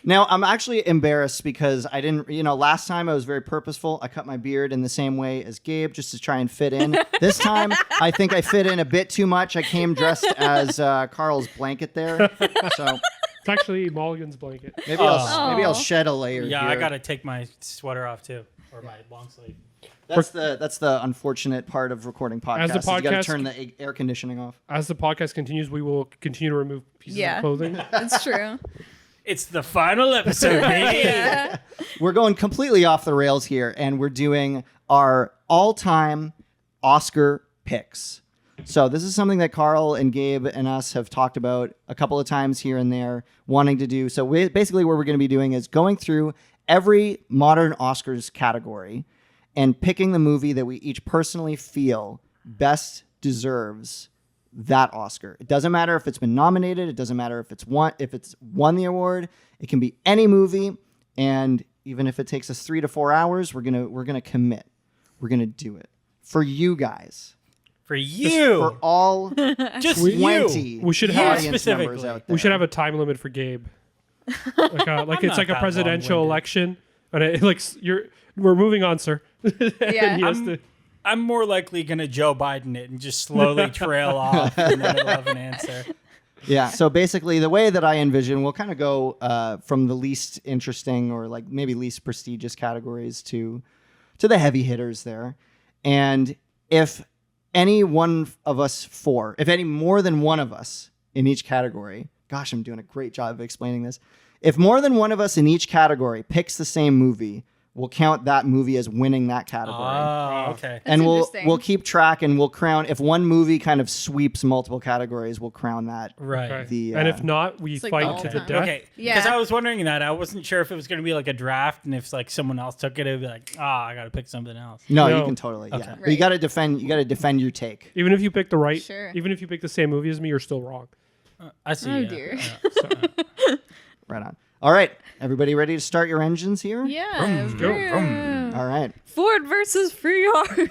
Now, I'm actually embarrassed because I didn't, last time I was very purposeful. I cut my beard in the same way as Gabe just to try and fit in. This time, I think I fit in a bit too much. I came dressed as Carl's blanket there. So It's actually Mulligan's blanket. maybe I'll shed a layer Yeah, here. I got to take my sweater off too, or my long sleeve. That's the unfortunate part of recording podcasts. As the is you got to podcast- turn the air conditioning off. As the podcast continues, we will continue to remove pieces of clothing. It's true. It's the final episode, baby. Yeah. We're going completely off the rails here, and we're doing our all-time Oscar picks. So this is something that Carl and Gabe and us have talked about a couple of times here and there, wanting to do. So basically what we're going to be doing is going through every modern Oscars category and picking the movie that we each personally feel best deserves that Oscar. It doesn't matter if it's been nominated. It doesn't matter if it's won the award. It can be any movie, and even if it takes us 3 to 4 hours, we're gonna commit. We're gonna do it for you guys. For you. For all Just 20 you. We should You have audience specifically. members out there. We should have a time limit for Gabe. Like it's not like a that presidential long-winded. election, and we're moving on, sir. Yeah. And he has to- I'm more likely going to Joe Biden it and just slowly trail off and then it'll have an answer. Yeah. So basically, the way that I envision, we'll kind of go from the least interesting or like maybe least prestigious categories to the heavy hitters there. And if any one of us if any more than one of us in each category, gosh, I'm doing a great job of explaining this. If more than one of us in each category picks the same movie, we'll count that movie as winning that category. Oh, okay. And That's we'll interesting. keep track and we'll crown, if one movie kind of sweeps multiple categories, we'll crown that. Right. Okay. And if not, we It's like fight all to the time. death. Okay. Yeah. Because I was wondering that. I wasn't sure if it was going to be like a draft, and if like someone else took it, it'd be like, I got to pick something else. No, No. you can totally, yeah. Okay. But you got to defend your take. Even if you pick the right, Sure. even if you pick the same movie as me, you're still wrong. I see. Oh, yeah. dear. Yeah. Right on. All right. Everybody ready to start your engines here? Yeah. vroom. All right. Ford versus Ferrari.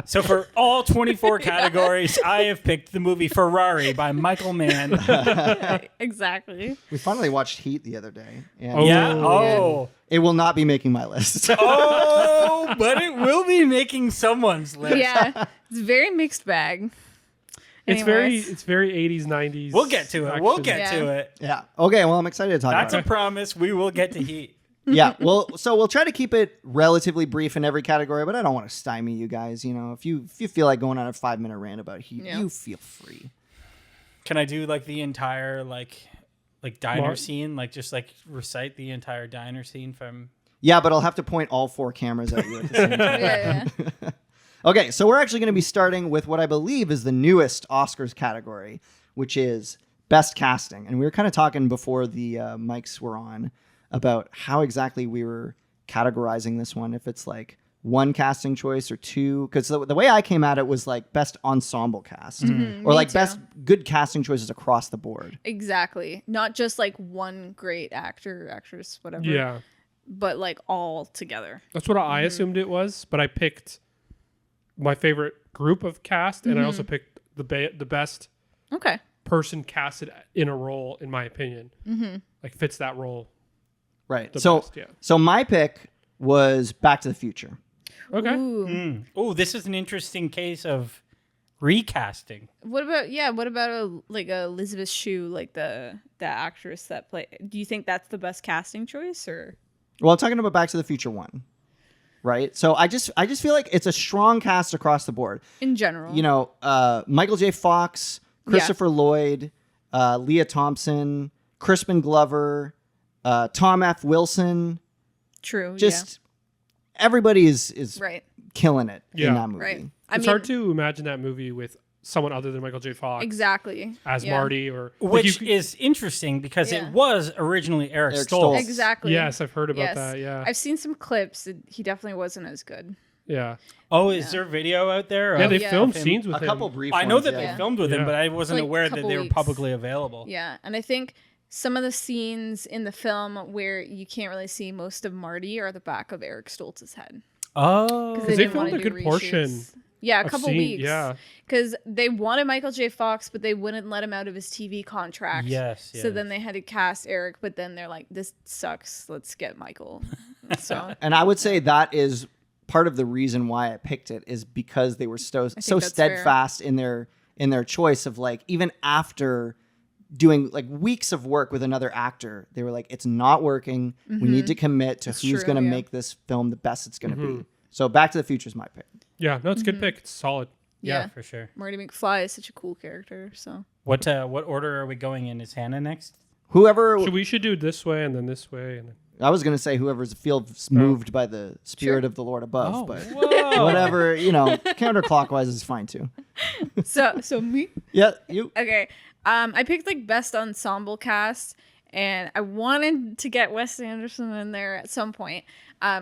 So for all 24 categories, I have picked the movie Ferrari by Michael Mann. Exactly. We finally watched Heat the other day. And Oh. Yeah. Oh. it will not be making my list. Oh, but it will be making someone's list. Yeah. It's a very mixed bag. It's Anyways. very 80s, 90s. We'll get to it. We'll action. get to it. Yeah. Okay. Well, I'm excited to talk That's a about promise. We will get to Heat. it. Yeah. Well, so we'll try to keep it relatively brief in every category, but I don't want to stymie you guys. If you feel like going on a 5-minute rant about Heat, Yeah. you feel free. Can I do like the entire like diner Mar- scene? Like just like recite the entire diner scene from. Yeah, but I'll have to point all 4 cameras at you at the same time. Yeah. Okay, so we're actually going to be starting with what I believe is the newest Oscars category, which is Best Casting. And we were kind of talking before the mics were on about how exactly we were categorizing this one, if it's like 1 casting choice or 2. Because the way I came at it was like Best Ensemble Cast or like too. Best Good Casting Choices across the board. Exactly. Not just like one great actor, actress, whatever. Yeah. But like all together. That's what I assumed it was, but I picked my favorite group of cast, and I also picked the best Okay. person casted in a role, in my opinion. Like fits that role. Right. The So, best, yeah. so my pick was Back to the Future. Okay. Ooh. Oh, this is an interesting case of recasting. What about Elizabeth Shue, like the actress that played? Do you think that's the best casting choice, or? Well, I'm talking about Back to the Future 1. Right. So I just feel like it's a strong cast across the board. In general. Michael J. Fox, Christopher Lloyd, Leah Thompson, Crispin Glover, Tom F. Wilson. True. Just everybody is Right. killing it Yeah. in that movie. Right. It's hard to imagine that movie with someone other than Michael J. Fox Exactly. as Yeah. Marty, or Which is interesting because Yeah. it was originally Eric Eric Stoltz. Stoltz. Exactly. Yes, I've heard about Yes. that. Yeah, I've seen some clips. He definitely wasn't as good. yeah, Oh, is there video out there? yeah. of They yeah. filmed him? scenes with A him. couple brief I know ones, that yeah. they filmed with him, Yeah. but I wasn't Like, aware that couple they were weeks. publicly available. Yeah, and I think some of the scenes in the film where you can't really see most of Marty are the back of Eric Stoltz's head. Oh, Because they didn't filmed wanna a do good portion. reshoots. Yeah, a I've couple seen- weeks. yeah. Because they wanted Michael J. Fox, but they wouldn't let him out of his TV contract. Yes. So then they had to cast Eric, but then they're like, this sucks. Let's get Michael. So And I would say that is part of the reason why I picked it is because they were so that's fair. steadfast in their choice of like, even after doing like weeks of work with another actor, they were like, it's not working. We need to commit to That's who's true, going to yeah. make this film the best it's going to be. So Back to the Future is my pick. Yeah, no, it's a good pick. It's solid. Yeah, for sure. Marty McFly is such a cool character. So What order are we going in? Is Hannah next? Whoever, So we should do it this way and then this way and then. I was going to say whoever's feels moved by the spirit of the Lord above, but Whoa. whatever, counterclockwise is fine too. so me. Yeah, you. Okay. I picked like best ensemble cast, and I wanted to get Wes Anderson in there at some point.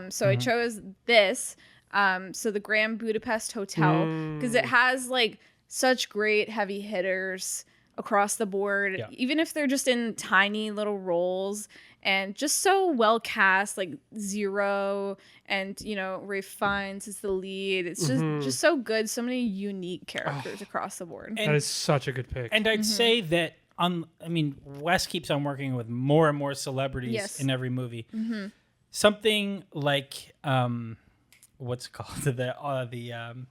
So I chose this. So the Grand Budapest Hotel, because it has like such great heavy hitters across the board, Yeah. even if they're just in tiny little roles, and just so well cast, like Zero, and Ralph Fiennes is the lead. It's just so good. So many unique characters across the board. That is such a good pick. And I'd say that Wes keeps on working with more and more celebrities Yes. in every movie. Something like what's it called?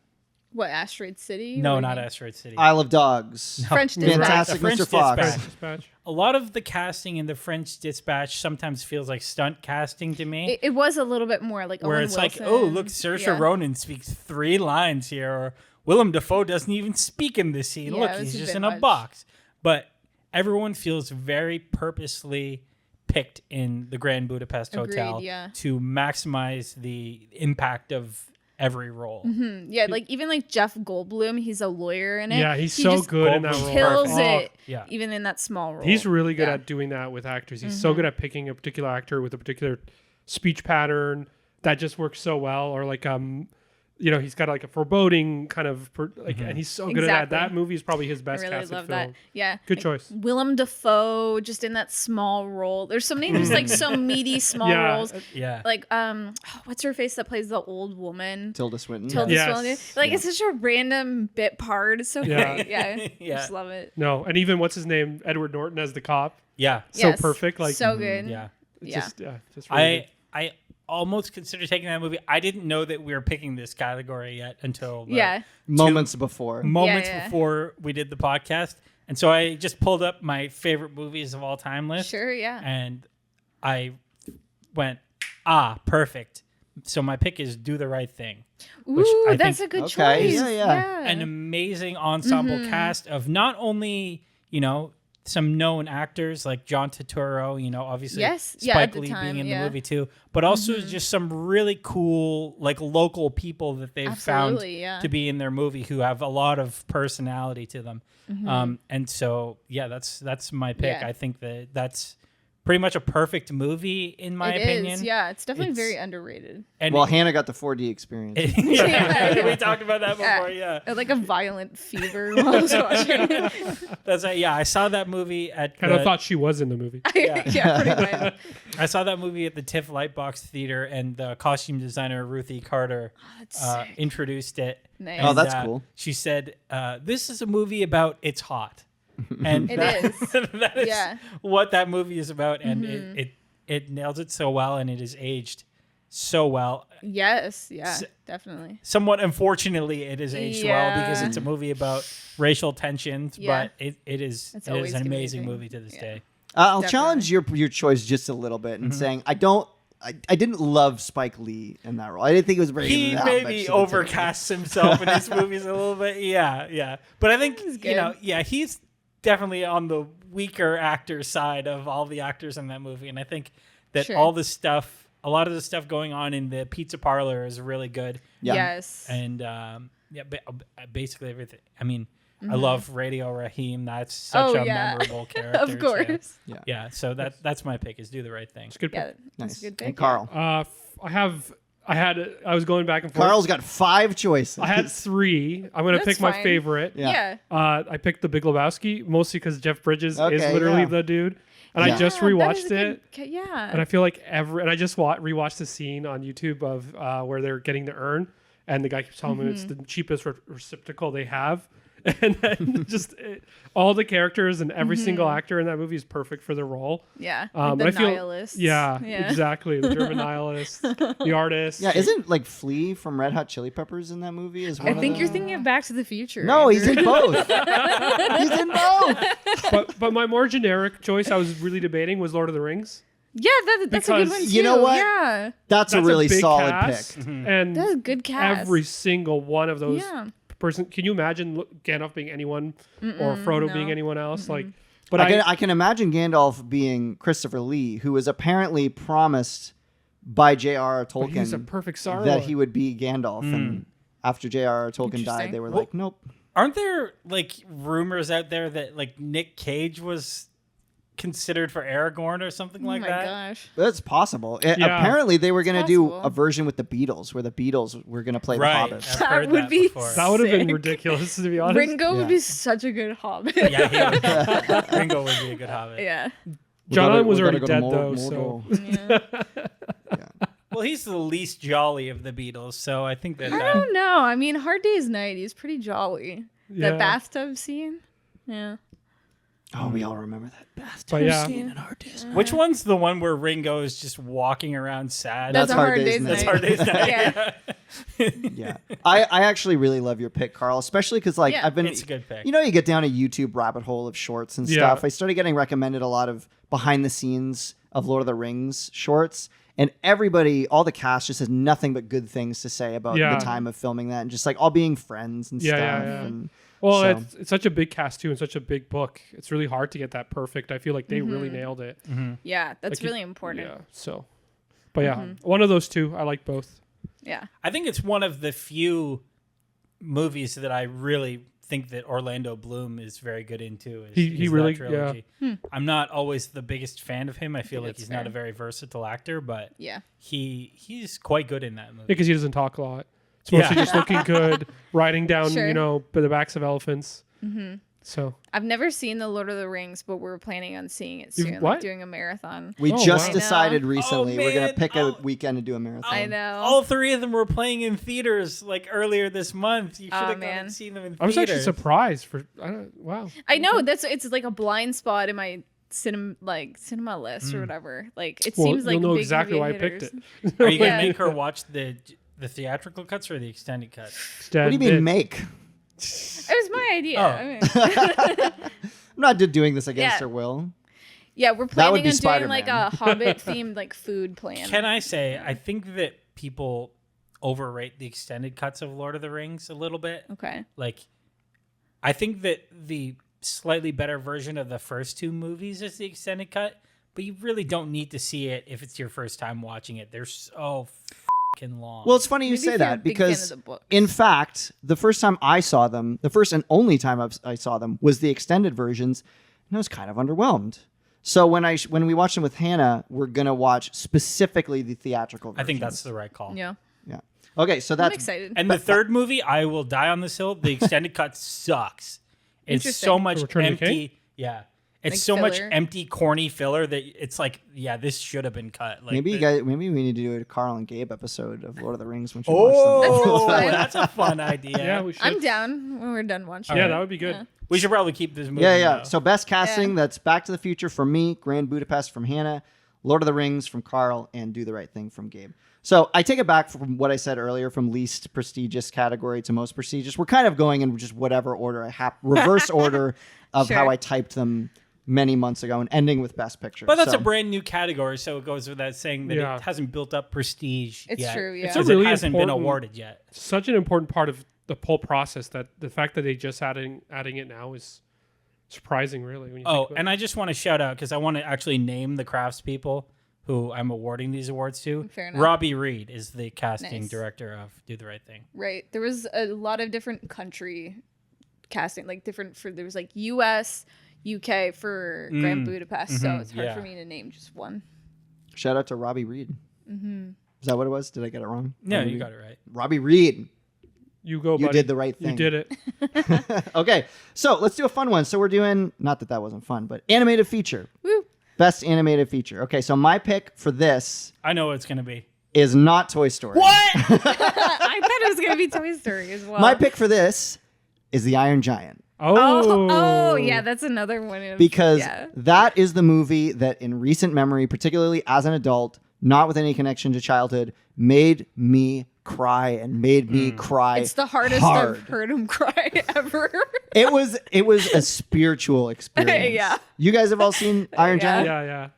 What, Asteroid City? No, What do you not mean? Asteroid City. Isle of Dogs. French Dispatch. Fantastic French Mr. Fox. Dispatch. Dispatch. A lot of the casting in the French Dispatch sometimes feels like stunt casting to me. It was a little bit more like where Owen it's Wilson. like, oh, look, Saoirse Yeah. Ronan speaks 3 lines here, or Willem Dafoe doesn't even speak in this scene. Yeah, Look, it was he's a just bit in a much. box. But everyone feels very purposely picked in the Grand Budapest Agreed, Hotel yeah. to maximize the impact of every role. Yeah, like even like Jeff Goldblum, he's a lawyer in it. Yeah, he's He so just good in that role. kills Oh, it, yeah. even in that small role. He's really good Yeah. at doing that with actors. He's so good at picking a particular actor with a particular speech pattern that just works so well. Or like, he's got like a foreboding kind of, and he's so good at that. Exactly. That movie is probably his I best really casted love film. that. Yeah, Good like, choice. Willem Dafoe, just in that small role. There's so many, there's like so meaty small Yeah. roles. Yeah. Like what's her face that plays the old woman? Tilda Swinton. Tilda Yes. Swinton. Like it's such a random bit part. It's so Yeah. great. Yeah, Yeah. just love it. No, and even what's his name, Edward Norton as the cop. Yeah. So Yes, perfect. Like, so good. Yeah. it's Yeah. just really good. I almost considered taking that movie. I didn't know that we were picking this category yet until the Yeah. Moments before. moments Yeah. before we did the podcast. And so I just pulled up my favorite movies of all time list. Sure. Yeah. And I went, perfect. So my pick is Do the Right Thing. which Ooh, I that's think- a good Okay, choice. yeah. An amazing ensemble cast of not only, some known actors like John Turturro, obviously Yes, yeah, Spike at the Lee time, being in yeah. the movie too, but also just some really cool like local people that they've found Absolutely, yeah. to be in their movie who have a lot of personality to them. And so that's my pick. Yeah. I think that's pretty much a perfect movie in my It opinion. is, yeah. It's definitely It's- very underrated. And Well, Hannah got the 4D experience. yeah, we talked about that before. Yeah, I had, like a violent fever while I was watching it. that's right. Yeah, I saw that movie at. Kind of the- thought she was in the movie. Yeah, pretty much. I saw that movie at the TIFF Lightbox Theater, and the costume designer Ruthie Carter That's sick. introduced it. Nice. And, Oh, that's cool. She said, "This is a movie about it's hot," and It that, is. that is Yeah. what that movie is about, and it nails it so well, and it is aged so well. Yes, yeah, definitely. Somewhat unfortunately, it is aged well because Yeah. it's a movie about racial tensions, Yeah. but it is It's it always is an gonna be amazing great. movie to this Yeah. day. I'll Definitely. challenge your choice just a little bit in saying I didn't love Spike Lee in that role. I didn't think it was very. He that maybe much to the overcasts himself in his movies a little bit. Yeah. But I think, good. he's definitely on the weaker actor side of all the actors in that movie. And I think that Sure. a lot of the stuff going on in the pizza parlor is really good. Yeah. Yes. And basically everything. I mean, I love Radio Raheem. That's such a memorable character. of course. Yeah. So that's my pick is Do the Right Thing. It's a good Yeah, pick. that's Nice. a good pick. And Carl. I was going back and forth. Carl's got 5 choices. I had 3. I'm going to That's pick my fine. favorite. Yeah. Yeah. I picked The Big Lebowski mostly because Jeff Bridges is Okay, literally yeah. the dude. And Yeah. I just Yeah, that is rewatched a it. good- yeah. And I feel like and I just rewatched the scene on YouTube of where they're getting the urn. and the guy keeps telling him it's the cheapest receptacle they have. And then just all the characters and every single actor in that movie is perfect for the role. Yeah, And like the nihilists. Yeah, exactly. The German nihilist, the artist. Yeah, isn't like Flea from Red Hot Chili Peppers in that movie? I think you're thinking of Back to the Future. No, he's Andrew. in both. He's in both. But my more generic choice I was really debating was Lord of the Rings. Yeah, that's a good one too. You know what? Yeah, That's a really big solid cast, pick. and that's a good cast. every single one of those Yeah. person. Can you imagine Gandalf being anyone or Frodo being anyone else? Like, but I can imagine Gandalf being Christopher Lee, who was apparently promised by J.R.R. but he's a Tolkien perfect Sauron. that he would be Gandalf, and after J.R.R. Tolkien died, they were like, nope. Aren't there like rumors out there that like Nick Cage was considered for Aragorn or something like that? Oh my gosh. That's possible. Yeah. Apparently, they were going to do possible. a version with the Beatles, where the Beatles were going to play Right. the Hobbits. I've That heard would be before. That would have been sick. ridiculous, to be honest. Ringo Yeah. would be such a good Hobbit. Yeah, he would. Ringo would be a good Hobbit. Yeah. John was We already gotta go dead, to though, so... Yeah. Well, he's the least jolly of the Beatles, so I think that. I don't know. I mean, Hard Day's Night, he's pretty jolly. Yeah. The bathtub scene. Yeah. Oh, we all remember that bathtub But yeah. scene in Hard Day's Night. Which one's the one where Ringo is just walking around sad? That's That's a Hard Hard Day's Day's Night. That's Night. Hard Day's Night. Yeah. Yeah, I actually really love your pick, Carl, especially because like Yeah. I've been, It's a good pick. you know, you get down a YouTube rabbit hole of shorts and Yeah. stuff. I started getting recommended a lot of behind the scenes of Lord of the Rings shorts, and everybody, all the cast just has nothing but good things to say about Yeah. the time of filming that, and just like all being friends and Yeah, stuff. yeah, yeah. And Well, so- it's such a big cast, too, and such a big book. It's really hard to get that perfect. I feel like they really nailed it. Yeah, that's Like, really important. Yeah, so... But yeah, one of those two. I like both. Yeah. I think it's one of the few movies that I really think that Orlando Bloom is very good into. He is really- that trilogy. I'm not always the biggest fan of him. I feel like that's he's not fair. a very versatile actor, but Yeah. he's quite good in that movie. Because he doesn't talk a lot. It's mostly Yeah. just looking good, riding down, Sure. you know, by the backs of elephants. So I've never seen The Lord of the Rings, but we're planning on seeing it You've soon. what? Like doing a marathon. we Oh, just wow. decided I know. recently we're gonna man. pick Oh. a weekend to do a marathon. I know. All three of them were playing in theaters like earlier this month. You should have gone man. and seen them in I was actually theaters. surprised for. Wow. I know it's like a blind spot in my cinema list or whatever. Like it Well, seems like you'll know big exactly heavy why I picked hitters. it. Are you gonna Yeah. make her watch the theatrical cuts or the extended cut? What do you mean make? It was my idea. Oh. I mean, I'm not doing this against Yeah. her will. yeah, we're That would planning be on doing like Spider-Man. a Hobbit themed like food plan. Can I say I think that people overrate the extended cuts of Lord of the Rings a little bit. Okay. Like, I think that the slightly better version of the first two movies is the extended cut, but you really don't need to see it if it's your first time watching it. They're so fucking long. Well, it's funny you Maybe say if you're a that big fan because, of the books. in fact, the first time I saw them, the first and only time I saw them was the extended versions, and I was kind of underwhelmed. So when we watched them with Hannah, we're gonna watch specifically the theatrical versions. I think that's the right call. Yeah. yeah. Okay, so I'm that's excited. And the third movie, I will die on this hill. The extended cut sucks. It's so Interesting. much Return of the King? empty. Yeah. It's Like so much filler? empty, corny filler that it's like, yeah, this should have been cut. Like maybe the- maybe we need to do a Carl and Gabe episode of Lord of the Rings when we watch them. Oh, fun. that's a fun idea. Yeah, we should. I'm down when we're done watching. Yeah, it. that would be good. Yeah. We should probably keep this movie. Yeah, yeah. though. So best casting, Yeah. that's Back to the Future from me, Grand Budapest from Hannah, Lord of the Rings from Carl, and Do the Right Thing from Gabe. So I take it back from what I said earlier, from least prestigious category to most prestigious. We're kind of going in just whatever order I have, reverse order of Sure. how I typed them many months ago, and ending with Best Picture. But that's So- a brand new category, so it goes without saying that Yeah. it hasn't built up prestige It's yet. true, yeah. It's a Because really it hasn't been important- awarded yet. Such an important part of the whole process that the fact that they just adding it now is surprising, really. When you Oh, think about and it. I just want to shout out, because I want to actually name the craftspeople who I'm awarding these awards to. Fair enough. Robbie Reed is the casting Nice. director of Do the Right Thing. Right. There was a lot of different country casting, like there was like US, UK for Grand Budapest, so it's hard yeah. for me to name just one. Shout out to Robbie Reed. Mm-hmm. Is that what it was? Did I get it wrong? No, Robbie you Reed? got it right. Robbie Reed. You go, You buddy. did the right thing. You did it. Okay, so let's do a fun one. So we're doing, not that that wasn't fun, but animated feature. Woo. Best animated feature. Okay, so my pick for this, I know what it's going to be. is not Toy Story. What? I thought it was gonna be Toy Story as well. My pick for this is The Iron Giant. Oh, yeah, that's another one. Because that is the movie that in recent memory, particularly as an adult, not with any connection to childhood, made me cry and made me cry. It's the hardest hard. I've heard him cry ever. It was a spiritual experience. Yeah. You guys have all seen Iron Giant? Yeah.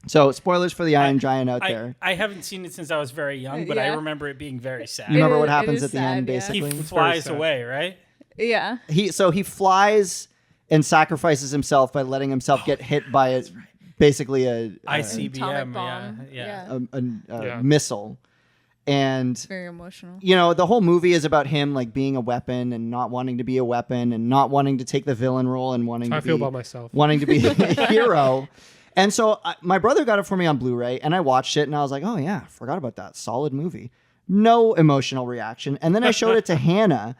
So spoilers for the Iron Giant out there. I haven't seen it since I was very young, but I remember it being very sad. You remember what It happens is at the sad, end, yeah. basically? He flies sad. away, right? Yeah. He flies and sacrifices himself by letting himself get hit by basically a ICBM, Atomic bomb. yeah. Yeah. missile. And Very emotional. you know, the whole movie is about him like being a weapon and not wanting to be a weapon and not wanting to take the villain role and wanting I to feel be about myself. wanting to be a hero. And so my brother got it for me on Blu-ray and I watched it and I was like, oh yeah, forgot about that. Solid movie. No emotional reaction. And then I showed it to Hannah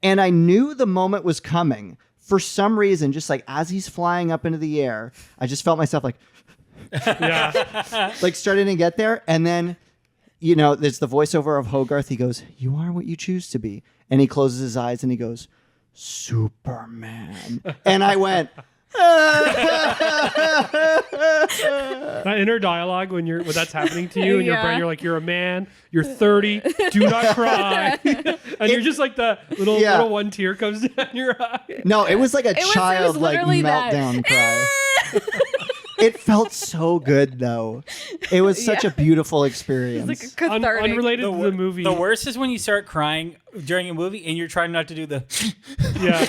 and I knew the moment was coming. For some reason, just like as he's flying up into the air, I just felt myself like Yeah. like starting to get there. And then, you know, there's the voiceover of Hogarth. He goes, "You are what you choose to be." And he closes his eyes and he goes, "Superman." And I went, That inner dialogue when that's happening to you in your brain, you're like, you're a man, you're 30, do not cry. And you're just like the little one tear comes down your eye. no, it was like a was child like literally that. meltdown cry. It felt so good though. It was such a beautiful experience. It's like a cathartic. Unrelated to the movie. The worst is when you start crying during a movie and you're trying not to do the. Yeah.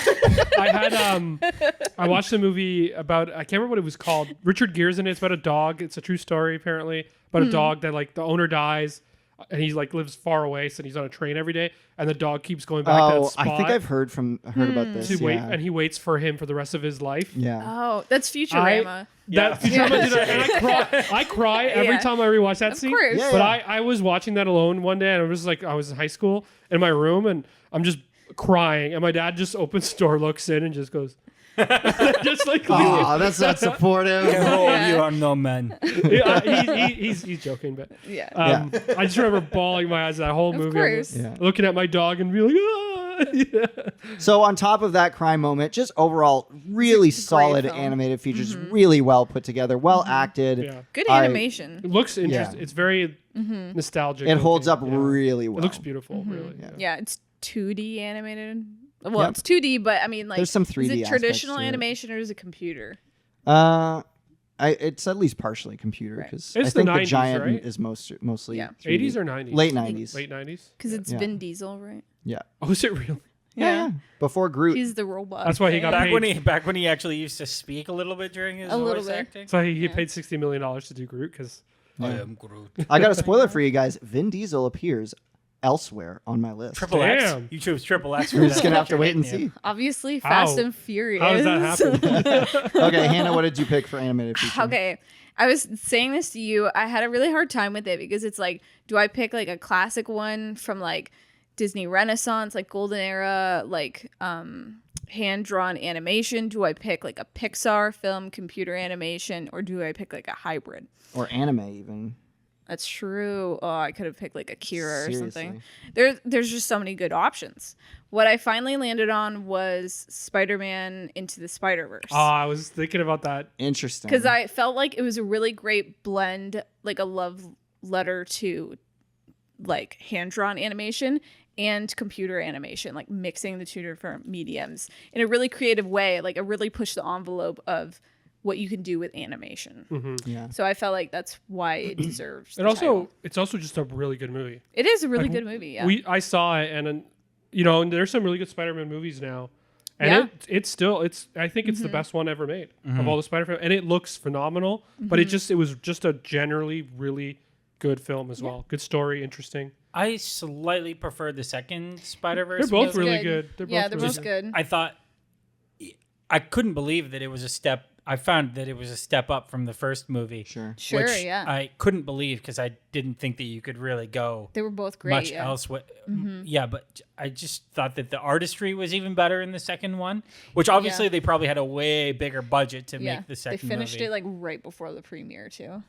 I watched a movie about, I can't remember what it was called. Richard Gere's in it. It's about a dog. It's a true story apparently. About a dog that like the owner dies and he like lives far away, so he's on a train every day and the dog keeps going back to that spot. I think I've heard about this. to wait, Yeah. and he waits for him for the rest of his life. Yeah. Oh, that's Futurama. That Futurama did that, and I cry every Yeah. time I rewatch that scene. course. Yeah, But yeah. I was watching that alone one day, and I was like, I was in high school in my room, and I'm just crying, and my dad just opens the door, looks in, and just goes, just like, Oh, that's not supportive. Oh, you are no man. he's joking, but Yeah. I just remember bawling my eyes that whole Of movie. course. Yeah. Looking at my dog and being like, ah. Yeah. So on top of that cry moment, just overall really It's a great solid film. animated features, really well put together, well acted. Yeah. Good I- animation. It looks interesting. Yeah. It's very nostalgic. It holds up looking. Yeah. really well. It looks beautiful, really. Yeah. Yeah, it's 2D animated. Well, Yep. it's 2D, but I mean, like, There's some is 3D it aspects traditional to it. animation or is it computer? It's at least partially computer Right. because I It's the think the 90s, Giant right? is mostly Yeah. 3D. 80s or 90s? Late 90s. Late 90s? Because it's Yeah. Vin Diesel, right? Yeah. Oh, is it real? Yeah. Before Groot. He's the robot. That's why he got paid. Back when he actually used to speak a little bit during his A little voice bit. acting. So he paid $60 million to do Groot because I am Groot. I got a spoiler for you guys. Vin Diesel appears elsewhere on my list. Triple X. Damn. You chose Triple X. We're just gonna have to wait and see. Obviously, How? Fast and Furious. how does that happen? Okay, Hannah, what did you pick for animated feature? Okay. I was saying this to you. I had a really hard time with it because it's like, do I pick like a classic one from like Disney Renaissance, like Golden Era, like hand-drawn animation? Do I pick like a Pixar film, computer animation, or do I pick like a hybrid? Or anime even. That's true. Oh, I could have picked like Akira or something. Seriously. There's just so many good options. What I finally landed on was Spider-Man Into the Spider-Verse. Oh, I was thinking about that. Interesting. Because I felt like it was a really great blend, like a love letter to like hand-drawn animation and computer animation, like mixing the two different mediums in a really creative way. Like it really pushed the envelope of what you can do with animation. Yeah. So I felt like that's why it deserves. It's also just a really good movie. It is a really good movie. Yeah. I saw it, and and there's some really good Spider-Man movies now, and it's I think it's the best one ever made of all the Spider-Man, and it looks phenomenal. But it was just a generally really good film as well. Good story, interesting. I slightly prefer the second Spider-Verse. They're both movie. really good. They're they're both both good. I thought I couldn't believe that it was a step I found that it was a step up from the first movie. Sure. Sure, which yeah. I couldn't believe because I didn't think that you could really go They were both great. much yeah. else. Yeah, but I just thought that the artistry was even better in the second one, which obviously they probably had a way bigger budget to make the second They finished movie. it like right before the premiere too.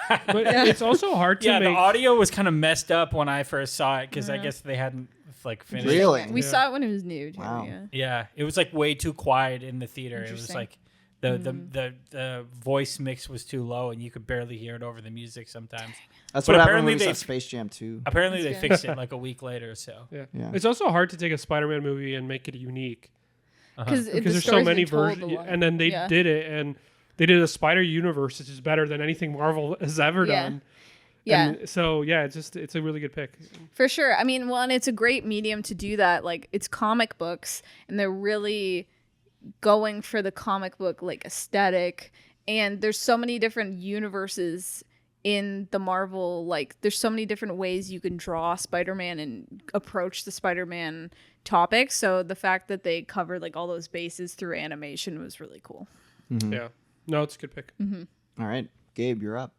But it's also hard to Yeah, make. the audio was kind of messed up when I first saw it because I guess they hadn't like finished. Really? We saw it when it was new too. Wow. Yeah. Yeah, it was like way too quiet in the theater. It was Interesting. like the voice mix was too low and you could barely hear it over the music sometimes. That's But what happened apparently when we saw they- Space Jam 2. Apparently That's they good. fixed it like a week later. So Yeah. Yeah. It's also hard to take a Spider-Man movie and make it unique Because because there's so many versions, and then they did it, and they did a Spider Universe, which is better than anything Marvel has ever Yeah. done. Yeah. And so yeah, it's a really good pick. For sure. I mean, well, and it's a great medium to do that. Like, it's comic books, and they're really going for the comic book like aesthetic. And there's so many different universes in the Marvel. Like, there's so many different ways you can draw Spider-Man and approach the Spider-Man topic. So the fact that they covered like all those bases through animation was really cool. Yeah, no, it's a good pick. All right, Gabe, you're up.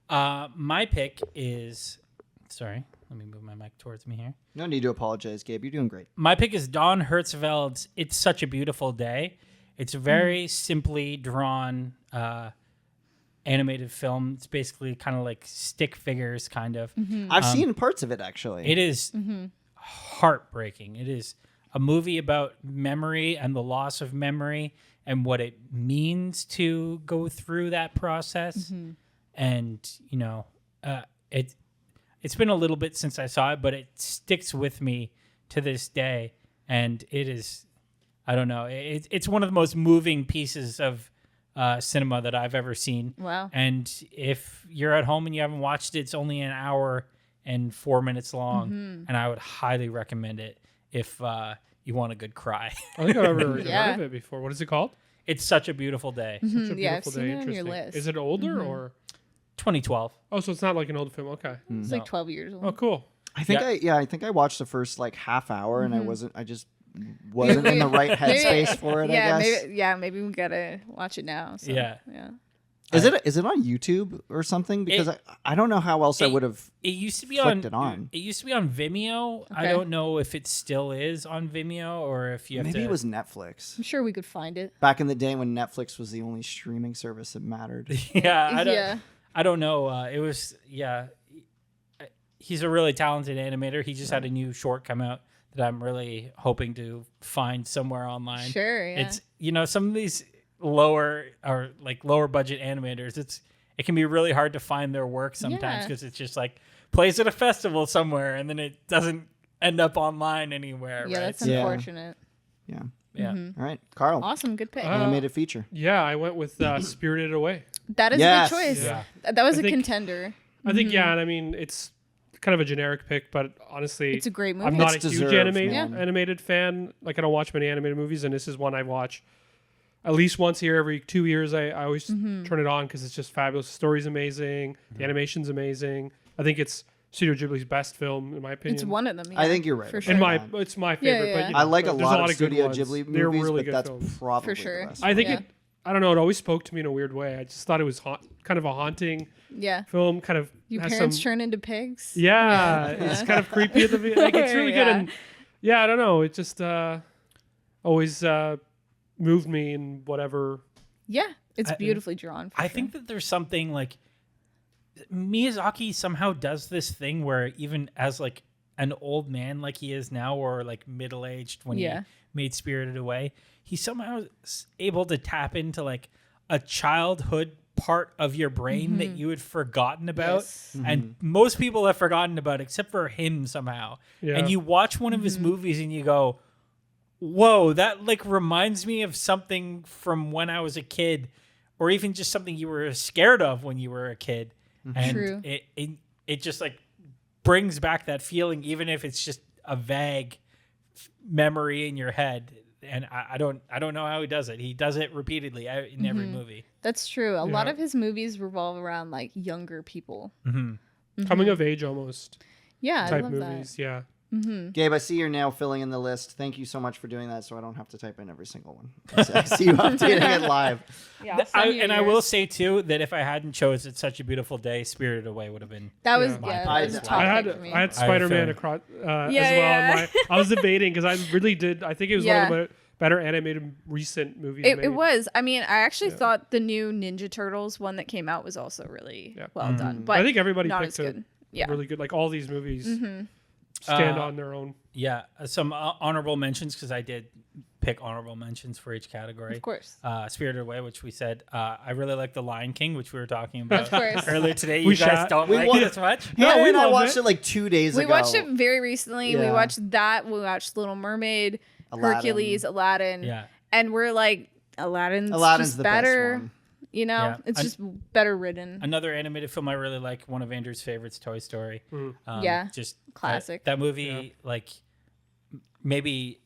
my pick is sorry, let me move my mic towards me here. No need to apologize, Gabe. You're doing great. My pick is Don Hertzfeld's It's Such a Beautiful Day. It's a very simply drawn animated film. It's basically kind of like stick figures, kind of. I've seen parts of it actually. It is heartbreaking. It is a movie about memory and the loss of memory and what it means to go through that process. And, you know, it's been a little bit since I saw it, but it sticks with me to this day. And it is, I don't know, it's one of the most moving pieces of cinema that I've ever seen. Wow. And if you're at home and you haven't watched it, it's only an hour and 4 minutes long. And I would highly recommend it if you want a good cry. I think I've ever Yeah. heard of it before. What is it called? It's Such a Beautiful Day. Such a Yeah, I've Beautiful seen Day. it on your Interesting. list. Is it older or? 2012. Oh, so it's not like an old film. Okay. It's like 12 years old. Oh, cool. I think Yeah. I think I watched the first like half hour and I just wasn't in the right headspace for it, Yeah, I guess. maybe we gotta watch it now. So, Yeah. yeah. Is it on YouTube or something? Because I don't know how else I would have. It used to be flicked on. it on. It used to be on Vimeo. I Okay. don't know if it still is on Vimeo or if you have Maybe to. it was Netflix I'm sure we could find it. back in the day when Netflix was the only streaming service that mattered. Yeah, I don't. Yeah. I don't know. It was He's a really talented animator. He just had a new short come out that I'm really hoping to find somewhere online. Sure, yeah. It's some of these lower budget animators. It can be really hard to find their work sometimes Yeah. because it's just like plays at a festival somewhere and then it doesn't end up online anywhere. Yeah, right? that's Yeah. unfortunate. Yeah. Yeah. All right, Carl. Awesome, good pick. Animated feature. Yeah, I went with Spirited Away. That is Yes. a good choice. Yeah. That was I a think- contender. I think yeah, and I mean it's kind of a generic pick, but honestly, It's a great movie. I'm not It's a huge deserved, man. animated fan. Like I don't watch many animated movies, and this is one I watch at least once a year. Every 2 years, I always turn it on because it's just fabulous. The story's amazing. The animation's amazing. I think it's Studio Ghibli's best film in my opinion. It's one of them. I yeah, think you're right For about sure. in that. my it's my favorite. yeah. But you I know, like a there's lot of good Studio ones. Ghibli They're movies, really but good that's films. probably For sure. the best. I think Yeah. I don't know. It always spoke to me in a weird way. I just thought it was kind of a haunting Yeah. film. Kind of Your has parents some, turn into pigs. Yeah, it's kind of creepy at the like it's really good Yeah. and yeah, I don't know. It just always moved me in whatever. Yeah. It's beautifully drawn. For I sure. think that there's something like Miyazaki somehow does this thing where even as like an old man like he is now or like middle-aged when Yeah. he made Spirited Away, he's somehow able to tap into like a childhood part of your brain that you had forgotten about Yes. and most people have forgotten about except for him somehow. Yeah. And you watch one of his movies and you go, whoa, that like reminds me of something from when I was a kid or even just something you were scared of when you were a kid. And True. it just like brings back that feeling, even if it's just a vague memory in your head. And I don't know how he does it. He does it repeatedly in every movie. That's true. A lot Yeah. of his movies revolve around like younger people. Coming of age almost Yeah, I type love movies. Yeah. Gabe, I see you're now filling in the list. Thank you so much for doing that, so I don't have to type in every single one. I see you updating it live. Yeah, I will say too that if I hadn't chosen It's Such a Beautiful Day, Spirited Away would have been. That was my yeah. pick That as was a well. top I pick for me. had Spider-Man across as well. I was debating because I really did. I think it was one of the better animated recent movies. It was. I mean, I actually thought the new Ninja Turtles one that came out was also really well done. But I think everybody not picked as good. a really good. Like all these movies stand on their own. Yeah, some honorable mentions because I did pick honorable mentions for each category. Of course. Spirited Away, which we said. I really like The Lion King, which we were talking about Of course. earlier today. We You guys shot- don't we like wa- it as much? No, we and I love watched it. it like 2 days We ago. watched it very recently. Yeah. We watched that. We watched Little Mermaid, Aladdin. Hercules, Aladdin. Yeah. And we're like, Aladdin's Aladdin's just the better. best one. You know, Yeah. it's just better written. Another animated film I really like, one of Andrew's favorites, Toy Story. Yeah, Just classic. That movie, like, maybe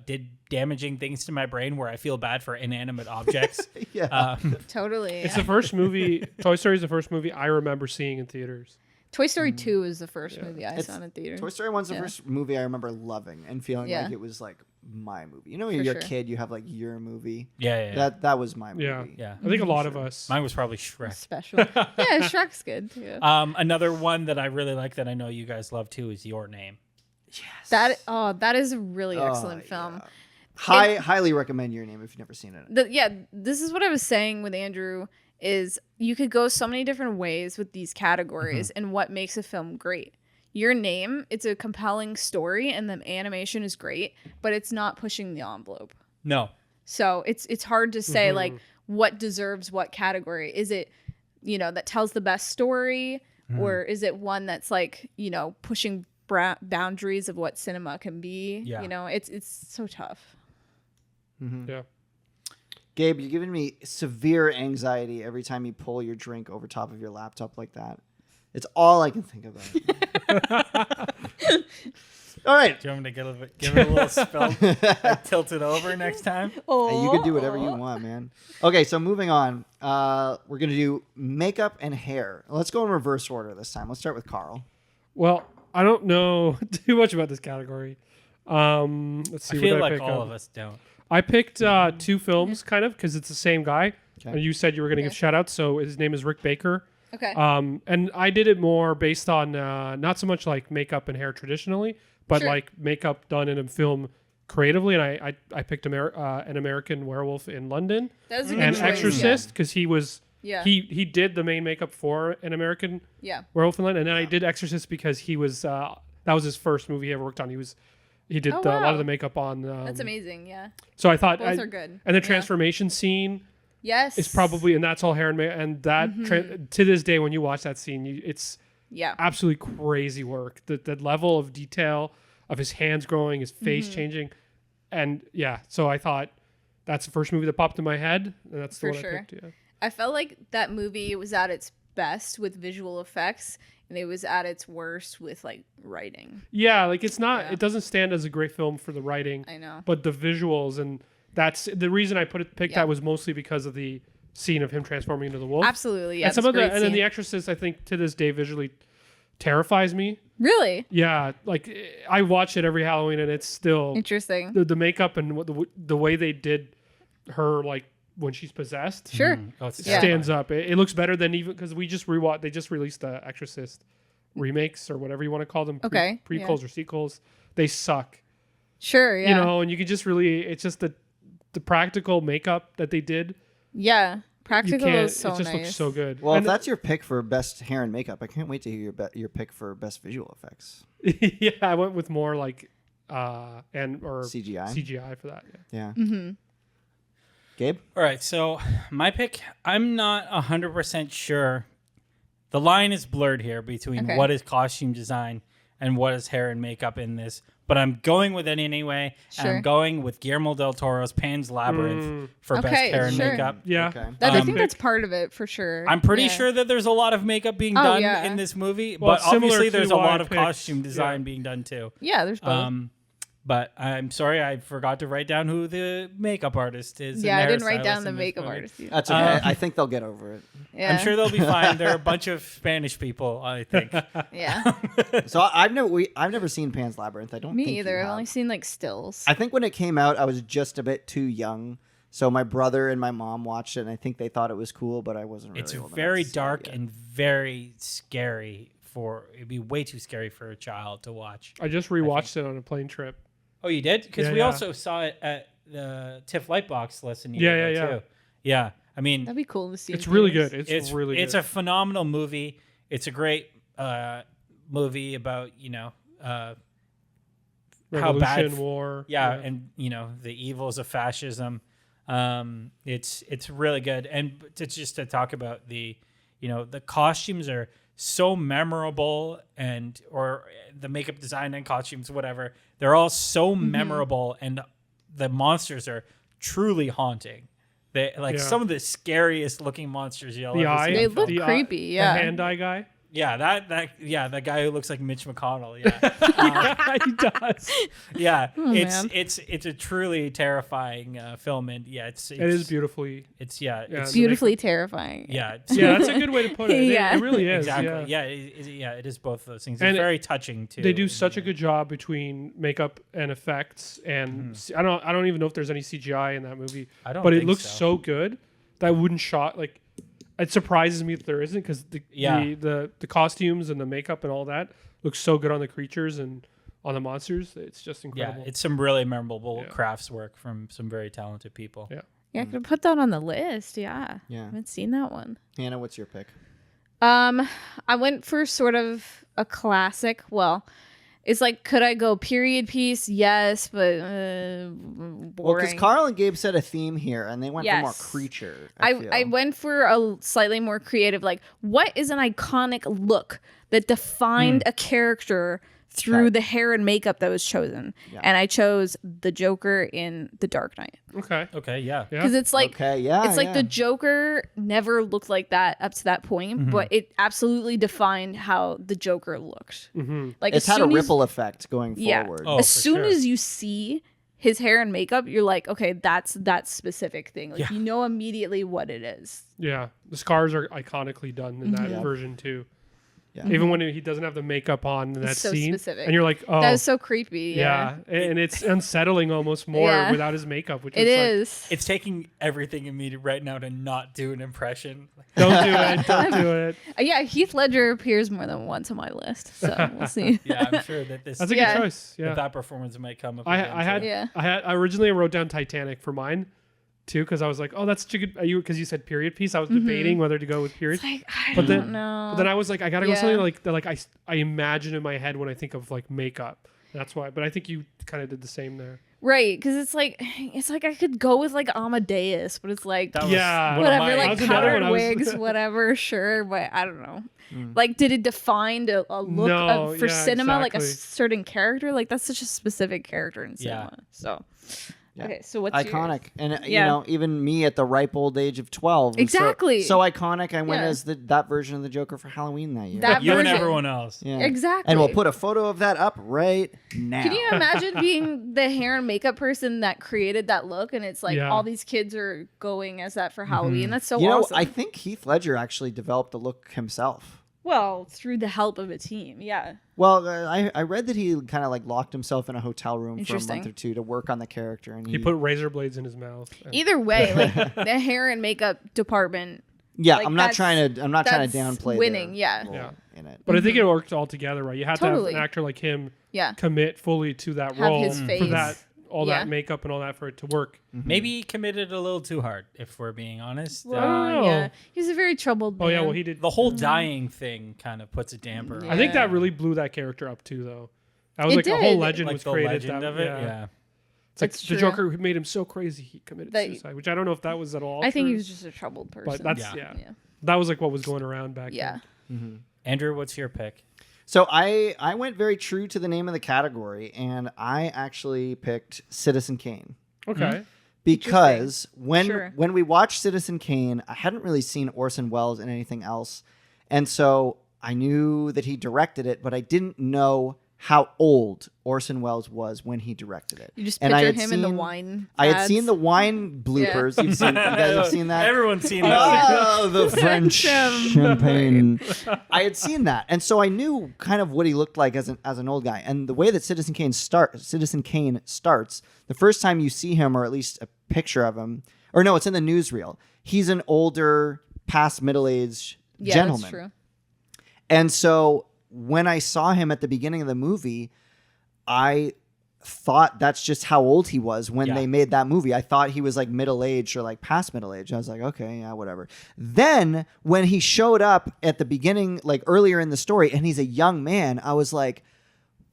did damaging things to my brain where I feel bad for inanimate objects. Yeah. Totally. It's the first movie. Toy Story is the first movie I remember seeing in theaters. Toy Story 2 is the first movie I It's- saw in theater. Toy Story 1's the first movie I remember loving and feeling Yeah. like it was like my movie. You know, when For you're a sure. kid, you have like your movie. Yeah. That was my movie. Yeah, Yeah. I think a lot of us. Mine was probably Shrek. Special. Yeah, Shrek's good too. Another one that I really like that I know you guys love too is Your Name. That is a really excellent film. Highly recommend Your Name if you've never seen it. This is what I was saying with Andrew is you could go so many different ways with these categories and what makes a film great. Your Name, it's a compelling story and the animation is great, but it's not pushing the envelope. No. So it's hard to say like what deserves what category. Is it, that tells the best story, or is it one that's like, pushing boundaries of what cinema can be? Yeah. It's so tough. Yeah. Gabe, you're giving me severe anxiety every time you pull your drink over top of your laptop like that. It's all I can think about. All right. Do you want me to give it a little spill? Tilt it over next time? Hey, you can do whatever you want, man. Okay, so moving on. We're going to do makeup and hair. Let's go in reverse order this time. Let's start with Carl. Well, I don't know too much about this category. Let's see. I feel what like pick all up. of us don't. I picked two films, kind of, because it's the same guy. Okay. And you said you were going to give shout outs, so his name is Rick Baker. Okay. And I did it more based on not so much like makeup and hair traditionally, but Sure. like makeup done in a film creatively. And I picked an American Werewolf in London That was a good and choice, Exorcist because he was Yeah. he did the main makeup for an American Yeah. Werewolf in London, and then I did Exorcist because he was that was his first movie he ever worked on. He did Oh, a lot wow. of the makeup on. That's amazing. Yeah. So I thought, Both are good. and the Yeah. transformation scene Yes. is probably, and that's all hair and makeup, and that to this day when you watch that scene, it's Yeah. absolutely crazy work. The level of detail of his hands growing, his face Mm-hmm. changing, and yeah. So I thought that's the first movie that popped in my head, and that's the For one sure. I picked. Yeah. I felt like that movie was at its best with visual effects, and it was at its worst with like writing. Yeah, like it's not. Yeah. It doesn't stand as a great film for the writing. I know. But the visuals, and that's the reason I picked Yeah. that was mostly because of the scene of him transforming into the wolf. Absolutely. Yeah. And some it's of a the great and then scene. the Exorcist, I think to this day visually terrifies me. Really Yeah, like I watch it every Halloween, and it's still interesting. the makeup and what the way they did her like when she's possessed. Sure. Oh, it's Yeah. Stands up. It looks better than even because we just rewatched. They just released the Exorcist remakes or whatever you want to call them. Okay, Prequels or sequels. They suck. Sure. Yeah. You know, and you could just really. It's just the practical makeup that they did. Yeah. You Practical can't. is so it just nice. looks so good. Well, And- if that's your pick for best hair and makeup, I can't wait to hear your pick for best visual effects. yeah, I went with more like or CGI? CGI for that. Yeah. Yeah. Gabe? All right, so my pick, I'm not 100% sure. The line is blurred here between Okay. what is costume design and what is hair and makeup in this, but I'm going with it anyway. And Sure. I'm going with Guillermo del Toro's Pan's Labyrinth for best Okay, hair and sure. makeup. Yeah. Okay. I think that's part of it for sure. I'm pretty Yeah. sure that there's a lot of makeup being Oh, done yeah. in this movie, Well, but similar obviously to there's a why I lot of picked- costume design yeah. being done too. Yeah, there's both. But I'm sorry, I forgot to write down who the makeup artist is. Yeah, and I the didn't write down hairstylist the in this makeup movie. artist either. That's okay. I think they'll get over it. Yeah. I'm sure they'll be fine. They're a bunch of Spanish people, I think. Yeah. So I've never seen Pan's Labyrinth. I don't Me think you either. I've have. only seen like stills. I think when it came out, I was just a bit too young. So my brother and my mom watched it, and I think they thought it was cool, but I wasn't really It's old enough very to see it dark yet. and very scary. It'd be way too scary for a child to watch. I just rewatched it on a plane trip. Oh, you did? Because Yeah, we yeah. also saw it at the TIFF Lightbox lesson. Yeah, yeah. Too. Yeah. I mean, That'd be cool to see. It's in really theaters. good. It's really good. It's a phenomenal movie. It's a great movie about how Revolution, bad war. yeah, and the evils of fascism. It's really good, and to talk about the costumes are so memorable, or the makeup design and costumes, whatever, they're all so memorable, and the monsters are truly haunting. They some of the scariest looking monsters you'll The ever eye. see. They in look film. creepy, yeah. The hand eye guy. Yeah, that guy who looks like Mitch McConnell. Yeah. He does. Yeah, Oh, man. it's a truly terrifying film, and it's It is beautifully. it's it's Beautifully terrifying. yeah, Yeah, that's a good way to put it. Yeah. It really is. exactly. Yeah. It is both those things. And It's very touching too. They do such a good job between makeup and effects, and I don't even know if there's any CGI in that movie. I don't but it think looks so. so good that wouldn't shot like. It surprises me that there isn't, because the costumes and the makeup and all that looks so good on the creatures and on the monsters. It's just incredible. Yeah, it's some really memorable Yeah. crafts work from some very talented people. Yeah. Yeah, I could put that on the list. Yeah. Yeah. I haven't seen that one. Hannah, what's your pick? I went for sort of a classic. Well, it's like, could I go period piece? Yes, but boring. Well, because Carl and Gabe set a theme here, and they went for more Yes. creature. I went for a slightly more creative, like, what is an iconic look that defined a character through Okay. the hair and makeup that was chosen? Yeah. And I chose the Joker in The Dark Knight. Okay. Okay, yeah. Yeah. Because it's like, Okay, yeah, it's like yeah. the Joker never looked like that up to that point, but it absolutely defined how the Joker looked. Mm-hmm. Like, It's as had a soon as- ripple effect going Yeah. forward. Oh, as for soon sure. as you see his hair and makeup, you're like, okay, that's that specific thing. Like, Yeah. you know immediately what it is. Yeah, the scars are iconically done in that Yeah. version too. Yeah. Even when he doesn't have the makeup on in that so scene, specific. and you're like, oh, That is so creepy. yeah. And it's unsettling almost more Yeah. without his makeup, which It is is. It's taking everything in me right now to not do an impression. like, don't do it, don't do it. Yeah, Heath Ledger appears more than once on my list, so we'll see. Yeah, I'm sure that this That's a Yeah. good choice. Yeah, that performance might come up. I again, had too. Yeah. I originally wrote down Titanic for mine too, because I was like, oh, that's such a good. Because you said period piece, I was debating whether to go with period. It's like, I But don't then- know. But then I was like, I gotta go Yeah. something like that. Like I imagine in my head when I think of like makeup. That's why. But I think you kind of did the same there. Right, because it's like I could go with like Amadeus, but it's like That was Yeah. one of whatever, my- That like was another covered one I was- wigs, whatever, sure, but I don't know. Like, did it define a look No, for yeah, cinema, like a exactly. certain character? Like, that's such a specific character in Yeah. cinema. So, Yeah. okay, so what's Iconic. And, you Yeah. know, even me at the ripe old age of 12. was Exactly. So iconic, I went Yeah. as that version of the Joker for Halloween that year. That You and version. everyone else. yeah. Exactly. And we'll put a photo of that up right now. Can you imagine being the hair and makeup person that created that look, and it's like Yeah. all these kids are going as that for Halloween? That's so You know, awesome. I think Heath Ledger actually developed the look himself. Well, through the help of a team, yeah. Well, I read that he kind of like locked himself in a hotel room for a Interesting. month or two to work on the character, and He put razor blades in his mouth. and- Either way, like the hair and makeup department, yeah. like, I'm not trying to that's downplay winning, their yeah. role Yeah. in it. But I think it worked all together, right? You had to Totally. have an actor like him yeah. commit fully to that Have role his for face. that, all Yeah. that makeup and all that for it to work. Maybe he committed a little too hard, if we're being honest. I don't know. Yeah, he's a very troubled man. Oh yeah, well he did. The whole dying thing kind of puts a damper. Yeah. I think on that really blew that character up too, though. That was It like a whole did. legend like was the created. legend that, of it. yeah. Yeah. It's like That's the true. Joker made him so crazy he committed That- suicide, which I don't know if that was at all. I think true, he was just a troubled person. but that's Yeah. yeah. That was like what was going around back yeah. then. Andrew, what's your pick? So I went very true to the name of the category, and I actually picked Citizen Kane. Okay. Because when Sure. when we watched Citizen Kane, I hadn't really seen Orson Welles in anything else, and so I knew that he directed it, but I didn't know how old Orson Welles was when he directed it. You just And I picture had him in the seen- wine. I had ads. seen the wine bloopers. You guys have seen that? Everyone's seen that. Oh, the French champagne. I had seen that. And so I knew kind of what he looked like as an old guy. And the way that Citizen Kane starts, the first time you see him, or at least a picture of him, or no, it's in the newsreel. He's an older, past middle-aged gentleman. That's true. And so when I saw him at the beginning of the movie, I thought that's just how old he was when they made that movie. I thought he was like middle-aged or like past middle-aged. I was like, okay, yeah, whatever. Then when he showed up at the beginning, like earlier in the story, and he's a young man, I was like,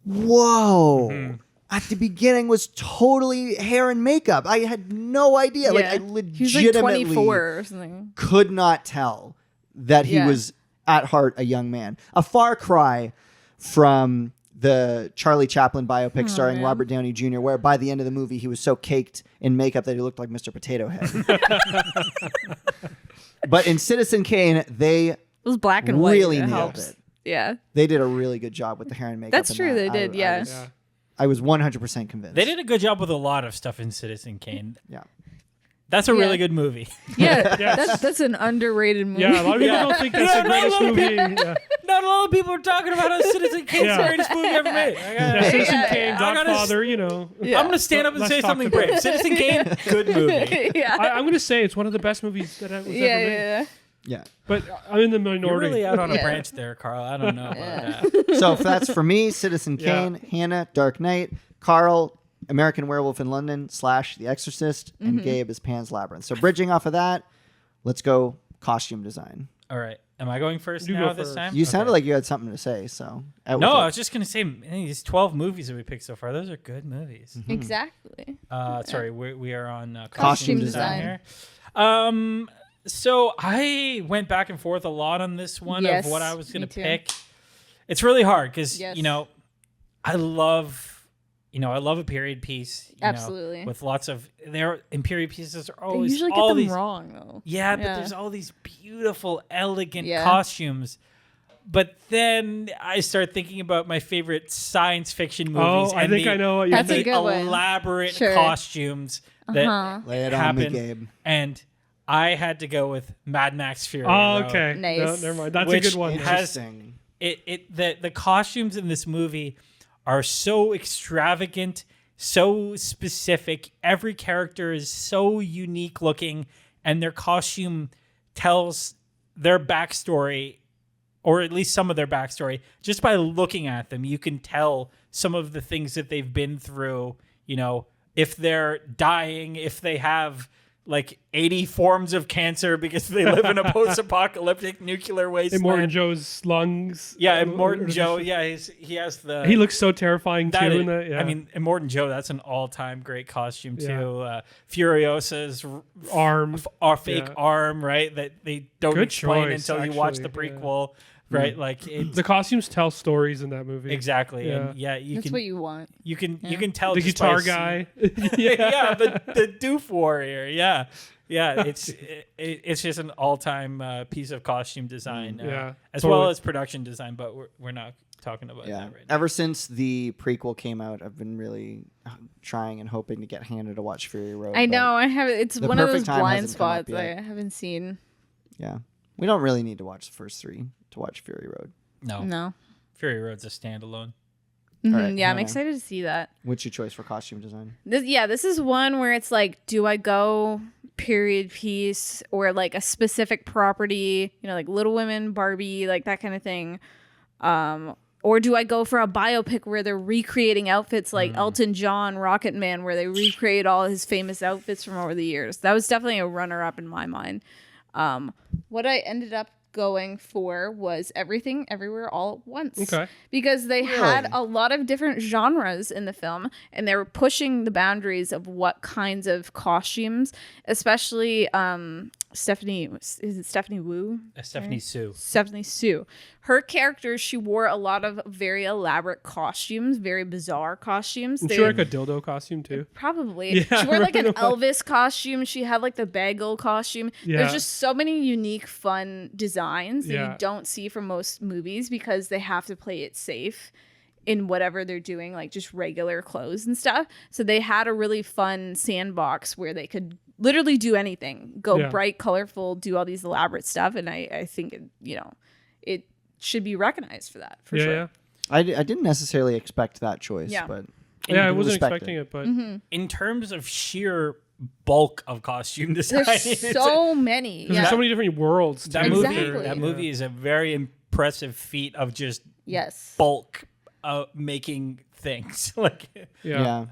whoa. Mm-hmm. At the beginning was totally hair and makeup. I had no idea. Like I He was like legitimately 24 or something. could not tell that he was at heart a young man. A far cry from the Charlie Chaplin biopic starring Robert Downey Jr., where by the end of the movie he was so caked in makeup that he looked like Mr. Potato Head. But in Citizen Kane, they It was black and white. really It nailed helps. it. Yeah. They did a really good job with the hair and makeup. That's in true, that. they did, yeah. I was 100% convinced. They did a good job with a lot of stuff in Citizen Kane. Yeah. That's a Yeah. really good movie. Yeah. Yes. That's an underrated movie. Yeah, a lot of people don't think that's the greatest movie. Yeah. Not a lot of people are talking about how Citizen Kane's Yeah. the greatest movie ever made. Yeah, Citizen Kane, I gotta- Godfather, you know. Yeah. I'm going to stand up and Let's say talk something about brave. Citizen Kane, good movie. yeah. I'm going to say it's one of the best movies that was ever made. Yeah. Yeah. But I'm in the You're minority. really out on a Yeah. branch there, Carl. I don't know about that. So if that's for me, Citizen Yeah. Kane, Hannah, Dark Knight, Carl, American Werewolf in London / The Exorcist, and Gabe is Pan's Labyrinth. So bridging off of that, let's go costume design. All right. Am I going first You now go this first. time? You sounded like you had something to say, so out No, with I it. was just going to say, man, these 12 movies that we picked so far, those are good movies. Exactly. Sorry, we are on Costume design. here. So I went back and forth a lot on this one Yes, of what I was going me to too. pick. It's really hard because, Yes. I love a period piece. Absolutely. With lots of, and period pieces are They always usually all get them these, wrong, though. Yeah, but there's all these beautiful, elegant Yeah. costumes. But then I start thinking about my favorite science fiction movies. I think I know what you're That's a the thinking. good one. elaborate Sure. costumes that Lay it on me, happen. Gabe. And I had to go with Mad Max Fury Oh, Road. okay. Nice. No, never mind. That's a Which good one. has- Interesting. The costumes in this movie are so extravagant, so specific. Every character is so unique looking, and their costume tells their backstory, or at least some of their backstory. Just by looking at them, you can tell some of the things that they've been through. If they're dying, if they have like 80 forms of cancer because they live in a post-apocalyptic nuclear wasteland. Immortan Joe's lungs. Yeah, Immortan Joe. Yeah, he has the. He looks so terrifying too. that In that, yeah. I mean, Immortan Joe. That's an all-time great costume too. Furiosa's arm. fake Yeah. arm, right? That they don't Good explain choice, until you watch the actually, yeah. prequel, right? Like it's The costumes tell stories in that movie. exactly, Yeah. and you That's can what you want. you can tell The just by guitar seeing- guy. yeah, the doof warrior. Yeah, it's just an all-time piece of costume design, Yeah, as totally. well as production design. But we're not talking about Yeah. that right now. Ever since the prequel came out, I've been really trying and hoping to get Hannah to watch Fury Road. I but know. I have. It's the one of those perfect time blind hasn't come up spots I yet. haven't seen. Yeah. We don't really need to watch the first three to watch Fury Road. No. Fury Road's a standalone. Mhm, right, yeah, I'm Hannah. excited to see that. What's your choice for costume design? This is one where it's like, do I go period piece or like a specific property, like Little Women, Barbie, like that kind of thing, or do I go for a biopic where they're recreating outfits like Elton John, Rocket Man, where they recreate all his famous outfits from over the years? That was definitely a runner-up in my mind. What I ended up going for was Everything Everywhere All at Once. Okay. Because they had Really? a lot of different genres in the film and they were pushing the boundaries of what kinds of costumes, especially Stephanie Wu? Stephanie Sue. Stephanie Sue. Her character, she wore a lot of very elaborate costumes, very bizarre costumes. I'm sure like a dildo costume too. Probably. Yeah, She wore like an right. Elvis costume. She had like the bagel costume. Yeah. There's just so many unique, fun designs that Yeah. you don't see from most movies because they have to play it safe. in whatever they're doing, like just regular clothes and stuff. So they had a really fun sandbox where they could literally do anything, go bright, colorful, do all these elaborate stuff. And I think, it should be recognized for that, for sure. Yeah. I didn't necessarily expect that choice, Yeah. but I wasn't expecting it, but In terms of sheer bulk of costume design, There's so many. there's so many different worlds. that too. movie Exactly. that movie is a very impressive feat of just Yes. bulk making things. Like yeah.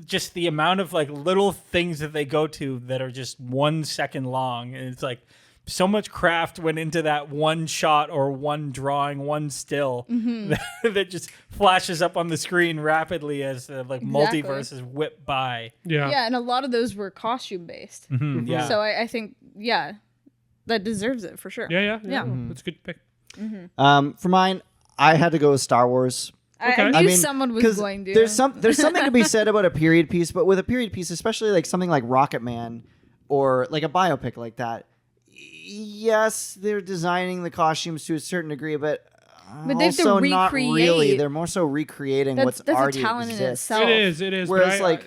just the amount of like little things that they go to that are just 1 second long, and it's like so much craft went into that one shot or one drawing, one still that just flashes up on the screen rapidly as the multiverses whip by. Yeah, and a lot of those were costume based. Yeah. So I think, that deserves it for sure. Yeah. Yeah. It's a good pick. For mine, I had to go with Star Wars. Okay. I I knew mean, someone was 'cause going to. there's something to be said about a period piece, but with a period piece, especially like something like Rocket Man or like a biopic like that, yes, they're designing the costumes to a certain degree, but But they have to also not recreate. really. They're more so recreating what's That's already a talent in exists. itself. It is. Whereas, but like,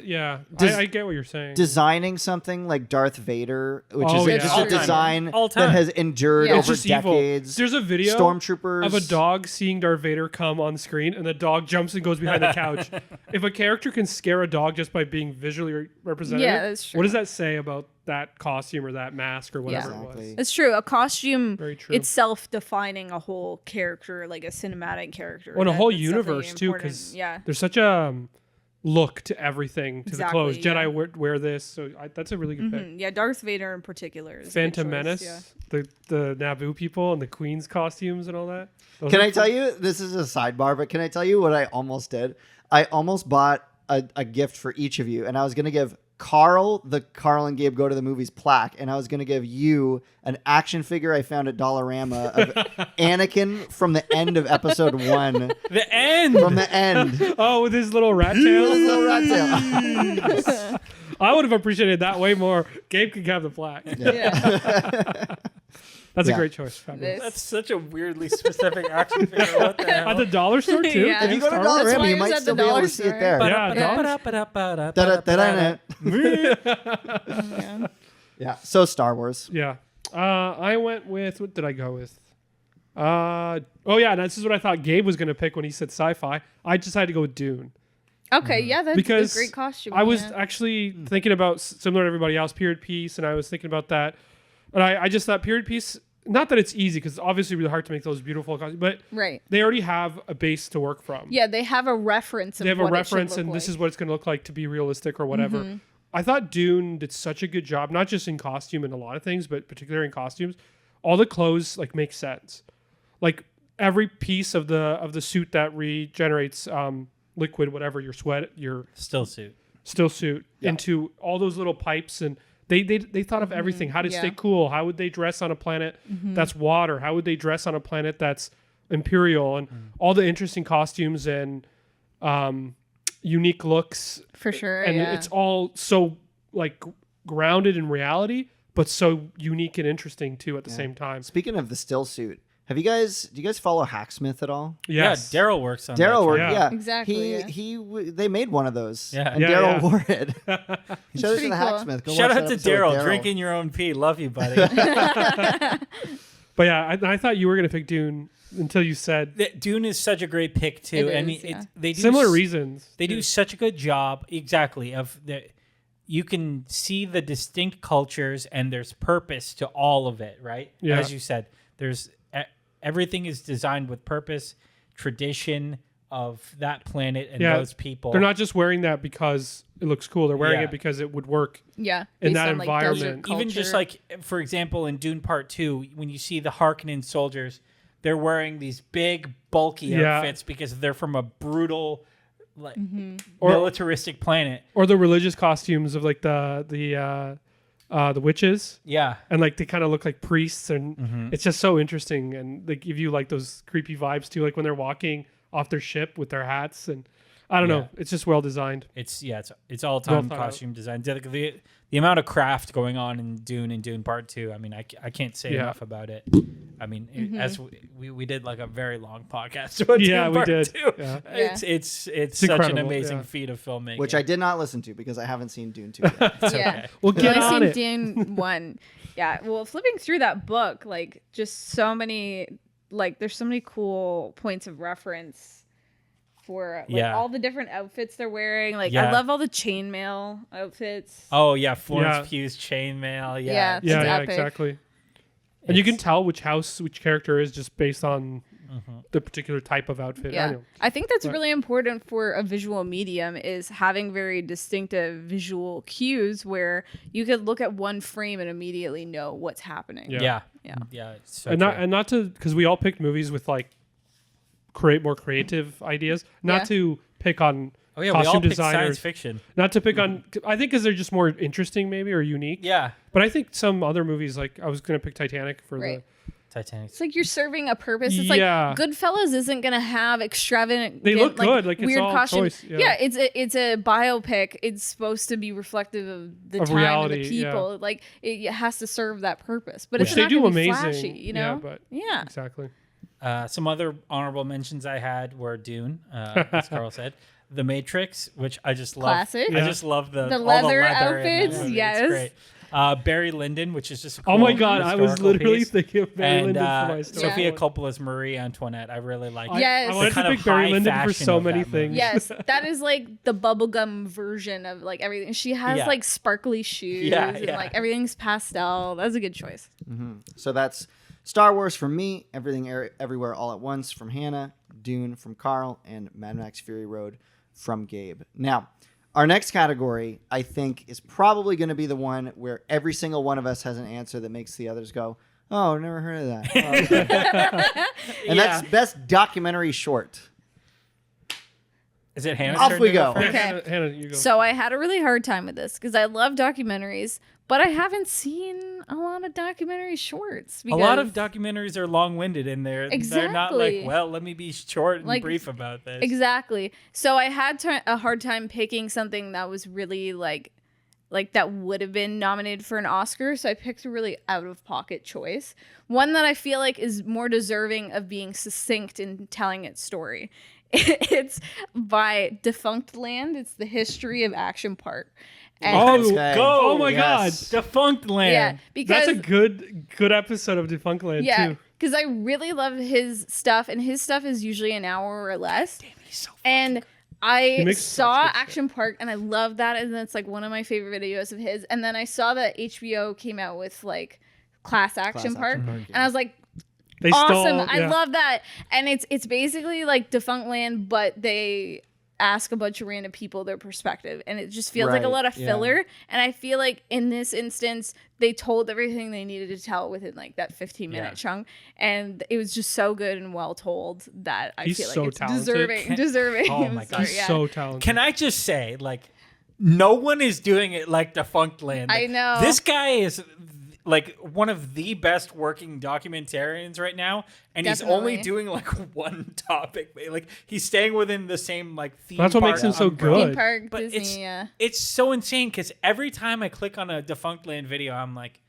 I get what you're saying. Designing something like Darth Vader, which Oh, is yeah. just a All-time. design All-time. that has endured Yeah. It's over just evil. decades. There's a video Stormtroopers of a dog seeing Darth Vader come on screen, and the dog jumps and goes behind the couch. If a character can scare a dog just by being visually represented, Yeah, that's true. what does that say about that costume or that mask or whatever Exactly. it was? It's true. A costume Very true. itself defining a whole character, like a cinematic character. Well, and a whole that's definitely universe too, important. because Yeah. there's such a look to everything, to Exactly, the clothes. yeah. Jedi wear this, so that's a really good pick. Yeah, Darth Vader in particular. Is a good Phantom choice, Menace, the Naboo people and the Queen's costumes and all that. Those Can are I tell you, this is a sidebar, but can I tell you what I almost did? I almost bought a gift for each of you, and I was going to give Carl the Carl and Gabe Go to the Movies plaque, and I was going to give you an action figure I found at Dollarama of Anakin from the end of episode 1. The end. From the end. Oh, with his little rat tail. Little rat tail. I would have appreciated that way more. Gabe could have the plaque. Yeah. That's a Yeah. great choice. Fabulous. That's such a weirdly specific action figure. What the hell? At the dollar store too. Yeah. If you go to Star Wars? That's why Dollarama, you it was might at the still be able dollar to see it store. there. Yeah, Da-da-da-da-da. Yeah, so Star Wars. Yeah. I went with, what did I go with? This is what I thought Gabe was going to pick when he said sci-fi. I decided to go with Dune. Okay, yeah, that's Because a great costume. I was yeah. actually thinking about, similar to everybody else, period piece, and I was thinking about that. And I just thought period piece, not that it's easy, because it's obviously really hard to make those beautiful costumes, but Right. they already have a base to work from. Yeah, they have a reference. Of They have a what it should reference, look and like. this is what it's going to look like to be realistic or whatever. I thought Dune did such a good job, not just in costume and a lot of things, but particularly in costumes. All the clothes make sense. Like every piece of the suit that regenerates liquid, whatever, your sweat, your Still suit. still suit, into all those little pipes, and they thought of everything. How to stay cool? How would they dress on a planet that's water? How would they dress on a planet that's imperial? And all the interesting costumes and unique looks, For sure. and yeah. it's all so grounded in reality, but so unique and interesting too at the same time. Speaking of the still suit, do you guys follow Hacksmith at all? Yes. Yeah, Daryl works on Daryl that. worked, Yeah. yeah, Exactly, They made one of those, Yeah. and Yeah, Daryl yeah. wore it. Shout out to pretty the cool. Hacksmith. Go Shout watch out that to episode with Daryl, drinking your own pee. Love you, buddy. But yeah, I thought you were gonna pick Dune until you said Dune is such a great pick too, It and is, yeah. they do similar reasons. They do such a good job, exactly. You can see the distinct cultures, and there's purpose to all of it, right? Yeah. As you said, there's everything is designed with purpose, tradition of that planet and those people. They're not just wearing that because it looks cool. They're wearing Yeah. it because it would work. Yeah. in based that on, desert environment. Even just culture. for example, in Dune Part 2, when you see the Harkonnen soldiers, they're wearing these big, bulky Yeah. outfits because they're from a brutal, Or- militaristic planet. Or the religious costumes of the witches, Yeah. and they kind of look like priests, and it's just so interesting, and they give you those creepy vibes too, like when they're walking off their ship with their hats, and I don't know. It's just well designed. It's all time thought costume design. The amount of craft going on in Dune and Dune Part 2. I mean, I can't say enough about it. I mean, as we did like a very long podcast about Dune Part 2. Yeah. It's such incredible, an amazing feat of filmmaking. Which I did not listen to because I haven't seen Dune 2 yet. Yeah. We'll get I've on seen it. Dune 1. Yeah. Well, flipping through that book, like just so many, like there's so many cool points of reference for like all the different outfits they're wearing. Like I love all the chainmail outfits. Oh yeah, Florence Pugh's chainmail. Yeah, Yeah, epic. exactly. And you can tell which character is just based on the particular type of outfit. Yeah, I think that's really important for a visual medium is having very distinctive visual cues where you could look at one frame and immediately know what's happening. Yeah. It's so true. Not to because we all picked movies with like more creative ideas. Not to pick on we all costume picked designers. science fiction. Not to pick on. I think because they're just more interesting, maybe or unique. Yeah, but I think some other movies, like I was gonna pick Titanic for the. Titanic. It's like you're serving a purpose. It's like Goodfellas isn't gonna have extravagant. They look good, like weird it's all costumes. choice. Yeah, it's a biopic. It's supposed to be reflective of the time reality, and the people. Like it has to serve that purpose. But which it's they not do gonna be amazing. flashy, you know? Yeah, exactly. Some other honorable mentions I had were Dune, as Carl said. The Matrix, which I just love. Classic. I just love all leather in that outfits. movie. Yes. It's great. Barry Lyndon, which is just a cool Oh my god, I was literally piece. thinking of Barry Lyndon for my story. Sofia Coppola's Marie Antoinette. I really like. Yes. I wanted to pick Barry Lyndon for so many things. Yes, that is like the bubblegum version of like everything. She has like sparkly shoes and like everything's pastel. That's a good choice. So that's Star Wars from me, Everything Everywhere All at Once from Hannah, Dune from Carl, and Mad Max Fury Road from Gabe. Now, our next category, I think, is probably going to be the one where every single one of us has an answer that makes the others go, oh, I've never heard of that. Oh, okay. And that's Best Documentary Short. Is it Hannah's Off turn we to go. first? Okay. Hannah, you go. So I had a really hard time with this because I love documentaries, but I haven't seen a lot of documentary shorts. A lot of documentaries are long-winded in there. They're not like, well, let me be short and brief about this. Exactly. So I had a hard time picking something that was really like that would have been nominated for an Oscar. So I picked a really out-of-pocket choice. One that I feel like is more deserving of being succinct in telling its story. It's by Defunct Land. It's the history of Action Park. And Oh my god. Defunct Land. yeah, because That's a good episode of Defunct Land too. because I really love his stuff, and his stuff is usually an hour or less. Damn, he's so And I makes saw such good Action Park, and I love that, and that's like one of my favorite videos of his. And then I saw that HBO came out with like Class Action Park, and I was like, They awesome! stole, I love that. And it's basically like Defunct Land, but they ask a bunch of random people their perspective, and it just feels like a lot of filler. And I feel like in this instance they told everything they needed to tell within like that 15-minute chunk, and it was just so good and well told that I feel like so it's talented. deserving. Oh my God. He's so talented. Can I just say, like, no one is doing it like Defunct Land. I know. This guy is like one of the best working documentarians right now, and he's only doing like one topic. Like he's staying within the same like theme. That's what makes him so umbrella. good. Theme park, But Disney, it's so insane because every time I click on a Defunct Land video, I'm like,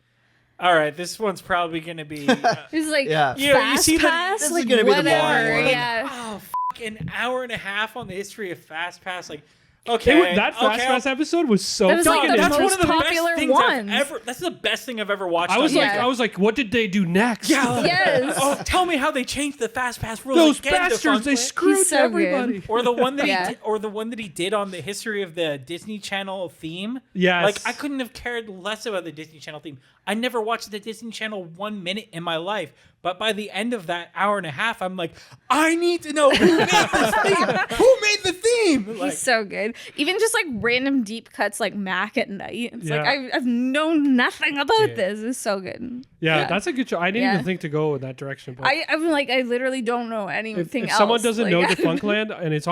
all right, this one's probably gonna be. It's like you fast see pass, this is like gonna be the boring whatever. one. Yeah. Oh, an hour and a half on the history of Fast Pass, like. Okay, That Fast Pass episode was so That was, like, fucking the that's one most of the popular best things ones. I've ever. That's the best thing I've ever watched. I was on like, YouTube. I was like, what did they do next? Yeah. Yes. Oh, tell me how they changed the Fast Pass rules. Those again, bastards, Defunct they Land. screwed He's so everybody. Or the one that Yeah. he did, or the one that he did on the history of the Disney Channel theme. Yes. Like I couldn't have cared less about the Disney Channel theme. I never watched the Disney Channel 1 minute in my life, but by the end of that hour and a half, I'm like, I need to know who made this theme. Who made the theme? Like, He's so good. Even just like random deep cuts like Mac at night. It's like Yeah. I've known nothing about Dude. this. It's so good. Yeah, that's a good show. I didn't Yeah. even think to go in that direction. But I'm like I literally don't know anything if else. someone doesn't know like, Defunct Land and it's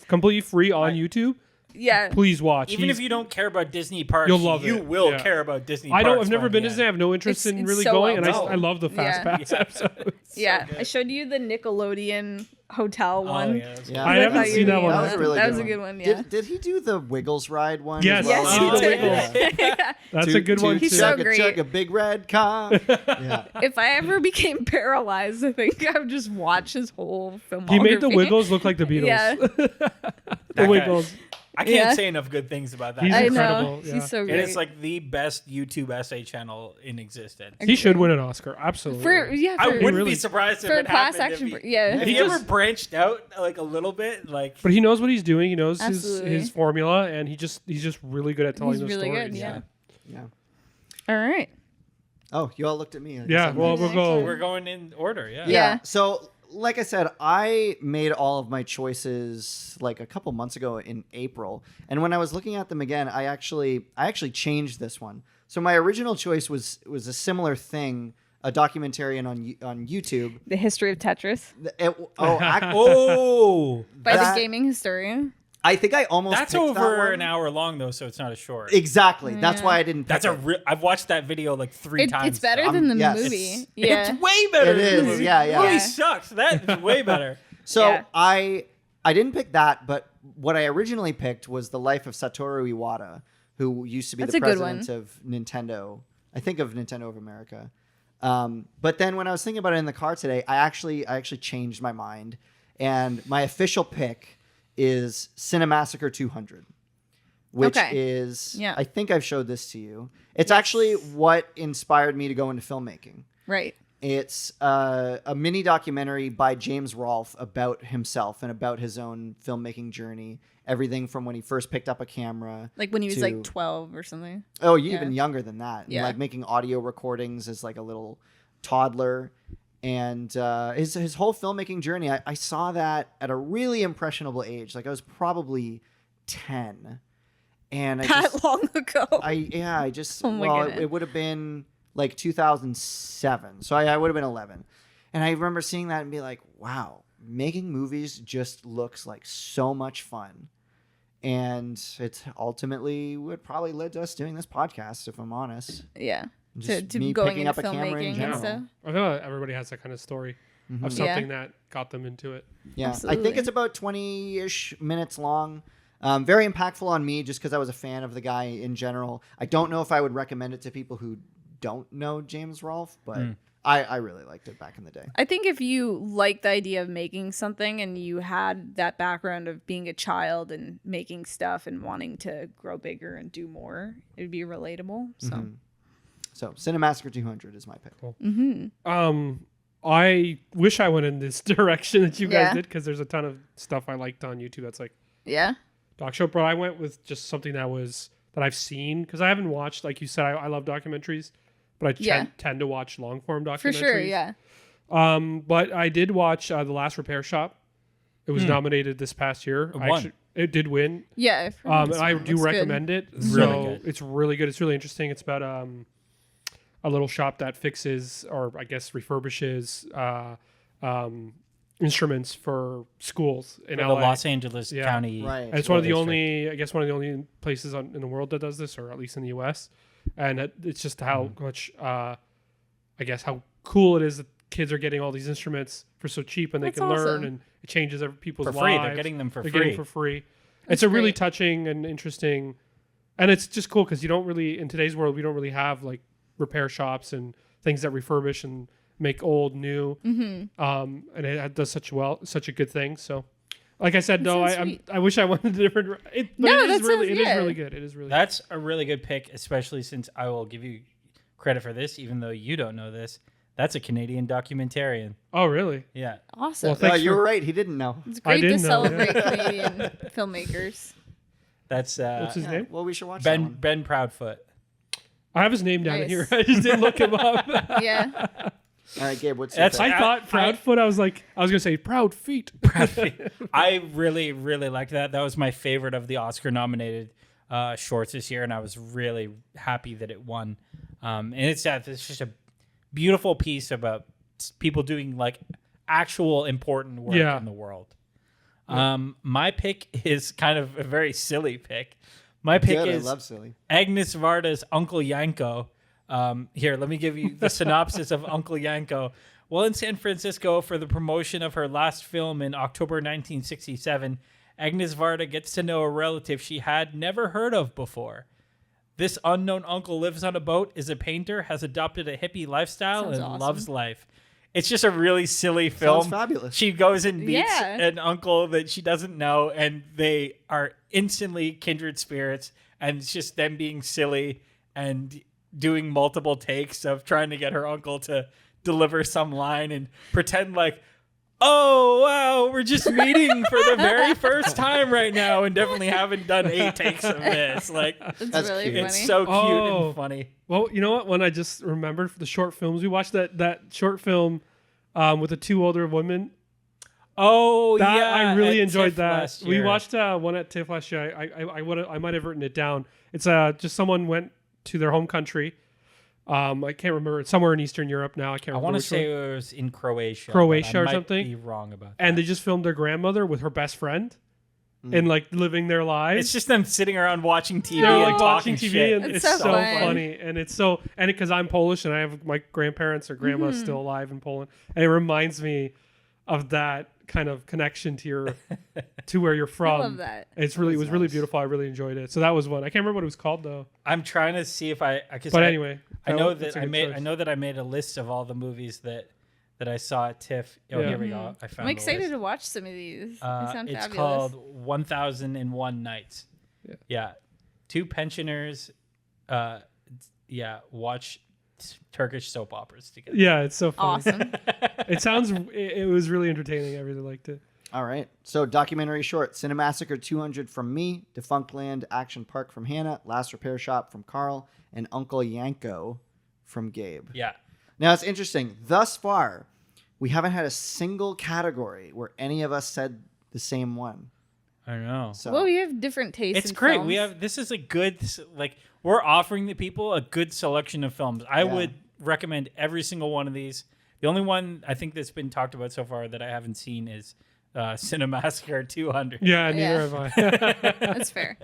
completely free on YouTube, Yeah. please watch. Even if you don't care about Disney parks, You'll love you it. will Yeah. care about Disney I parks. don't. I've never by been the to Disney. I end. have no interest in It's really so going, well and done. I love the fast Yeah. pass episodes. Yeah, good. I showed you the Nickelodeon hotel Oh, one. yeah, that's Yeah. I I haven't thought seen you that were- one. That was a really That good was a one. good one. Yeah. Did he do the Wiggles ride one? Yes. as well? Yes, Oh, he did. Wiggles. That's a good one too. He's so chugga, great. chugga, big red car. Yeah. If I ever became paralyzed, I think I would just watch his whole filmography. He made the Wiggles look like the Beatles. Yeah. The guy. Wiggles. I can't Yeah. say enough good things about that. He's I incredible. know. Yeah. He's so It great. is like the best YouTube essay channel in existence. He should win an Oscar. Absolutely. I for, wouldn't really- be surprised if for it class happened. action. If he, Yeah. if He he ever just- branched out like a little bit, like But he knows what he's doing. He knows Absolutely. his formula, and he's just really good at telling He's those really stories. good. Yeah. Yeah. All right. Oh, you all looked at me. I guess Yeah. I'm Well, next. we'll go. we're going in order. Yeah. Yeah. So, like I said, I made all of my choices like a couple months ago in April, and when I was looking at them again, I actually changed this one. So my original choice was a similar thing, a documentary on YouTube. The history of Tetris Oh, by That- the gaming historian. I think I almost that's picked that over one. an hour long though, so it's not a short. Exactly. That's Yeah. why I didn't. That's pick a it. I've watched that video like three times. It's better so than the yes. movie. Yeah. It's way better. It than is, the movie. yeah, yeah. The movie Yeah. sucks. That is way better. So Yeah. I didn't pick that, but what I originally picked was the life of Satoru Iwata, who used to be That's the a good president one. of Nintendo. I think of Nintendo of America. But then when I was thinking about it in the car today, I actually changed my mind, and my official pick is Cinemassacre 200, which Okay. is Yeah. I think I've showed this to you. It's actually what inspired me to go into filmmaking. Right. It's a mini documentary by James Rolfe about himself and about his own filmmaking journey. Everything from when he first picked up a camera. Like when he was to- like 12 or something. Oh, even younger than that. And Yeah. like making audio recordings as like a little toddler. And his whole filmmaking journey, I saw that at a really impressionable age. Like I was probably 10. And I That just, long ago. I just, Oh my well, goodness. it would have been like 2007. So I would have been 11. And I remember seeing that and be like, wow, making movies just looks like so much fun. And it's ultimately what probably led to us doing this podcast, if I'm honest. Yeah. Just To me going picking into up a camera in filmmaking and general. stuff. I feel like everybody has that kind of story of something that got them into it. Yeah, I Absolutely. think it's about 20-ish minutes long. Very impactful on me just because I was a fan of the guy in general. I don't know if I would recommend it to people who don't know James Rolfe, but I really liked it back in the day. I think if you like the idea of making something and you had that background of being a child and making stuff and wanting to grow bigger and do more, it'd be relatable. So, So Cinemassacre 200 is my pick. I wish I went in this direction that you guys Yeah. did because there's a ton of stuff I liked on YouTube that's like yeah. doc show. But I went with just something that I've seen because I haven't watched. Like you said, I love documentaries, but I Yeah. tend to watch long form documentaries. For sure. Yeah. But I did watch The Last Repair Shop. It was nominated this past year. won. It did win. Yeah. I've heard And this I one. do Looks good. recommend it. really So good. it's really good. It's really interesting. It's about a little shop that fixes or I guess refurbishes instruments for schools in For the LA. Los Angeles Yeah. County. Right. And it's one of the District. only only places in the world that does this, or at least in the U.S. And it's just how much, I guess, how cool it is that kids are getting all these instruments for so cheap, and That's they can learn, awesome. and it changes people's For lives. free. They're getting them for They're free. getting for free. That's It's a really great. touching and interesting, and it's just cool because you don't really in today's world we don't really have like repair shops and things that refurbish and make old new. And it does such a good thing. So, like I said, no, sounds I sweet. I wish I wanted a different. But No, it that is really sounds- it is yeah. really good. It is really. That's a really good pick, especially since I will give you credit for this, even though you don't know this. That's a Canadian documentarian. Oh, really? Yeah. Awesome. Well, thanks you for- were right. He didn't know. It's I great to didn't know, yeah. celebrate Canadian filmmakers. That's What's his name? Well, we should watch that one. Ben Proudfoot. I have his name down Nice. here. I just didn't look him up. Yeah. All right, Gabe, what's your That's- pick? I thought Proudfoot. I was gonna say Proud Feet. I really, really liked that. That was my favorite of the Oscar-nominated shorts this year, and I was really happy that it won. And it's just a beautiful piece about people doing like actual important work Yeah. in the world. My pick is kind of a very silly pick. My pick Good, is I love silly. Agnes Varda's Uncle Yanko. Here, let me give you the synopsis of Uncle Yanko. While in San Francisco for the promotion of her last film in October 1967, Agnes Varda gets to know a relative she had never heard of before. This unknown uncle lives on a boat, is a painter, has adopted a hippie lifestyle, Sounds and awesome. loves life. It's just a really silly film. Sounds fabulous. She goes and meets Yeah. an uncle that she doesn't know, and they are instantly kindred spirits. And it's just them being silly and doing multiple takes of trying to get her uncle to deliver some line and pretend like, oh, wow, we're just meeting for the very first time right now and definitely haven't done 8 takes of this. Like, That's really cute. funny. it's so cute Oh. and funny. Well, you know what? When I just remembered the short films we watched, that short film with the 2 older women. Oh, That, yeah. I really at enjoyed TIFF that. last We year. watched one at TIFF last year. I might have written it down. It's just someone went to their home country. I can't remember. It's somewhere in Eastern Europe now. I can't I remember. want to which say one. it was in Croatia. Croatia but I or might something. Be wrong about that. And they just filmed their grandmother with her best friend and like living their lives. It's just them sitting around watching TV They're and like watching talking TV shit. and It's it's so so fun. funny. And it's so, and because I'm Polish and I have my grandparents or grandma's still alive in Poland. And it reminds me of that kind of connection to where you're from. I love that. It was really beautiful. I really enjoyed it. So that was one. I can't remember what it was called though. I'm trying to see if I But anyway, I know that's that a I good made choice. I know that I made a list of all the movies that I saw at TIFF. Oh, Yeah. here we go. I found I'm the excited list. to watch some of these. They sound It's fabulous. called 1001 Nights. Yeah. 2 pensioners watch Turkish soap operas together. Yeah, it's so funny. Awesome. It was really entertaining. I really liked it. All right. So documentary short, Cinemassacre 200 from me, Defunctland Action Park from Hannah, Last Repair Shop from Carl, and Uncle Yanko from Gabe. Yeah. Now it's interesting. Thus far, we haven't had a single category where any of us said the same one. I know. So Well, we have different tastes. It's in great. films. This is a good, like, we're offering the people a good selection of films. I would recommend every single one of these. The only one I think that's been talked about so far that I haven't seen is Cinemassacre 200. Yeah, neither have I. That's fair.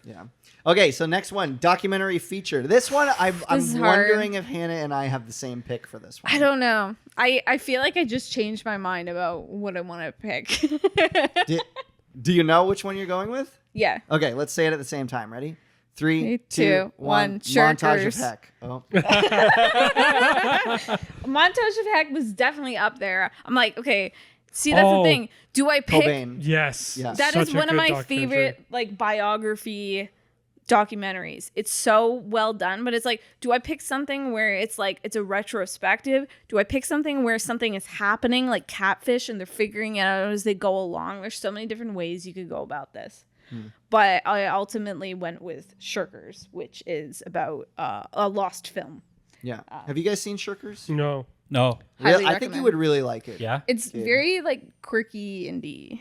yeah. Okay, so next one, documentary feature. This one, I'm is hard. wondering if Hannah and I have the same pick for this one. I don't know. I feel like I just changed my mind about what I want to pick. Do you know which one you're going with? Yeah. Okay, let's say it at the same time. Ready? 3, 3, 2, 2, 1. 1. Montage of Shirkers. Heck. Oh. Montage of Heck was definitely up there. I'm like, okay, see, that's the Oh. thing. Do I pick? Cobain. Yes. Yes. That Such is a one of good my documentary. favorite like biography documentaries. It's so well done, but it's like, do I pick something where it's like it's a retrospective? Do I pick something where something is happening, like Catfish, and they're figuring it out as they go along? There's so many different ways you could go about this. But I ultimately went with Shirkers, which is about a lost film. Yeah. Have you guys seen Shirkers? No. No. Highly I think you recommend. would really like it. Yeah. It's very like quirky indie.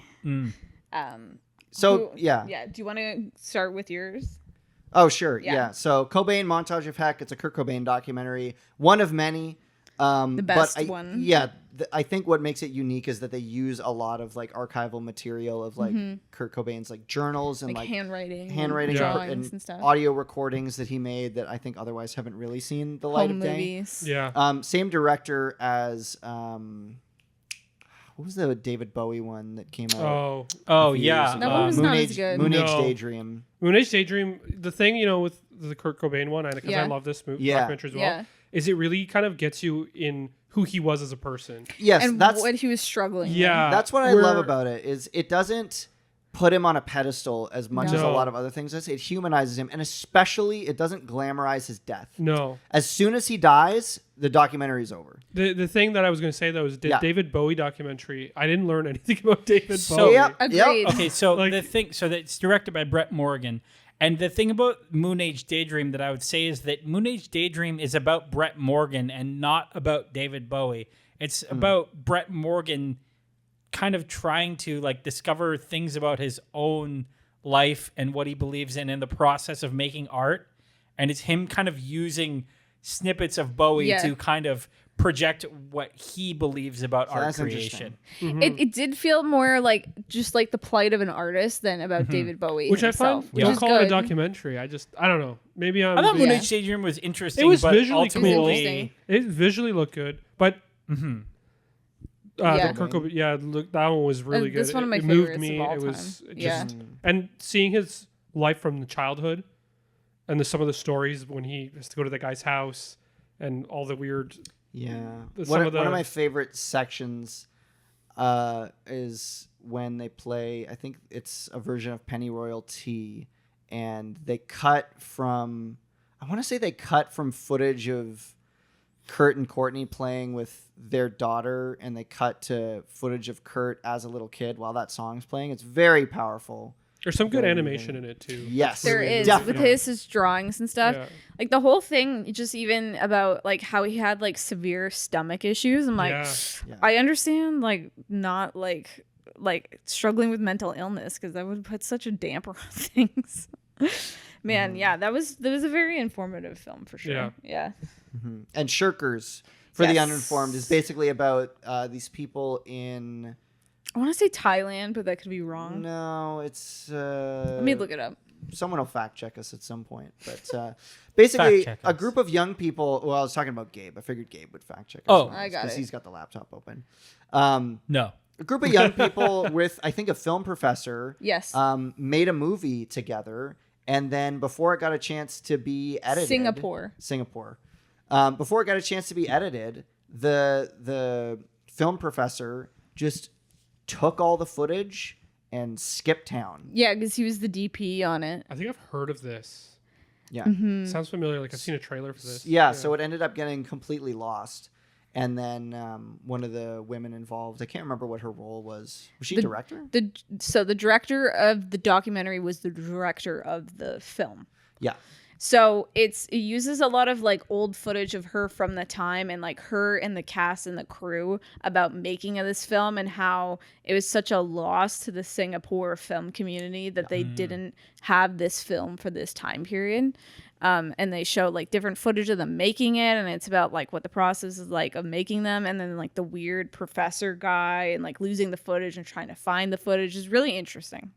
So, yeah. Yeah. Do you want to start with yours? Oh, sure. Yeah. Yeah. So, Cobain, Montage of Heck. It's a Kurt Cobain documentary. One of many. The best but one. Yeah. I think what makes it unique is that they use a lot of like archival material of like Kurt Cobain's like journals and Like like handwriting, handwriting drawings and stuff. audio recordings that he made that I think otherwise haven't really seen the light Home of day. movies. Yeah. Same director as what was the David Bowie one that came out? Oh, a few yeah. years That ago? one was Moon not as Age, good. Moon Age No. Daydream. Moon Age Daydream, the thing, with the Kurt Cobain one, because Yeah. I love this movie Yeah. documentary as well, Yeah. is it really kind of gets you in who he was as a person. Yes, And that's what he was struggling with. Yeah. that's what I where- love about it is it doesn't put him on a pedestal as much as a No. lot of other things does. It humanizes him, and especially it doesn't glamorize his death. No. As soon as he dies, the documentary's over. The thing that I was going to say, though, is the Yeah. David Bowie documentary. I didn't learn anything about David So- Bowie. Yep. Agreed. Okay, so Like- it's directed by Brett Morgan. And the thing about Moon Age Daydream that I would say is that Moon Age Daydream is about Brett Morgan and not about David Bowie. It's about Brett Morgan kind of trying to like discover things about his own life and what he believes in the process of making art. And it's him kind of using snippets of Bowie Yeah. to kind of project what he believes about So art that's creation. It did feel more like just like the plight of an artist than about David Bowie Which himself, I find, which don't is call it a good. documentary. I don't know. Maybe I'm. I thought Moon Yeah. Age Stadium was interesting. It was but visually ultimately, It visually looked good, but Yeah. the Kurt Cobain, look, that one was really good. That's one of my it moved favorites me. of all It was time. just and seeing his life from the childhood and some of the stories when he has to go to the guy's house and all the weird. Yeah. Some of One the- of my favorite sections is when they play, I think it's a version of Pennyroyal Tea, and they cut from, I want to say they cut from footage of Kurt and Courtney playing with their daughter, and they cut to footage of Kurt as a little kid while that song's playing. It's very powerful. There's some good Very animation moving. in it too. Yes. There is Definitely. with his drawings and stuff. Yeah. Like the whole thing, just even about like how he had like severe stomach issues. I'm like, Yeah. I understand like not like struggling with mental illness because that would put such a damper on things. Man, yeah, that was a very informative film for sure. Yeah. Yeah. And Shirkers, for the Yes. uninformed, is basically about these people in. I want to say Thailand, but that could be wrong. No, it's. Let me look it up. Someone will fact check us at some point. But basically, Fact check a us. group of young people. Well, I was talking about Gabe. I figured Gabe would fact check us. Oh. I got Because it. he's got the laptop open. no. A group of young people with, I think, a film professor. Yes. Made a movie together, and then before it got a chance to be edited, Singapore. Before it got a chance to be edited, the film professor just took all the footage and skipped town. Yeah, because he was the DP on it. I think I've heard of this. Yeah. Sounds familiar. Like I've seen a trailer for this. Yeah, so it ended up getting completely lost. And then one of the women involved, I can't remember what her role was. Was she a director? So the director of the documentary was the director of the film. Yeah. So it uses a lot of like old footage of her from the time and like her and the cast and the crew about making of this film and how it was such a loss to the Singapore film community that they didn't have this film for this time period. And they show like different footage of them making it, and it's about like what the process is like of making them, and then like the weird professor guy and like losing the footage and trying to find the footage is really interesting.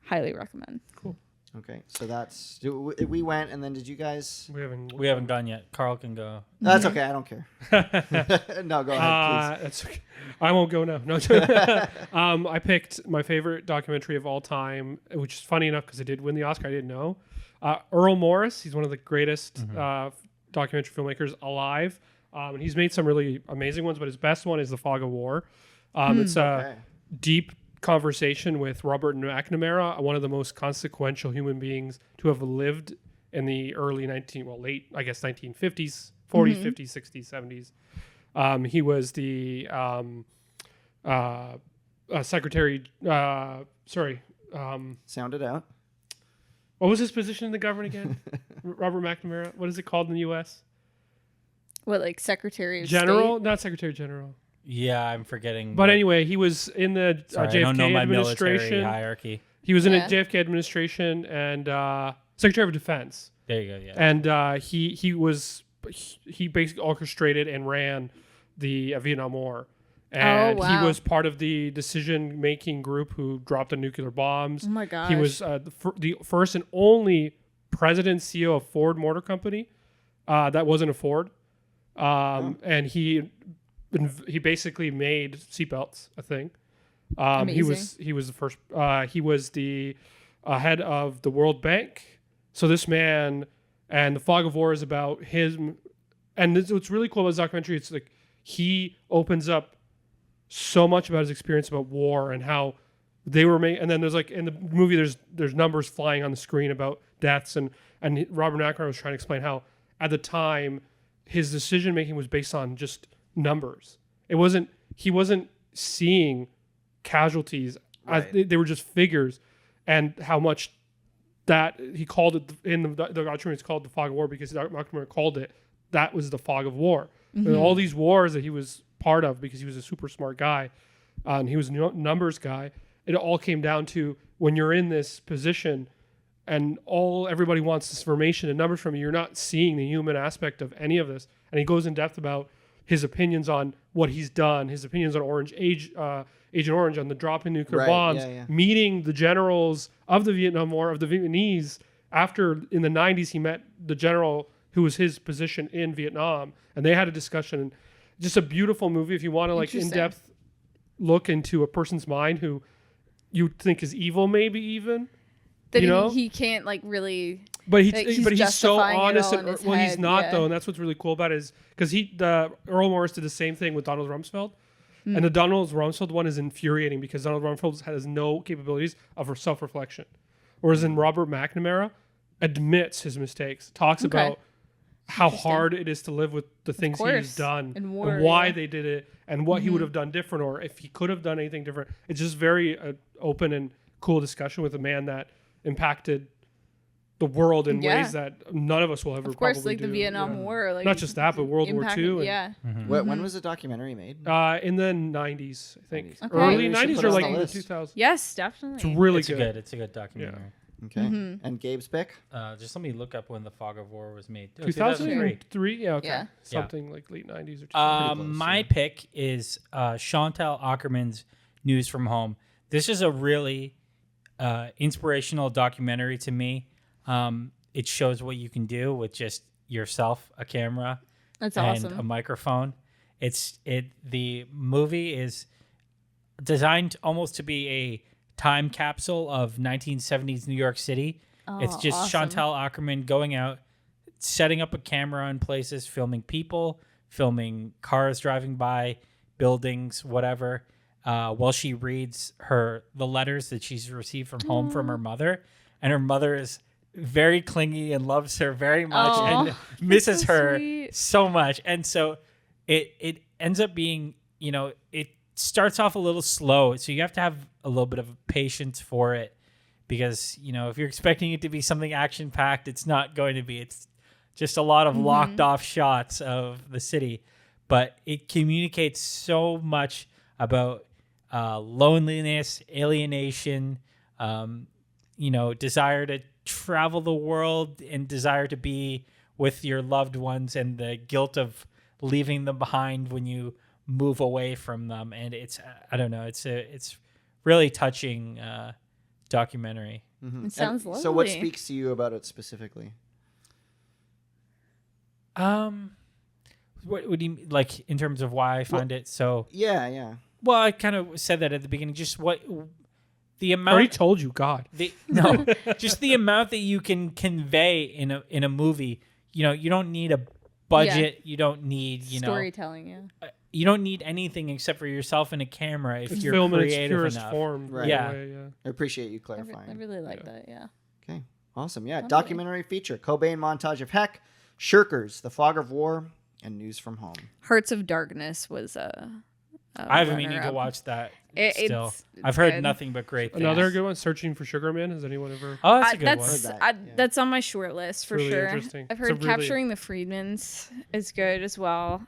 Highly recommend. Cool. Okay, so we went, and then did you guys? We haven't gone yet. Carl can go. That's okay. I don't care. No, go ahead, please. That's okay. I won't go now. No. I picked my favorite documentary of all time, which is funny enough because it did win the Oscar. I didn't know. Earl Morris. He's one of the greatest documentary filmmakers alive, and he's made some really amazing ones. But his best one is The Fog of War. It's a deep conversation with Robert McNamara, one of the most consequential human beings to have lived in the late 1950s, 40s, 50s, 60s, 70s. He was the secretary. Sound it out. What was his position in the government again? Robert McNamara. What is it called in the U.S.? What, like Secretary of General, State? not Secretary General. Yeah, I'm forgetting. But anyway, he was in the Sorry, I don't know JFK my military administration. hierarchy. He was in Yeah. the JFK administration and Secretary of Defense. There you go. Yeah. And he basically orchestrated and ran the Vietnam War. And wow. he was part of the decision-making group who dropped the nuclear bombs. Oh my gosh. He was the first and only president and CEO of Ford Motor Company. That wasn't a Ford. And he basically made seatbelts a thing. He was the first. He was the head of the World Bank. So this man, and The Fog of War is about him. And what's really cool about this documentary, it's like he opens up so much about his experience about war and how they were made. And then there's like in the movie, there's numbers flying on the screen about deaths, and Robert McNamara was trying to explain how at the time his decision making was based on just numbers. He wasn't seeing casualties. Right. They were just figures, and how much that he called it in the documentary. It's called The Fog of War because McNamara called it. That was the fog of war. And all these wars that he was part of because he was a super smart guy, and he was a numbers guy. It all came down to when you're in this position, and everybody wants this information and numbers from you. You're not seeing the human aspect of any of this. And he goes in depth about his opinions on what he's done, his opinions on Agent Orange, on the drop in nuclear bombs, meeting the generals of the Vietnam War, of the Vietnamese. After, in the 90s, he met the general who was his position in Vietnam, and they had a discussion. Just a beautiful movie if you want to like in-depth look into a person's mind who you think is evil, maybe even. That he can't like really, but he's so honest, he's not though, and that's what's really cool about it is because Earl Morris did the same thing with Donald Rumsfeld, and the Donald Rumsfeld one is infuriating because Donald Rumsfeld has no capabilities of self-reflection, whereas in Robert McNamara admits his mistakes, talks about how hard it is to live with the things he's done and why they did it and what he would have done different or if he could have done anything different. It's just very open and cool discussion with a man that impacted the world in ways that none of us will ever. Of course, probably like the Vietnam War, like not just that, but World War II. When was the documentary made? In the 90s, I think. Okay. Early 90s or like in the 2000s. Yes, definitely. It's really good. It's a good documentary. Okay. And Gabe's pick? Just let me look up when The Fog of War was made. 2003. Yeah. Okay. Yeah. Something like late 90s or 2000s. My pick is Chantal Akerman's News from Home. This is a really inspirational documentary to me. It shows what you can do with just yourself, a camera, and a microphone. The movie is designed almost to be a time capsule of 1970s New York City. It's just Chantal Akerman going out, setting up a camera in places, filming people, filming cars driving by, buildings, whatever, while she reads the letters that she's received from home from her mother. And her mother is very clingy and loves her very much and misses her so much. And so it ends up being, it starts off a little slow. So you have to have a little bit of patience for it because, if you're expecting it to be something action packed, it's not going to be. It's just a lot of locked off shots of the city, but it communicates so much about loneliness, alienation, desire to travel the world and desire to be with your loved ones and the guilt of leaving them behind when you move away from them. And it's really touching documentary. It sounds lovely. So what speaks to you about it specifically? What do you mean, like in terms of why I find it so? Yeah. Well, I kind of said that at the beginning. Just what the amount. I already told you, God. Just the amount that you can convey in a movie. You don't need a budget. You don't need storytelling. You don't need anything except for yourself and a camera if you're film creative in its purest enough. form. Right. Yeah. I appreciate you clarifying. I really like that. Yeah. Okay. Awesome. Yeah. Documentary feature: Cobain montage of Heck, Shirkers, The Fog of War, and News from Home. Hearts of Darkness was I haven't been needing to watch that. Still, I've heard nothing but great things. Another good one, Searching for Sugar Man. Has anyone ever? Oh, that's a good one. That's on my short list for really sure. Interesting. I've heard Capturing the Freedmans is good as well.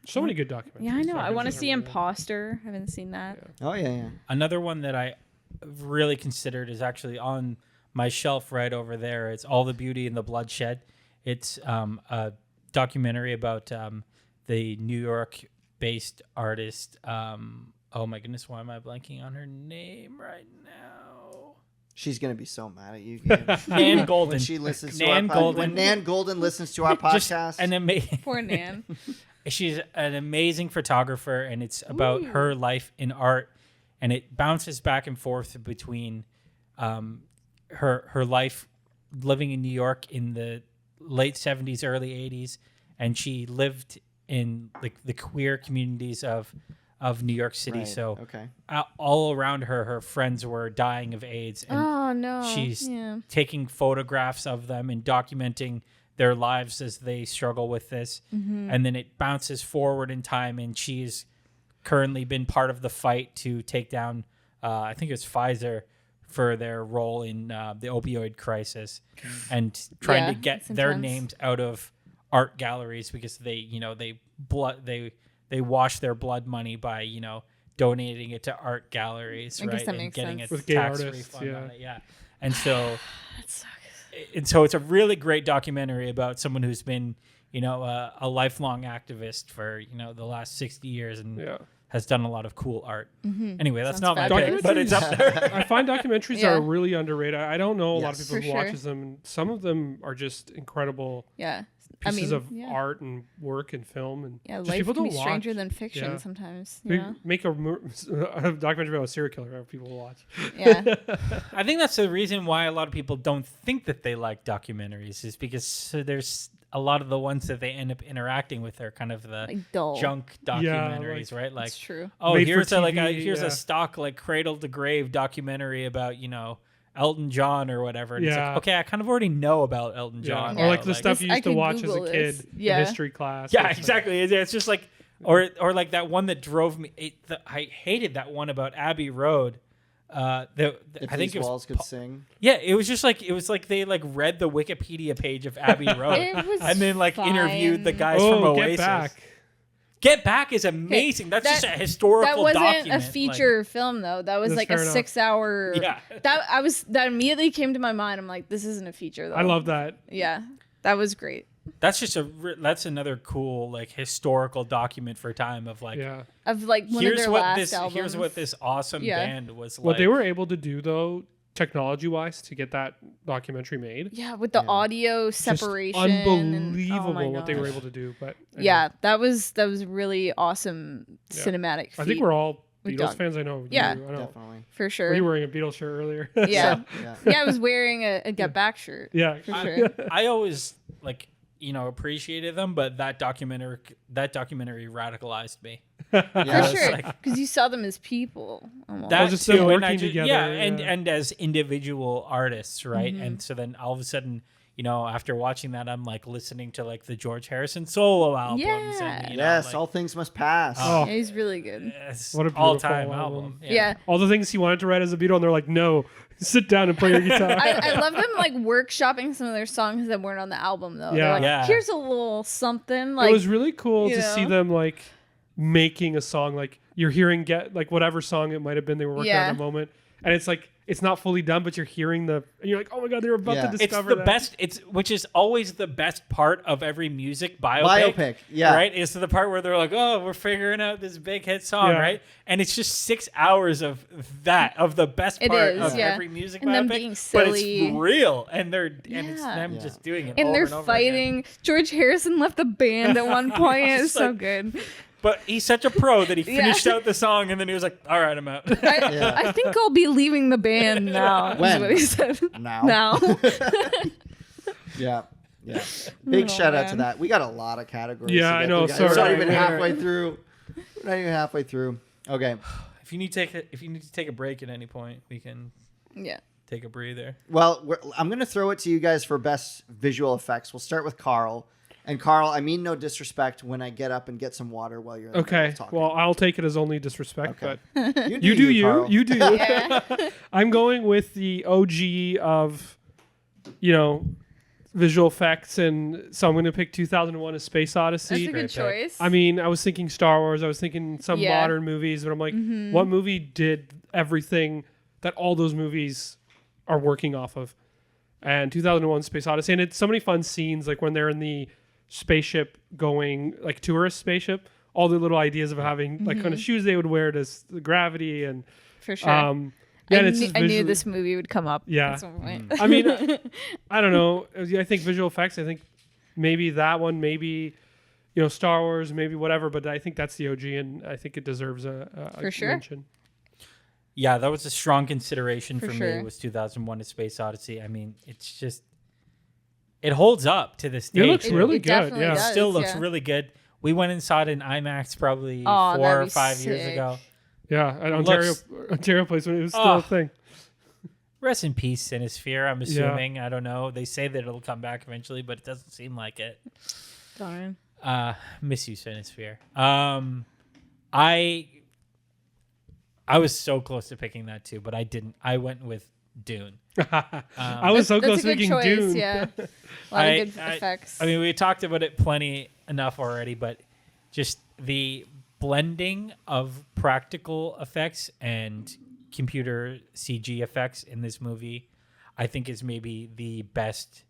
So many good documentaries. Yeah, I know. I want to see Imposter. I haven't seen that. Oh yeah. Another one that I really considered is actually on my shelf right over there. It's All the Beauty and the Bloodshed. It's a documentary about the New York-based artist. Oh my goodness, why am I blanking on her name right now? She's gonna be so mad at you, Gabe. Nan Golden. When she listens to our podcast. When Nan Golden listens to our podcast. Poor Nan. She's an amazing photographer, and it's about her life in art, and it bounces back and forth between her life living in New York in the late 70s, early 80s, and she lived in the queer communities of New York City. Right. So okay. All around her friends were dying of AIDS. And she's taking photographs of them and documenting their lives as they struggle with this. Mm-hmm. And then it bounces forward in time, and she's currently been part of the fight to take down, I think it's Pfizer, for their role in the opioid crisis, and trying to get their names out of art galleries because they wash their blood money by donating it to art galleries, right, and getting a tax refund on it. Yeah, and so. And so it's a really great documentary about someone who's been a lifelong activist for the last 60 years and Yeah. has done a lot of cool art. Anyway, that's Sounds not my fabulous. pick, but it's up there. I find documentaries Yeah. are really underrated. I don't know a lot of Yes. people who For sure. watches them. And some of them are just incredible Yeah. pieces of yeah. art and work and film. And Yeah, just life people can be don't stranger watch. than fiction Yeah. sometimes. Make- Yeah. Make a documentary about a serial killer that people will watch. Yeah. I think that's the reason why a lot of people don't think that they like documentaries is because there's a lot of the ones that they end up interacting with are kind of the Like dull. junk documentaries, right? Like, That's true. oh, Made for here's TV, here's yeah. a stock like cradle to grave documentary about Elton John or whatever. And it's Yeah. like, okay, I kind of already know about Elton Yeah. John. Or like the stuff This- you I used to could watch as Google a kid this. in Yeah. history class. Yeah, It's exactly. It's just like, or like that one that drove me. I hated that one about Abbey Road. I If think these it was walls could sing. yeah. It was just like they like read the Wikipedia page of Abbey Road It was and then like interviewed the fine. guys Oh, from Get Oasis. Back. Get Back is amazing. That's just a That historical wasn't document. a feature film though. That was That's like a fair enough. 6-hour. Yeah. That immediately came to my mind. I'm like, this isn't a feature though. I love that. Yeah, that was great. That's just that's another cool like historical document for time of like Yeah. Of like one of their last albums. here's what this awesome Yeah. band was like. What they were able to do though, technology wise, to get that documentary made. Yeah, with the audio Just separation. unbelievable and, oh my what they were gosh. able to do. But Yeah, that was really awesome Yeah. cinematic. I think feat, we're all with Beatles Doc. fans. I know. Yeah. I know. Definitely. for sure. Were you wearing a Beatles shirt earlier? Yeah. Yeah. Yeah, I was wearing a Get Back shirt. Yeah. For sure. I always like appreciated them, but that documentary radicalized me. For Yeah. sure, like- because you saw them as people. Almost. That just too, them and I working just- together, yeah, yeah. and as individual artists, right? Mm-hmm. And so then all of a sudden, after watching that, I'm like listening to like the George Harrison solo albums. Yeah. And, Yes, like, all things must pass. Oh. Yeah, he's really good. it's What a beautiful all-time album. album. Yeah. All the things he wanted to write as a Beatle, and they're like, no, sit down and play your guitar. I love them like workshopping some of their songs that weren't on the album though. Yeah. They're like, Yeah. here's a little something. Like it was really cool you to see know? them like making a song. Like you're hearing like whatever song it might have been they were working on Yeah. at the moment, and it's like it's not fully done, but you're hearing and you're like, oh my god, they're about Yeah. to It's It's discover the that. best. Which is always the best part of every music biopic. Biopic, yeah. Right? Is the part where they're like, "Oh, we're figuring out this big hit song," Yeah. right? And it's just 6 hours of the best It part is, of yeah. every music And biopic. them being But silly. it's real, and it's Yeah. them Yeah. just doing it. and over they're and over again. fighting. George Harrison left the band at one point. It's Just so like- good. But he's such a pro that he Yeah. finished out the song, and then he was like, "All right, I'm out." Yeah. I think I'll be leaving the band now. Is When? what he said. Now. Now. Yeah. Yeah. Big Oh, shout out to man. that. We got a lot of categories. Yeah, to I get know, through, guys. We're sorry. not even Yeah. halfway through. We're not even halfway through. Okay. if you need to take a break at any point, we can Yeah. take a breather. Well, I'm going to throw it to you guys for best visual effects. We'll start with Carl. And Carl, I mean no disrespect when I get up and get some water while you're in the middle Okay, of talking. well, I'll take it as only disrespect, Okay. but you you do you, Carl. you do you. Yeah. I'm going with the OG of, visual effects, and so I'm going to pick 2001: A Space That's Odyssey. a good pick. choice. I mean, I was thinking Star Wars. I was thinking some Yeah. modern movies, but I'm like, what movie did everything that all those movies are working off of? And 2001: Space Odyssey, and it's so many fun scenes, like when they're in the spaceship going, like tourist spaceship. All the little ideas of having like kind of shoes they would wear to the gravity, and for sure. yeah, and it's just I knew visually- this movie would come up. Yeah. At some point. I mean, I don't know. I think visual effects. I think maybe that one, maybe Star Wars, maybe whatever. But I think that's the OG, and I think it deserves a For sure. mention. Yeah, that was a strong consideration For for sure. me. Was 2001: A Space Odyssey. I mean, it's just it holds up to this day. It looks too. really it good. definitely Yeah. It does, still looks yeah. really good. We went and saw it in IMAX probably Oh, 4 that'd or be 5 years sick. ago. Yeah, at Looks- Ontario Place when it was still Oh. a thing. Rest in peace, Cinesphere. I'm assuming. I don't know. They say that it'll come back eventually, but it doesn't seem like it. Darn. Miss you, Cinesphere. I was so close to picking that too, but I didn't. I went with Dune. I was so close That's to a good picking choice. Dune. Yeah. A lot of good I- effects. I mean, we talked about it plenty enough already, but just the blending of practical effects and computer CG effects in this movie, I think is maybe the best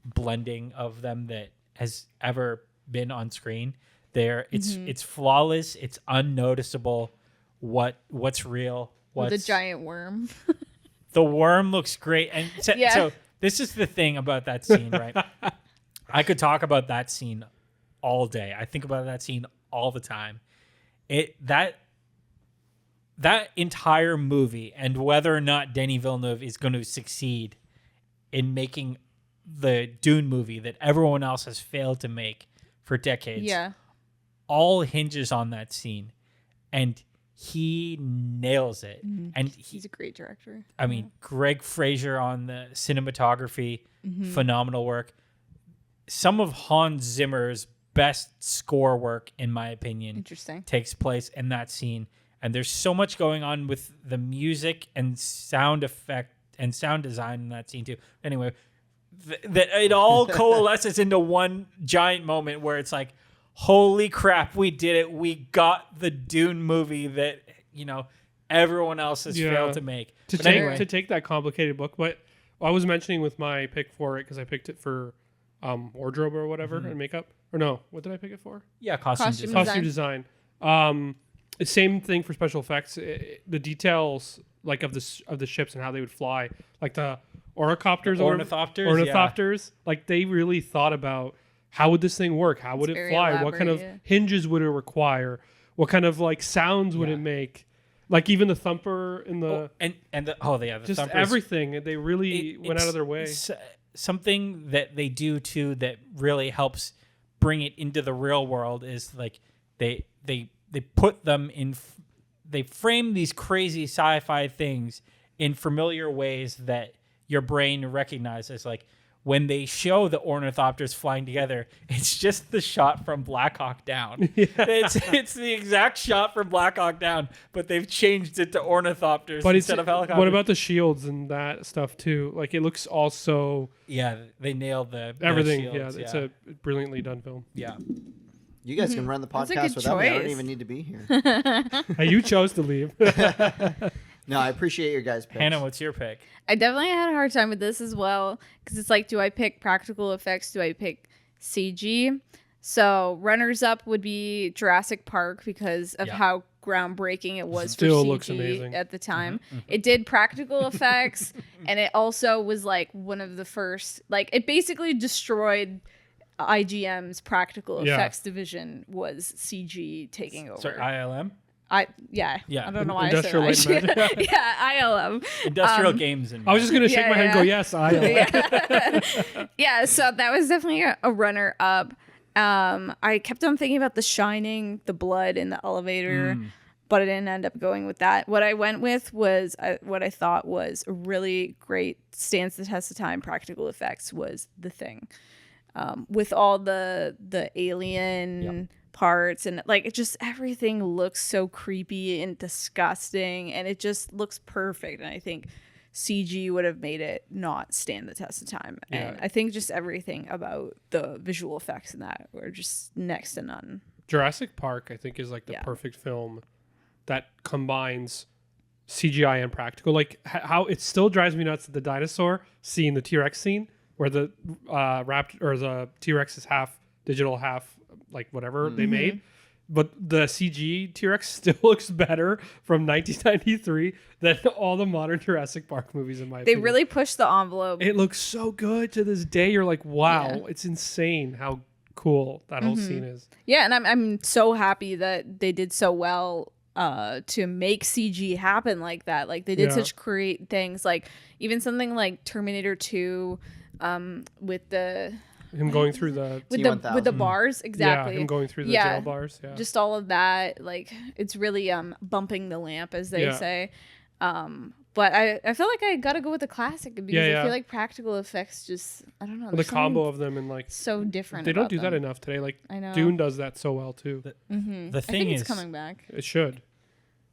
blending of them that has ever been on screen. It's flawless. It's unnoticeable. What's real? With a giant worm. The worm looks great, and so this is the thing about that scene, right? I could talk about that scene all day. I think about that scene all the time. That entire movie, and whether or not Denis Villeneuve is going to succeed in making the Dune movie that everyone else has failed to make for decades, all hinges on that scene, and he nails it. And he's a great director. I mean, Greg Fraser on the cinematography, phenomenal work. Some of Hans Zimmer's best score work, in my opinion, takes place in that scene. And there's so much going on with the music and sound effect and sound design in that scene too. Anyway, that it all coalesces into one giant moment where it's like, holy crap, we did it. We got the Dune movie that, everyone else has failed to make. To take that complicated book, but I was mentioning with my pick for it, because I picked it for wardrobe or whatever and makeup. Or no, what did I pick it for? Yeah, costume design. Same thing for special effects. The details like of the ships and how they would fly, like the ornithopters. Like they really thought about how would this thing work? How would it fly? What kind of hinges would it require? What kind of like sounds would it make? Like even the thumper in the the just thumpers, everything. They really went out of their way. Something that they do too that really helps bring it into the real world is like they put them in. They frame these crazy sci-fi things in familiar ways that your brain recognizes. Like when they show the ornithopters flying together, it's just the shot from Black Hawk Down. Yeah. It's the exact shot from Black Hawk Down, but they've changed it to ornithopters instead of helicopters. What about the shields and that stuff too? Like it looks also... Yeah, they nailed everything. Shields, it's a brilliantly done film. Yeah. You guys can run the podcast without me. I don't even need to be here. Hey, you chose to leave. No, I appreciate your guys' picks. Hannah, what's your pick? I definitely had a hard time with this as well, because it's like, do I pick practical effects? Do I pick CG? So runners up would be Jurassic Park because of how groundbreaking it was Still for looks CG amazing. at the time. It did practical effects, and it also was like one of the first, like it basically destroyed IGM's practical effects division was CG taking over. Sorry, ILM? I don't know why I said that. ILM. Industrial Games. I was just going to shake my head and go, yes, ILM. Yeah, so that was definitely a runner up. I kept on thinking about The Shining, the blood in the elevator, but I didn't end up going with that. What I went with was what I thought was a really great, stands the test of time practical effects was The Thing. With all the alien parts and like it just everything looks so creepy and disgusting and it just looks perfect, and I think CG would have made it not stand the test of time. And I think just everything about the visual effects in that were just next to none. Jurassic Park, I think, is like the perfect film that combines CGI and practical. Like how it still drives me nuts, the dinosaur scene, the T-Rex scene, where the raptor or the T-Rex is half digital, half like whatever they made. But the CG T-Rex still looks better from 1993 than all the modern Jurassic Park movies, in my opinion. They really pushed the envelope. It looks so good to this day. You're like, wow, it's insane how cool that whole scene is. Yeah, and I'm so happy that they did so well to make CG happen like that. Like they did such great things. Like even something like Terminator 2 with the... Him going through the with the bars, exactly. Yeah, him going through the jail bars. Yeah, just all of that. Like it's really bumping the lamp, as they say. But I feel like I gotta go with the classic because I feel like practical effects just I don't know. The combo of them and like so different. They don't do that enough today. Like I know. Dune does that so well too. The thing I think is, it's coming back. It should.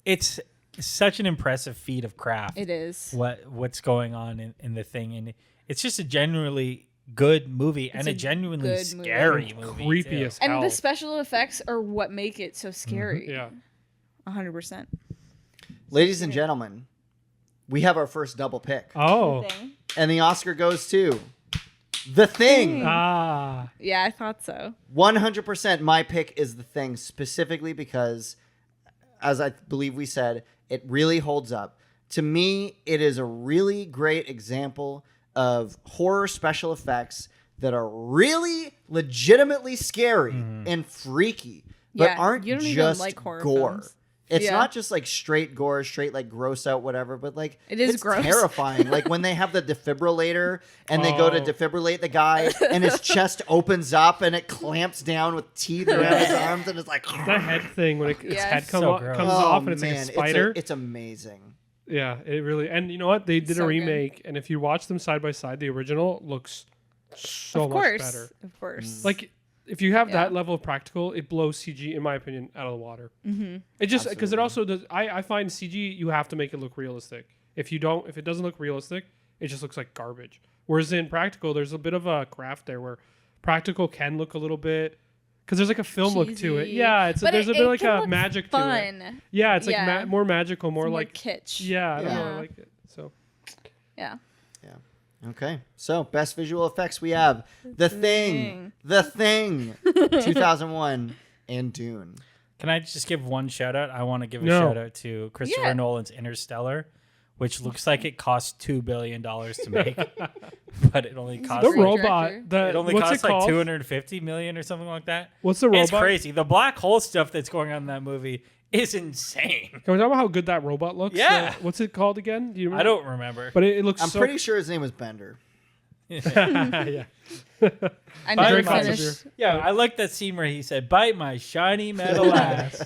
It's such an impressive feat of craft. It is. What's going on in the thing, and it's just a genuinely good movie and a genuinely scary movie. Creepy too. as hell. And the special effects are what make it so scary. Yeah. 100%. Ladies and gentlemen, we have our first double pick. Oh. And the Oscar goes to The Thing. Ah. Yeah, I thought so. 100% my pick is The Thing, specifically because, as I believe we said, it really holds up. To me, it is a really great example of horror special effects that are really legitimately scary and freaky, but Yeah, aren't you don't even just like horror gore. films. It's Yeah. not just like straight gore, straight like gross out, whatever, but like It is it's gross. terrifying. Like when they have the defibrillator and they go to defibrillate the guy and his chest opens up and it clamps down with teeth around his arms and it's like That head thing when its Yes. head So gross. comes off and it's like a spider. It's amazing. Yeah, it really. And you know what? They did So a good. remake, and if you watch them side by side, the original looks so Of much course. better. Of course. Like if you have Yeah. that level of practical, it blows CG, in my opinion, out of the water. Mm-hmm. It just because it also does. I find CG you have to make it look realistic. If you don't, if it doesn't look realistic, it just looks like garbage. Whereas in practical, there's a bit of a craft there where practical can look a little bit. Because there's like a film look to it. Cheesy. Yeah, there's a bit like can a look magic to it. fun. Yeah, it's like Yeah. more magical, more It's more like kitsch. Yeah, I don't know. I Yeah. like it. So Yeah. Okay, so best visual effects we have The Thing, 2001, and Dune. Can I just give one shout out? I want to give a No. shout out to Christopher Yeah. Nolan's Interstellar, which looks like it cost $2 billion to make, but it only cost the great robot, director. it only what's cost it like called? 250 million or something like that. What's the robot? It's crazy. The black hole stuff that's going on in that movie is insane. Can we talk about how good that robot looks? Yeah. What's it called again? Do you remember? I don't remember. But it looks I'm so. pretty sure his name was Bender. Yeah. I Bye, never my finished. Yeah, I like that scene where he said, "Bite my shiny metal ass."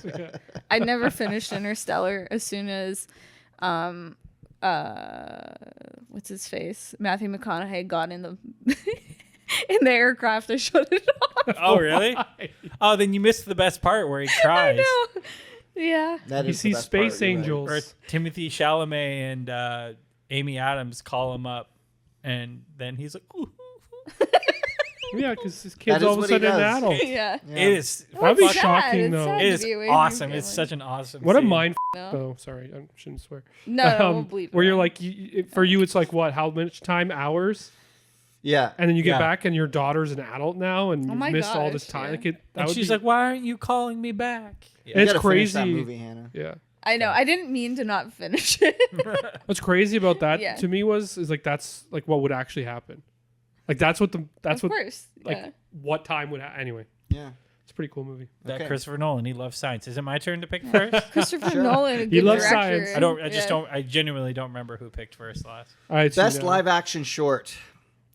I never finished Interstellar as soon as, what's his face? Matthew McConaughey got in the in the aircraft. I shut it off. Oh, really? Oh, then you missed the best part where he cries. No. Yeah. That You is the see best part, space you're right. angels. Or Timothy Chalamet and Amy Adams call him up, and then he's like, "Ooh." Yeah, because his That kid's is all of a what he sudden an does. adult. Yeah. Yeah. It is. That'd be It's sad. shocking, It's though. sad It to is be away from awesome. your It's family. such an awesome. What a scene. mind. No. Oh, sorry, I shouldn't swear. No, I won't bleep where it you're out. like, for you, it's like what? How much time? Hours? Yeah. And then you get Yeah. back, and your daughter's an adult now, and Oh you've my missed all this gosh, time. yeah. Like that And would she's be- like, "Why aren't you calling me back?" You It's gotta finish that crazy. movie, Hannah. yeah. I know. I didn't mean to not finish it. What's crazy about that Yeah. to me is like that's like what would actually happen. Like that's of what course. like Yeah. what time would anyway. Yeah. It's a pretty cool movie. That Okay. Christopher Nolan, he loves science. Is it my turn to pick first? Christopher Sure. Nolan, a He good loves director. science. Yeah. I genuinely don't remember who picked first last. All right, so Best now- live action short.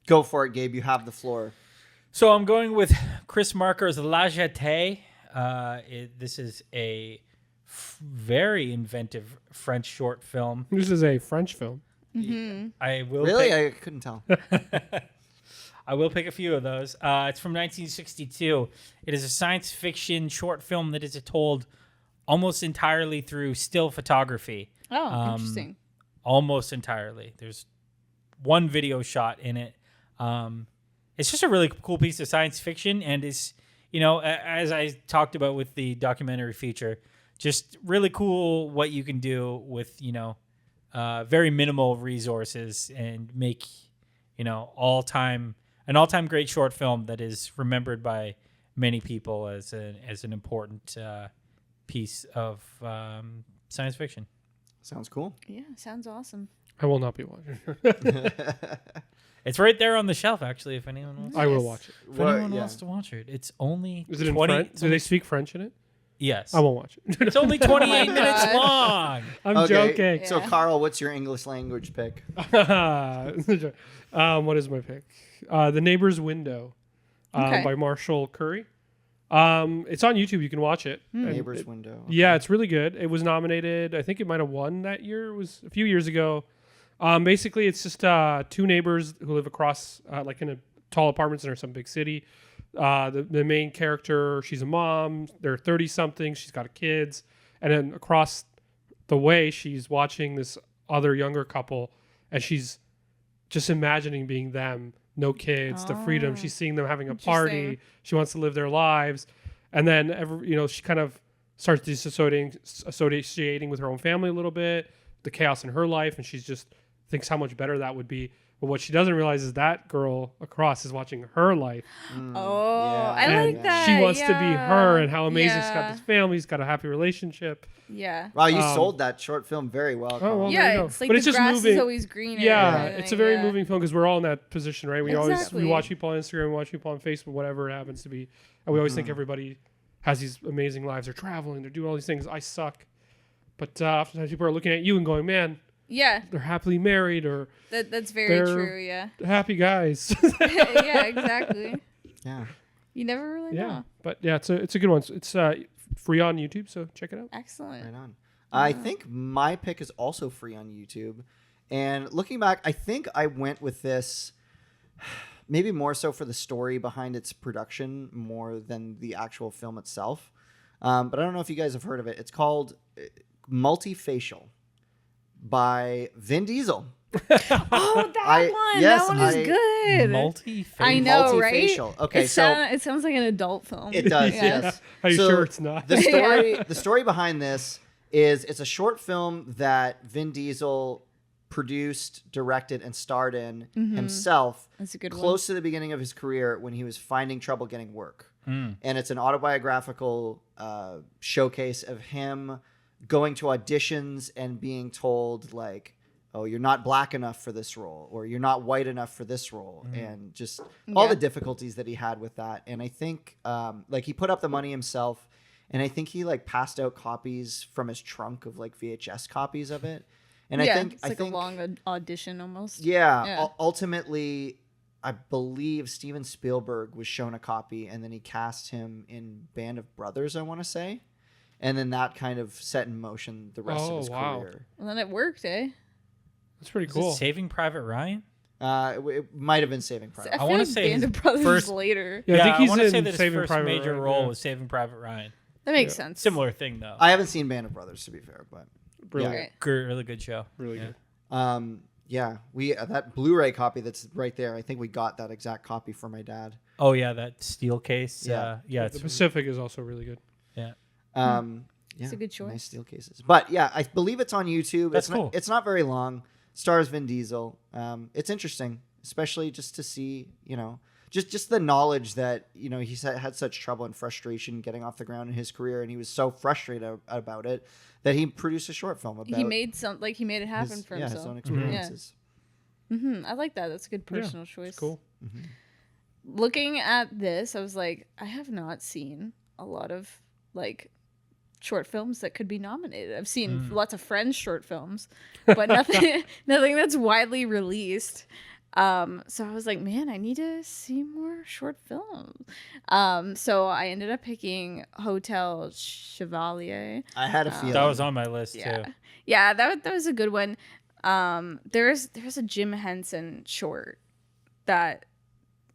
Go for it, Gabe. You have the floor. So I'm going with Chris Marker's La Jetée. This is a very inventive French short film. This is a French film. I will Really? pick, I couldn't tell. I will pick a few of those. It's from 1962. It is a science fiction short film that is told almost entirely through still photography. Oh, interesting. Almost entirely. There's one video shot in it. It's just a really cool piece of science fiction, and it's, as I talked about with the documentary feature, just really cool what you can do with very minimal resources and make an all-time great short film that is remembered by many people as an important piece of science fiction. Sounds cool. Yeah, sounds awesome. I will not be watching. It's right there on the shelf, actually. If anyone wants, I will watch it. if anyone wants to watch it, it's only Is it in 20. French? Do they speak French in it? Yes, I won't watch it. it's only 28 minutes God. long. I'm joking. Yeah. So, Carl, what's your English language pick? What is my pick? The Neighbor's Window Okay. by Marshall Curry. It's on YouTube. You can watch it. And Neighbor's it- Window. Yeah, it's really good. It was nominated. I think it might have won that year. It was a few years ago. Basically, it's just two neighbors who live across, like in a tall apartments in some big city. The main character, she's a mom. They're 30-something. She's got kids. And then across the way, she's watching this other younger couple, and she's just imagining being them. No kids, the freedom. She's seeing them having a party. Interesting. She wants to live their lives. And then, she kind of starts associating with her own family a little bit, the chaos in her life, and she's just thinks how much better that would be But what she doesn't realize is that girl across is watching her life. I like that. She wants to be her, and how amazing she's Yeah. got this family. She's got a happy relationship. Yeah. Wow, you sold that short film very well. Carl. well, there you go. It's like But the it's just grass moving. is always greener. Yeah, and it's a very everything, moving film because we're all in that position, right? We Exactly. watch people on Instagram, we watch people on Facebook, whatever it happens to be, and we always think everybody has these amazing lives. They're traveling, they're doing all these things. I suck, but oftentimes people are looking at you and going, "Man, Yeah, they're happily married or that's very They're- true. Yeah. happy guys." Yeah, exactly. Yeah. You never really Yeah, know. but yeah, it's a good one. It's free on YouTube, so check it out. Excellent. Right on. I think my pick is also free on YouTube. And looking back, I think I went with this maybe more so for the story behind its production more than the actual film itself. But I don't know if you guys have heard of it. It's called Multifacial by Vin Diesel. Oh, that one. yes, that one is good. Multi-face. I know, right? Multifacial. Okay, it sounds like an adult film. It does, Yeah. yes. Are you So sure it's not? The story behind this is it's a short film that Vin Diesel produced, directed, and starred in himself. That's a good one. Close to the beginning of his career when he was finding trouble getting work. And it's an autobiographical showcase of him going to auditions and being told like, oh, you're not black enough for this role, or you're not white enough for this role, and just all the difficulties that he had with that. And I think like he put up the money himself, and I think he like passed out copies from his trunk of like VHS copies of it. And yeah, I think it's like a long audition almost. yeah. Ultimately, I believe Steven Spielberg was shown a copy, and then he cast him in Band of Brothers, I want to say. And then that kind of set in motion the rest of his career. Well, then it worked, eh? That's pretty Is cool. it Saving Private Ryan? It might have been Saving Private. I feel wanna like say Band his of Brothers first- later. Yeah, I think he's want to in say that his Saving first Private major Ryan, role yeah. was Saving Private Ryan. That makes sense. Similar thing though. I haven't seen Band of Brothers, to be fair, but Brilliant. Right. Really good show. Really Yeah. good. yeah, we that Blu-ray copy that's right there. I think we got that exact copy for my dad. Oh yeah, that steel case. Yeah. Yeah. The It's Pacific is also really good. yeah. Yeah, a good choice. Nice steel cases. But yeah, I believe it's on YouTube. That's it's cool. Not, it's not very long. Stars Vin Diesel. It's interesting, especially just to see, just the knowledge that, he had such trouble and frustration getting off the ground in his career, and he was so frustrated about it that he produced a short film about He made it happen his, for his himself. own experiences. I like that. That's a good personal choice. It's cool. Looking at this, I was like, I have not seen a lot of like short films that could be nominated. I've seen lots of Friends short films, but nothing that's widely released. So I was like, man, I need to see more short films. So I ended up picking Hotel Chevalier. I had a feeling. That was on my list too. Yeah, that was a good one. There's a Jim Henson short that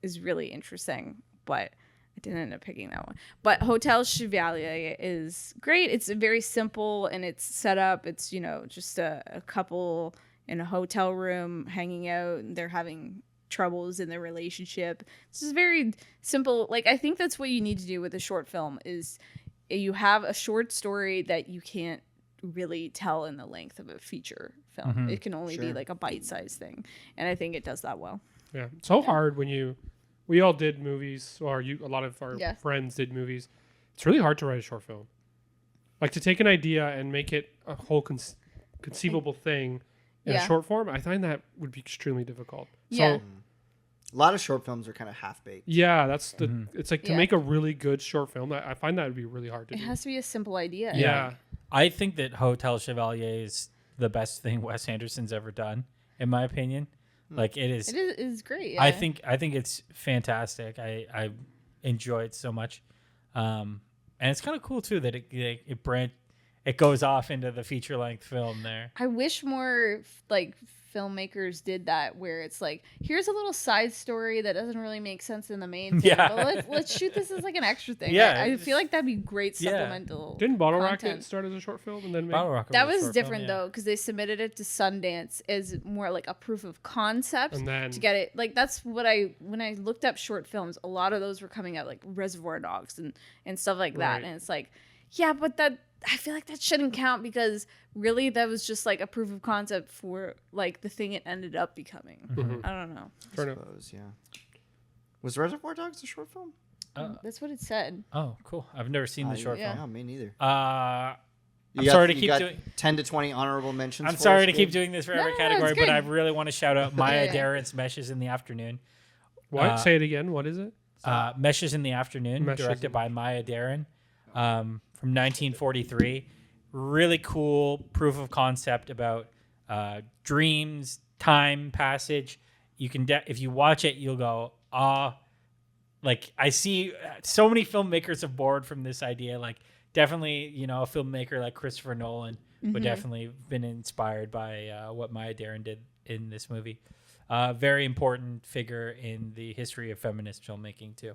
is really interesting, but I didn't end up picking that one. But Hotel Chevalier is great. It's very simple and it's set up. It's, just a couple in a hotel room hanging out, and they're having troubles in their relationship. It's just very simple. Like, I think that's what you need to do with a short film is you have a short story that you can't really tell in the length of a feature film. It can only be like a bite-sized thing. And I think it does that well. Yeah, it's so hard when we all did movies, or a lot of our Yeah. friends did movies. It's really hard to write a short film. Like to take an idea and make it a whole conceivable thing in a short form. I find that would be extremely difficult. Yeah. So A lot of short films are kind of half-baked. yeah, that's it's like to Yeah. make a really good short film. I find that would be really hard to It do. has to be a simple idea. Yeah. I think that Hotel Chevalier is the best thing Wes Anderson's ever done, in my opinion. Like it is. It is great. Yeah. I think it's fantastic. I enjoy it so much, and it's kind of cool too that it goes off into the feature length film there. I wish more like filmmakers did that, where it's like, here's a little side story that doesn't really make sense in the main thing, Yeah. but let's shoot this as like an extra thing. Yeah, I feel like that'd be great yeah. supplemental. Didn't Bottle content. Rocket start as a short film and then Bottle Rocket That was a was short film, different yeah. though, because they submitted it to Sundance as more like a proof of concept And then- to get it. Like that's what when I looked up short films, a lot of those were coming out like Reservoir Dogs and stuff like that, Right. and it's like, yeah, but that I feel like that shouldn't count because really that was just like a proof of concept for like the thing it ended up becoming. I don't know. I suppose, yeah. Was Reservoir Dogs a short film? That's what it said. Oh, cool. I've never seen the short yeah. film. No, me neither. I'm sorry to keep doing 10 to 20 honorable mentions. I'm sorry to keep doing this for every No, category, it's but good. I really want to shout out Maya Daren's Meshes in the Afternoon. What? Say it again. What is it? Meshes in the Afternoon, Meshes directed by Maya Deren, from 1943. Really cool proof of concept about dreams, time passage. You can, if you watch it, you'll go, like I see so many filmmakers have borrowed from this idea. Like definitely, a filmmaker like Christopher Nolan would definitely been inspired by what Maya Deren did in this movie. Very important figure in the history of feminist filmmaking too.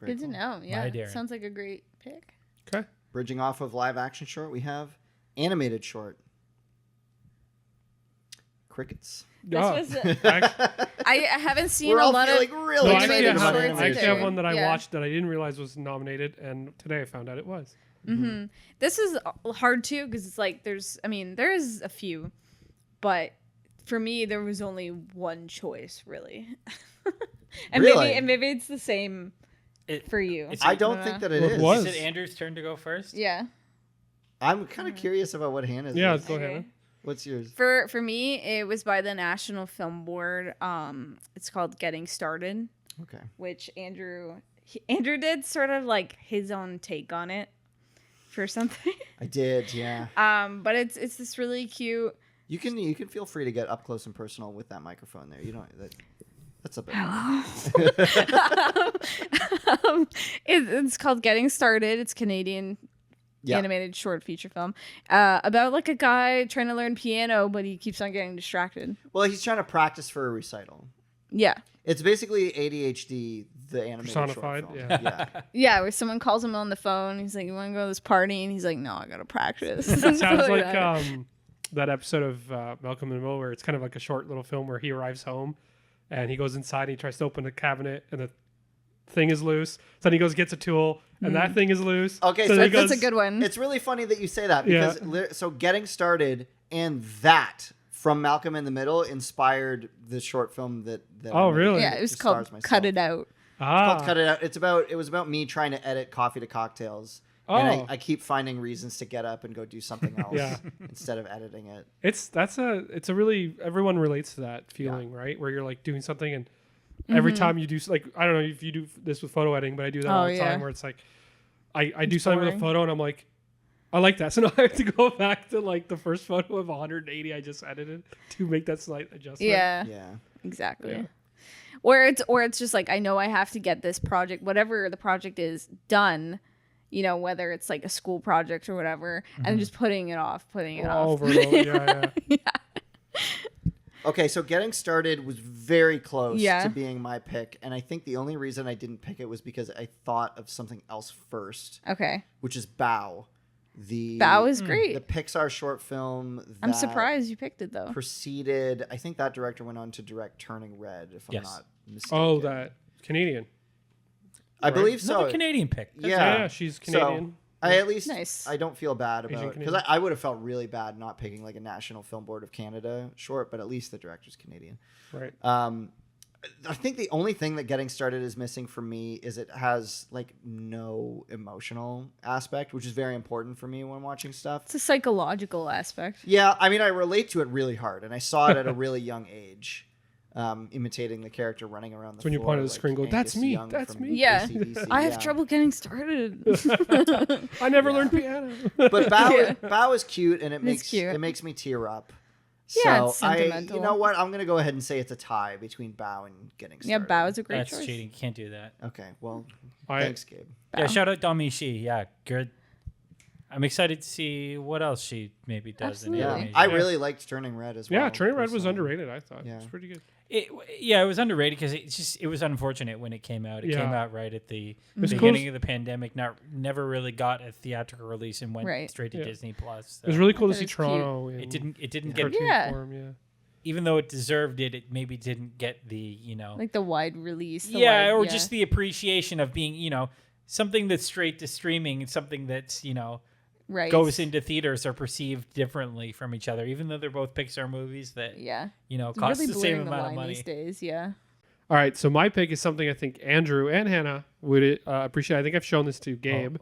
Good to know. Yeah, Maya Deren. sounds like a great pick. Okay. Bridging off of live action short, we have animated short. Crickets. This Oh. was Actually, I haven't seen We're a all lot feeling of really I excited animated about have, shorts I actually have too. one that I Yeah. watched that I didn't realize was nominated, and today I found out it was. This is hard too because it's like there's a few, but for me there was only one choice really, and Really? maybe it's the same for you. it's- I don't think that it Well, it is. was. Is it Andrew's turn to go first? Yeah. I'm kind of curious about what Hannah's Yeah, is. go ahead. Okay. Hannah. What's yours? For me, it was by the National Film Board. It's called Getting Started, Okay. which Andrew did sort of like his own take on it for something. I did, yeah. But it's this really cute. You can feel free to get up close and personal with that microphone there. You don't. That's a bit. It's called Getting Started. It's Canadian Yeah. animated short feature film about like a guy trying to learn piano, but he keeps on getting distracted. Well, he's trying to practice for a recital. Yeah. It's basically ADHD, the animated Personified, short film. yeah. Yeah, where someone calls him on the phone. He's like, "You want to go to this party?" And he's like, "No, I gotta practice." It sounds like that. that episode of Malcolm in the Middle where it's kind of like a short little film where he arrives home and he goes inside and he tries to open the cabinet and the thing is loose. So then he goes gets a tool and that thing is loose. Okay, so so then he that's goes, a good one. It's really funny that you say that Yeah. because so Getting Started and that from Malcolm in the Middle inspired the short film that Oh, I made, really? Yeah, it was which called stars myself. Cut It Out. It's called Ah, Cut It Out. It was about me trying to edit Coffee to Cocktails. Oh. And I keep finding reasons to get up and go do something else Yeah. instead of editing it. it's a really everyone relates to that feeling, right? Where you're like doing something and every time you do like I don't know if you do this with photo editing, but I do that all the time where it's like I do something with a boring. photo and I'm like I like that. So now I have to go back to like the first photo of 180 I just edited to make that slight adjustment. Yeah, Yeah. exactly. Yeah. Or it's just like I know I have to get this project, whatever the project is, done. Whether it's like a school project or whatever, and just putting it off. Over and over. Yeah. Okay, so Getting Started was very close Yeah. to being my pick, and I think the only reason I didn't pick it was because I thought of something else first, Okay, which is Bow. that was great. the Pixar short film that I'm surprised you picked it though. preceded. I think that director went on to direct Turning Red, if I'm Yes. not mistaken. Oh, that Canadian. I believe so. Another Canadian pick. Yeah, she's Canadian. So, I at least Nice. I don't feel bad Asian about because Canadian. I would have felt really bad not picking like a National Film Board of Canada short, but at least the director's Canadian. Right. I think the only thing that Getting Started is missing for me is it has like no emotional aspect, which is very important for me when watching stuff. It's a psychological aspect. Yeah, I mean, I relate to it really hard, and I saw it at a really young age, imitating the character running around the when you floor. point at the screen and go, "That's Angus me, Young that's from me." Yeah. AC/DC, I have yeah. trouble getting started. I never learned piano. But Bow, Yeah. Bow is cute, and it makes cute. it makes me tear up. Yeah, So it's sentimental. you know what? I'm gonna go ahead and say it's a tie between Bow and Getting Started. Yeah, Bao is a great That's choice. cheating. Can't do that. Okay, well, I- thanks, Gabe. Yeah, shout out Dami Shi. Yeah, good. I'm excited to see what else she maybe does in Absolutely. Yeah, animation. I really liked Turning Red as well. Yeah, Turning Red was personally. underrated. I thought Yeah. it was pretty good. It was underrated because it was unfortunate when it came out. It Yeah. came out right at the was beginning cool. of the pandemic. Never really got a theatrical release and went Right. straight to Yeah. Disney Plus. It was really cool to thought see it was cute. Toronto. In It didn't get cartoon Yeah. form. Yeah. even though it deserved it. It maybe didn't get the Like the wide release. or just the appreciation of being something that's straight to streaming and something that's goes into theaters are perceived differently from each other, even though they're both Pixar movies that It's cost really the same blurring the amount of line money. these days. Yeah. All right, so my pick is something I think Andrew and Hannah would appreciate. I think I've shown this to Gabe.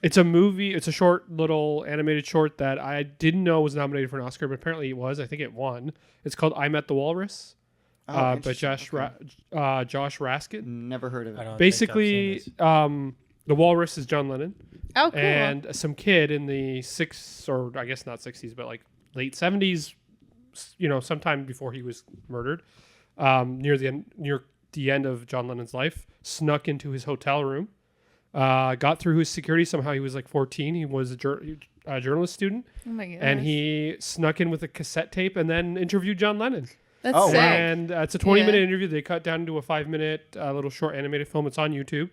It's a movie. It's a short, little animated short that I didn't know was nominated for an Oscar, but apparently it was. I think it won. It's called I Met the Walrus by Josh Raskin. Never heard of it. Basically, the walrus is John Lennon. Oh, cool. And some kid in the or I guess not 60s, but like late 70s, sometime before he was murdered, near the end of John Lennon's life, snuck into his hotel room, got through his security. Somehow he was like 14. He was a journalist student. Oh my gosh. And he snuck in with a cassette tape and then interviewed John Lennon. That's sick. And it's a 20-minute interview. They cut down into a 5-minute little short animated film. It's on YouTube.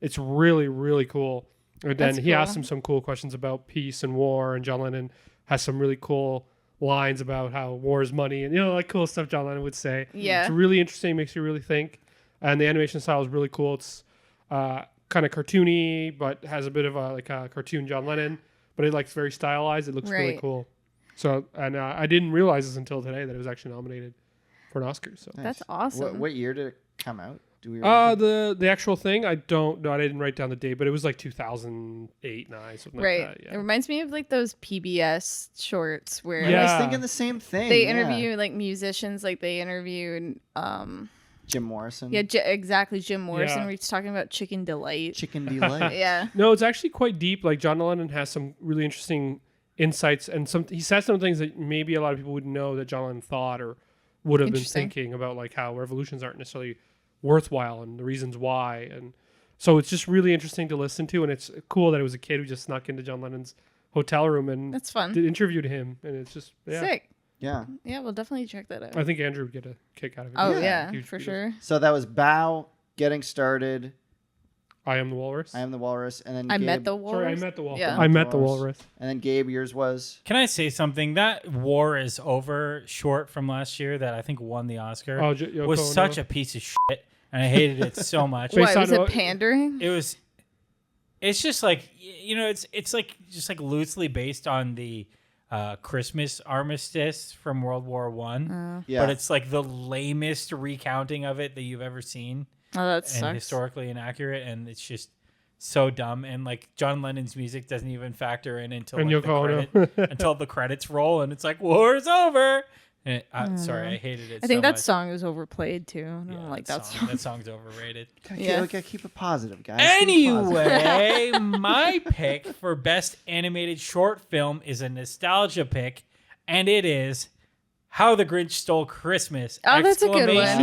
It's really, really cool. And then he asked him some cool questions about peace and war, and John Lennon has some really cool lines about how war is money and like cool stuff John Lennon would say. Yeah. It's really interesting, makes you really think. And the animation style is really cool. It's kind of cartoony, but has a bit of a cartoon John Lennon, but it very stylized. It looks really cool. So, and I didn't realize this until today that it was actually nominated for an Oscar. So That's awesome. What year did it come out? Do we the actual thing, I don't know. I didn't write down the date, but it was like 2008, 9, something like that. Yeah. It reminds me of those PBS shorts where I was thinking the same thing. they interview musicians, they interviewed Jim Morrison. Yeah, exactly. Jim Morrison. Yeah. We're just talking about Chicken Delight. Chicken Delight. Yeah. No, it's actually quite deep. Like John Lennon has some really interesting insights, and he says some things that maybe a lot of people wouldn't know that John Lennon thought or would have been thinking about, how revolutions aren't necessarily worthwhile and the reasons why. And so it's just really interesting to listen to, and it's cool that it was a kid who just snuck into John Lennon's hotel room and that's fun. Interviewed him, and it's just sick. Yeah. Yeah, we'll definitely check that out. I think Andrew would get a kick out of it. Oh yeah, for sure. So that was Bow, Getting Started, I Am the Walrus. I Am the Walrus, and then I Gabe, Met the Walrus. Sorry, I Met the Walrus. Yeah. I Met the Walrus. And then Gabe, yours was Can I say something? That War is Over short from last year that I think won the Oscar was such a piece of shit, and I hated it so much. Why was it pandering? It's just it's just loosely based on the Christmas armistice from World War One, but it's the lamest recounting of it that you've ever seen. Oh, that and sucks. Historically inaccurate, and it's just so dumb. And John Lennon's music doesn't even factor in until until the credits roll, and it's war's over. And sorry, I hated it. I think so that much. song is overplayed too. I don't like that song. That song's overrated. Gotta keep it positive, guys. Anyway, my pick for best animated short film is a nostalgia pick, and it is How the Grinch Stole Christmas! Oh, that's a good one.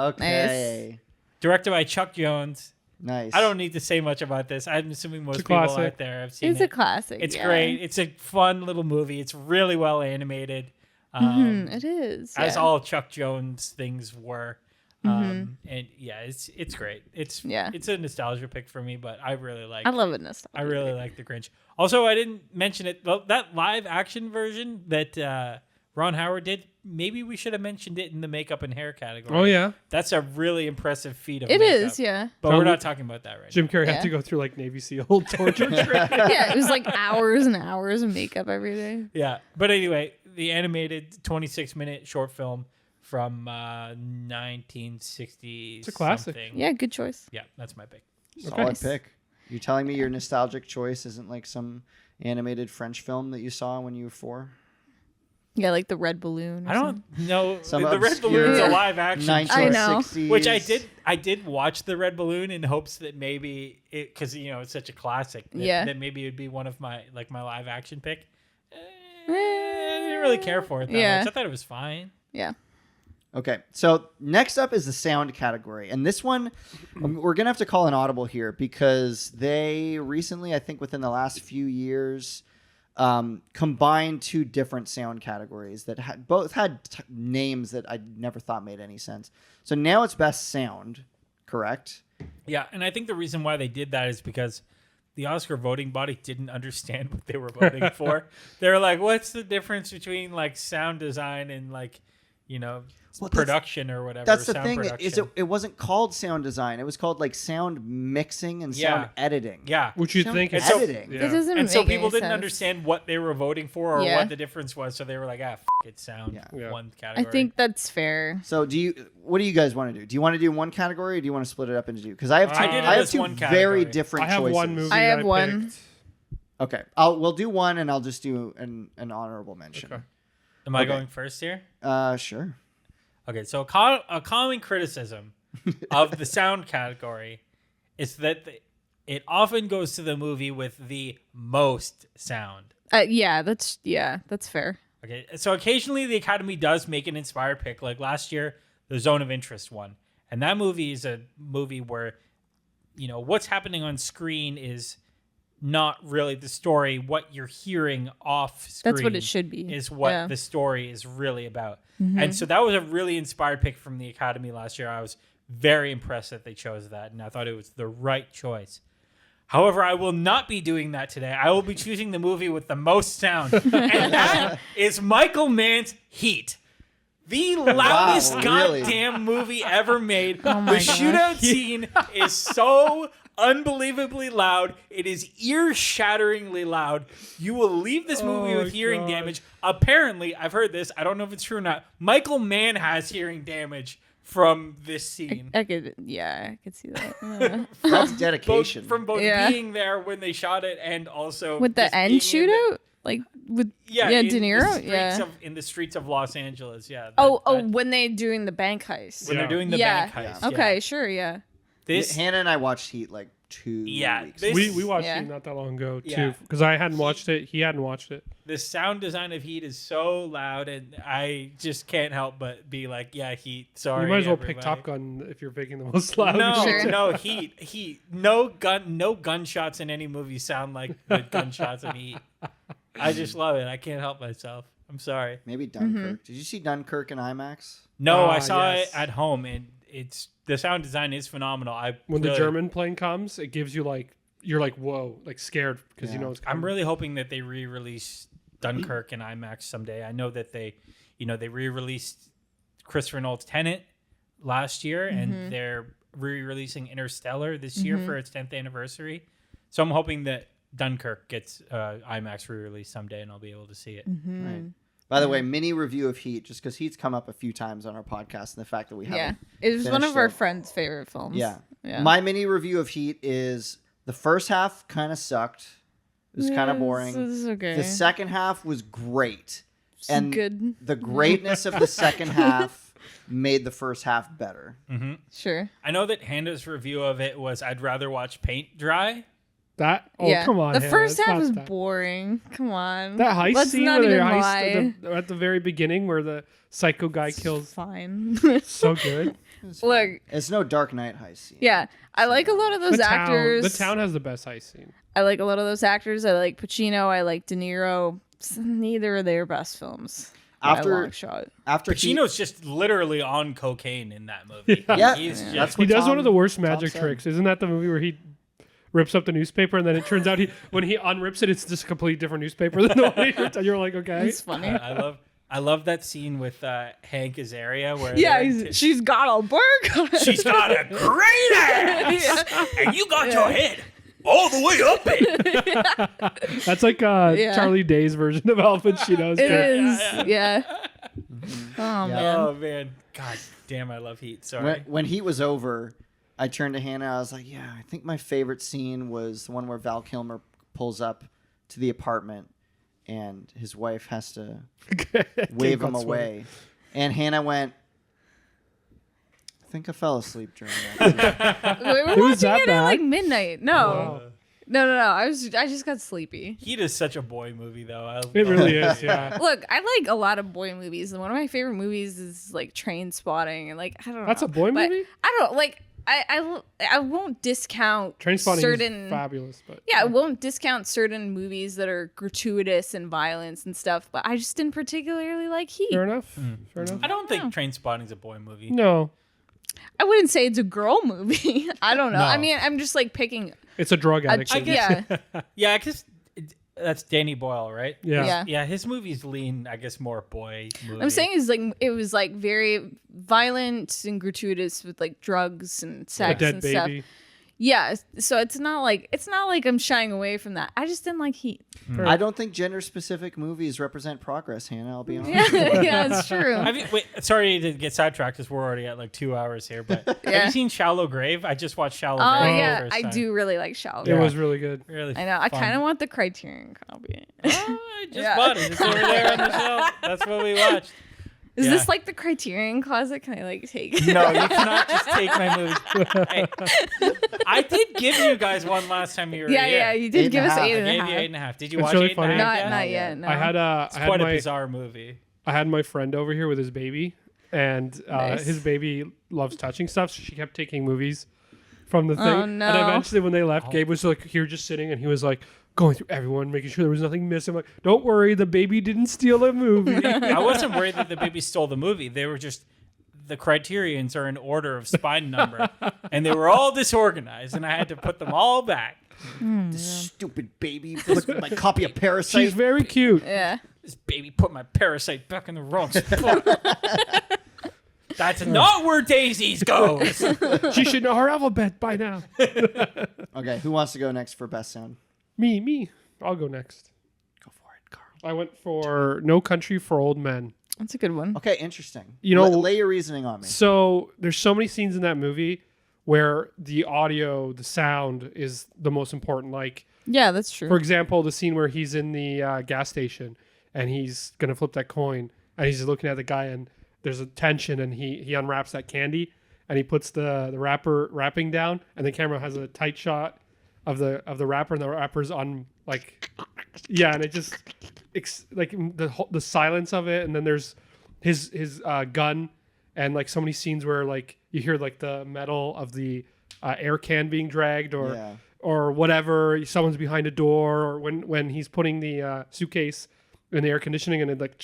Okay. Nice. Directed by Chuck Jones. Nice. I don't need to say much about this. I'm assuming most people out there have seen it. It's a classic. It's great. It's a fun little movie. It's really well animated. It is. As all Chuck Jones things were. And it's great. It's a nostalgia pick for me, but I really like I love it. I really like The Grinch. Also, I didn't mention it. That live action version that Ron Howard did, maybe we should have mentioned it in the makeup and hair category. Oh, yeah. That's a really impressive feat of makeup. It is, But we're not talking about that right Jim Carrey had to go through Navy SEAL torture training. Yeah, it was hours and hours of makeup every day. Yeah. But anyway, the animated 26-minute short film from 1960. It's a classic. Something. Yeah, good choice. Yeah, that's my pick. Solid pick. You're telling me your nostalgic choice isn't some animated French film that you saw when you were 4? Yeah, like the Red Balloon. I don't know. Some The Red obscure Balloon's a live action. 1960s. Which I did watch the Red Balloon in hopes that maybe because it's such a classic. That maybe it'd be one of my my live action pick. I didn't really care for it that much. I thought it was fine. Yeah. Okay, so next up is the sound category. And this one, we're going to have to call an audible here because they recently, I think within the last few years, combined 2 different sound categories that both had names that I never thought made any sense. So now it's best sound, correct? Yeah, and I think the reason why they did that is because the Oscar voting body didn't understand what they were voting for. They were like, what's the difference between sound design and production or whatever. That's the sound thing. production. It wasn't called sound design. It was called like sound mixing and sound editing. Yeah. Which you'd Sound think is editing. Yeah. That doesn't And so make people any didn't sense. understand what they were voting for or Yeah. what the difference was. So they were like, it's sound. Yeah. One I category. think that's fair. So what do you guys want to do? Do you want to do one category or do you want to split it up into two? Because I have two. I did it I have as two one very category. different I have choices. one movie. I have that one. picked. Okay, we'll do one and I'll just do an honorable mention. Okay. Am I Okay. going first here? Sure. Okay, so a common criticism of the sound category is that it often goes to the movie with the most sound. That's fair. Okay, so occasionally the Academy does make an inspired pick. Like last year, the Zone of Interest one. And that movie is a movie where, what's happening on screen is not really the story. What you're hearing off screen That's what it should be. is what Yeah. the story is really about. Mm-hmm. And so that was a really inspired pick from the Academy last year. I was very impressed that they chose that, and I thought it was the right choice. However, I will not be doing that today. I will be choosing the movie with the most sound, and that is Michael Mann's Heat. The loudest really? goddamn movie ever made. Oh my The shootout scene is so unbelievably loud. It is ear-shatteringly loud. You will leave this movie Oh with hearing God. damage. Apparently, I've heard this. I don't know if it's true or not. Michael Mann has hearing damage from this scene. I could see that. That's Both, dedication. from both Yeah. being there when they shot it and also With the just end being in shootout, like with in De the Niro, streets in the streets of Los Angeles. Yeah. When they doing the bank heist. when they're Yeah. doing the Yeah. bank heist. Okay, yeah. sure, yeah. This Hannah and I watched Heat like 2 weeks this- ago. We watched Yeah. it not that long ago Yeah. too, because I hadn't watched it. He hadn't watched it. the sound design of Heat is so loud, and I just can't help but be like, "Yeah, Heat." Sorry, You might as well pick everybody. Top Gun if you're picking the most loud. No, Sure. no, Heat. No gunshots in any movie sound like the gunshots in Heat. I just love it. I can't help myself. I'm sorry. Maybe Dunkirk. Did you see Dunkirk in IMAX? No, I Ah, saw yes. it at home, and the sound design is phenomenal. When the German plane comes, it gives you you're like whoa, like scared because you Yeah. know it's coming. I'm really hoping that they re-release Dunkirk in IMAX someday. I know that they re-released Christopher Nolan's Tenet last year, and they're re-releasing Interstellar this year for its 10th anniversary. So I'm hoping that Dunkirk gets IMAX re-release someday, and I'll be able to see it. Right. By the way, mini review of Heat, just because Heat's come up a few times on our podcast, and the fact that we Yeah. haven't. It was one finished of our it. friends' favorite films. Yeah. Yeah. My mini review of Heat is the first half kind of sucked. It was kind of boring. This is okay. The second half was great. And good. the greatness of the second half made the first half better. Sure. I know that Handa's review of it was, "I'd rather watch paint dry." that. Oh yeah. come on! The Hannah, first it's half not was that. boring. Come on. That heist Let's scene not where they even heist lie. at the very beginning, where the psycho guy kills. Fine. So good. Look, It's no Dark Knight heist scene. yeah, I like a lot of those The actors. town. The town has the best heist scene. I like a lot of those actors. I like Pacino. I like De Niro. Neither are their best films. by a After- long shot. After Heat, Pacino's just literally on cocaine in that movie. Yeah. He's Yeah. just- That's He what does one Tom- of the worst Tom magic said. tricks. Isn't that the movie where he rips up the newspaper and then it turns out when he unrips it, it's just a completely different newspaper than the one you're like, okay. It's funny. I love that scene with Hank Azaria where Yeah, they're- she's got a burger. she's got a great ass, and you got your head all the way up it. That's like Charlie Day's version of Al Pacino's It character. is. Yeah. Oh man. Oh man, God damn, I love Heat. Sorry. when Heat was over, I turned to Hannah. I was like, "Yeah, I think my favorite scene was the one where Val Kilmer pulls up to the apartment, and his wife has to wave him away." And Hannah went, "I think I fell asleep during that." We were was watching that it bad? at like midnight. No. Wow. No. I just got sleepy. Heat is such a boy movie, though. It really is, yeah. Look, I like a lot of boy movies, and one of my favorite movies is like Train Spotting, and like I don't know. That's a boy but movie? I don't like. I won't discount Trainspotting certain is fabulous, but Yeah, I won't discount certain movies that are gratuitous and violence and stuff, but I just didn't particularly like Heat. fair enough. Fair enough. I don't think Train Spotting's a boy movie. No, I wouldn't say it's a girl movie. I don't know. No. I mean, I'm just like picking. it's a drug addict. I movie. guess- Yeah, Yeah, because That's Danny Boyle, right? Yeah. Yeah, his movies lean, I guess, more boy movie. I'm saying is like it was like very violent and gratuitous with like drugs and A sex dead and baby. stuff. Yeah, so it's not like I'm shying away from that. I just didn't like Heat. I don't think gender-specific movies represent progress, Hannah. I'll be honest. Yeah, it's true. Wait, sorry to get sidetracked because we're already at like 2 hours here, but have you seen Shallow Grave? I just watched Shallow Oh Grave. yeah, for the I first time. do really like Shallow. It was really good. Really I know. I fun. kind of want the Criterion copy. I just Yeah. bought it. It's over there on the shelf. That's what we watched. Is Yeah. this like the Criterion closet? Can I like take? No, you cannot just take my movie. Hey, I did give you guys one last time you were Yeah, here. yeah, you did give us 8.5. 8.5. I gave you 8.5. Did you It's watch really 8.5 funny. yet? Not yet. No. I had It's quite a bizarre movie. I had my friend over here with his baby, and Nice. his baby loves touching stuff, so she kept taking movies from the thing. Oh, no. And eventually, when they left, Gabe was like here just sitting, and he was like going through everyone, making sure there was nothing missing. I'm like, don't worry, the baby didn't steal a movie. I wasn't worried that the baby stole the movie. They were just the Criterions are in order of spine number, and they were all disorganized, and I had to put them all back. This stupid baby. Look at my copy of Parasite. She's very cute. Yeah. This baby put my Parasite back in the wrong spot. That's not where Daisies goes. She should know her alphabet by now. Okay, who wants to go next for best sound? Me. I'll go next. Go for it, Carl. I went for No Country for Old Men. That's a good one. Okay, interesting. You know- lay your reasoning on me. So there's so many scenes in that movie where the audio, the sound is the most important. Like, Yeah, that's true. for example, the scene where he's in the gas station and he's going to flip that coin and he's looking at the guy and there's a tension and he unwraps that candy and he puts the wrapping down and the camera has a tight shot of the wrapper and the wrapper's on like, yeah. And it just, like the silence of it. And then there's his gun and like so many scenes where like you hear like the metal of the air can being dragged or whatever. Someone's behind a door or when he's putting the suitcase in the air conditioning and it like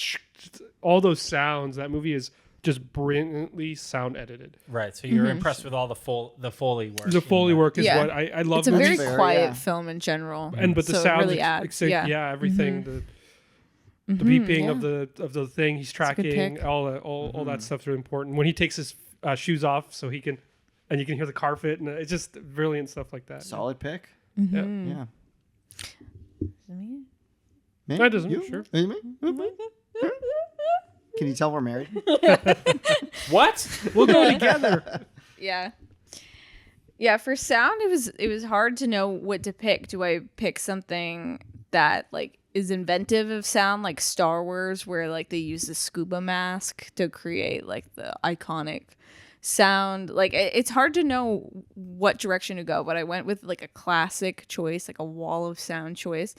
all those sounds. That movie is just brilliantly sound edited. Right, so you're impressed with all the Foley work. The Foley work is Yeah. what I love. It's a very movies. Fair, quiet yeah. film in general. But the so it sound really adds. everything the beeping yeah. of the thing he's a good tracking, pick. all that stuff's really important. When he takes his shoes off, so he can, and you can hear the carpet, and it's just brilliant stuff like that. Solid pick. Yeah. Yeah. Me? That doesn't You? sure. Me? Can you tell we're married? What? We'll go together. Yeah. Yeah, for sound it was hard to know what to pick. Do I pick something that like is inventive of sound like Star Wars where like they use the scuba mask to create like the iconic sound? Like it's hard to know what direction to go, but I went with like a classic choice, like a wall of sound choice.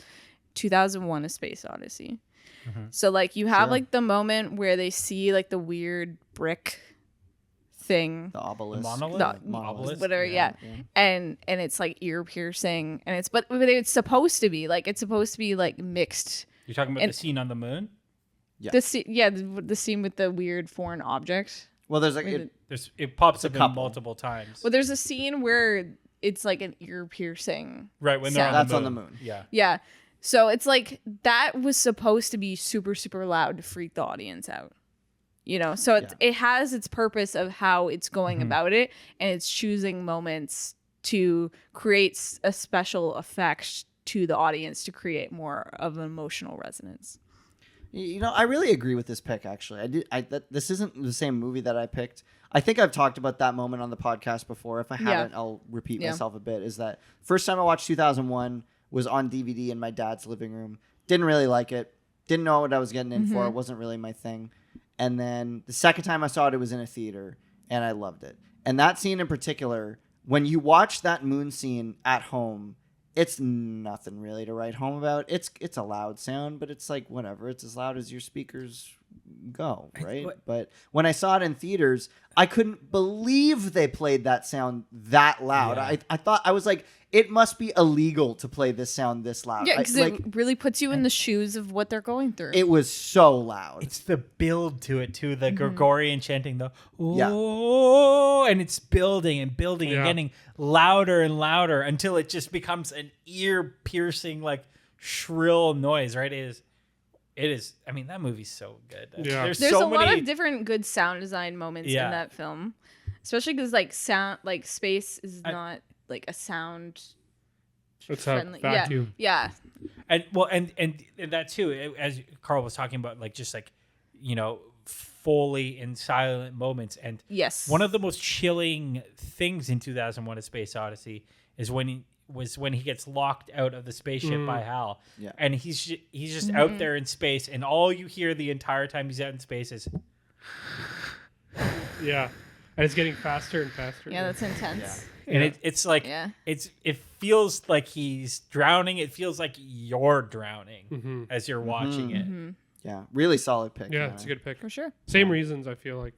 2001 A Space Odyssey. So like you have Sure. like the moment where they see like the weird brick thing, The obelisk. Monolith? The- Obelisk? whatever, yeah. and it's like ear piercing, and it's but it's supposed to be like mixed. You're talking about And- the scene on the moon? Yeah. The scene with the weird foreign object. Well, there's like With It pops up couple. in multiple times. Well, there's a scene where it's like an ear piercing. Right, when they're on That's the on moon. the moon. Yeah. Yeah, so it's like that was supposed to be super super loud to freak the audience out. You know, so it has its purpose of how it's going about it, and it's choosing moments to create a special effect to the audience to create more of an emotional resonance. You know, I really agree with this pick. Actually, this isn't the same movie that I picked. I think I've talked about that moment on the podcast before. If I haven't, I'll repeat myself a bit. Is that first time I watched 2001 was on DVD in my dad's living room. Didn't really like it. Didn't know what I was getting in for. It wasn't really my thing. And then the second time I saw it, it was in a theater, and I loved it. And that scene in particular, when you watch that moon scene at home, it's nothing really to write home about. It's a loud sound, but it's like whatever. It's as loud as your speakers go, right? But when I saw it in theaters, I couldn't believe they played that sound that loud. Yeah. I thought, I was like, it must be illegal to play this sound this loud. Yeah, because like, it really puts you in the shoes of what they're going through. it was so loud. It's the build to it too, the Gregorian chanting, the Yeah. oh, and it's building and building and Yeah. getting louder and louder until it just becomes an ear piercing, like shrill noise, right? It is. I mean, that movie's so good. Yeah. There's so a lot many of different good sound design moments in that film, especially because like sound, like space is not like a sound. It's friendly. a vacuum. Yeah. And well, and that too, as Carl was talking about, like just like, you know, fully in silent moments. And Yes. one of the most chilling things in 2001: A Space Odyssey is when he gets locked out of the spaceship by Hal. Yeah. And he's just out there in space, and all you hear the entire time he's out in space is Yeah. And it's getting faster and faster. Yeah, that's intense. and it's like it feels like he's drowning. It feels like you're drowning as you're watching it. Yeah, really solid pick. Yeah, it's a good pick. For sure. Same reasons, I feel like.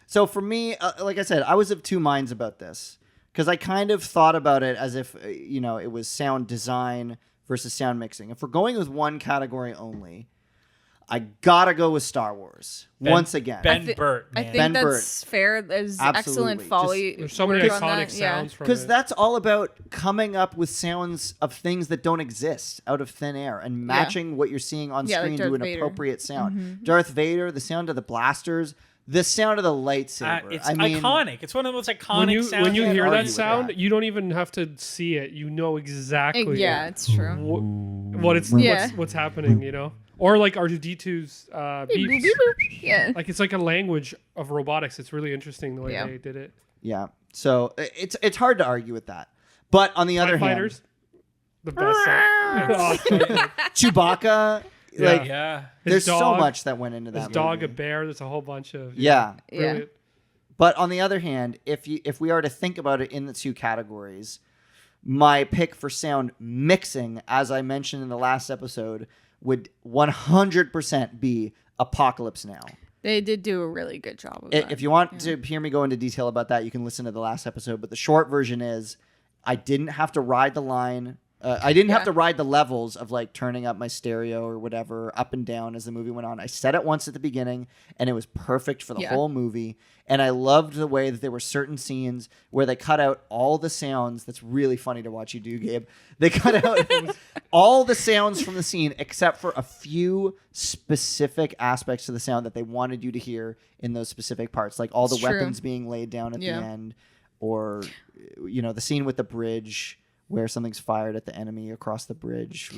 So for me, like I said, I was of two minds about this because I kind of thought about it as if it was sound design versus sound mixing. If we're going with one category only, I gotta go with Star Wars once again. Ben Burt, man. I think Ben that's fair. There's excellent Absolutely. Foley. There's so many work on iconic that. Yeah. sounds from Because it. that's all about coming up with sounds of things that don't exist out of thin air and matching what you're seeing on Yeah, like screen to Darth an Vader. appropriate sound. Darth Vader, the sound of the blasters, the sound of the lightsaber. It's I mean, iconic. It's one of the most iconic sounds. when you can't hear argue that with sound, that. you don't even have to see it. You know exactly. Yeah, it's true. What's happening. You know, or like R2D2's Beep, beeps. boop, boop. Yeah. Like it's like a language of robotics. It's really interesting the way they did it. Yeah. So it's hard to argue with that. But on the other TIE hand, Fighters, the best sound. Chewbacca, Yeah. like Yeah. there's so dog- much that went into that. His dog, a movie. bear. There's a whole bunch of Yeah. brilliant. But on the other hand, if we are to think about it in the two categories, my pick for sound mixing, as I mentioned in the last episode, would 100% be Apocalypse Now. They did do a really good job of that. If you want to hear me go into detail about that, you can listen to the last episode. But the short version is I didn't have to ride the line. I didn't have to ride the levels of like turning up my stereo or whatever up and down as the movie went on. I said it once at the beginning and it was perfect for the whole movie. And I loved the way that there were certain scenes where they cut out all the sounds. That's really funny to watch you do, Gabe. They cut out all the sounds from the scene except for a few specific aspects of the sound that they wanted you to hear in those specific parts. Like all the weapons being laid down at the end, or, the scene with the bridge where something's fired at the enemy across the bridge.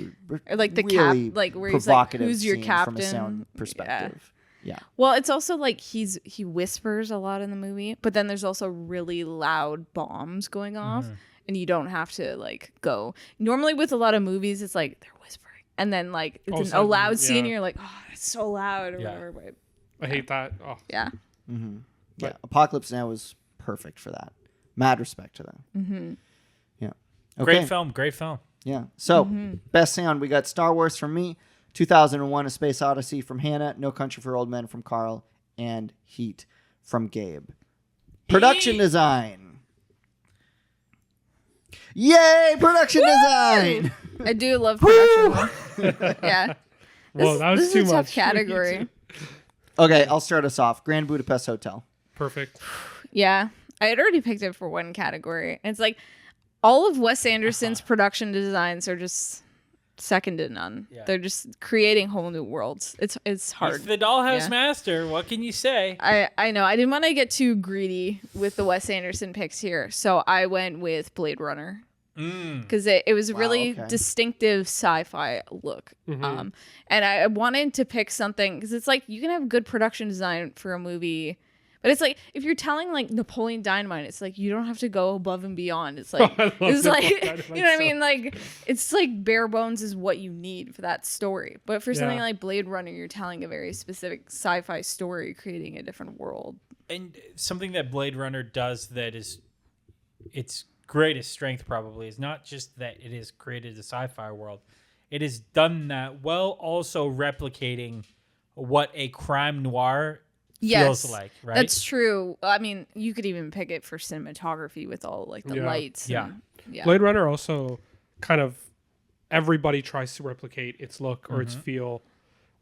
Or like the really like where he's like, provocative "Who's your scene captain?" from a sound perspective. Yeah. Well, it's also like he whispers a lot in the movie, but then there's also really loud bombs going off, and you don't have to like go. Normally, with a lot of movies, it's like they're whispering, and then like it's a loud scene, and you're like, "Oh, it's so loud," or whatever. But I hate that. Oh. yeah. Yeah. Apocalypse Now was perfect for that. Mad respect to them. Yeah. Okay. Great film. Yeah. So, best sound, we got Star Wars from me, 2001: A Space Odyssey from Hannah, No Country for Old Men from Carl, and Heat from Gabe. Production design. Yay, production design. I do love production. Yeah. Whoa, that was this too is a much. tough category. Okay, I'll start us off. Grand Budapest Hotel. Perfect. Yeah. I had already picked it for one category. And it's like all of Wes Anderson's production designs are just second to none. Yeah. They're just creating whole new worlds. It's hard. He's the Dollhouse Yeah. Master. What can you say? I know. I didn't want to get too greedy with the Wes Anderson picks here. So I went with Blade Runner. Because it was a really distinctive sci-fi look. And I wanted to pick something because it's like you can have good production design for a movie, but it's like if you're telling like Napoleon Dynamite, it's like you don't have to go above and beyond. It's like it's like you know what I mean? Like it's like bare bones is what you need for that story. But for something like Blade Runner, you're telling a very specific sci-fi story, creating a different world. And something that Blade Runner does that is its greatest strength probably is not just that it has created a sci-fi world. It has done that while also replicating what a crime noir feels like, right? That's true. I mean, you could even pick it for cinematography with all like the lights. Yeah. Blade Runner also kind of everybody tries to replicate its look or its feel.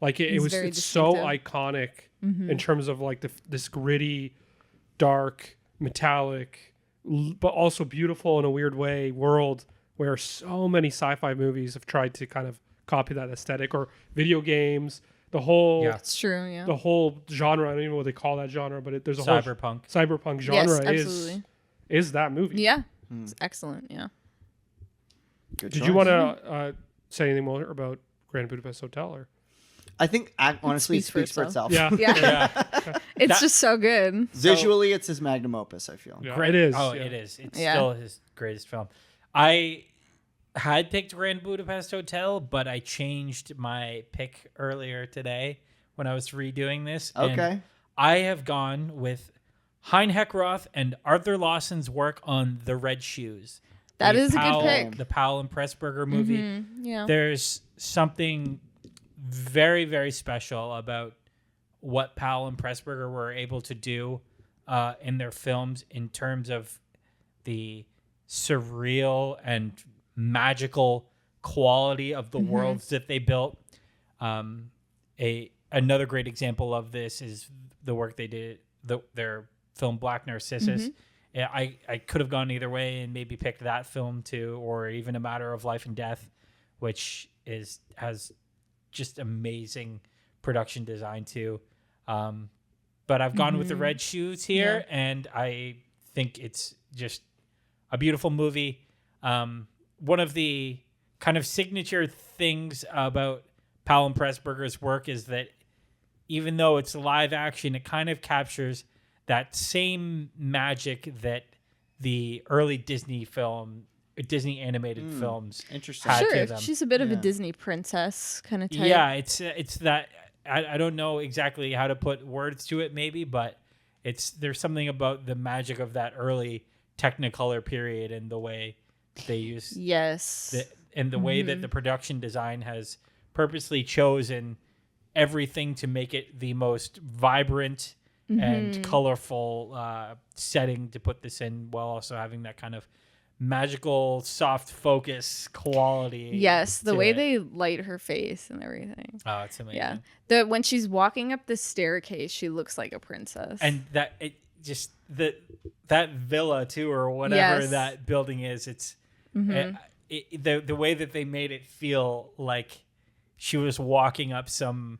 Like it's so iconic in terms of like this gritty, dark, metallic, but also beautiful in a weird way world where so many sci-fi movies have tried to kind of copy that aesthetic, or video games. The whole It's true. Yeah. the whole genre. I don't even know what they call that genre, but there's a Cyberpunk. whole cyberpunk genre absolutely. is that movie. Yeah. It's excellent. Yeah. Good Did choice. you want to say anything more about Grand Budapest Hotel? Or I think honestly, it speaks for itself. yeah, Yeah. It's just so good. Visually, it's his magnum opus. I feel. yeah, it is. Oh, yeah. it is. It's Yeah. still his greatest film. I had picked Grand Budapest Hotel, but I changed my pick earlier today when I was redoing this. and Okay. I have gone with Hein Heckroth and Arthur Lawson's work on The Red Shoes. That The is a good Powell- pick. The Powell and Pressburger movie. Yeah. There's something very, very special about what Powell and Pressburger were able to do in their films in terms of the surreal and magical quality of the worlds that they built. Another great example of this is the work they did, their film Black Narcissus. Yeah, I could have gone either way and maybe picked that film too, or even A Matter of Life and Death, which has just amazing production design too. But I've gone with The Red Shoes here, and I think it's just a beautiful movie. One of the kind of signature things about Powell and Pressburger's work is that even though it's live action, it kind of captures that same magic that the early Disney animated films Interesting. had to Sure. them. She's a bit of a Yeah. Disney princess kind of type. Yeah, it's that I don't know exactly how to put words to it, maybe, but there's something about the magic of that early Technicolor period and the way they use Yes. and the way that the production design has purposely chosen everything to make it the most vibrant and colorful setting to put this in, while also having that kind of magical soft focus quality. Yes, the to way it. they light her face and everything. Oh, it's amazing. Yeah. When she's walking up the staircase, she looks like a princess. And that villa too, or whatever Yes. that building is, it's the way that they made it feel like she was walking up some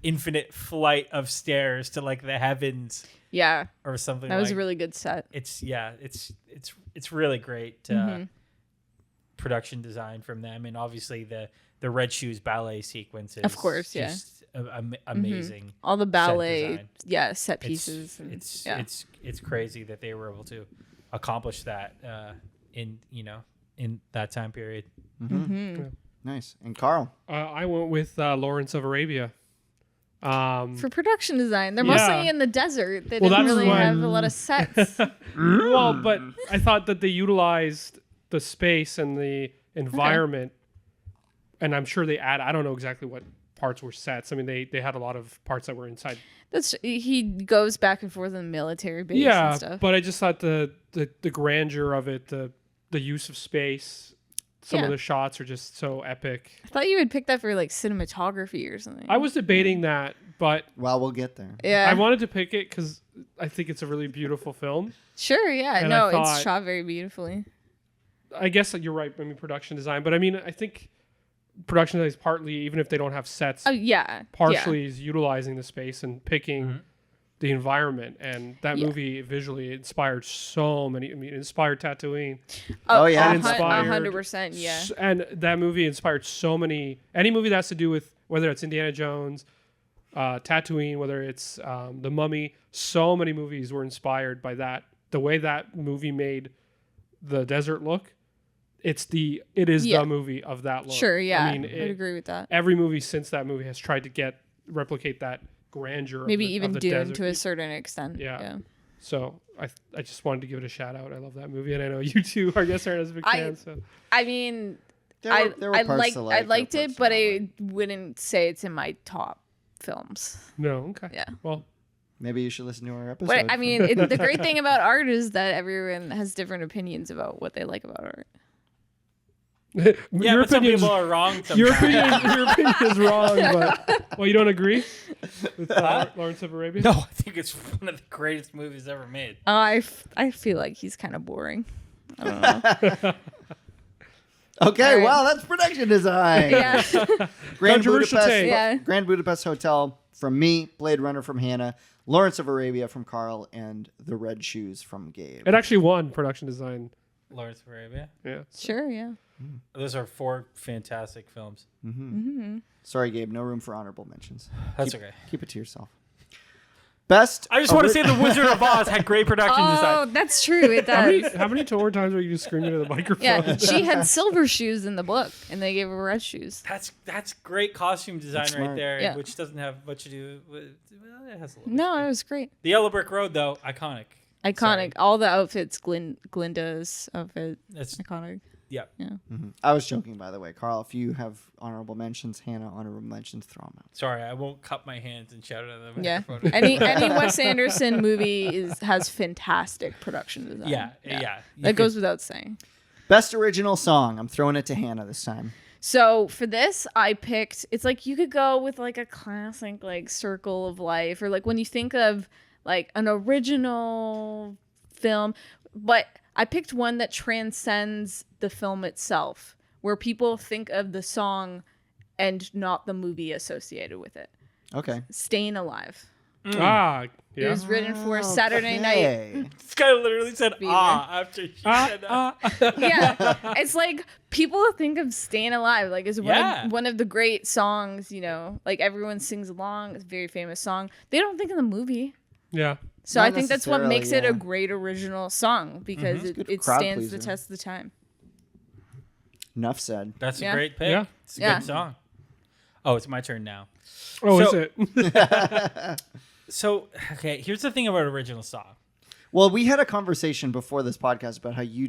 infinite flight of stairs to like the heavens yeah, or something. that was a like. really good set. It's really great production design from them, and obviously the Red Shoes ballet sequences, Of course, yeah. just amazing. All the ballet, design. set It's pieces. and- it's yeah. it's crazy that they were able to accomplish that in that time period. Nice. And Carl. I went with Lawrence of Arabia. For production design, they're Yeah. mostly in the desert. They Well, didn't that's really why- have a lot of sets. Well, but I thought that they utilized the space and the environment, and I'm sure they I don't know exactly what parts were sets. I mean, they had a lot of parts that were inside. He goes back and forth in the military base Yeah, and stuff. but I just thought the grandeur of it, the use of space, some of Yeah. the shots are just so epic. I thought you would pick that for like cinematography or something. I was debating that, but Well, we'll get there. Yeah. I wanted to pick it because I think it's a really beautiful film. Sure, yeah. And No, I thought- it's shot very beautifully. I guess you're right. I mean, production design, but I mean, I think production design is partly, even if they don't have sets, Oh, yeah. partially is utilizing the space and picking the environment. And that Yeah. movie visually inspired so many. I mean, it inspired Tatooine. Oh, yeah. It inspired 100%, yeah. And that movie inspired so many. Any movie that has to do with whether it's Indiana Jones, Tatooine, whether it's The Mummy, so many movies were inspired by that. The way that movie made the desert look. It is Yeah. the movie of that look. Sure, yeah. I mean, I'd agree with that. every movie since that movie has tried to replicate that grandeur. Maybe of even the Dune desert. to a certain extent. Yeah. Yeah. So I just wanted to give it a shout out. I love that movie, and I know you too, I guess, aren't as a big fan. So I mean, There were I parts to like, I liked there were it, parts but to not I like. wouldn't say it's in my top films. no, okay. Yeah. Well, Maybe you should listen to our episode. But I mean, the great thing about art is that everyone has different opinions about what they like about art. Yeah, your but some opinion's- people are wrong. Your Sometimes. opinion is wrong, but you don't agree with Lawrence of Arabia? No, I think it's one of the greatest movies ever made. I feel like he's kind of boring. I don't know. Okay, All right. wow, that's production design. Yeah. Grand Controversial Budapest, take. Yeah. Grand Budapest Hotel from me, Blade Runner from Hannah, Lawrence of Arabia from Carl, and The Red Shoes from Gabe. It actually won production design. Lawrence of Arabia. Yeah. Sure. Yeah. Those are 4 fantastic films. Sorry, Gabe, no room for honorable mentions. That's okay. Keep it to yourself. Best. I just want to say The Wizard of Oz had great production Oh, design. that's true. It does. How many more times are you just screaming into the microphone? Yeah, she had silver shoes in the book, and they gave her red shoes. That's great costume design That's right smart. there, Yeah. which doesn't have much to do with. Well, it has a little. No, bit. it was great. The Yellow Brick Road, though, iconic. Iconic. Sorry. All the outfits, Glinda's outfit, That's iconic. yeah. Yeah. I was joking, by the way. Carl, if you have honorable mentions, Hannah, honorable mentions, throw them out. Sorry, I won't cup my hands and shout at the Yeah. microphone. Any Wes Anderson movie has fantastic production design. yeah. That goes without saying. Best original song. I'm throwing it to Hannah this time. So for this, I picked. It's like you could go with like a classic, like Circle of Life, or like when you think of like an original film, but I picked one that transcends the film itself, where people think of the song and not the movie associated with it. Okay. Staying Alive. Ah, It yeah. was written for Saturday night. Okay. This guy literally said Fever. after she said that. Yeah, it's like people think of "Staying Alive" like as Yeah. one of the great songs. You know, like everyone sings along. It's a very famous song. They don't think of the movie. Yeah. So Not I think that's what necessarily, makes it a yeah. great original song because Good it crowd stands the pleaser. test of the time. Enough said. That's Yeah. a great pick. Yeah. It's a Yeah. good song. Oh, it's my turn now. Oh, So- is it? So, okay, here's the thing about original song. Well, we had a conversation before this podcast about how you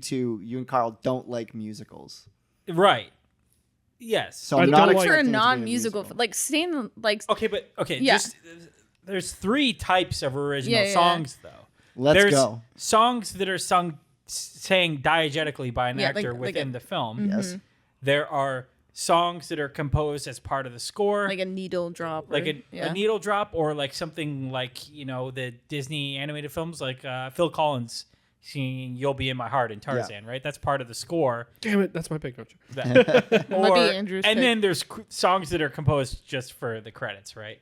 and Carl don't like musicals. Right. Yes. So I I'm don't not like- For a expecting it to be non-musical, musical. like staying, like Okay, but okay, Yeah. just there's 3 types of original Yeah. songs though. Let's There's go. songs that are sang diegetically by an Yeah, like- actor like within a- the film. Yes. There are songs that are composed as part of the score, like a needle drop, like or, a needle drop, or like something like the Disney animated films, like Phil Collins singing "You'll Be in My Heart" in Tarzan, right? That's part of the score. Damn it, that's my pick. Don't you? Might be Andrew's and pick. then there's songs that are composed just for the credits, right?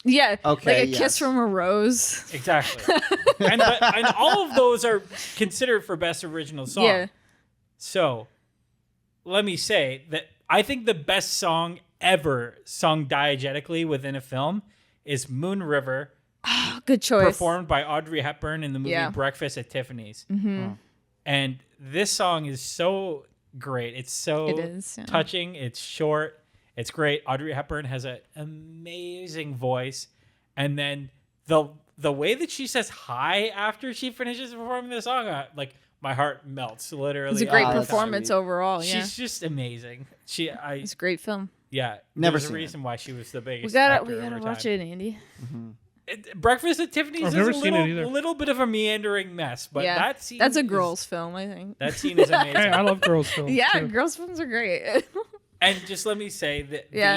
Yeah, Okay, like a yes. kiss from a rose. Exactly. and all of those are considered for best original song. Yeah, So let me say that I think the best song ever sung diegetically within a film is Moon River, good choice. performed by Audrey Hepburn in the movie Yeah. Breakfast at Tiffany's. Mm-hmm. And this song is so great. It's so It is, yeah. touching. It's short. It's great. Audrey Hepburn has an amazing voice. And then the way that she says hi after she finishes performing the song, like my heart melts literally. It's a great Oh, that's performance sweet. overall. Yeah, She's just amazing. it's a great film. Never There's a seen reason why she was the We biggest. gotta actor over watch time. it, Andy. Breakfast at Tiffany's I've is never a seen it either. little bit of a meandering mess, but Yeah, that scene that's a is- girls' film, I think. That scene is amazing. Hey, I love girls' films. Yeah, too. girls' films are great. And just let me say that Yeah.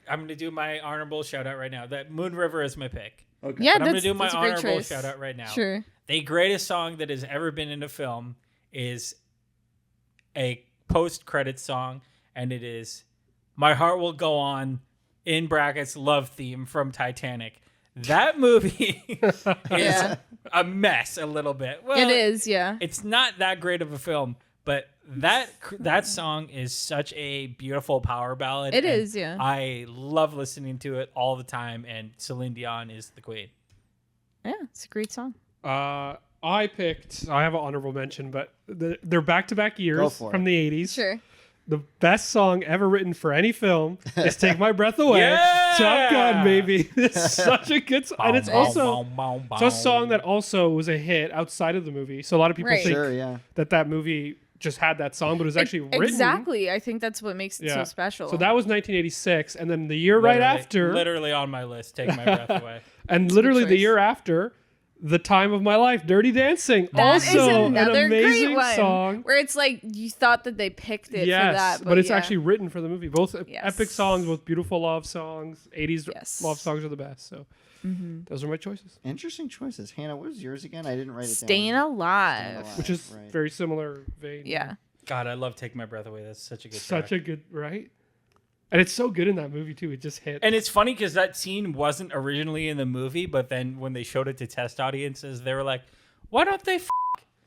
I'm going to do my honorable shout out right now. That Moon River is my pick. Okay. Yeah, And I'm going that's, to do my that's a great honorable choice. shout out right now. Sure. The greatest song that has ever been in a film is a post-credit song, and it is My Heart Will Go On, in brackets, love theme from Titanic. That movie is Yeah. a mess a little bit. Well, It is, yeah. It's not that great of a film, but that song is such a beautiful power ballad. It and is, yeah. I love listening to it all the time, and Celine Dion is the queen. Yeah, it's a great song. I have an honorable mention, but they're back-to-back Go years for from it. the 80s. Sure. The best song ever written for any film is Take My Breath Away. Yeah! Top Gun, baby. It's such a good song. And it's also it's a song that also was a hit outside of the movie. So a lot of people Right. think Sure, yeah. that movie just had that song, but it was actually written. Exactly. I think that's what makes it Yeah. so special. So that was 1986. And then the year right after, Literally on my list, Take My Breath Away. and literally the choice. year after, The Time of My Life, Dirty Dancing. That is also another an amazing great one, song. where it's like you thought that they picked it Yes, for that, but it's yeah. actually written for the movie. Both Yes. epic songs, both beautiful love songs. 80s Yes. love songs are the best. So those are my choices, Interesting choices. Hannah, what was yours again? I didn't write it Staying down. Alive. Alive. which is Right. very similar vein. Yeah. God, I love Take My Breath Away. That's such a good Such track. a good, right? And it's so good in that movie too. It just hit. And it's funny because that scene wasn't originally in the movie, but then when they showed it to test audiences, they were like, "Why don't they?"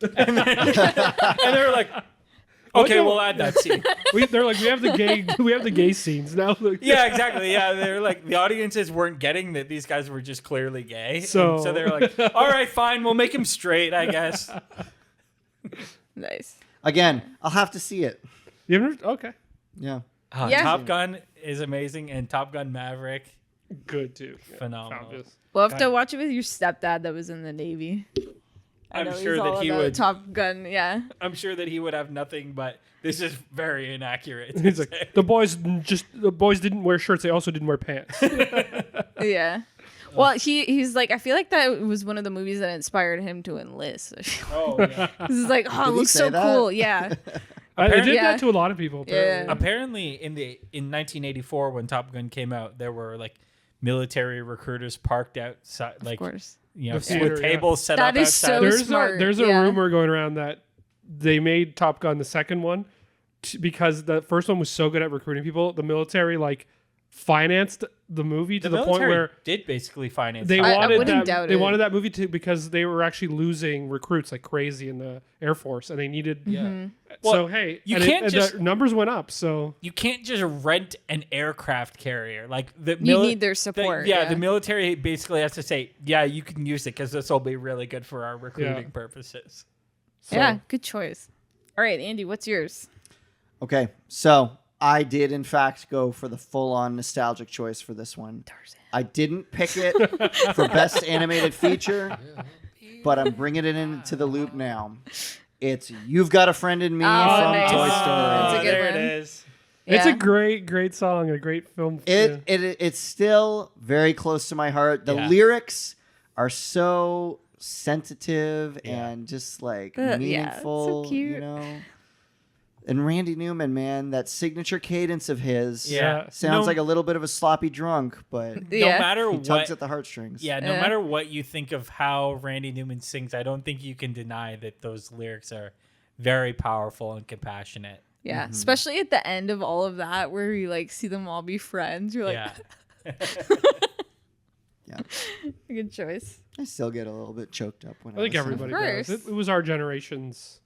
And they were like, "Okay, we'll add that scene." They're like, we have the gay scenes now. Yeah, exactly. Yeah, they're like the audiences weren't getting that these guys were just clearly gay, So- so they're like, "All right, fine, we'll make him straight, I guess." Nice. Again, I'll have to see it. You ever? Okay, Yeah. Yeah. Top Gun is amazing, and Top Gun Maverick, good too. Yeah, phenomenal. fabulous. We'll have to watch it with your stepdad that was in the Navy. I I'm know sure he's all that he about would. Top Gun, yeah. I'm sure that he would have nothing, but this is very inaccurate. to He's say. like, the boys didn't wear shirts. They also didn't wear pants. Yeah. Well, he's like, I feel like that was one of the movies that inspired him to enlist. Oh yeah. This is like, oh, Did it he looks say so that? cool. Yeah. It did Yeah. that to a lot of people. Yeah. Apparently. Apparently, in 1984, when Top Gun came out, there were like military recruiters parked outside, Of like course. you know, The theater, with yeah. tables set That up is outside. so smart. There's a yeah. rumor going around that they made Top Gun the second one because the first one was so good at recruiting people. The military like financed the movie to The the point military where did basically finance. they Top I Gun. wanted wouldn't that. doubt They it. wanted that movie to because they were actually losing recruits like crazy in the Air Force, and they needed. Yeah. Mm-hmm. So Well, hey, you and can't and just- the numbers went up. So You can't just rent an aircraft carrier. Like the You need their support. the military basically has to say, yeah, you can use it because this will be really good for our recruiting purposes. so Yeah, good choice. All right, Andy, what's yours? Okay. So I did, in fact, go for the full-on nostalgic choice for this one. Tarzan. I didn't pick it for best animated feature, but I'm bringing it into the loop now. It's "You've Got a Friend in Me" from nice. Toy That's a Story. good there one. it is. It's a Yeah. great song and a great film. It's still very close to my heart. The Yeah. lyrics are so sensitive Yeah. and just like Yeah, it's so meaningful, cute. you know. And Randy Newman, man, that signature cadence of his Yeah. sounds No- like a little bit of a sloppy drunk, but Yeah. No matter he what, tugs at the heartstrings. yeah, no Yeah. matter what you think of how Randy Newman sings, I don't think you can deny that those lyrics are very powerful and compassionate. Yeah, Mm-hmm. especially at the end of all of that, where you like see them all be friends. You're like, Yeah. Yeah. good choice. I still get a little bit choked up when I think listen. everybody Of does. course. It was our generation's.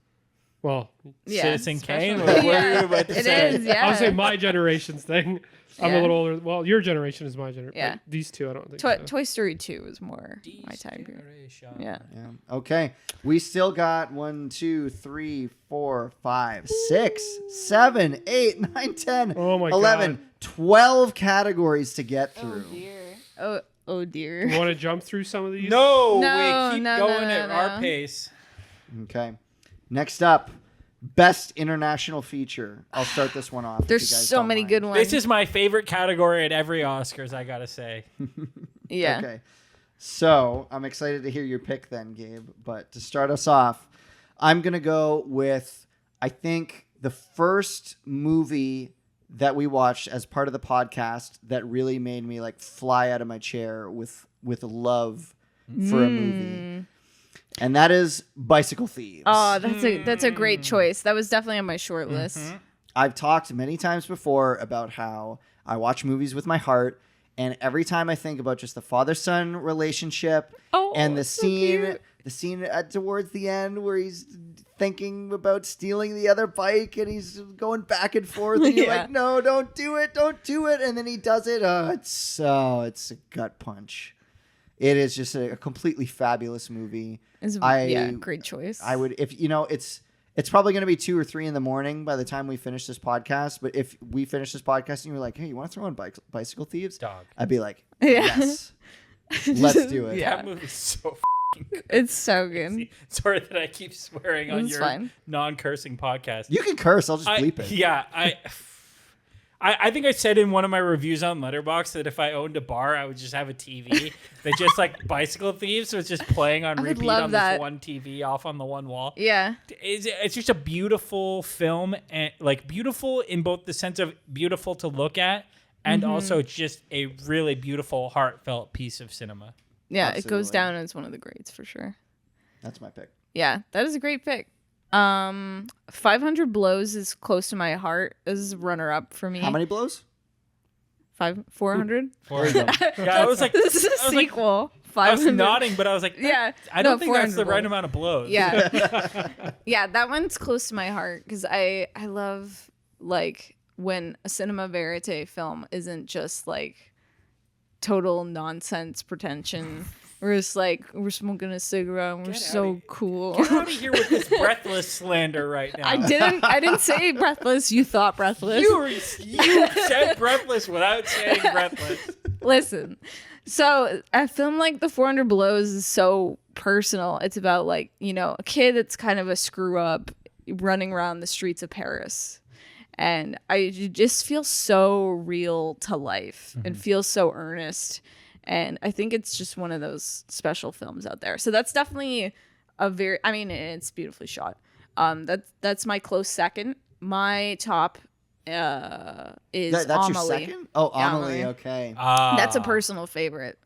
Well, Yeah, Citizen Kane? especially- What were you about to It say? is, yeah. I would say my generation's thing. I'm Yeah. a little older. Well, your generation is my generation. Yeah. These two, I don't think. Toy, so. Toy Story 2 was more my time period. Generation. Yeah. Yeah. Okay. We still got 1, 2, 3, 4, 5, 6, 7, 8, 9, 10, Oh my 11, God. 12 categories to get through. Oh dear. You want to jump through some of these? No, No, we keep no, going no, at no, our no. pace. Okay. Next up, best international feature. I'll start this one off. if There's you guys so don't many mind. good ones. This is my favorite category at every Oscars, I gotta say. yeah. Okay. So I'm excited to hear your pick then, Gabe. But to start us off, I'm going to go with, I think, the first movie that we watched as part of the podcast that really made me like fly out of my chair with love for a movie. And that is Bicycle Thieves. Oh, that's a great choice. That was definitely on my short list. I've talked many times before about how I watch movies with my heart, and every time I think about just the father-son relationship Oh, and the so scene cute. towards the end where he's thinking about stealing the other bike and he's going back and forth and you're Yeah. like, no, don't do it, and then he does it. It's a gut punch. It is just a completely fabulous movie. Yeah, great choice. I would, if you know, it's probably going to be 2 or 3 in the morning by the time we finish this podcast. But if we finish this podcast and you're like, hey, you want to throw on Bicycle Thieves? Dog. I'd be like, Yeah. yes, let's do it. Yeah. That movie's so It's so good. sorry that I keep swearing on It's your fine. non-cursing podcast. You can curse. I'll just bleep it. Yeah, I think I said in one of my reviews on Letterboxd that if I owned a bar, I would just have a TV that just like Bicycle Thieves was just playing on I would repeat love on that. this one TV off on the one wall. Yeah. It's just a beautiful film, and like beautiful in both the sense of beautiful to look at and also just a really beautiful, heartfelt piece of cinema. Yeah, it goes Absolutely. down as one of the greats for sure. That's my pick. Yeah, that is a great pick. 500 Blows is close to my heart as runner up for me. How many blows? 400? Yeah, I was like, This is a sequel. I was 500. nodding, but I was like, Yeah. I don't think that's 400 the right blows. amount of blows. Yeah. Yeah, that one's close to my heart because I love like when a cinema verite film isn't just like total nonsense pretension. We're just like, we're smoking a cigarette and we're so cool. Get out of here with this breathless slander right now. I didn't say breathless. You thought breathless. You said breathless without saying breathless. Listen. So a film like The 400 Blows is so personal. It's about like, a kid that's kind of a screw up running around the streets of Paris. And I just feel so real to life and feel so earnest. And I think it's just one of those special films out there. So that's definitely it's beautifully shot. That's my close second. My top is That's Amelie. your second? Oh, Amelie. Amelie. Okay. That's a personal favorite.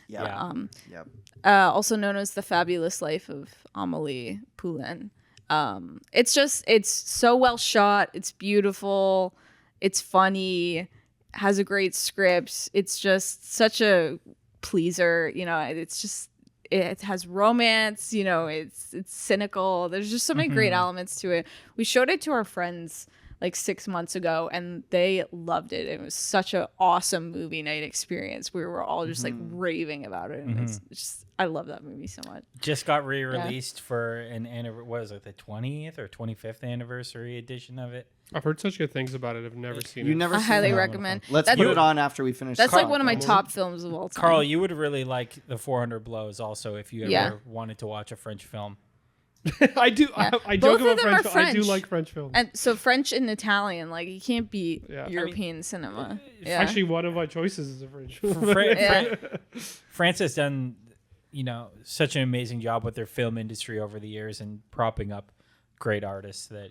Yeah. Yep. Also known as The Fabulous Life of Amélie Poulain. It's so well shot. It's beautiful. It's funny. Has a great script. It's just such a pleaser. It has romance. It's cynical. There's just so many great elements to it. We showed it to our friends like 6 months ago and they loved it. It was such an awesome movie night experience. We were all just like raving about it. And it's just, I love that movie so much. Just got re-released for an the 20th or 25th anniversary edition of it. I've heard such good things about it. I've never seen You it. never I seen highly it? recommend. Let's put it on after we finish. That's like one of my Carl. top films of all time. Carl, you would really like The 400 Blows also if you ever wanted to watch a French film. I do. Yeah. I Both joke of about them are French. I do French. like French films. And so French and Italian, like you can't beat Yeah. European cinema. Yeah. Actually, one of my choices is a French film. France has done, such an amazing job with their film industry over the years and propping up great artists that,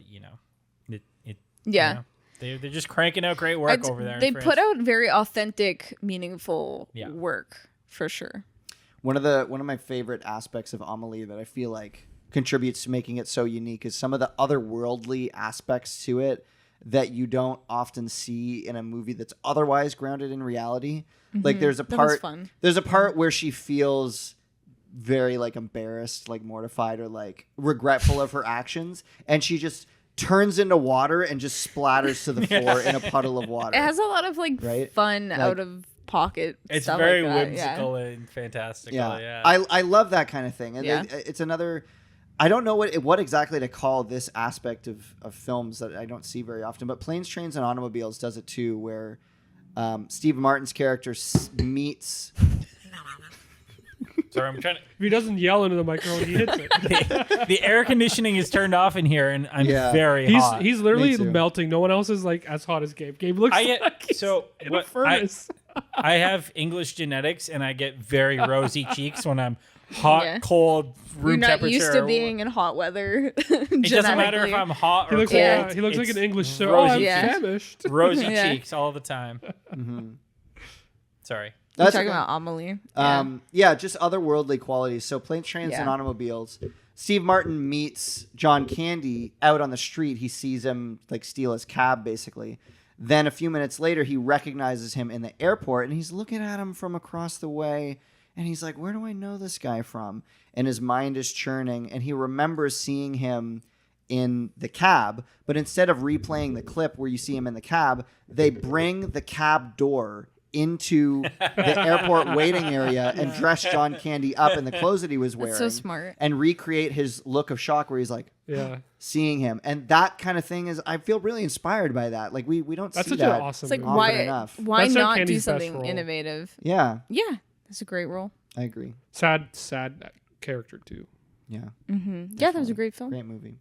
Yeah. They're just cranking out great work over there. They in put France. out very authentic, meaningful work for sure. One of my favorite aspects of Amelie that I feel like contributes to making it so unique is some of the otherworldly aspects to it that you don't often see in a movie that's otherwise grounded in reality. Like there's a part where she feels very like embarrassed, like mortified or like regretful of her actions, and she just turns into water and just splatters to the floor in a puddle of water. It has a lot of fun out of pocket It's stuff very like that. whimsical and fantastical. Yeah. I love that kind of thing. And it's another, I don't know what exactly to call this aspect of films that I don't see very often, but Planes, Trains, and Automobiles does it too, where Steve Martin's character meets... Sorry, I'm trying to... If he doesn't yell into the microphone, he hits it. The air conditioning is turned off in here, and I'm very hot. He's literally melting. No one else is like as hot as Gabe. Gabe looks like he's in a furnace. I have English genetics, and I get very rosy cheeks when I'm hot, cold, room You're not temperature. used to being in hot weather. It doesn't matter if I'm hot or cold. He looks like an English sir. Oh, I'm famished. Rosy cheeks all the time. Sorry. We're talking about Amelie. Just otherworldly qualities. So Planes, Trains, and Automobiles. Steve Martin meets John Candy out on the street. He sees him like steal his cab, basically. Then a few minutes later, he recognizes him in the airport, and he's looking at him from across the way. And he's like, where do I know this guy from? And his mind is churning, and he remembers seeing him in the cab. But instead of replaying the clip where you see him in the cab, they bring the cab door into the airport waiting area and dress John Candy up in the clothes that he was wearing. That's so smart. And recreate his look of shock where he's like seeing him. And that kind of thing is, I feel really inspired by that. Like we don't That's see such that an awesome It's like movie. enough. why That's John not do Candy's best something role. innovative? Yeah, That's a great role. I agree. Sad character too. Yeah. Mm-hmm. Yeah, that was a great film. Great movie.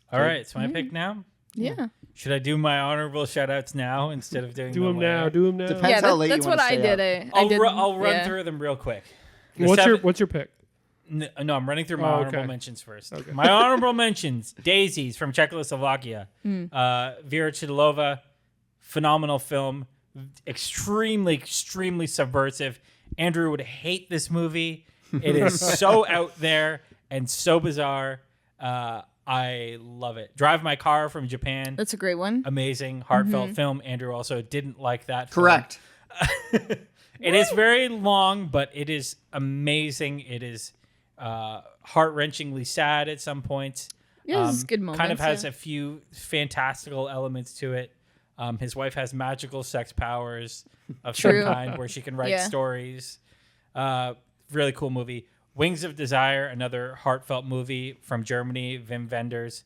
All right, it's my pick now. Yeah. Should I do my honorable shout-outs now instead of doing Do them him now. Do him now. Depends how late that's you what wanna I stay did. up. I'll run through them real quick. What's your pick? No, I'm running through my honorable mentions first. Okay. My honorable mentions: Daisies from Czechoslovakia, Vera Chidlova, phenomenal film, extremely subversive. Andrew would hate this movie. It is so out there and so bizarre. I love it. Drive My Car from Japan. That's a great one. Amazing, heartfelt film. Andrew also didn't like that. Correct. It is very long, but it is amazing. It is heart-wrenchingly sad at some points. Yeah, there's good moments. Kind of has a few fantastical elements to it. His wife has magical sex powers of some kind where she can write stories. Really cool movie. Wings of Desire, another heartfelt movie from Germany, Wim Wenders.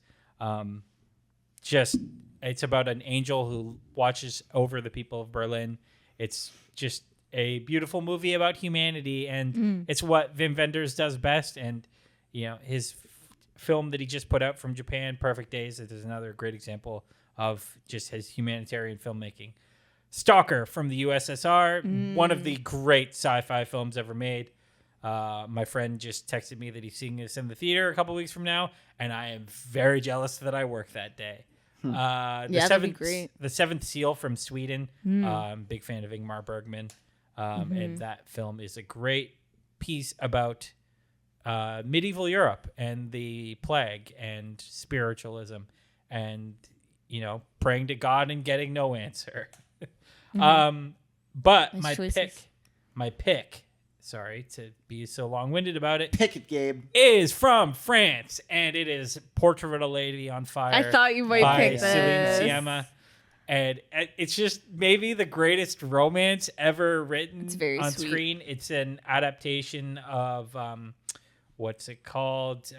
It's about an angel who watches over the people of Berlin. It's just a beautiful movie about humanity, and it's what Wim Wenders does best. And his film that he just put out from Japan, Perfect Days, is another great example of just his humanitarian filmmaking. Stalker from the USSR, one of the great sci-fi films ever made. My friend just texted me that he's seeing this in the theater a couple weeks from now, and I am very jealous that I work that day. That'd be great. The Seventh Seal from Sweden. Big fan of Ingmar Bergman, and that film is a great piece about medieval Europe and the plague and spiritualism, and praying to God and getting no answer. But Nice my pick. Sorry to be so long-winded about it. Pick it, Gabe. Is from France, and it is Portrait of a Lady on Fire. I thought you might pick this. Celine Sciamma. And it's just maybe the greatest romance ever written on screen. It's an adaptation of, what's it called?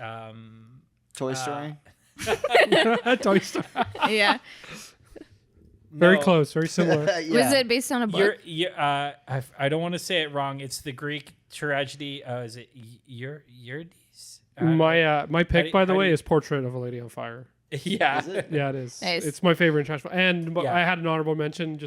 Toy Story? Toy Story. Yeah. Very close, very similar. Was it based on a book? I don't want to say it wrong. It's the Greek tragedy. Is it Eurydice? My pick, by the way, is Portrait of a Lady on Fire. Yeah. Is it? Yeah, it is. Nice. It's my favorite international. And I had an honorable mention.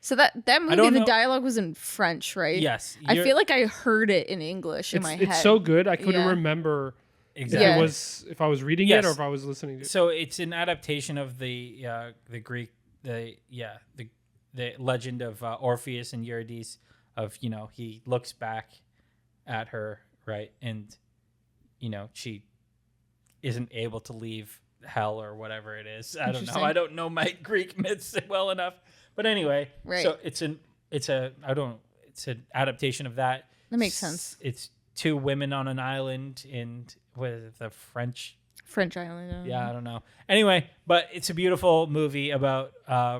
So that movie, the dialogue was in French, right? Yes. I feel like I heard it in English in my head. It's so good. I couldn't remember exactly if I was reading it or if I was listening to it. So it's an adaptation of the Greek. The legend of Orpheus and Eurydice, of he looks back at her, right, and she isn't able to leave hell or whatever it is. I don't know my Greek myths well enough, but anyway, so it's an adaptation of that. That makes sense. It's two women on an island with the French island. Yeah, I don't know. Anyway, but it's a beautiful movie about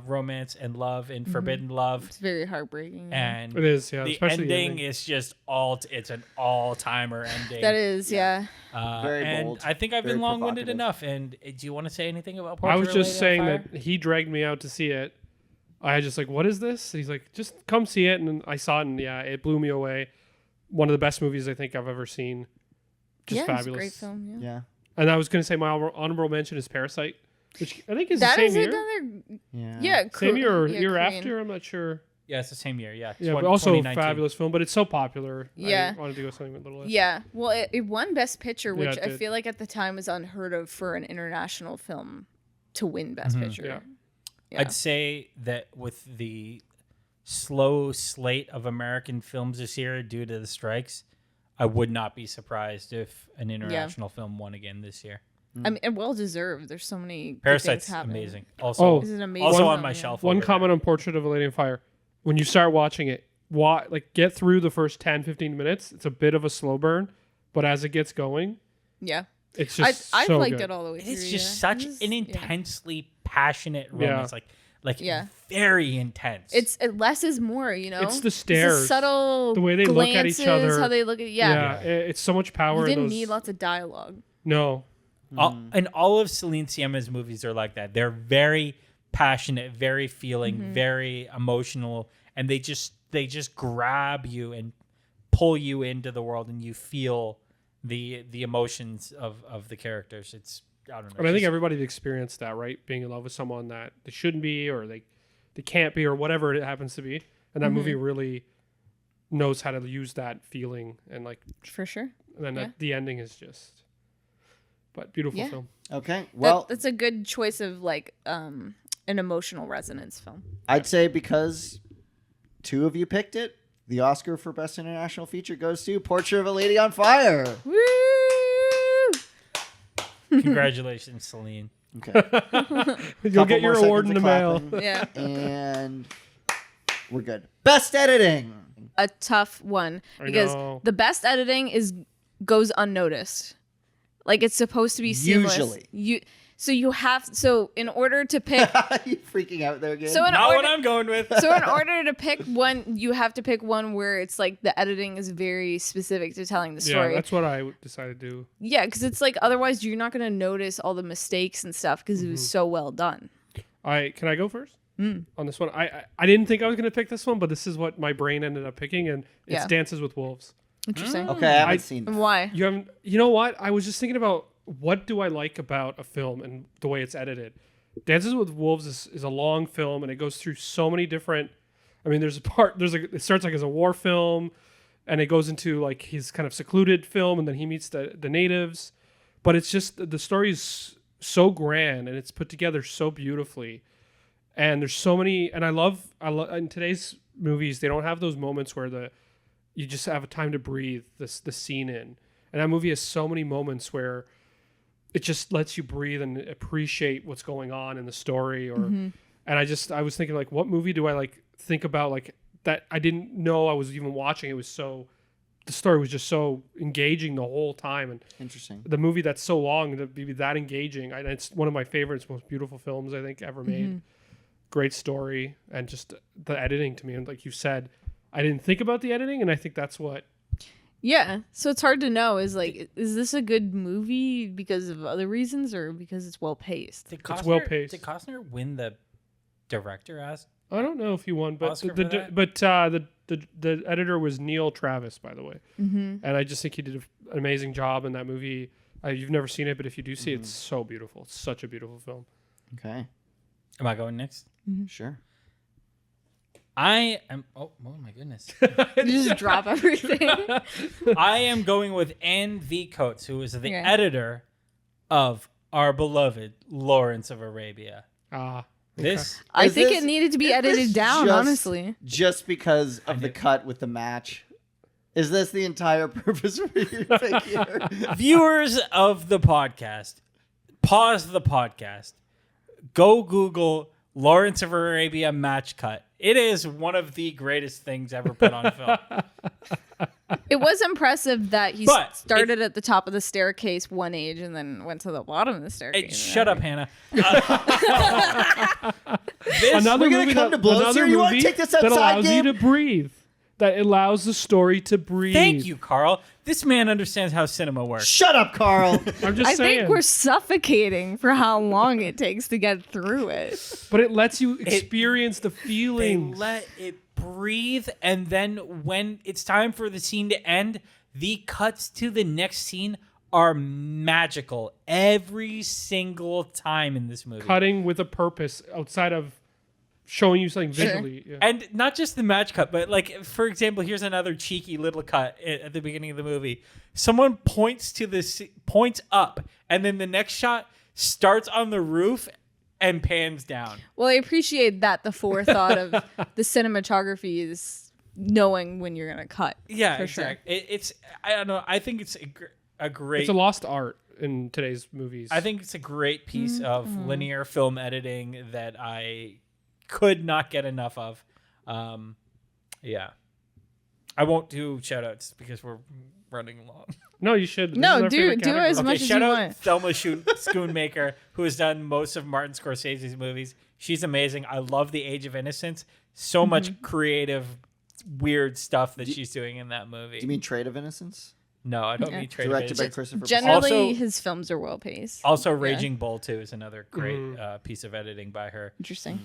romance and love and forbidden love. It's very heartbreaking. And it is, yeah. The ending is just it's an all-timer ending. That is, yeah. Very bold. I think I've been long-winded enough. And do you want to say anything about Portrait? I was just saying that he dragged me out to see it. I was just like, what is this? And he's like, just come see it. And I saw it, and it blew me away. One of the best movies I think I've ever seen. Just fabulous. It's a great film, Yeah. And I was going to say my honorable mention is Parasite, which I think is the same year. Same year or year after. I'm not sure. Yeah, it's the same year. Yeah, but also a fabulous film. But it's so popular. Yeah, I wanted to go something a little less. Yeah, well, it won Best Picture, which I feel like at the time was unheard of for an international film to win Best Picture. Yeah. I'd say that with the slow slate of American films this year due to the strikes, I would not be surprised if an international film won again this year. I mean, and well deserved. There's so many. Parasite's amazing. Also, is an amazing also film, on my shelf. One comment on Portrait of a Lady on Fire. When you start watching it, get through the first 10, 15 minutes. It's a bit of a slow burn, but as it gets going, it's just I've so liked good. it all the way through. It's just such an intensely passionate romance. Like very intense. It's less is more, It's the stares, it's subtle, the way they look at each other, how they look at it's so much power. You didn't need lots of dialogue. No, and all of Celine Sciamma's movies are like that. They're very passionate, very feeling, very emotional, and they just grab you and pull you into the world, and you feel the emotions of the characters. It's I don't know. And I think everybody's experienced that, right? Being in love with someone that they shouldn't be, or they can't be, or whatever it happens to be. And that movie really knows how to use that feeling and for sure. And then the ending is just, but beautiful film. Okay, well, that's a good choice of an emotional resonance film. I'd say because two of you picked it, the Oscar for Best International Feature goes to Portrait of a Lady on Fire. Woo! Congratulations, Celine. Okay. You'll get your more award in seconds the of mail. clapping, Yeah. And we're good. Best editing. A tough one I because know. the best editing goes unnoticed. Like it's supposed to be seamless. Usually. So in order to pick You freaking out there again? so in Not order what I'm going with. so in order to pick one, you have to pick one where it's like the editing is very specific to telling the Yeah, story. that's what I decided to do. Yeah, because it's like otherwise you're not going to notice all the mistakes and stuff because it was so well done. Can I go first on this one? I didn't think I was going to pick this one, but this is what my brain ended up picking, and it's Yeah. Dances with Wolves. Interesting. Okay, I haven't seen And it. why? You know what? I was just thinking about what do I like about a film and the way it's edited. Dances with Wolves is a long film, and it goes through so many different. I mean, it starts like as a war film, and it goes into like his kind of secluded film, and then he meets the natives. But it's just the story is so grand, and it's put together so beautifully. And there's so many, and I love in today's movies they don't have those moments where you just have a time to breathe the scene in. And that movie has so many moments where it just lets you breathe and appreciate what's going on in the story. And I was thinking like, what movie do I like think about like that I didn't know I was even watching? The story was just so engaging the whole time. And Interesting. the movie that's so long to be that engaging. It's one of my favorites, most beautiful films I think ever made. Great story, and just the editing to me. And like you said, I didn't think about the editing, and I think that's what. Yeah, so it's hard to know. Is this a good movie because of other reasons or because it's well paced? It's well paced. Did Costner win the director as? I don't know if he won, but Oscar for that? the editor was Neil Travis, by the way, and I just think he did an amazing job in that movie. You've never seen it, but if you do see it, it's so beautiful. It's such a beautiful film. Okay. Am I going next? Sure. I am. Oh my goodness! You just drop everything. I am going with Anne V. Coates, who is the Okay. editor of our beloved Lawrence of Arabia. This I Is think this- it needed to be is edited this down, just- honestly. Just because of the cut with the match. Is this the entire purpose for your pick here? viewers of the podcast, pause the podcast, go Google Lawrence of Arabia match cut. It is one of the greatest things ever put on film. It was impressive that he But started at the top of the staircase one age and then went to the bottom of the staircase. Shut up, Hannah. Another We're gonna movie come to blows another here? You wanna movie take this that outside, allows Gabe? you to breathe. That allows the story to breathe. Thank you, Carl. This man understands how cinema works. Shut up, Carl. I'm just I saying. think we're suffocating for how long it takes to get through it. But it lets you experience the They feelings. let it breathe, and then when it's time for the scene to end, the cuts to the next scene are magical every single time in this movie. Cutting with a purpose outside of showing you something Sure. visually. Yeah. And not just the match cut, but like, for example, here's another cheeky little cut at the beginning of the movie. Someone points up, and then the next shot starts on the roof and pans down. Well, I appreciate that the forethought of the cinematography is knowing when you're going to cut. Yeah, for exactly. It's I don't know. I think it's a great. It's a lost art in today's movies. I think it's a great piece of linear film editing that I could not get enough of. Yeah. I won't do shout outs because we're running long. No, you should. This No, is our do favorite as category. much as shout you out want. Thelma Schoonmaker, who has done most of Martin Scorsese's movies. She's amazing. I love The Age of Innocence. So much creative, weird stuff that she's doing in that movie. Do you mean Trade of Innocence? No, I don't mean Trade of Directed by Innocence. Christopher Generally, Also- his films are well paced. Also, Raging Bull 2 is another great piece of editing by her. Interesting.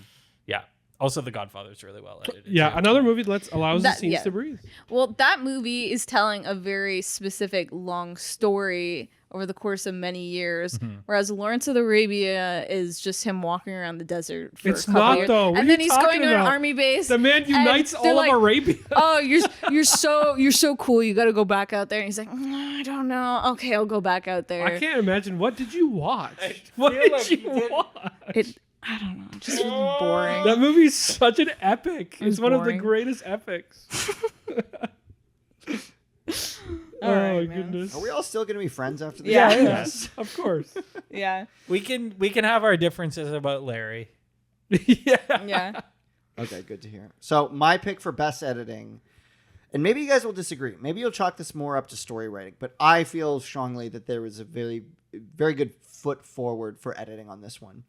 Yeah. Also, The Godfather is really well edited. Yeah, too. another movie that allows the That- scenes yeah. to breathe. Well, that movie is telling a very specific long story over the course of many years, whereas Lawrence of Arabia is just him walking around the desert for It's a couple not, years. though. What are And then you he's going talking to an about? army base. The man and unites they're all like, of Arabia. Oh, you're so cool. You got to go back out there. And he's like, I don't know. Okay, I'll go back out there. I can't imagine. What did you watch? What What did you watch? I don't know. Just really boring. That movie's such an epic. was It's one of the boring. greatest epics. All right. my man. goodness. Are we all still going to be friends after this? Yeah. Yes, of course. Yeah. We can have our differences about Larry. Yeah. Yeah. Okay, good to hear. So my pick for best editing, and maybe you guys will disagree. Maybe you'll chalk this more up to story writing, but I feel strongly that there was a very, very good foot forward for editing on this one.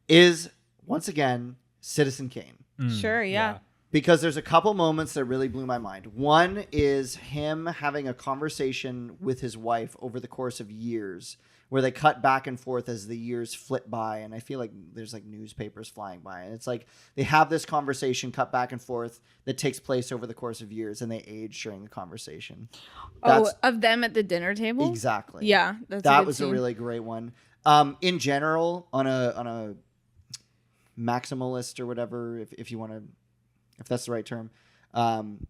Is once again Citizen Kane. Sure. Yeah. Because there's a couple moments that really blew my mind. One is him having a conversation with his wife over the course of years, where they cut back and forth as the years flit by, and I feel like there's like newspapers flying by, and it's like they have this conversation cut back and forth that takes place over the course of years, and they age during the conversation. Of them at the dinner table. Exactly. Yeah, That was a really great one. In general, on a maximalist or whatever, if you want to, if that's the right term,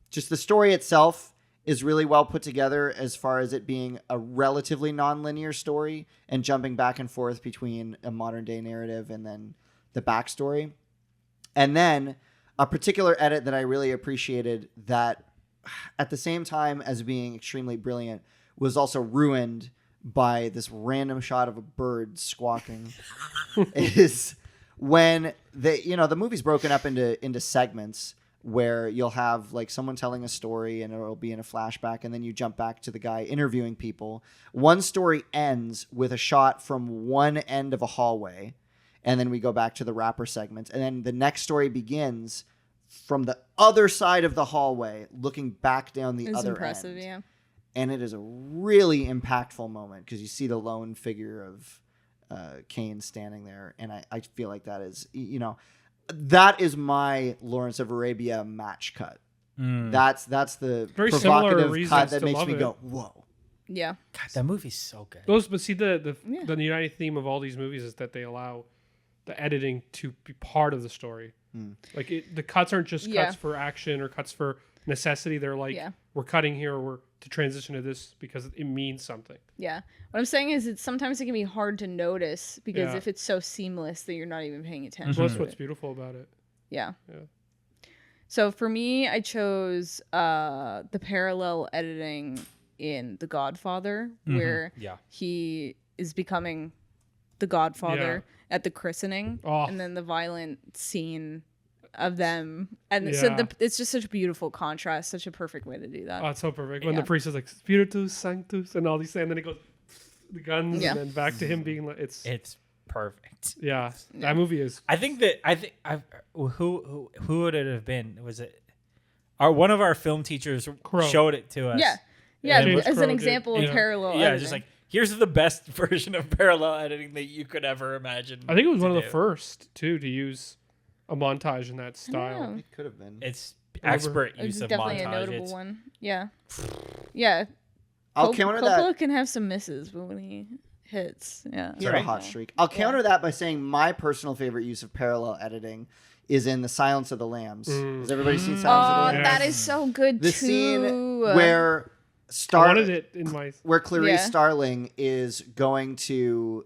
just the story itself is really well put together as far as it being a relatively non-linear story and jumping back and forth between a modern day narrative and then the backstory. And then a particular edit that I really appreciated that at the same time as being extremely brilliant was also ruined by this random shot of a bird squawking is when the movie's broken up into segments where you'll have like someone telling a story and it'll be in a flashback, and then you jump back to the guy interviewing people. One story ends with a shot from one end of a hallway, and then we go back to the wrapper segment, and then the next story begins from the other side of the hallway, looking back down the other impressive, end. yeah. And it is a really impactful moment because you see the lone figure of Kane standing there, and I feel like that is, that is my Lawrence of Arabia match cut. That's the Very similar provocative reasons cut that to makes love me it. go, whoa. Yeah. God, that movie's so good. But see, the united theme of all these movies is that they allow the editing to be part of the story. Like the cuts aren't just cuts for action or cuts for necessity. They're like, we're cutting here, we're to transition to this because it means something. Yeah. What I'm saying is sometimes it can be hard to notice because if it's so seamless that you're not even paying attention. So that's what's beautiful about it. Yeah. So for me, I chose the parallel editing in The Godfather, where he is becoming the Godfather at the christening, and then the violent scene of them, and so it's just such a beautiful contrast, such a perfect way to do that. Oh, it's so perfect when the priest is like Spiritus Sanctus and all these things, and then it goes the guns and then back to him being like it's perfect. That movie is. I think who would it have been? Was it one of our film teachers showed it to us? As an example of parallel editing. Just like, here's the best version of parallel editing that you could ever imagine. I think it was one of the first too to use a montage in that style. It could have been. It's expert use of definitely montage. A notable one. Yeah. I'll counter Coppola that. can have some misses, but when he hits, He had a hot streak. I'll counter that by saying my personal favorite use of parallel editing is in The Silence of the Lambs. Has everybody seen Silence of the Lambs? That is so good The too. scene where I wanted it in my where Clarice Starling is going to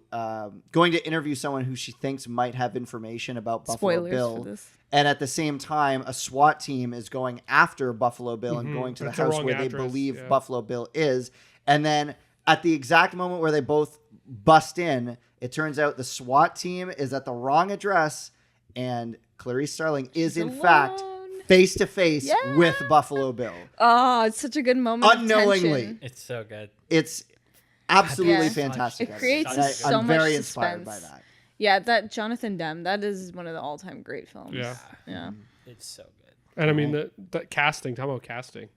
interview someone who she thinks might have information about Buffalo Spoilers Bill. for this. And at the same time, a SWAT team is going after Buffalo Bill and going to the That's the house wrong where they address, believe Buffalo Bill is. And then at the exact moment where they both bust in, it turns out the SWAT team is at the wrong address, and Clarice Starling is in fact face to face with Buffalo Bill. Oh, it's such a good moment. Unknowingly. It's so good. It's absolutely Yeah. fantastic. It creates And so I'm much very inspired by suspense. that. Yeah, that Jonathan Demme, that is one of the all-time great films. Yeah. It's so good. and I mean the casting. Talk about casting.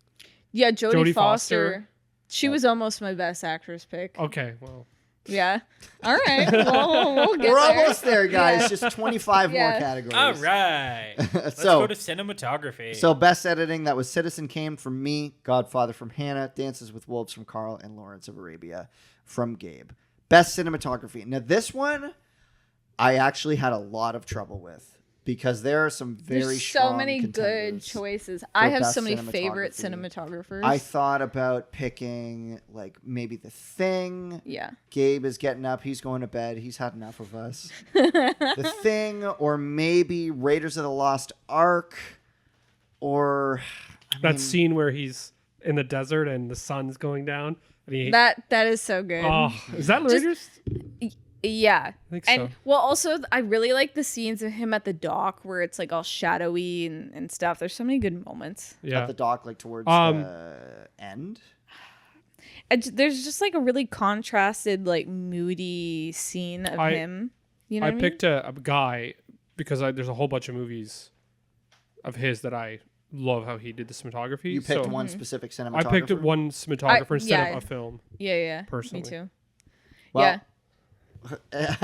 Yeah, Jodie Jodie Foster. Foster. She was almost my best actress pick. Okay, well, Yeah. All right. Well, we'll get We're there. almost there, guys. Yeah. Just 25 more Yeah. categories. All right. Let's So- go to cinematography. So best editing, that was Citizen Kane from me, Godfather from Hannah, Dances with Wolves from Carl, and Lawrence of Arabia from Gabe. Best cinematography. Now this one, I actually had a lot of trouble with because there are some very There's strong so many good contenders choices. I have best so many favorite cinematography. cinematographers. I thought about picking like maybe The Thing. yeah. Gabe is getting up. He's going to bed. He's had enough of us. The Thing, or maybe Raiders of the Lost Ark, or that scene where he's in the desert and the sun's going down. And that is so good. Oh, is that Raiders? Yeah. I think And so. well, also I really like the scenes of him at the dock where it's like all shadowy and stuff. There's so many good moments. Yeah. At the dock, like towards the end. There's just like a really contrasted, like moody scene of him. You know I what I mean? picked a guy because there's a whole bunch of movies of his that I love how he did the cinematography. You picked So one specific cinematographer. I picked one cinematographer instead yeah. of a film. Yeah. Personally. Me too. Well, yeah.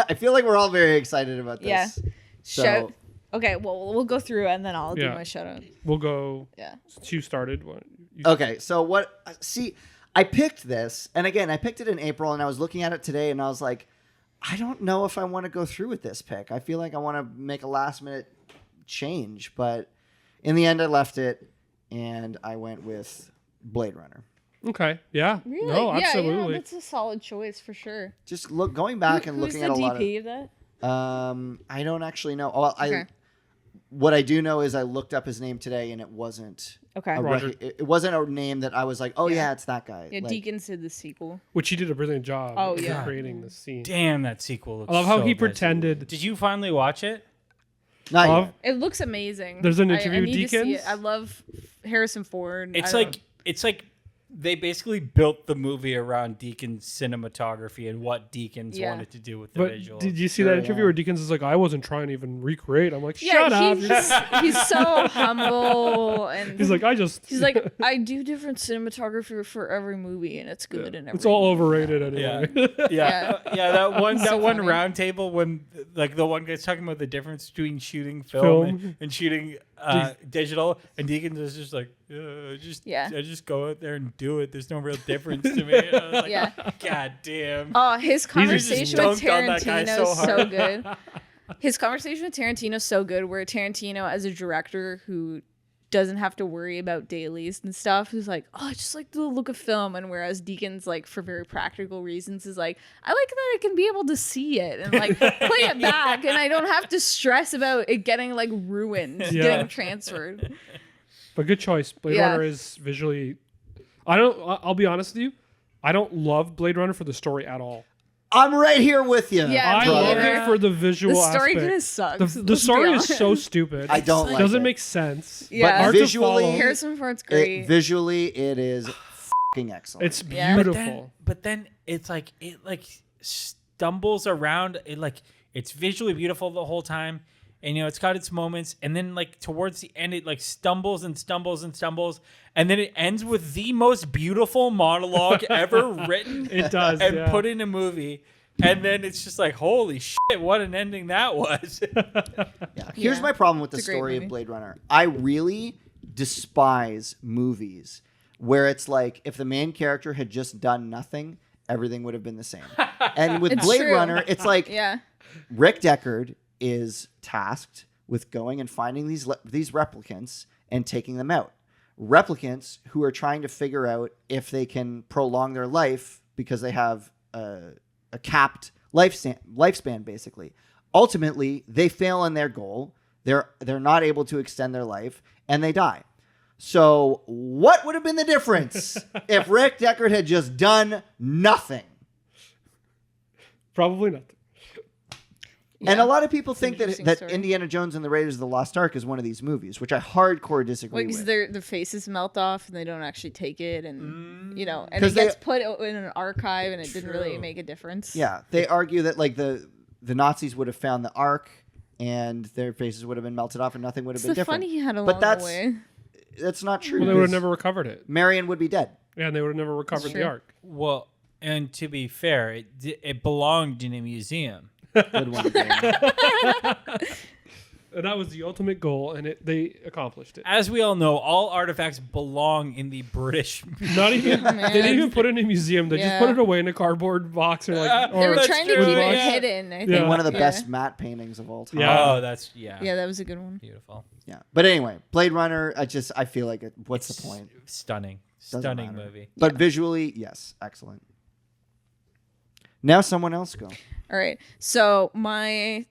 I feel like we're all very excited about this. Yeah. So, Okay, well, we'll go through and then I'll do Yeah. my shout out. We'll go. Yeah. Since you started. okay, so what? See, I picked this, and again, I picked it in April, and I was looking at it today, and I was like, I don't know if I want to go through with this pick. I feel like I want to make a last minute change, but in the end, I left it, and I went with Blade Runner. Okay. Yeah. Really? No, Yeah, absolutely. that's a solid choice for sure. Just going back and looking at a lot of. Who's the DP of that? I don't actually know. Oh, Okay. What I do know is I looked up his name today, and it wasn't. Okay. Roger. It wasn't a name that I was like, oh yeah, it's that guy. Yeah, Like, Deacons did the sequel. Which he did a brilliant job. Oh, of yeah. creating the scene. Damn, that sequel looks I love how so he good. pretended. Did you finally watch it? Not Love- yet. It looks amazing. There's an I interview with need to see Deakins? it. I love Harrison Ford. It's I don't- like they basically built the movie around Deacon's cinematography and what Deakins Yeah. wanted to do with the But visuals. did you see Sure, that interview yeah. where Deakins is like, I wasn't trying to even recreate. I'm like, shut up. He's so humble and He's like, he's like, I do different cinematography for every movie and it's good and every It's all movie." overrated anyway. Yeah, that one So one funny. round table when like the one guy's talking about the difference between shooting film. Film. And shooting digital, and Deakins is just like, I just go out there and do it. There's no real difference to me. And I was like, Yeah. God damn. Oh, his just conversation with dunked on that guy Tarantino so is so hard. good. His conversation with Tarantino is so good, where Tarantino, as a director who doesn't have to worry about dailies and stuff, who's like, oh, I just like the look of film, and whereas Deakins, like, for very practical reasons, is like, I like that I can be able to see it and like play it back, and I don't have to stress about it getting like ruined, Yeah. getting transferred. But good choice. Blade Yeah. Runner is visually. I'll be honest with you. I don't love Blade Runner for the story at all. I'm right here with you. Yeah, I me love either. it for the visual The story aspect. kind of sucks. The story is so stupid. I don't like Doesn't it. make sense. Yeah. Hard to visually- follow. Harrison Ford's great. Visually, it is fucking excellent. It's Yeah. beautiful. But then it's like it stumbles around. It's visually beautiful the whole time, and it's got its moments. And then like towards the end, it like stumbles and stumbles and stumbles, and then it ends with the most beautiful monologue ever written. It does, and yeah. put in a movie. And then it's just like, holy shit, what an ending that was. Yeah. Here's Yeah. my problem with the It's a great story movie. of Blade Runner. I really despise movies where it's like if the main character had just done nothing, everything would have been the same. And with It's Blade true. Runner, it's like Yeah. Rick Deckard is tasked with going and finding these replicants and taking them out. Replicants who are trying to figure out if they can prolong their life because they have a capped lifespan, basically. Ultimately, they fail in their goal. They're not able to extend their life, and they die. So, what would have been the difference if Rick Deckard had just done nothing? Probably not. And a lot of people think interesting that story. Indiana Jones and the Raiders of the Lost Ark is one of these movies, which I hardcore disagree Because with. their faces melt off and they don't actually take it, and and 'Cause it they- gets put in an archive and it didn't really True. make a difference. Yeah, they argue that like the Nazis would have found the Ark and their faces would have been melted off and nothing would have It's been the different. fun he had along But that's the way. that's not true. Well, they would have because never recovered it. Marion would be dead. Yeah, and they would have never recovered the true. arc. Well, and to be fair, it belonged in a museum. Good one. Again. And that was the ultimate goal, and they accomplished it. As we all know, all artifacts belong in the British. Not even Man. they didn't even put it in a museum. They just Yeah. put it away in a cardboard box or like. They were That's trying to true, keep it yeah. hidden. I think. Yeah. One of the Yeah. best matte paintings of all time. Yeah. Oh, that's Yeah, that was a good one. beautiful. Yeah. But anyway, Blade Runner, I feel like what's the point? Stunning, Doesn't stunning matter. movie. But visually, yes, excellent. Now someone else go. All right. So my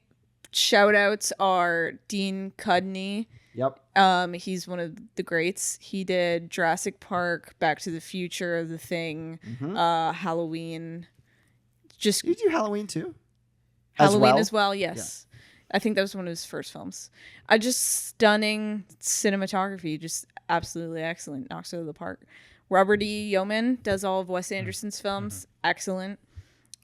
shout outs are Dean Cudney Yep. He's one of the greats. He did Jurassic Park, Back to the Future, The Thing, Halloween. Just Did you do Halloween too? Halloween as well, yes. Yeah. I think that was one of his first films. Just stunning cinematography, just absolutely excellent. Knocks it out of the park. Robert E. Yeoman does all of Wes Anderson's films. Excellent.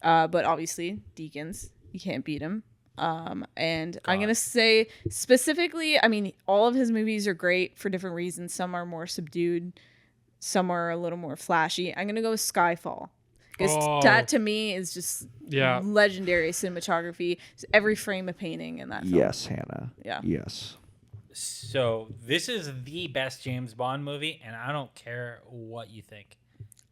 But obviously, Deakins, you can't beat him. And God. I'm going to say specifically, I mean, all of his movies are great for different reasons. Some are more subdued. Some are a little more flashy. I'm going to go with Skyfall. Because that to me is just legendary cinematography. It's every frame a painting in that film. Yes, Hannah. Yeah. Yes. So this is the best James Bond movie, and I don't care what you think.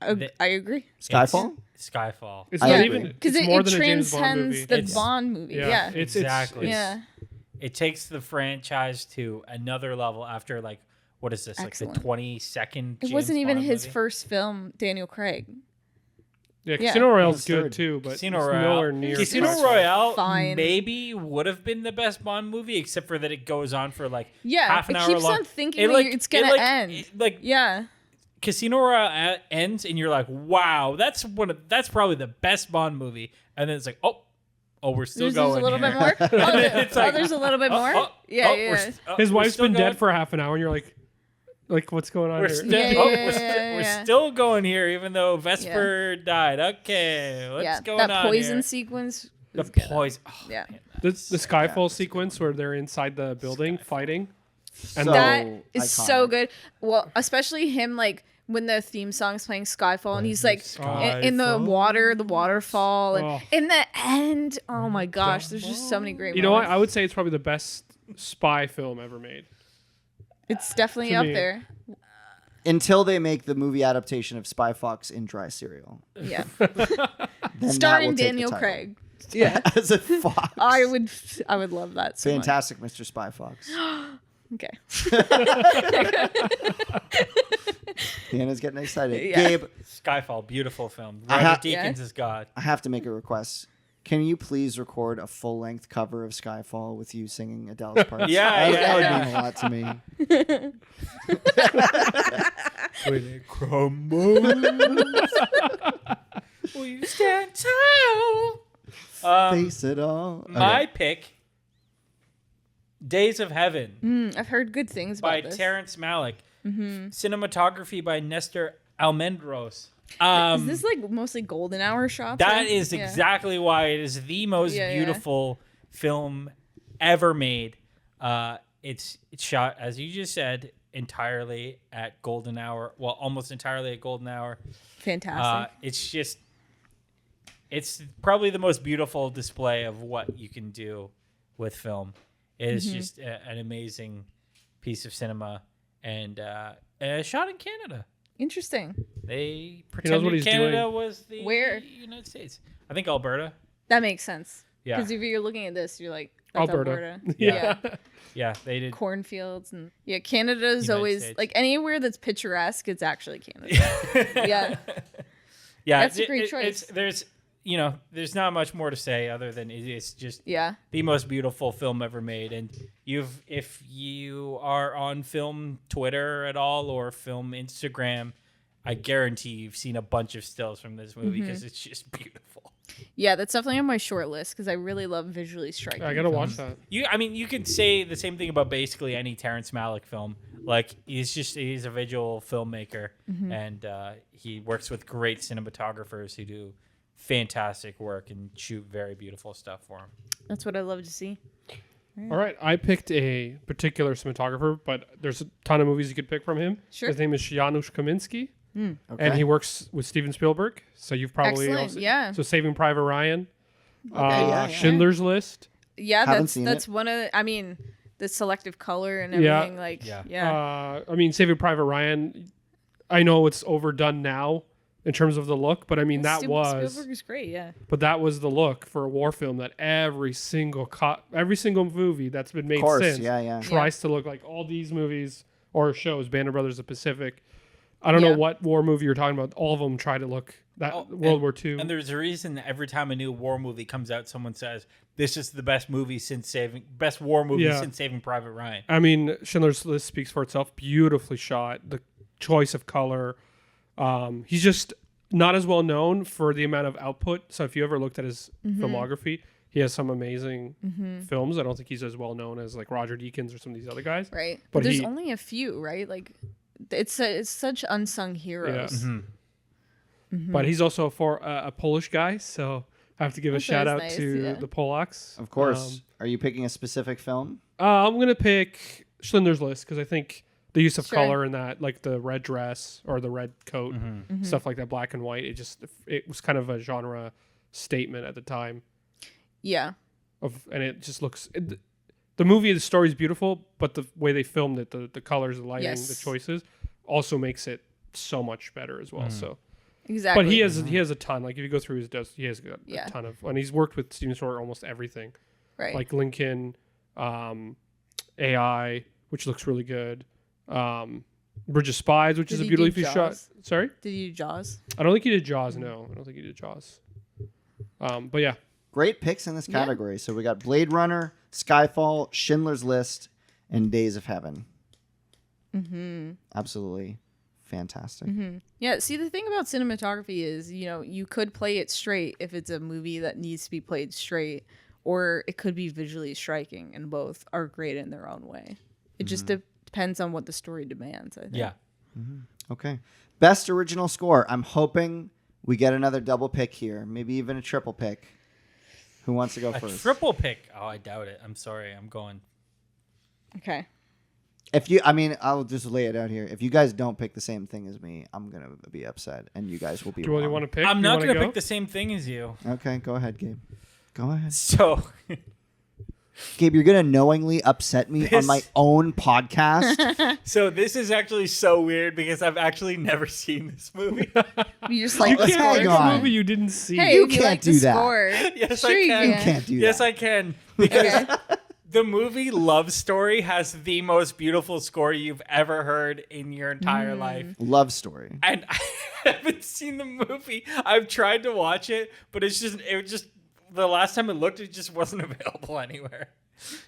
I agree. Skyfall? Skyfall. It's not even because it transcends the Bond movie. Yeah. Exactly. Yeah. It takes the franchise to another level after what is this? Excellent. Like the 22nd. It wasn't even his first film, Daniel Craig. Yeah, Casino Royale's good too, but Casino it's Royale. nowhere near. Casino Skyfall. Royale maybe would have been the best Bond movie, except for that it goes on for half an hour long. It keeps on thinking it's gonna end. Casino Royale ends, and you're like, "Wow, that's probably the best Bond movie." And then it's like, "Oh, we're still going." There's a little bit more. There's a little bit more. Yeah. His wife's been dead for half an hour, and you're like, what's going on here? We're still going here, even though Vesper died. Okay, what's going on that poison here? sequence. The poison. Oh, yeah. The Skyfall sequence where they're inside the building fighting. And that is so good. Well, especially him when the theme song's playing Skyfall and he's in the waterfall, and in the end, oh my gosh, there's just so many great moments. You know what? I would say it's probably the best spy film ever made. It's definitely up there. Until they make the movie adaptation of Spy Fox in dry cereal. Yeah. Starring Daniel Craig. Yeah. As a fox. I would love that so Fantastic, Mr. Spy Fox. Okay. Hannah's getting excited. Yeah. Gabe. Skyfall, beautiful film. Robert Deakins is God. I have to make a request. Can you please record a full-length cover of Skyfall with you singing Adele's part? That would mean a lot to me. When it crumbles, will you stand tall? Face it all. My pick, Days of Heaven. I've heard good things about this. By Terrence Malick. Cinematography by Nestor Almendros. Is this mostly golden hour shots? That is exactly why it is the most beautiful film ever made. It's shot, as you just said, entirely at golden hour. Well, almost entirely at golden hour. Fantastic. It's probably the most beautiful display of what you can do with film. It is just an amazing piece of cinema, and shot in Canada. Interesting. They pretended Canada was the United States. I think Alberta. That makes sense. Yeah. Because if you're looking at this, you're like, that's Alberta. Yeah, they did. Cornfields and Canada's always States. anywhere that's picturesque, it's actually Canada. Yeah. That's a great choice. There's not much more to say other than it's just the most beautiful film ever made. And if you are on film Twitter at all or film Instagram, I guarantee you've seen a bunch of stills from this movie because it's just beautiful. Yeah, that's definitely on my short list because I really love visually striking. I gotta watch that. You could say the same thing about basically any Terrence Malick film. He's a visual filmmaker, and he works with great cinematographers who do fantastic work and shoot very beautiful stuff for him. That's what I love to see. All right, I picked a particular cinematographer, but there's a ton of movies you could pick from him. Sure. His name is Janusz Kaminski, and he works with Steven Spielberg. So you've probably so Saving Private Ryan, Schindler's List. Yeah, that's one of the selective color and everything. I mean, Saving Private Ryan. I know it's overdone now in terms of the look, but Spielberg is great, But that was the look for a war film that every single movie that's been made since tries to look like all these movies or shows, Band of Brothers of the Pacific, I don't know what war movie you're talking about. All of them try to look World War II. And there's a reason that every time a new war movie comes out, someone says this is the best war movie since Saving Private Ryan. I mean, Schindler's List speaks for itself. Beautifully shot. The choice of color. He's just not as well known for the amount of output. So if you ever looked at his filmography, he has some amazing films. I don't think he's as well known as like Roger Deakins or some of these other guys. Right. But there's only a few, right? Like it's such unsung heroes. Yeah. But he's also a Polish guy, so I have to give a shout out to the Polacks. Of course. Are you picking a specific film? I'm going to pick Schindler's List because I think the use of color in that, like the red dress or the red coat, stuff like that, black and white, it was kind of a genre statement at the time. Yeah. And it just looks... the movie, the story is beautiful, but the way they filmed it, the colors, the lighting, the choices, also makes it so much better as well. So... Exactly. But he has a ton. Like if you go through he has a ton of, and he's worked with Steven Spielberg almost everything. Right. Like Lincoln, AI, which looks really good. Bridge of Spies, which is a beautifully shot. Sorry? Did he do Jaws? I don't think he did Jaws. No, I don't think he did Jaws. But yeah. Great picks in this category. Yeah. So we got Blade Runner, Skyfall, Schindler's List, and Days of Heaven. Absolutely. Fantastic. Yeah, see, the thing about cinematography is, you could play it straight if it's a movie that needs to be played straight, or it could be visually striking, and both are great in their own way. It just depends on what the story demands, I think. Yeah. Okay. Best original score. I'm hoping we get another double pick here, maybe even a triple pick. Who wants to go first? Triple pick? Oh, I doubt it. I'm sorry. I'm going. Okay. I'll just lay it out here. If you guys don't pick the same thing as me, I'm going to be upset, and you guys will be wrong. Do you really want to pick? I'm not going to pick the same thing as you. Okay, go ahead, Gabe. Go ahead. So, Gabe, you're going to knowingly upset me on my own podcast? So this is actually so weird because I've actually never seen this movie. You just like, what's going on? A movie you didn't see. Hey, you can't do that. Score. Yes, sure I can. You can't do that. Yes, I can. Because the movie Love Story has the most beautiful score you've ever heard in your entire life. Love Story. And I haven't seen the movie. I've tried to watch it, but it just the last time I looked, it just wasn't available anywhere.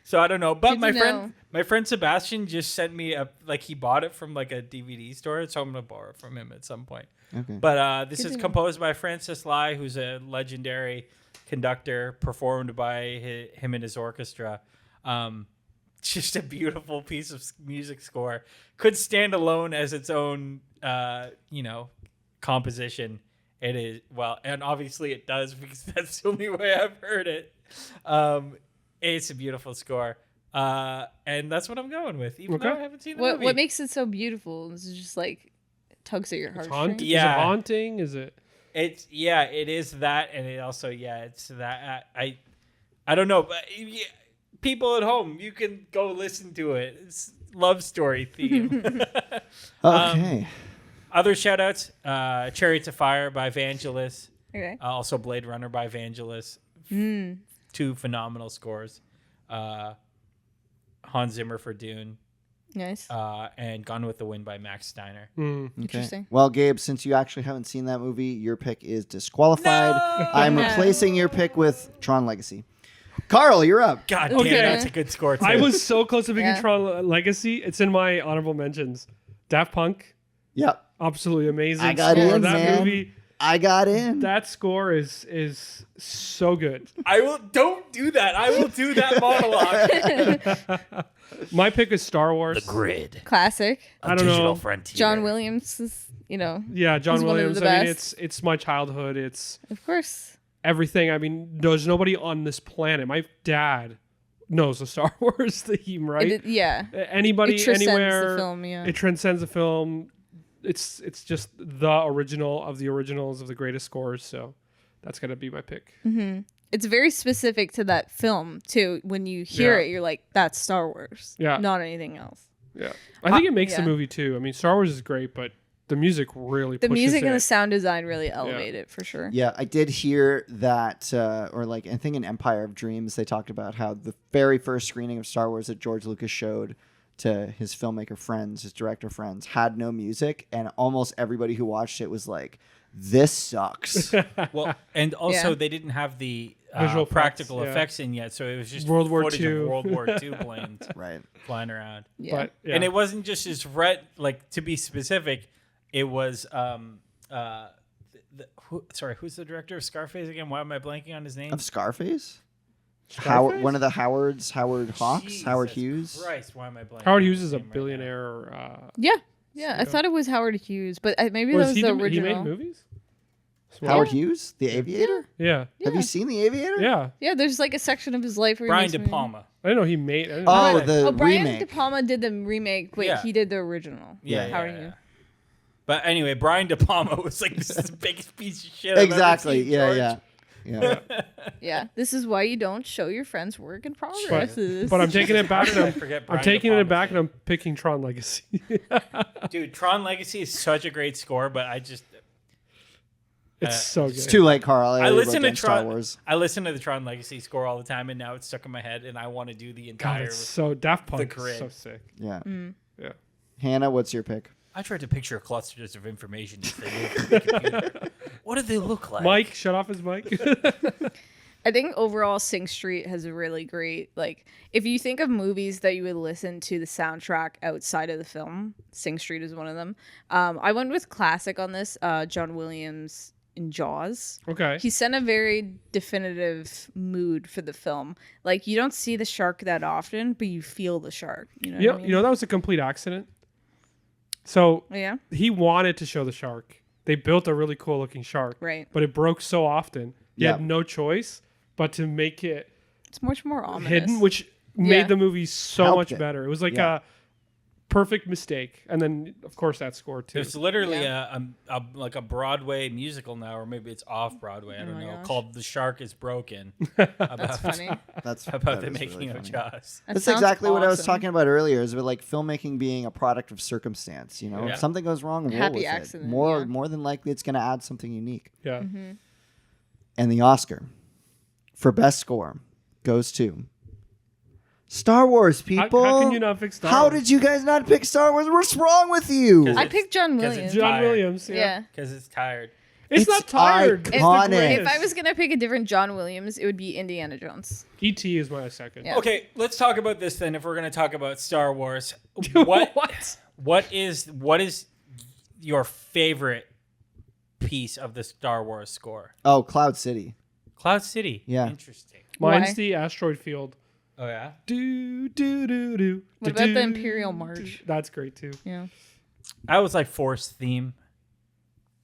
So I don't know. But my friend Sebastian just sent me he bought it from like a DVD store, so I'm gonna borrow it from him at some point. Okay. But this is composed by Francis Lai, who's a legendary conductor, performed by him and his orchestra. Just a beautiful piece of music score. Could stand alone as its own, composition. It is, and obviously it does because that's the only way I've heard it. It's a beautiful score. And that's what I'm going with, even though I haven't seen the movie. What makes it so beautiful is just like tugs at your heartstrings. Is it haunting? Is it? It is that, and it also, it's that. I don't know, but people at home, you can go listen to it. It's Love Story theme. Okay. Other shout outs, Chariots of Fire by Vangelis. Okay. Also Blade Runner by Vangelis. Two phenomenal scores. Hans Zimmer for Dune. Nice. And Gone with the Wind by Max Steiner. Okay. Interesting. Well, Gabe, since you actually haven't seen that movie, your pick is disqualified. No! I'm replacing your pick with Tron Legacy. Carl, you're up. God damn, that's a good score too. I was so close to picking Tron Legacy. It's in my honorable mentions. Daft Punk. Yep. Absolutely amazing. I got score. in, That man. movie. I got in. That score is so good. Don't do that. I will do that monologue. My pick is Star Wars. The Grid. Classic. I don't know. Frontier. John Williams is, Yeah, John he's one of Williams. the I mean, best. it's my childhood. It's Of course. everything. I mean, there's nobody on this planet. My dad knows the Star Wars theme, right? Anybody, It transcends anywhere. the film, yeah. It transcends the film. It's just the original of the originals of the greatest scores. So that's gonna be my pick. It's very specific to that film too. When you hear it, you're like, "That's Star Wars." Not anything else. Yeah, I think it makes the movie too. I mean, Star Wars is great, but the music really The pushes music it. and the sound design really elevate it for sure. Yeah, I did hear that, I think in Empire of Dreams, they talked about how the very first screening of Star Wars that George Lucas showed to his filmmaker friends, his director friends, had no music, and almost everybody who watched it was like, "This sucks." Well, and also Yeah. they didn't have the Visual practical effects, effects in yet, so it was just World War footage II. of World War II planes Right. flying around. Yeah. But yeah. And it wasn't just his red. Like, to be specific, it was who's the director of Scarface again? Why am I blanking on his name? Of Scarface? Scarface? One of the Howards, Howard Hawks, Jesus Howard Hughes. Christ, why am I blanking? Howard on Hughes his is a name right now? billionaire. Yeah, I thought it was Howard Hughes, but maybe Was that was he the He original. made movies. Howard Hughes, The Aviator. Yeah. Have you seen The Aviator? Yeah. Yeah, there's like a section of his life where he Brian makes De movies. Palma. I didn't know he made. I didn't know Oh, that. the Brian remake. De Palma did the remake, but Yeah. he did the original. Yeah, Howard yeah. Hughes. But anyway, Brian De Palma was like, this is the biggest piece of shit I've ever Exactly. seen, Yeah, George. yeah. Yeah, this is why you don't show your friends work in progress. But I'm taking it back. How And did I I'm, forget I'm Brian taking De it Palma's back, and name? I'm picking Tron Legacy. Dude, Tron Legacy is such a great score, but I just It's so good. It's too late, Carl. I, I already listen wrote to down Star Tron. Wars. I listen to the Tron Legacy score all the time, and now it's stuck in my head, and I want to do the God, entire. it's so Daft Punk. grid. Is so sick. Yeah. Yeah. Hannah, what's your pick? I tried to picture clusters of information as they move through the computer. What do they look like? Mike, shut off his mic. I think overall Sing Street has a really great, like, if you think of movies that you would listen to the soundtrack outside of the film, Sing Street is one of them. I went with classic on this, John Williams in Jaws. Okay. He sent a very definitive mood for the film. Like, you don't see the shark that often, but you feel the shark. You know what I mean? You know that was a complete accident. So Yeah, he wanted to show the shark. They built a really cool looking shark, right. but it broke so often. He Yeah. had no choice but to make it It's much more ominous. hidden, which Yeah. made the movie so Helped much it. better. It was like Yeah. a perfect mistake, and then of course that score too. There's literally a like a Broadway musical now, or maybe it's off Broadway. I don't my know. gosh. Called "The Shark Is Broken." That's funny. That's About that the is making really of funny. Jaws. That That's sounds exactly what I was awesome. talking about earlier. Is with like filmmaking being a product of circumstance. You know, Yeah. if something goes wrong, roll Happy with accident, it. More yeah. than likely, it's going to add something unique. Yeah. Mm-hmm. And the Oscar for best score goes to Star Wars. People, How can you not pick Star How Wars? did you guys not pick Star Wars? What's wrong with you? 'Cause I it's- picked John 'cause it's Williams. John tired. Williams. Yeah. Because it's tired. It's, It's not tired. iconic. It's the If greatest. If I was gonna pick a different John Williams, it would be Indiana Jones. E.T. is my second. Yeah. Okay, let's talk about this then. If we're going to talk about Star Wars, what What? what is your favorite piece of the Star Wars score? Oh, Cloud City. Cloud City. Yeah. Interesting. Mine's Why? the asteroid field. Oh yeah. Do do do do. What about the Imperial March? That's great too. Yeah. I was like Force theme,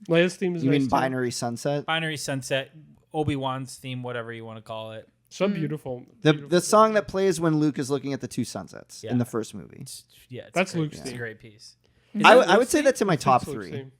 Leia's theme is You nice mean too. Binary Sunset? Binary Sunset, Obi-Wan's theme, whatever you want to call it. So beautiful. The beautiful song that plays when Luke is looking at the two sunsets Yeah. in the first movie. Yeah, it's That's great. Luke's It's a theme. great piece. I would say that's in my top It's Luke's three. theme.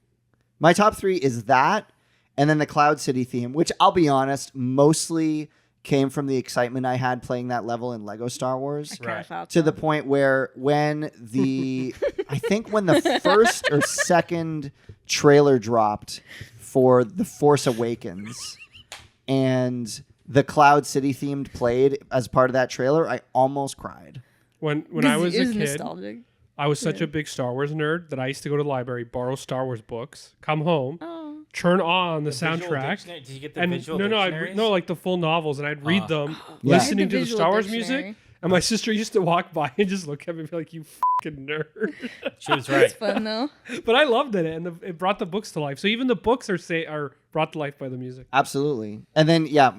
My top three is that, and then the Cloud City theme, which I'll be honest, mostly came from the excitement I had playing that level in Lego Star Wars. Kinda Right. thought To so. the point where when the I think when the first or second trailer dropped for The Force Awakens and the Cloud City themed played as part of that trailer, I almost cried. When I was it a is kid, nostalgic. I was such a big Star Wars nerd that I used to go to the library, borrow Star Wars books, come home, Oh. turn on the Visual soundtrack, dictionary- Did you get the and visual no, dictionaries? like the full novels, and I'd read them, Yeah. listening I had to the visual Star Wars dictionary. music. And my sister used to walk by and just look at me and be like, "You fucking nerd." She was It's right. fun though. But I loved it, and it brought the books to life. So even the books are brought to life by the music. Absolutely. And then, yeah,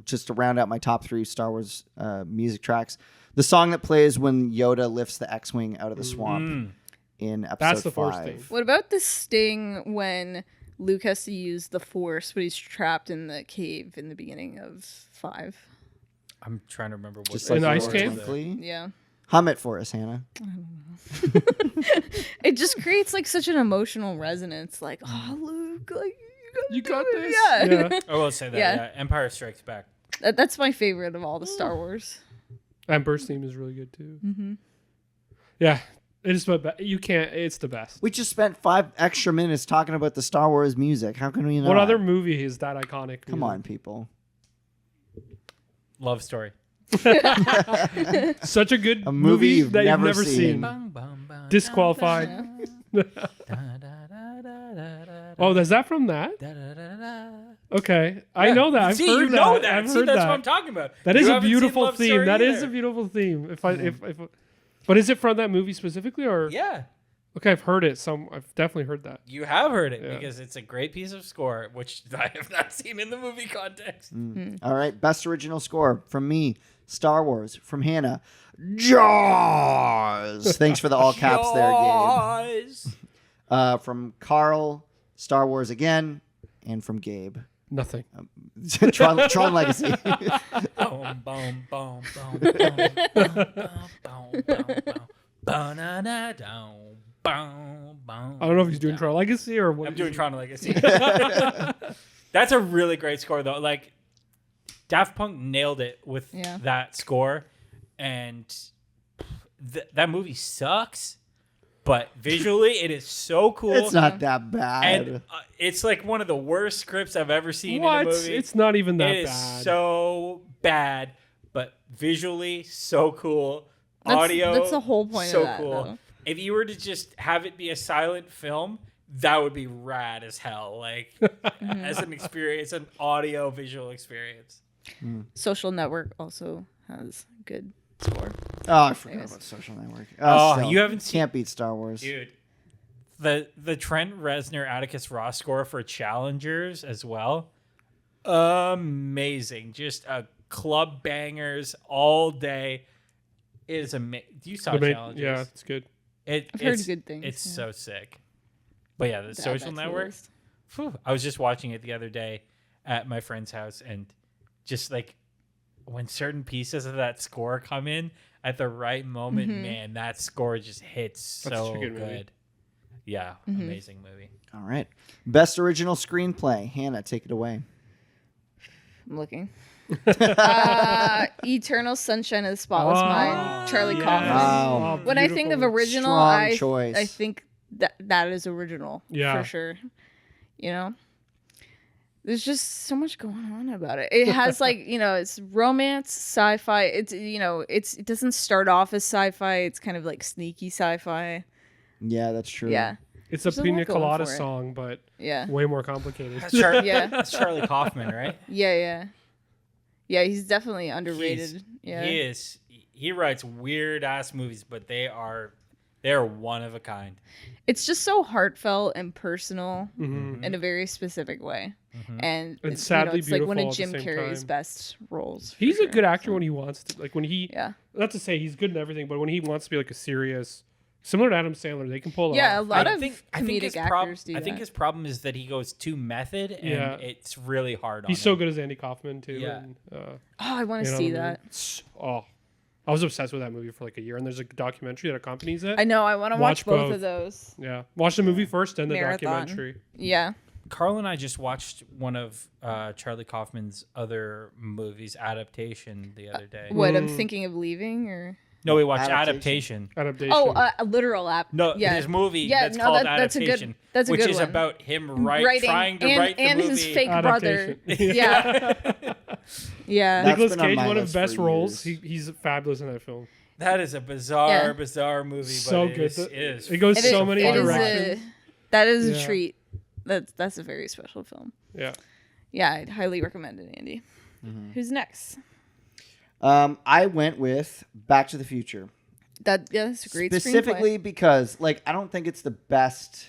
just to round out my top three Star Wars music tracks, the song that plays when Yoda lifts the X-Wing out of the swamp in episode That's the 5. Force theme. What about the sting when Luke has to use the Force, but he's trapped in the cave in the beginning of 5? I'm trying to remember what Just In like the Lord ice cave? Twinkly. Yeah. Hum it for us, Hannah. It just creates like such an emotional resonance. Like, oh, Luke, like You got do it." this. Yeah. I will say that. Yeah. Yeah. Empire Strikes Back. That's my favorite of all the Star Wars. Emperor's theme is really good too. Mm-hmm. Yeah, it is. But you can't. It's the best. We just spent 5 extra minutes talking about the Star Wars music. How can we not? What other movie is that iconic? Come music? on, people. Love Story. Such a good movie you've that never you've never seen. seen. Disqualified. Oh, is that from that? Okay, I know that. I've See, heard you know that. I've See, heard that's that. what I'm talking about. That is You a haven't seen beautiful Love theme. Story That is either. a beautiful theme. But is it from that movie specifically, or Yeah, okay? I've heard it. I've definitely heard that. you have heard it Yeah. because it's a great piece of score, which I have not seen in the movie context. All right, best original score from me, Star Wars. From Hannah, Jaws. Thanks for the all caps there, Jaws. Gabe. From Carl, Star Wars again, and from Gabe, Nothing. Tron Legacy. Boom, boom, boom, boom, boom, boom, boom, boom, boom. Ba-na-na-down, boom, boom. I don't know if he's doing Tron Legacy or what. I'm doing Tron Legacy. That's a really great score, though. Like, Daft Punk nailed it with that score, and that movie sucks, but visually it is so cool. It's not that bad. And it's like one of the worst scripts I've ever seen What? in a movie. It's not even that It is bad. so bad, but visually so cool. Audio, That's the whole point so of that, cool. though. If you were to just have it be a silent film, that would be rad as hell. Like as an experience, an audio visual experience. Social Network also has good score. Oh, I forgot about Social Network. Oh, Still, you haven't seen- can't beat Star Wars. Dude, the Trent Reznor Atticus Ross score for Challengers as well. Amazing. Just club bangers all day. It is amazing. You saw Challengers. Yeah, it's good. I've heard good things. It's yeah. so sick. But yeah, the Social That's the Network. worst. Phew, I was just watching it the other day at my friend's house, and just like when certain pieces of that score come in at the right moment, man, that score just hits That's so such a good good. movie. Yeah, amazing movie. All right, best original screenplay. Hannah, take it away. I'm looking. Eternal Sunshine of the Spotless Mind, Charlie Kaufman. Wow. When I think of original, Strong choice. I think that is original. Yeah. For sure. You know? There's just so much going on about it. It has like, it's romance, sci-fi. It's it doesn't start off as sci-fi. It's kind of like sneaky sci-fi. Yeah, that's true. Yeah. It's There's a a pina lot going colada for it. song, but Yeah. way more complicated. Yeah. That's Charlie Kaufman, right? Yeah. Yeah, he's definitely underrated. Yeah. He is. He writes weird ass movies, but they're one of a kind. It's just so heartfelt and personal Mhm. in a very specific way. And And it's, sadly it's like one beautiful of at the Jim same Carrey's time. best roles. for He's a sure. good actor when he wants to. Like when he, Yeah. not to say he's good in everything, but when he wants to be like a serious, similar to Adam Sandler, they can pull it Yeah, a off. lot I of think comedic his actors do I think that. his problem is that he goes too method, and Yeah. it's really hard on He's him. so good as Andy Kaufman too. Yeah. And, Oh, I want to you know see what I mean? that. Oh, I was obsessed with that movie for like a year, and there's a documentary that accompanies it. I know. I want to watch both both. of those. Yeah, watch the movie first, then the Marathon. documentary. Yeah. Carl and I just watched one of Charlie Kaufman's other movies, Adaptation, the other day. What, I'm thinking of leaving or? No, we watched Adaptation. Adaptation. Adaptation. Oh, a literal app. No, yeah. his movie Yeah, that's no, called that's a good- Adaptation, that's a which good is one. about him Writing trying to and, write the and movie. his fake brother. Adaptation. Yeah. Yeah. That's Nicolas been on Cage, my one of list the best for roles. years. He's fabulous in that film. That is a bizarre movie, So but good. it is. It goes It is- so many it is directions. that is a Yeah. treat. That's a very special film. Yeah. Yeah, I'd highly recommend it, Andy. Mm-hmm. Who's next? I went with Back to the Future. That's a great Specifically screenplay. because, I don't think it's the best.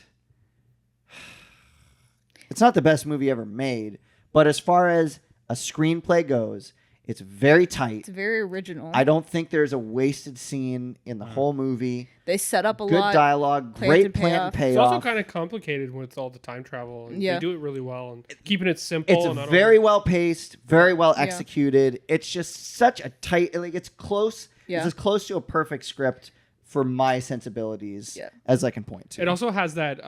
It's not the best movie ever made, but as far as a screenplay goes, it's very tight. It's very original. I don't think there's a wasted scene in the whole movie. They set up a Good lot. dialogue, Planned great and plant and payoff. It's also payoff. kind of complicated when it's all the time travel. And Yeah. They do it really well and keeping it simple. It's and not very well paced, very well Yeah. executed. It's just such a tight, it's close. Yeah. It's as close to a perfect script for my sensibilities Yeah. as I can point to. It also has that.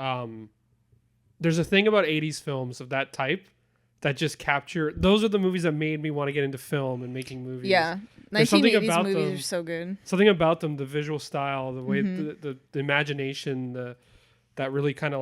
There's a thing about 80s films of that type that just capture. Those are the movies that made me want to get into film and making movies. Yeah. There's something 1980s about movies them. are so good. Something about them, the visual style, the way Mm-hmm. the imagination, that really kind of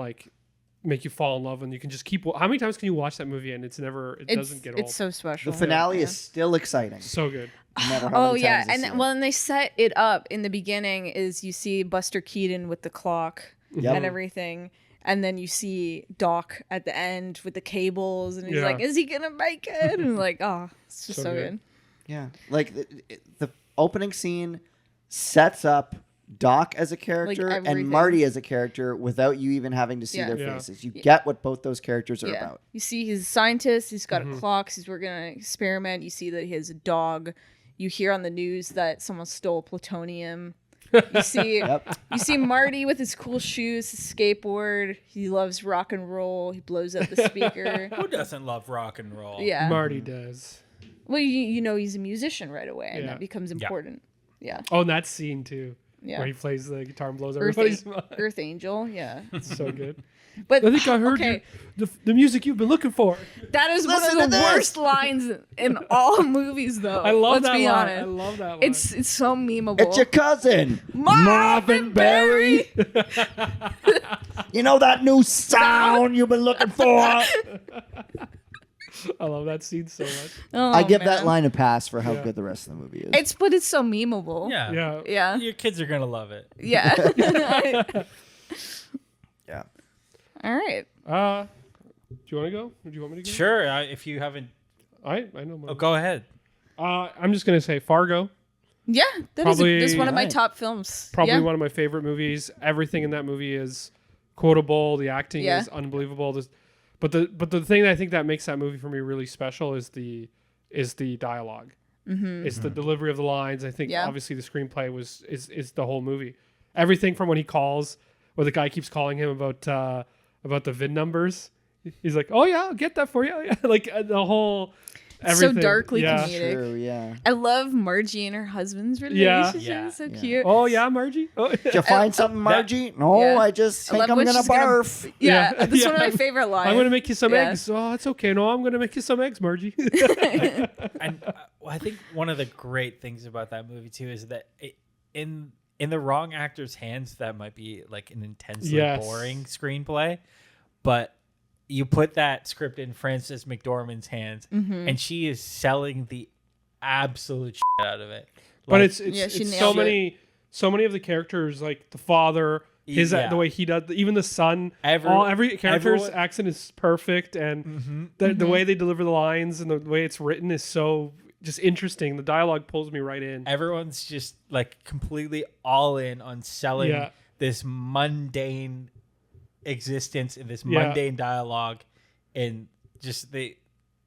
make you fall in love, and you can just keep. How many times can you watch that movie and it doesn't get old? It's so special. The finale is still exciting. So good. No matter how many times you see it. And they set it up in the beginning is you see Buster Keaton with the clock and everything. And then you see Doc at the end with the cables, and he's like, "Is he gonna make it?" And like, oh, it's just so good. Yeah, like the opening scene sets up Doc as a character and Marty as a character without you even having to see their faces. You get what both those characters are about. You see he's a scientist. He's got a clock. He's working on an experiment. You see that he has a dog. You hear on the news that someone stole plutonium. You see, you see Marty with his cool shoes, his skateboard. He loves rock and roll. He blows up the speaker. Who doesn't love rock and roll? Yeah, Marty does. Well, you know he's a musician right away, and that becomes important. Yeah. Oh, and that scene too. Yeah. Where he plays the guitar and blows everybody's mind. Earth Angel. Yeah. It's so good. But I think I heard the music you've been looking for. That is one of the worst lines in all movies, though. I love Let's that be line. honest. I love that line. It's so memeable. It's your cousin, Marvin Berry. You know that new sound you've been looking for? I love that scene so much. Oh, I give man. that line a pass for how good the rest of the movie is. It's so memeable. Yeah. Yeah. Yeah. Your kids are going to love it. Yeah. Yeah. All right. Do you want to go? Or do you want me to go? Sure. If you haven't. I know. Oh, go ahead. I'm just gonna say Fargo. Yeah, that's one of my Right. top films. Probably one of my favorite movies. Everything in that movie is quotable. The acting is unbelievable. But the thing that I think that makes that movie for me really special is the dialogue. Mm-hmm. It's the delivery of the lines. I think obviously the screenplay is the whole movie. Everything from when he calls, where the guy keeps calling him about the VIN numbers. He's like, "Oh yeah, I'll get that for you." Like the whole everything. So darkly comedic. True, yeah. I love Margie and her husband's relationship. Yeah. It's so cute. Oh yeah, Margie. Oh, Did you find something, Margie? No, I just think love I'm when gonna she's gonna- barf. Yeah, Yeah. that's one of my favorite lines. I'm gonna make you some Yeah. eggs. Oh, it's okay. No, I'm gonna make you some eggs, Margie. And I think one of the great things about that movie too is that in the wrong actor's hands, that might be like an intensely boring screenplay, but you put that script in Frances McDormand's hands, and she is selling the absolute shit out of it. But Like, it's she so nailed so many of the characters, like the father, the way he does, even the son, every character's accent is perfect, and the way they deliver the lines and the way it's written is so just interesting. The dialogue pulls me right in. everyone's just like completely all in on selling Yeah. this mundane existence and this mundane dialogue in just the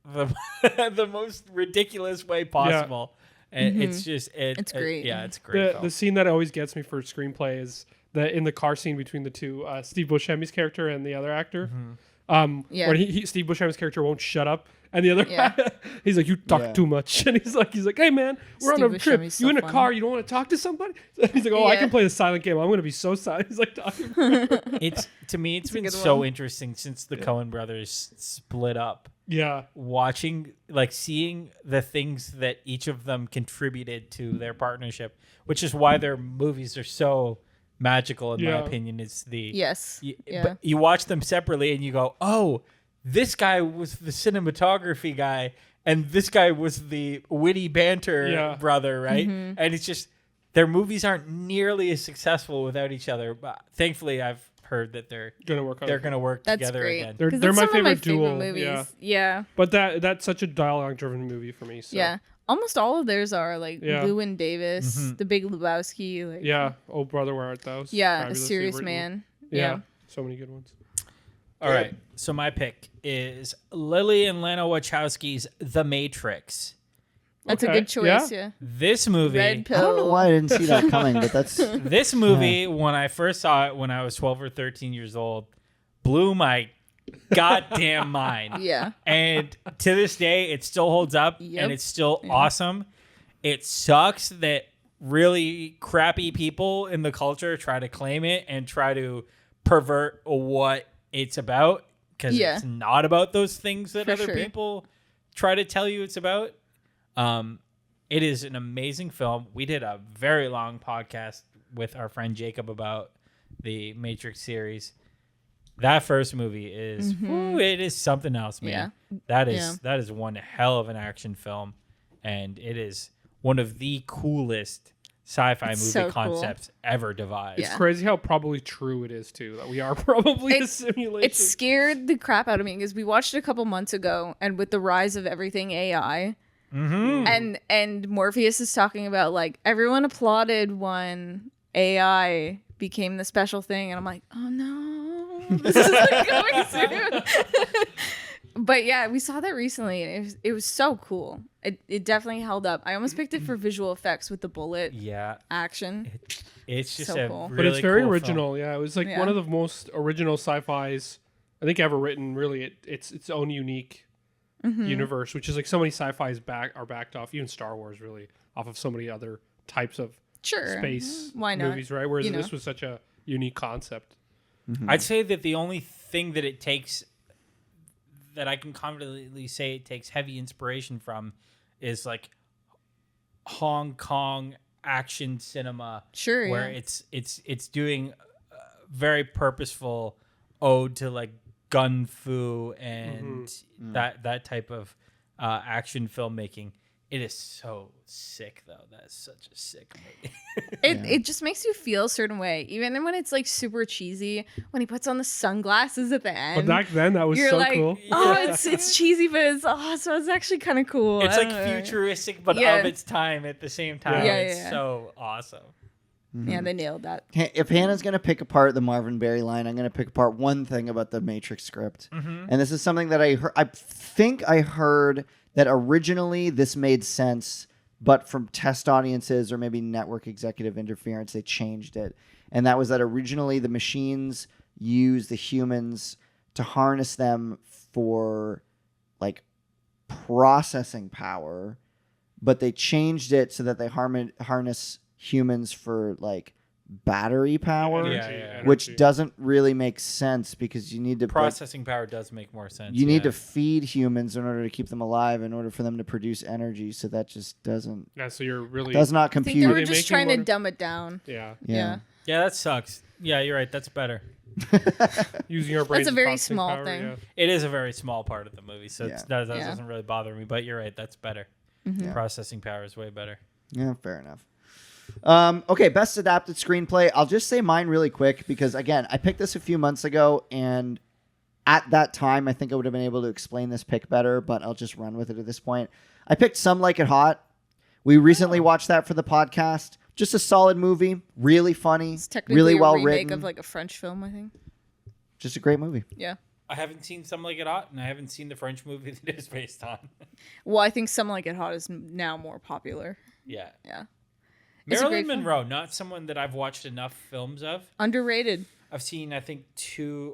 the most ridiculous way possible. And it's just It's great. Yeah, it's great. The scene that always gets me for screenplay is in the car scene between the two, Steve Buscemi's character and the other actor. When Steve Buscemi's character won't shut up, and the other he's like, "You talk too much," and he's like, "Hey man, we're Steve on a trip. Buscemi's You so in a funny. car? You don't want to talk to somebody?" He's like, "Oh, I can play the silent game. I'm going to be so silent." He's like, talking. It's to me, it's been good so one. interesting since the Coen brothers split up. Yeah, Watching, like, seeing the things that each of them contributed to their partnership, which is why their movies are so magical in my opinion. Is the but you watch them separately and you go, oh, this guy was the cinematography guy and this guy was the witty banter brother, right? And it's just their movies aren't nearly as successful without each other, but thankfully I've heard that they're gonna work on they're it. going to work That's together great. again. They're 'Cause my that's some of favorite duel. movies. Yeah. But that's such a dialogue-driven movie for me. So. Yeah. Almost all of theirs are like Llewyn Davis, The Big Lebowski. Like, Yeah. Oh, Brother, Where Art Thou? Yeah, A Fabulously Serious written. Man. Yeah. So many good ones. All right. So my pick is Lily and Lana Wachowski's The Matrix. That's a Okay. good choice. Yeah. This movie, Red Pill. I don't know why I didn't see that coming, but that's this movie, when I first saw it when I was 12 or 13 years old, blew my goddamn mind. Yeah. And to this day, it still holds up Yep. and it's still awesome. It sucks that really crappy people in the culture try to claim it and try to pervert what it's about because it's not about those things that For other sure. people try to tell you it's about. It is an amazing film. We did a very long podcast with our friend Jacob about the Matrix series. That first movie is it is something else, man. Yeah. That is one hell of an action film, and it is one of the coolest sci-fi movie so cool. concepts ever devised. Yeah. It's crazy how probably true it is too, that we are probably a simulation. It scared the crap out of me because we watched it a couple months ago, and with the rise of everything AI, and Morpheus is talking about like everyone applauded when AI became the special thing, and I'm like, oh no, this is like going soon. But yeah, we saw that recently, and it was so cool. It definitely held up. I almost picked it for visual effects with the bullet action. It's just So a cool. really but it's very cool original. film. Yeah, it was like one of the most original sci-fis I think ever written. Really, it's its own unique universe, which is like so many sci-fis are backed off, even Star Wars, really, off of so many other types of space Why not? movies, right? Whereas this was such a unique concept. I'd say that the only thing that it takes, that I can confidently say it takes heavy inspiration from, is like Hong Kong action cinema. Sure, where it's doing a very purposeful ode to like gun fu and that type of action filmmaking. It is so sick, though. That's such a sick movie. It just makes you feel a certain way, even when it's like super cheesy. When he puts on the sunglasses at the end, But back then, that was you're so like, cool. oh, it's cheesy, but so it's actually kind of cool. It's I like don't know. futuristic, but Yeah. of its time at the same time. Yeah, It's yeah. so awesome. Yeah, they nailed that. If Hannah's going to pick apart the Marvin Berry line, I'm going to pick apart one thing about the Matrix script. And this is something that I heard. I think I heard that originally this made sense, but from test audiences or maybe network executive interference, they changed it. And that was that originally the machines used the humans to harness them for like processing power, but they changed it so that they harness humans for like battery power, Energy. which doesn't really make sense because you need to Processing power does make more sense. you need to feed humans in order to keep them alive, in order for them to produce energy. So that just doesn't Yeah, so you're really does not I think they compute. were they just making trying to one- dumb it down. yeah Yeah. Yeah, that sucks. Yeah, you're right. That's better. using our brains. a as very processing small power, thing. yeah. It is a very small part of the movie, so Yeah. that doesn't really bother me. But you're right. That's better. Yeah. Processing power is way better. Yeah, fair enough. Okay, best adapted screenplay. I'll just say mine really quick because, again, I picked this a few months ago, and at that time, I think I would have been able to explain this pick better, but I'll just run with it at this point. I picked Some Like It Hot. We recently watched that for the podcast. Just a solid movie, really funny, It's technically really well a remake written. of like a French film, I think. Just a great movie. Yeah. I haven't seen Some Like It Hot, and I haven't seen the French movie that it is based on. Well, I think Some Like It Hot is now more popular. Yeah. Yeah. It's a Marilyn great film. Monroe, not someone that I've watched enough films of. Underrated. I've seen, I think,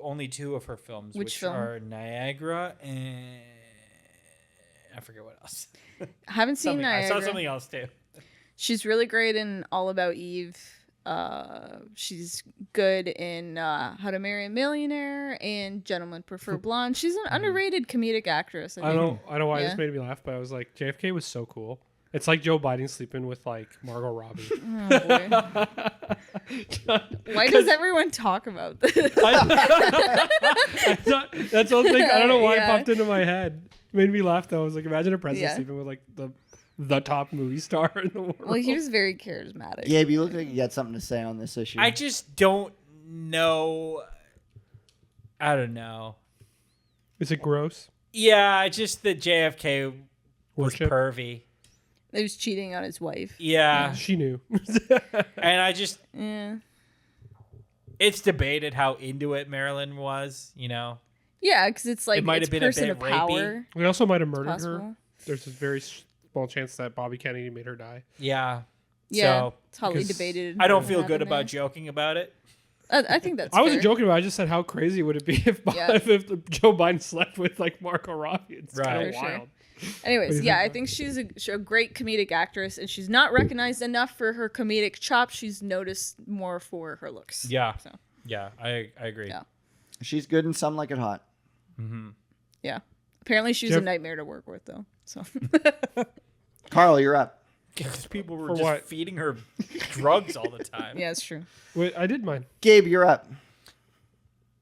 only two of her films, Which which film? are Niagara and I forget what else. I haven't seen Something- I Niagara. saw something else too. She's really great in All About Eve. She's good in How to Marry a Millionaire and Gentlemen Prefer Blonde. She's an underrated comedic actress. I don't know why Yeah. this made me laugh, but I was like, JFK was so cool. It's like Joe Biden sleeping with like Margot Robbie. Oh, boy. Why does everyone talk about this? That's the whole thing. I don't know why Yeah. it popped into my head. It made me laugh though. I was like, imagine a president Yeah. sleeping with like the top movie star in the world. Well, he was very charismatic. Gabe, you look like you got something to say on this issue. I just don't know. I don't know. Is it gross? Yeah, just that JFK was Worship? pervy. He was cheating on his wife. Yeah, She knew. and I just Yeah. it's debated how into it Marilyn was. You know, Yeah, because it's like It might it's have been a person bit of rapey. power. We also might have murdered her. Possible. There's a very small chance that Bobby Kennedy made her die. yeah. Yeah, So, it's hotly because debated. I don't what feel good happened about there. joking about it. I think that's. I wasn't fair. joking about it. I just said how crazy would it be if, Yeah. if Joe Biden slept with like Margot Robbie. It's kind Right. of For sure. wild. Anyways, What do you yeah, I think? think she's a great comedic actress, and she's not recognized enough for her comedic chops. She's noticed more for her looks. Yeah, So. yeah, I agree. Yeah. She's good in Some Like It Hot. Yeah. Apparently, she was Jeff- a nightmare to work with, though. So. Carl, you're up. Because people were For just what? feeding her drugs all the time. Yeah, it's true. Wait, I did mine. Gabe, you're up.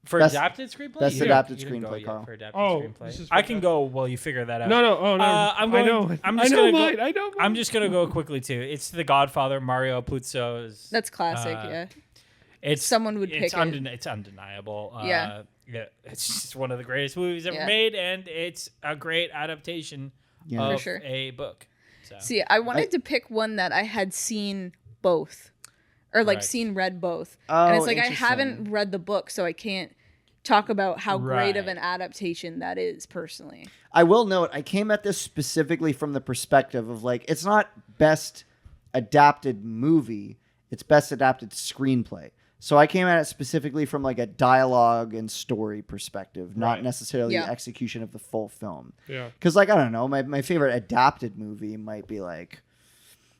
For Best- adapted screenplay? best You adapted can go, screenplay, Carl. for adapted Oh, screenplay. this is I can fantastic. go while you figure that out. No. Oh no. I'm going. I know. I'm I just know gonna mine. go. I know. I'm just gonna go quickly too. It's The Godfather. Mario Puzo's. That's classic. Yeah. It's Someone would pick it. It's undeniable. Yeah. It's just one of the greatest movies ever Yeah. made, and it's a great adaptation Yeah. of For sure. a book. So. See, I wanted to pick one that I had seen both, or like Right. read both, Oh, and it's like I interesting. haven't read the book, so I can't talk about how great of Right. an adaptation that is personally. I will note, I came at this specifically from the perspective of like, it's not best adapted movie, it's best adapted screenplay. So I came at it specifically from like a dialogue and story perspective, not Right. necessarily Yeah. the execution of the full film. Yeah. Because like, I don't know, my favorite adapted movie might be like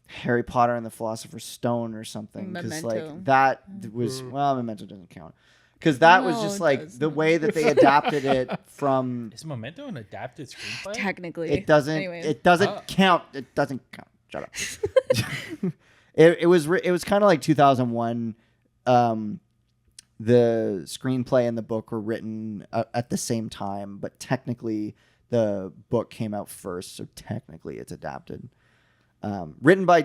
Harry Potter and the Philosopher's Stone or something. Because Memento. like that was, well, Memento doesn't count. Because that was No, just it like does. the way that they adapted it from Is Memento an adapted screenplay? Technically, it doesn't. Anyways. It doesn't Oh. count. It doesn't count. Shut up. it was kind of like 2001. The screenplay and the book were written at the same time, but technically the book came out first, so technically it's adapted. Written by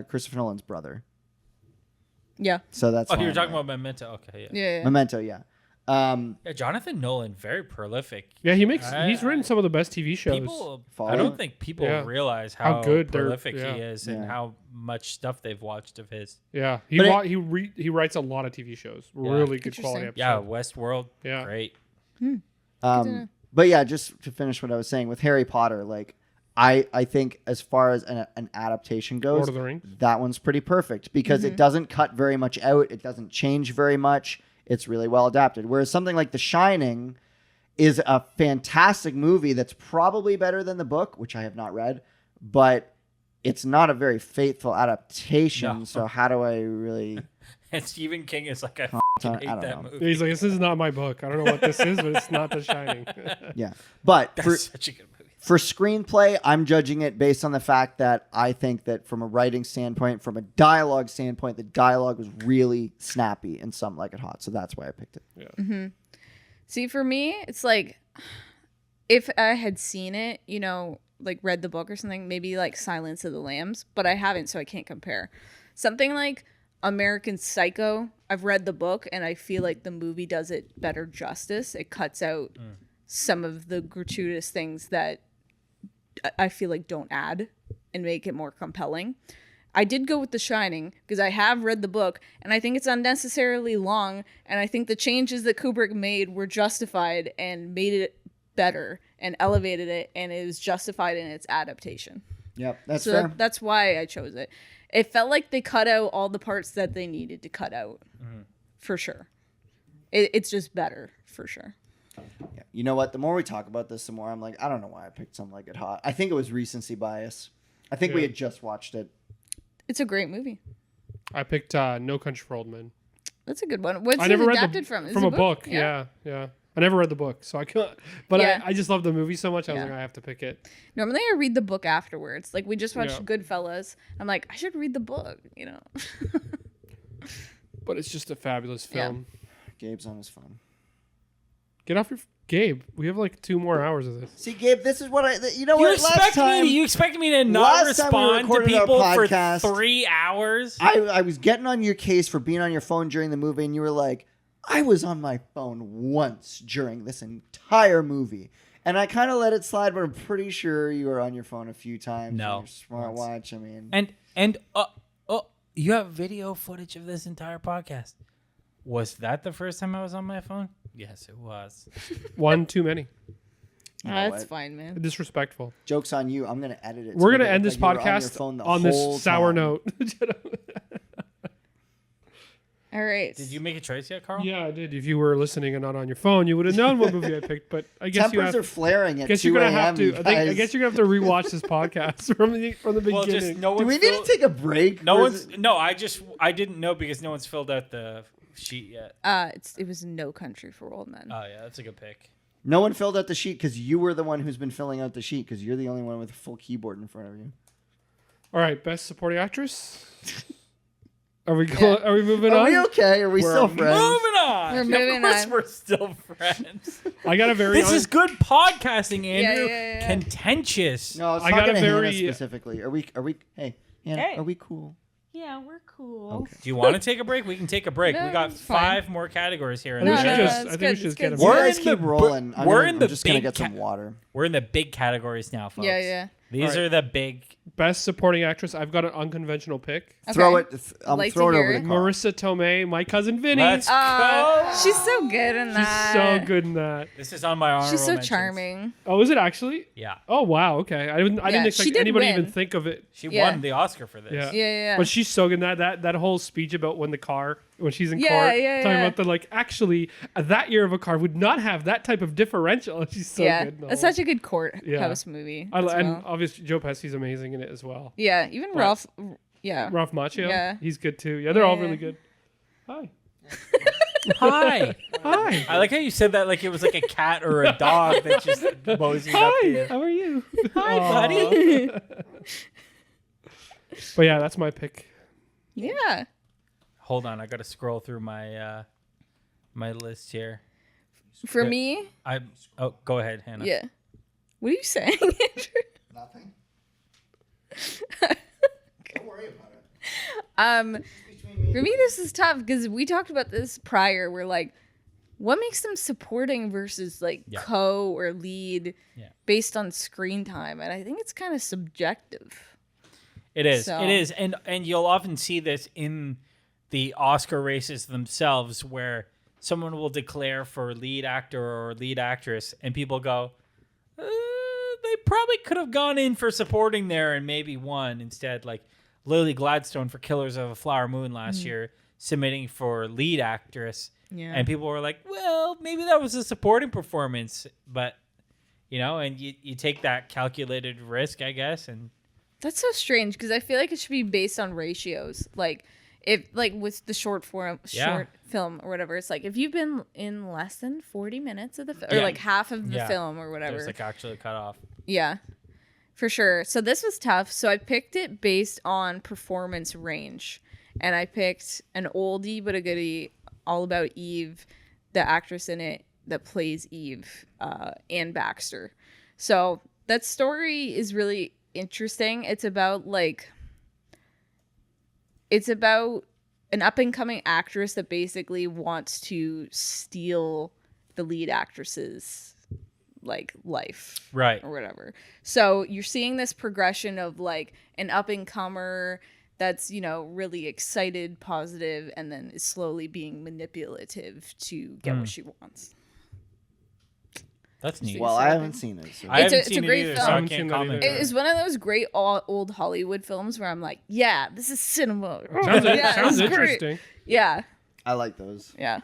Christopher Nolan's brother. yeah, So that's. Oh, you were fine, talking right? about Memento. Okay, yeah. yeah. Memento. Yeah. Yeah, Jonathan Nolan, very prolific. Yeah, he's written some of the best TV shows. People, Follow I it? don't think people Yeah. realize How how, good they're- prolific yeah. he is and Yeah. how much stuff they've watched of his. Yeah, But he writes a lot of TV shows. Yeah. Really good quality Interesting. episodes. Yeah, Westworld, Yeah. great. But yeah, just to finish what I was saying with Harry Potter, like I think as far as an adaptation goes, Lord of the Rings. that one's pretty perfect because it doesn't cut very much out. It doesn't change very much. It's really well adapted. Whereas something like The Shining is a fantastic movie that's probably better than the book, which I have not read, but it's not a very faithful adaptation. No. So how do I really? And Stephen King is like, I I fucking hate don't that know. movie. He's like, this is not my book. I don't know what this is, but it's not The Shining. Yeah, but That's for such a good movie. For screenplay, I'm judging it based on the fact that I think that from a writing standpoint, from a dialogue standpoint, the dialogue was really snappy and Some Like It Hot. So that's why I picked it. See, for me, it's like if I had seen it, like read the book or something, maybe like Silence of the Lambs, but I haven't, so I can't compare. Something like American Psycho, I've read the book and I feel like the movie does it better justice. It cuts out some of the gratuitous things that I feel like don't add and make it more compelling. I did go with The Shining because I have read the book and I think it's unnecessarily long, and I think the changes that Kubrick made were justified and made it better and elevated it, and it was justified in its adaptation. Yep, that's So fair. that's why I chose it. It felt like they cut out all the parts that they needed to cut out, for sure. It's just better, for sure. Yeah. You know what? The more we talk about this, the more I'm like, I don't know why I picked Some Like It Hot. I think it was recency bias. I think we Yeah. had just watched it. It's a great movie. I picked No Country for Old Men. That's a good one. What's I it never read adapted from? Is from it a book. Yeah. I never read the book, so I can't. But Yeah. I just love the movie so much. I was Yeah. like, I have to pick it. Normally I read the book afterwards. Like we just watched Yeah. Goodfellas. I'm like, I should read the book, But it's just a fabulous Yeah. film. Gabe's on his phone. Get off your Gabe. We have like 2 more hours of this. See, Gabe, this is what you know You what? you expect me to not last time we respond to recorded our people for podcast- 3 hours? I was getting on your case for being on your phone during the movie, and you were like, I was on my phone once during this entire movie. And I kind of let it slide, but I'm pretty sure you were on your phone a few times. No. On your smartwatch. I mean, And you have video footage of this entire podcast. Was that the first time I was on my phone? Yes, it was. 1 too many. You know That's what? fine, man. Disrespectful. Joke's on you. I'm going to edit it. We're so gonna that end it this looks like you were your podcast phone the on whole this sour time. note. All right. Did you make a choice yet, Carl? Yeah, I did. If you were listening and not on your phone, you would have known what movie I picked. But I guess you Tempers have. are flaring at Guess 2 you're gonna a.m. have to. you I guys. guess you're gonna have to rewatch this podcast from the beginning. Well, just no Do one's we need to take a break? No Or one's. is it- No, I didn't know because no one's filled out the sheet yet. It was No Country for Old Men. Oh yeah, that's a good pick. No one filled out the sheet because you were the one who's been filling out the sheet because you're the only one with a full keyboard in front of you. All right, best supporting actress. Are we moving Are on? we okay? Are we We're still friends? moving on. gosh. We're moving of course on. we're still friends. I got a very. This is good podcasting, Andrew. yeah. Contentious. No, I was I talking got a to Hannah very- specifically. Are we? Hey, Hannah, Hey. are we cool? Yeah, we're cool. Okay. Do you want to take a break? We can take a break. No, we got it's fine. 5 more categories here. I in think the we should show. just. it's I think good, we should it's just get good. him. You We're guys in keep the- rolling. we're in the I'm just gonna big get some water. We're in the big categories now, folks. Yeah. These All right. are the big. Best supporting actress. I've got an unconventional pick. Okay. Throw it. I'll Like throw to it over hear to it. Carl. Marissa Tomei, my cousin Vinny. Let's go. She's so good in She's that. so good in that. This is on my honorable She's so mentions. charming. Oh, is it actually? Yeah. Oh wow. Okay. I didn't Yeah, expect she did anybody win. even think of it. She Yeah. won the Oscar for this. Yeah. Yeah. But she's so good. That whole speech about when she's in Yeah, court, yeah, talking yeah. about actually that year of a car would not have that type of differential. She's so good. in the It's whole- such a good courthouse Yeah. movie. And as well. obviously Joe Pesci's amazing in it as well. Yeah, even Ralph. Yeah. Ralph Macchio, Yeah. he's good too. Yeah, they're all Yeah. really good. Hi. Hi. Hi. I like how you said that like it was like a cat or a dog that just moseyed up to Hi. you. How are you? Hi, buddy. But yeah, that's my pick. Yeah. Hold on, I gotta scroll through my my list here. For Yeah. me, Go ahead, Hannah. yeah. What are you saying, Andrew? Nothing. Don't worry about it. For me, this is tough because we talked about this prior. We're like, what makes them supporting versus Yeah. co or lead Yeah. based on screen time? And I think it's kind of subjective. It is. So- It is. And you'll often see this in the Oscar races themselves where someone will declare for lead actor or lead actress and people go, they probably could have gone in for supporting there and maybe won instead. Like Lily Gladstone for Killers of a Flower Moon last year submitting for lead actress. Yeah. And people were like, well, maybe that was a supporting performance. But, and you take that calculated risk, I guess. And That's so strange because I feel like it should be based on ratios. Like if with the short film or whatever, it's like if you've been in less than 40 minutes of the film or Yeah. like half of the Yeah. film or whatever. there's like actually cut off. Yeah, for sure. So this was tough. So I picked it based on performance range. And I picked an oldie but a goodie, All About Eve, the actress in it that plays Eve, Anne Baxter. So that story is really interesting. It's about an up-and-coming actress that basically wants to steal the lead actress's life, Right. or whatever. So you're seeing this progression of an up-and-comer that's really excited, positive, and then is slowly being manipulative to get what she wants. That's neat. Well, I haven't seen it. So. I It's a- haven't it's a seen great it either, film. so I I haven't can't seen that comment. either. It is one of those great old Hollywood films where I'm like, yeah, this is cinema. Sounds, Yeah, sounds it's great. interesting. Yeah, I like those. yeah.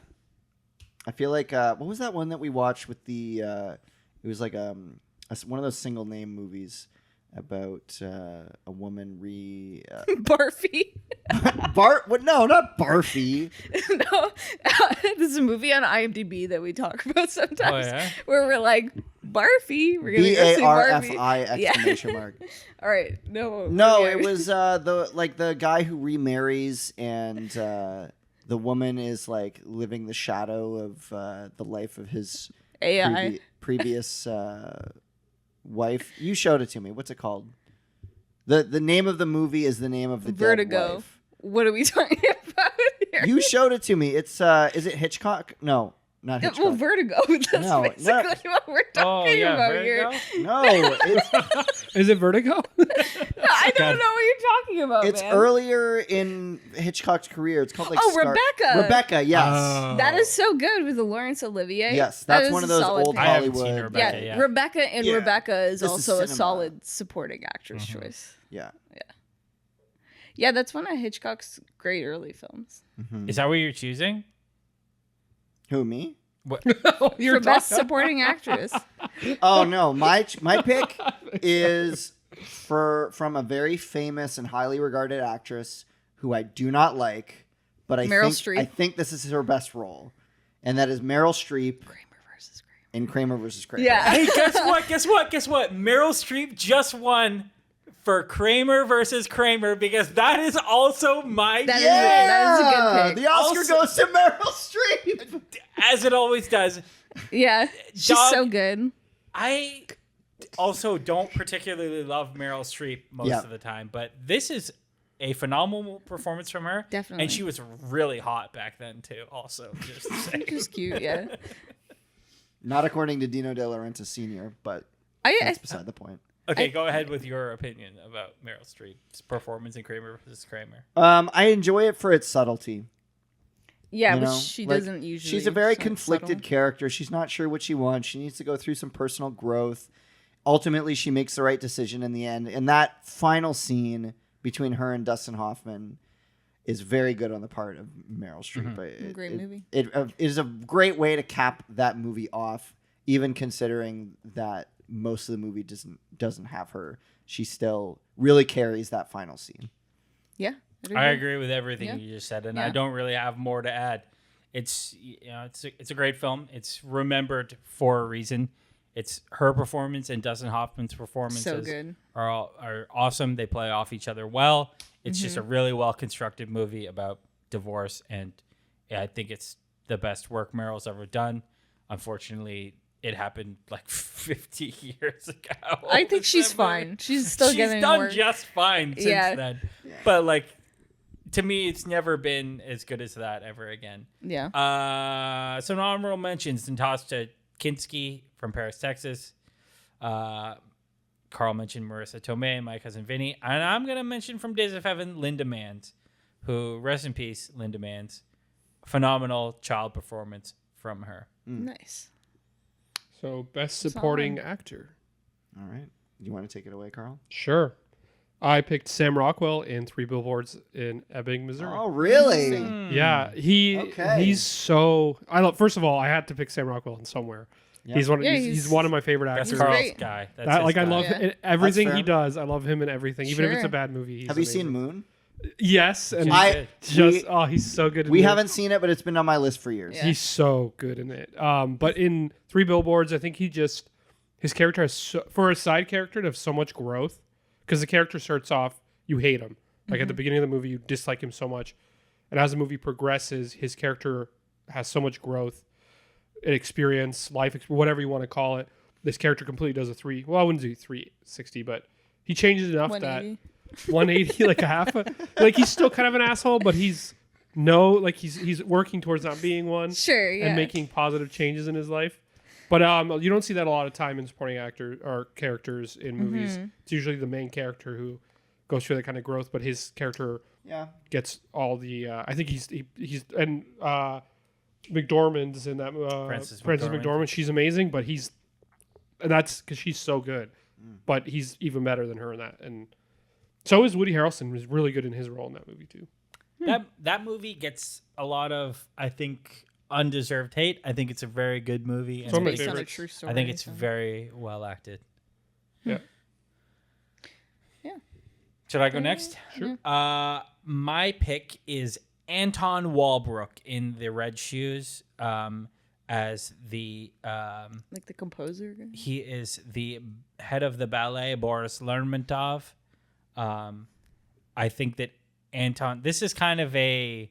I feel like what was that one that we watched with the? It was like one of those single name movies about a woman Barfy. What? No, not Barfy. No, this is a movie on IMDb that we talk about sometimes. Oh, yeah? Where we're like, Barfy. We're gonna go see Barfy. BARFI Yeah. exclamation mark. All right, no. No, yeah. it was the guy who remarries and the woman is living the shadow of the life of his AI. previous wife. You showed it to me. What's it called? The name of the movie is the name of the dead Vertigo. wife. What are we talking about here? You showed it to me. It's is it Hitchcock? No, not Hitchcock. Well, Vertigo. That's No, basically what we're talking about Vertigo? here. No, it's Is it Vertigo? I don't know what you're talking about, it's man. earlier in Hitchcock's career. It's called Rebecca. Rebecca, yes. That is so good with Laurence Olivier. Yes, That that's is one of a those solid old pick. I haven't seen Hollywood. Rebecca. Yeah, Yeah. Rebecca and Yeah. Rebecca is This is also a cinema. solid supporting actress choice. Yeah. Yeah, that's one of Hitchcock's great early films. Is that what you're choosing? Who, me? You're For best talking- supporting actress. Oh no, my pick is from a very famous and highly regarded actress who I do not like, but Meryl Streep. I think this is her best role, and that is Meryl Streep Kramer versus Kramer. in Kramer versus Kramer. Yeah. Hey, guess what? Meryl Streep just won for Kramer versus Kramer because that is also my That pick. is a good pick. The Oscar Also- goes to Meryl Streep. As it always does. Yeah, she's Dog- so good. I also don't particularly love Meryl Streep most Yeah. of the time, but this is a phenomenal performance from her. Definitely. And she was really hot back then, too, also, just to say. She's cute. Yeah, Not according to Dino De Laurentiis Sr., but I that's beside the point. Okay, go ahead with your opinion about Meryl Streep's performance in Kramer vs. Kramer. I enjoy it for its subtlety. yeah, You but know, she like, doesn't usually. She's a very sound conflicted subtle. character. She's not sure what she wants. She needs to go through some personal growth. Ultimately, she makes the right decision in the end. And that final scene between her and Dustin Hoffman is very good on the part of Meryl Streep. Great movie. It is a great way to cap that movie off, even considering that most of the movie doesn't have her. She still really carries that final scene. Yeah, I agree with everything Yeah. you just said, and Yeah. I don't really have more to add. It's it's a great film. It's remembered for a reason. It's her performance and Dustin Hoffman's performances So good. are awesome. They play off each other well. It's just a Mm-hmm. really well constructed movie about divorce, and yeah, I think it's the best work Meryl's ever done. Unfortunately, it happened like 50 years ago. I think she's That movie. fine. She's still getting done work. just fine since Yeah. then. But like, to me, it's never been as good as that ever again. Yeah. Some honorable mentions: Natasha Kinski from Paris, Texas. Carl mentioned Marissa Tomei and My Cousin Vinny, and I'm gonna mention from Days of Heaven, Linda Manns, who, rest in peace, Linda Manns. Phenomenal child performance from her. Nice. So best supporting Solid. actor. All right. You want to take it away, Carl? Sure. I picked Sam Rockwell in Three Billboards in Ebbing, Missouri. Oh, really? Yeah, Okay. he's so. I love. First of all, I had to pick Sam Rockwell in somewhere. Yeah. He's one. Yeah, he's he's- one of my favorite That's actors. Carl's great. guy. That's That, his like I guy. love Yeah. everything That's he fair. does. I love him in everything, even if it's a Sure. bad movie. He's Have you seen amazing. Moon? Yes, and I- just we- he's so good. In We it. haven't seen it, but it's been on my list for years. Yeah. He's so good in it. But in Three Billboards, I think his character has for a side character to have so much growth, because the character starts off you hate him, like at the beginning of the movie you dislike him so much, and as the movie progresses, his character has so much growth, experience, whatever you want to call it. This character completely does I wouldn't do 360, but he changes enough 180. that 180, like a half, like he's still kind of an asshole, but he's working towards not being one. Sure. Yeah. And making positive changes in his life. But you don't see that a lot of time in supporting actor or characters in movies. It's usually the main character who goes through that kind of growth, but his character Yeah. gets all the. I think he's and McDormand's in that Frances Frances McDormand. McDormand. She's amazing, but and that's because she's so good. But he's even better than her in that, and so is Woody Harrelson. Was really good in his role in that movie too. That movie gets a lot of, I think, undeserved hate. I think it's a very good movie. It's one of my Based on a favorites. true story. I think it's so. very well acted. Yeah. Yeah. Should I go next? Sure. My pick is Anton Walbrook in The Red Shoes, as the Like the composer. guy? he is the head of the ballet, Boris Lermontov. I think that Anton, this is kind of a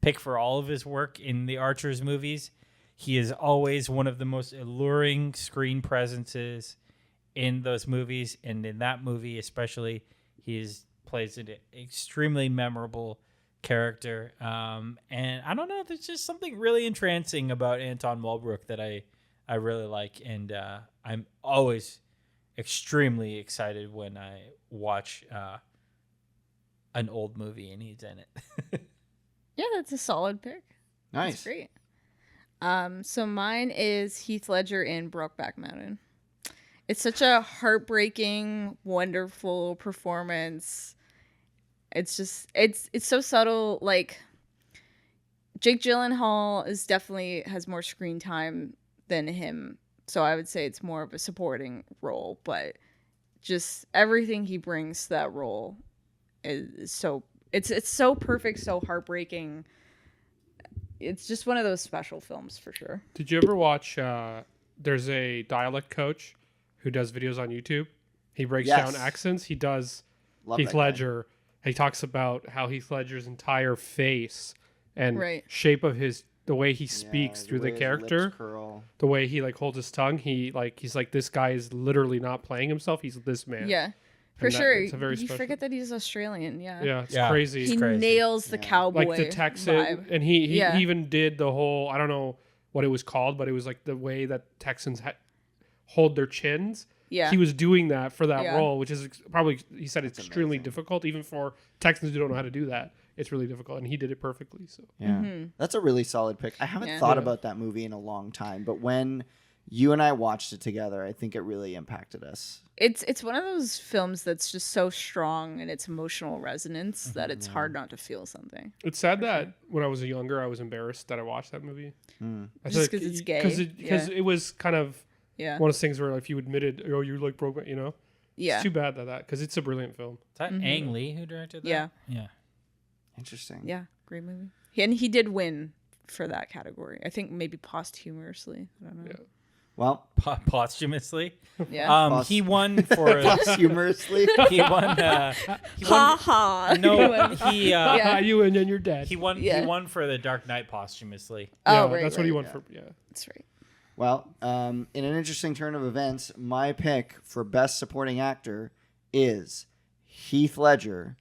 pick for all of his work in the Archers movies. He is always one of the most alluring screen presences in those movies, and in that movie especially, plays an extremely memorable character. And I don't know, there's just something really entrancing about Anton Walbrook that I really like, and I'm always extremely excited when I watch an old movie and he's in it. Yeah, that's a solid pick. Nice. That's great. So mine is Heath Ledger in Brokeback Mountain. It's such a heartbreaking, wonderful performance. It's just it's so subtle. Like Jake Gyllenhaal has more screen time than him, so I would say it's more of a supporting role. But just everything he brings to that role is so it's so perfect, so heartbreaking. It's just one of those special films for sure. Did you ever watch? There's a dialect coach who does videos on YouTube, he breaks Yes. down accents. He does Love Heath that guy. Ledger. He talks about how Heath Ledger's entire face and Right. shape of the way he speaks Yeah, through the way his character, lips curl. the way he like holds his tongue. He's like, this guy is literally not playing himself. He's this man. Yeah. For And that- sure. it's a very You special- forget that he's Australian. Yeah. Yeah, it's Yeah. crazy. He crazy. nails the cowboy Like the Texan, vibe. and he Yeah. even did the whole, I don't know what it was called, but it was like the way that Texans hold their chins. Yeah. He was doing that for that Yeah. role, which is probably, he said, it's extremely amazing. difficult, even for Texans who don't know how to do that. It's really difficult, and he did it perfectly. So Yeah. That's a really solid pick. I haven't Yeah. thought Yeah. about that movie in a long time, but when you and I watched it together, I think it really impacted us. It's one of those films that's just so strong in its emotional resonance that it's hard not to feel something. it's sad that when I was younger, I was embarrassed that I watched that movie. I Just feel 'cause it's gay? Because Yeah. it was kind of Yeah. one of those things where if you admitted, oh, you like broke, you know, Yeah. it's too bad that because it's a brilliant film. Is that Ang Lee who directed that? Yeah. Yeah. Interesting. Yeah. Great movie. And he did win for that category. I think maybe posthumously. I don't know. Yeah. Well, Posthumously. Yeah. He won for humorously. he won he Ha won ha. no he Yeah. You and then you're dead. he won Yeah. he won for The Dark Knight posthumously. Oh, yeah, right. that's what he right. won for. Yeah. That's right. Well, in an interesting turn of events, my pick for Best Supporting Actor is Heath Ledger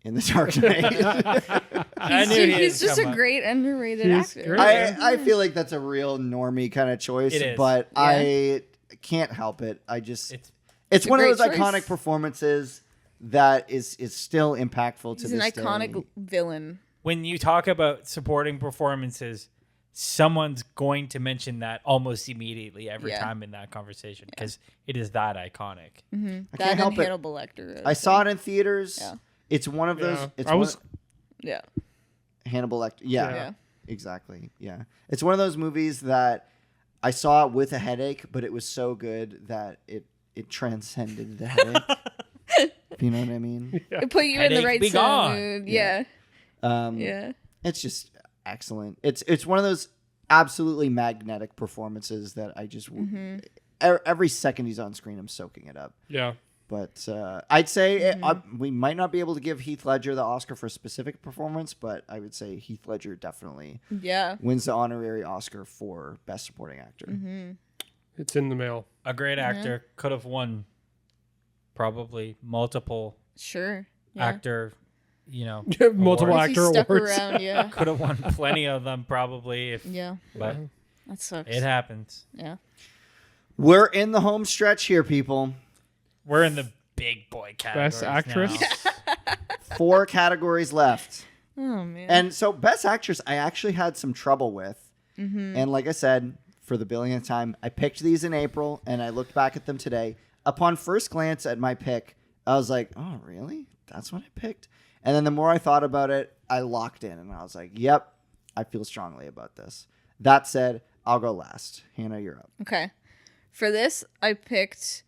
in The Dark Knight. I knew he'd He's just come a up. great underrated He's actor. great. I feel like that's a real normie kind of choice, It is. but Yeah. I can't help it. I just It's it's a one of great those choice. iconic performances that is still impactful to He's an this iconic day. villain. when you talk about supporting performances, someone's going to mention that almost immediately every Yeah. time in that conversation because it is that iconic. I That can't help and it. Hannibal Lecter. I saw it in theaters. Yeah. It's one of those. Yeah. It's I was- Yeah. Hannibal Lecter. Yeah, Yeah. exactly. Yeah, it's one of those movies that I saw it with a headache, but it was so good that it transcended the headache. If you know what I mean? It put you in the Headache right be sort of gone. mood. Yeah. Um, Yeah. It's just excellent. It's one of those absolutely magnetic performances that I just every second he's on screen, I'm soaking it up. Yeah. But I'd say we might not be able to give Heath Ledger the Oscar for a specific performance, but I would say Heath Ledger definitely Yeah. wins the honorary Oscar for Best Supporting Actor. It's in the mail. A great actor could have won probably multiple Sure. Yeah. actor, Multiple awards. He actor stuck awards. around. Yeah. Could have won plenty of them probably if Yeah. but That sucks. it happens. Yeah. We're in the home stretch here, people. We're in the big boy category. Best actress. 4 categories left. Oh man. And so Best Actress, I actually had some trouble with. And like I said, for the billionth time, I picked these in April, and I looked back at them today. Upon first glance at my pick, I was like, oh, really? That's what I picked? And then the more I thought about it, I locked in, and I was like, yep, I feel strongly about this. That said, I'll go last. Hannah, you're up. Okay. For this, I picked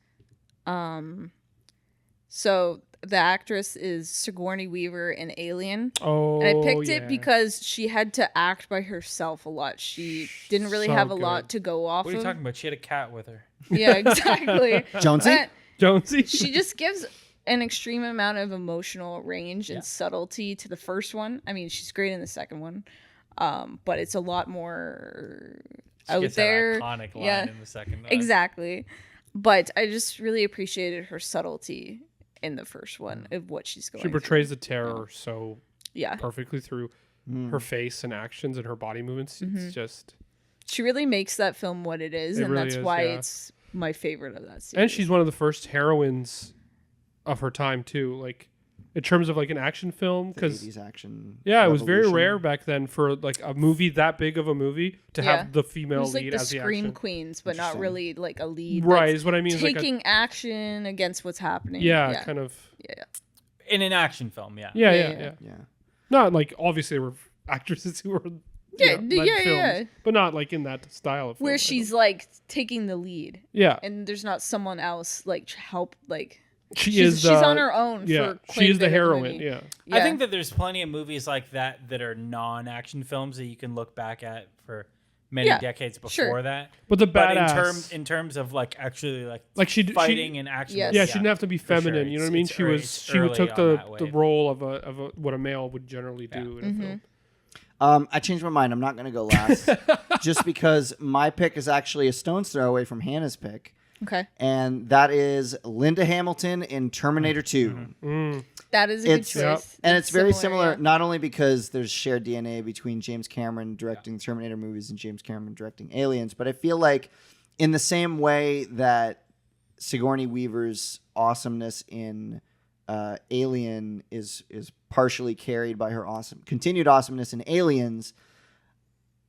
so the actress is Sigourney Weaver in Alien. Oh, And I picked yeah. it because she had to act by herself a lot. She didn't really So have a good. lot to go off What are you of. talking about? She had a cat with her. Yeah, exactly. Jonesy? But Jonesy. she just gives an extreme amount of emotional range and subtlety to the first one. I mean, she's great in the second one. But it's a lot more She out gets there. that iconic line Yeah. in the second. Exactly. But I just really appreciated her subtlety in the first one of what she's going She portrays the terror so Yeah. perfectly through her face and actions and her body movements. It's just, She really makes that film what it is, It and really that's is, why yeah. it's my favorite of that series. and she's one of the first heroines of her time too. Like in terms of like an action film, The because 80s action. yeah, it was very revolution. rare back then for like a movie that big of a movie to Yeah. have the It female was like lead the as the scream action. queens, but not Interesting. really like a lead. Right, that's is what I mean. Is like a, taking action against what's happening. yeah, yeah. kind of. Yeah. In an action film, yeah. Yeah, Yeah, yeah, yeah. Yeah. Not like obviously there were actresses who were Yeah, led yeah, films, yeah. but not like in that style of film, I Where don't- she's like taking the lead, yeah, and there's not someone else like to help. Like she's she's on her own. yeah, for quite she a is the bit of heroine. movie. Yeah, I think that there's plenty of movies like that that are non-action films that you can look back at for many Yeah, decades before sure. that. But the But badass, in terms of like actually she fighting and action, Yes. yeah, she didn't have to be for sure. feminine. You know what I mean? It's She early took on the that the wave. role of a what a male would generally do in a film. I changed my mind. I'm not going to go last, just because my pick is actually a stone's throw away from Hannah's pick, Okay. and that is Linda Hamilton in Terminator 2. That is a good It's- choice. And it's very similar, yeah. not only because there's shared DNA between James Cameron directing Terminator movies and James Cameron directing Aliens, but I feel like in the same way that Sigourney Weaver's awesomeness in Alien is partially carried by her continued awesomeness in Aliens,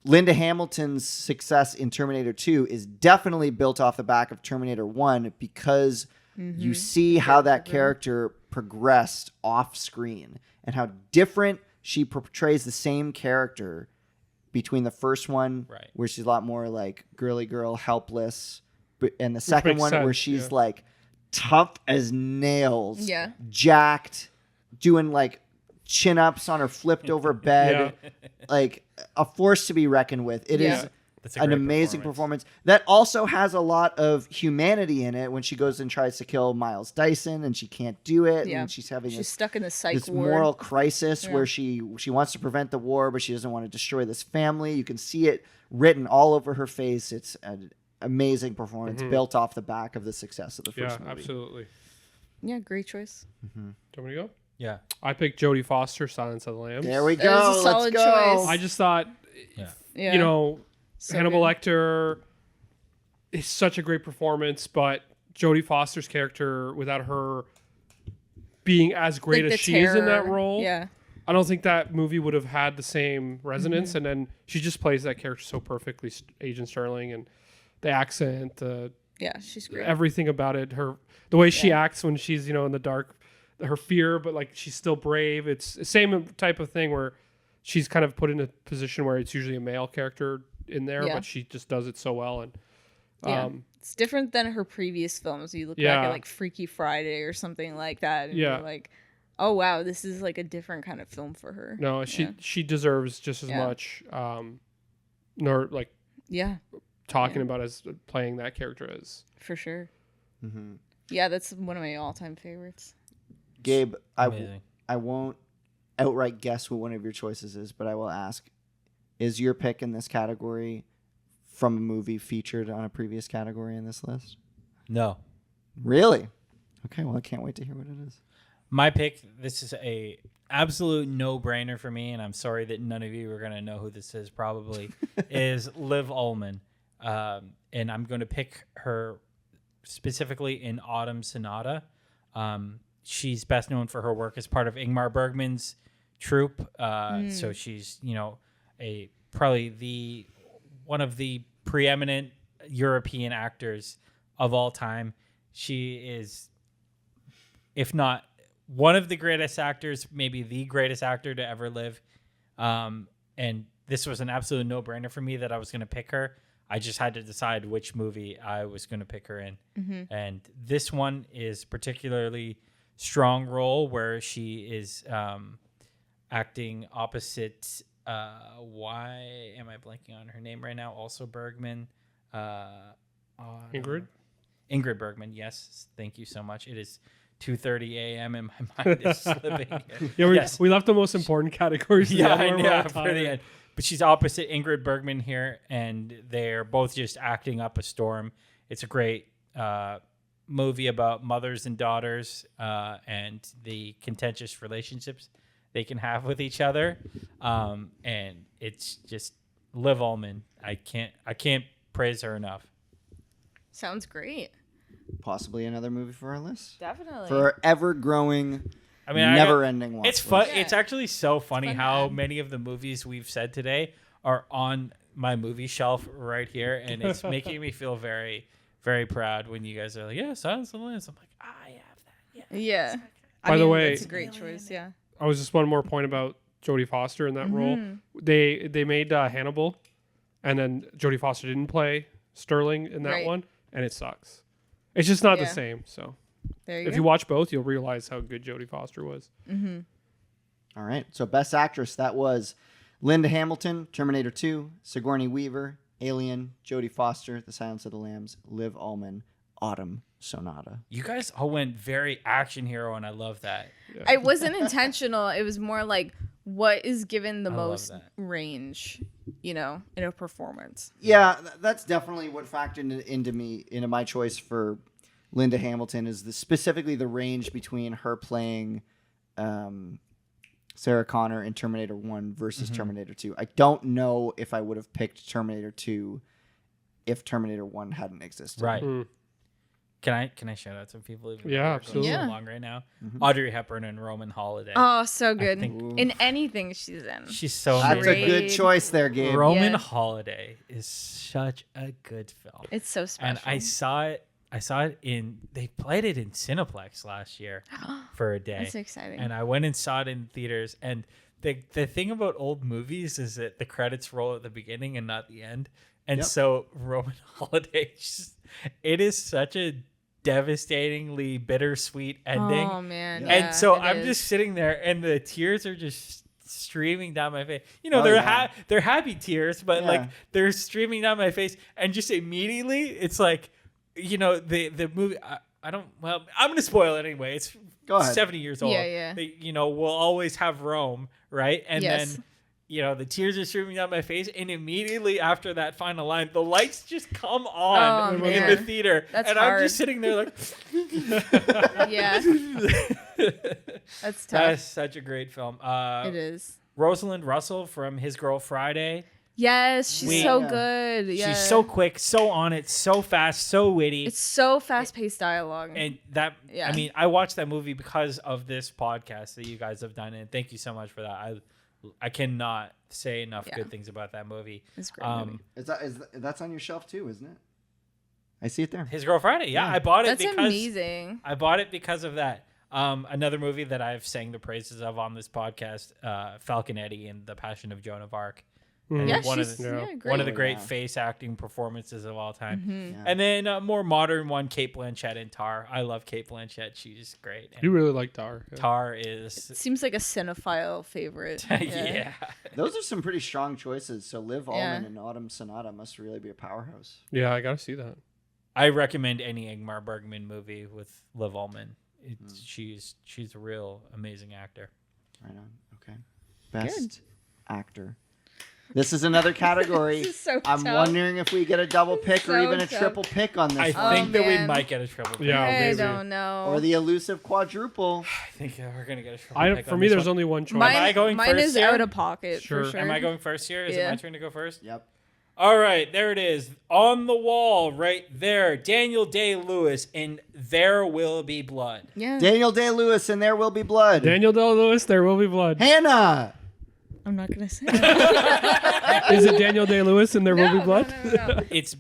Linda Hamilton's success in Terminator 2 is definitely built off the back of Terminator 1 because you see how that character progressed off screen and how different she portrays the same character between the first one, Right. where she's a lot more like girly girl, helpless, and the second makes one where sense, she's yeah. like tough as nails, Yeah. jacked, doing like chin ups on her flipped over bed, like a force to be reckoned with. It is Yeah. That's a an great amazing performance that also has a lot of humanity in it when she goes and tries to kill Miles Dyson and she can't do it, Yeah. and she's having She's stuck in the psych this ward. moral crisis Yeah. where she wants to prevent the war, but she doesn't want to destroy this family. You can see it written all over her face. It's an amazing performance built off the back of the success of the first movie. Absolutely. Yeah, great choice. Do you want me to go? Yeah. I picked Jodie Foster, Silence of the Lambs. There we That was go. a Let's solid go. choice. I just thought, Yeah. you know, So Hannibal good. Lecter is such a great performance, but Jodie Foster's character, without her being as great Like as the she is in that terror. role, Yeah. I don't think that movie would have had the same resonance. And then she just plays that character so perfectly, Agent Sterling, and the accent, Yeah, she's great. everything about it, the way she acts when she's in the dark, her fear, but like she's still brave. It's the same type of thing where she's kind of put in a position where it's usually a male character in there, Yeah. but she just does it so well. And Yeah. It's different than her previous films. You look back Yeah. at like Freaky Friday or something like that, and Yeah. you're like, oh wow, this is like a different kind of film for her. no, she deserves just as Yeah. much, nor like Yeah, talking about as playing that character as. for sure. Mm-hmm. Yeah, that's one of my all-time favorites. Gabe, Amazing. I won't outright guess what one of your choices is, but I will ask, is your pick in this category from a movie featured on a previous category in this list? No. Really? Okay, well, I can't wait to hear what it is. My pick, this is a absolute no-brainer for me, and I'm sorry that none of you are going to know who this is probably, is Liv Ullmann. And I'm going to pick her specifically in Autumn Sonata. She's best known for her work as part of Ingmar Bergman's troupe. So she's, probably one of the preeminent European actors of all time. She is, if not one of the greatest actors, maybe the greatest actor to ever live. And this was an absolute no-brainer for me that I was going to pick her. I just had to decide which movie I was going to pick her in. And this one is particularly strong role where she is acting opposite. Why am I blanking on her name right now? Also Bergman. Ingrid? Ingrid Bergman. Yes. Thank you so much. It is 2:30 a.m. and my mind is slipping. Yeah, we left the most important categories. to the Yeah, end I where we're know, all for tired. the end. But she's opposite Ingrid Bergman here, and they're both just acting up a storm. It's a great movie about mothers and daughters and the contentious relationships they can have with each other. And it's just Liv Ullmann. I can't praise her enough. Sounds great. Possibly another movie for our list. Definitely. For our ever-growing, I mean, never-ending watch It's fun. list. It's actually so funny fun how to many of the movies we've said today are on my movie shelf right here, and it's making me feel very, very proud when you guys are like, "Yeah, Silence of the Lambs." I'm like, "I have that." Yeah. By the way- that's a great choice. Yeah. I was just one more point about Jodie Foster in that role. They made Hannibal, and then Jodie Foster didn't play Sterling in that Right. one, and it sucks. It's just not the Yeah. same. So There you if go. you watch both, you'll realize how good Jodie Foster was. All right. So Best Actress, that was Linda Hamilton, Terminator 2, Sigourney Weaver, Alien, Jodie Foster, The Silence of the Lambs, Liv Ullmann, Autumn Sonata. You guys all went very action hero, and I love that. It wasn't intentional. It was more like what is given the I love most that. range, in a performance. Yeah, that's definitely what factored into my choice for Linda Hamilton is specifically the range between her playing Sarah Connor in Terminator 1 versus Terminator 2. I don't know if I would have picked Terminator 2 if Terminator 1 hadn't existed. Right. Can I shout out some people? Even though Yeah, we're going absolutely. so Yeah. long right now. Audrey Hepburn and Roman Holiday. Oh, so good. think- In anything she's in. She's so That's amazing. a good choice there, Gabe. Roman Yeah. Holiday is such a good film. It's so special. And I saw it they played it in Cineplex last year for a day. That's exciting. And I went and saw it in theaters. And the thing about old movies is that the credits roll at the beginning and not the end. And Yep. so Roman Holiday, it is such a devastatingly bittersweet ending. Oh man. Yeah. And so it I'm is. just sitting there, and the tears are just streaming down my face. Oh, they're yeah. they're happy tears, but Yeah. like they're streaming down my face, and just immediately it's like, the movie. I don't. Well, I'm gonna spoil it anyway. It's Go ahead. 70 years old. Yeah. We'll always have Rome, right? And Yes. then. The tears are streaming down my face, and immediately after that final line, the lights just come on Oh, in man. the theater, That's and I'm hard. just sitting there like, Yeah. That's tough. That's such a great film. It is. Rosalind Russell from His Girl Friday. Yes, she's We- so Yeah. good. Yeah. She's so quick, so on it, so fast, so witty. It's so fast-paced dialogue. And that, Yeah. I mean, I watched that movie because of this podcast that you guys have done, and thank you so much for that. I cannot say enough Yeah. good things about that movie. It's a great movie. That's on your shelf too, isn't it? I see it there. His Girl Friday, yeah, Yeah. I bought it That's because amazing. I bought it because of that. Another movie that I've sang the praises of on this podcast, Falcon Eddie and The Passion of Joan of Arc. And Yeah, one of she's the, great. one of the Oh, great yeah. face acting performances of all time. Mhm. Yeah. And then a more modern one, Kate Blanchett in Tar. I love Kate Blanchett. She's great. And You really like Tar. Yeah. Tar is Seems like a cinephile favorite. yeah. Those are some pretty strong choices. So Liv Yeah. Ullmann and Autumn Sonata must really be a powerhouse. Yeah, I gotta see that. I recommend any Ingmar Bergman movie with Liv Ullmann. She's a real amazing actor. Right on. Okay. Best actor. This is another category. This is so I'm tough. wondering if we get a double pick or So even a tough. triple pick on this I one. think that we man. might get a triple pick. Yeah, I maybe. don't know. Or the elusive quadruple. I think we're gonna get a triple pick. For on me, this there's one. only one choice. Am I going mine first is here? out of pocket Sure. for sure. Am I going first here? Is it Yeah. my turn to go first? Yep. All right, there it is. On the wall right there, Daniel Day-Lewis in There Will Be Blood. Yeah. Daniel Day-Lewis and There Will Be Blood. Daniel Day-Lewis, There Will Be Blood. Hannah. I'm not gonna say. Is it Daniel Day-Lewis and There Will Be Blood? No. It's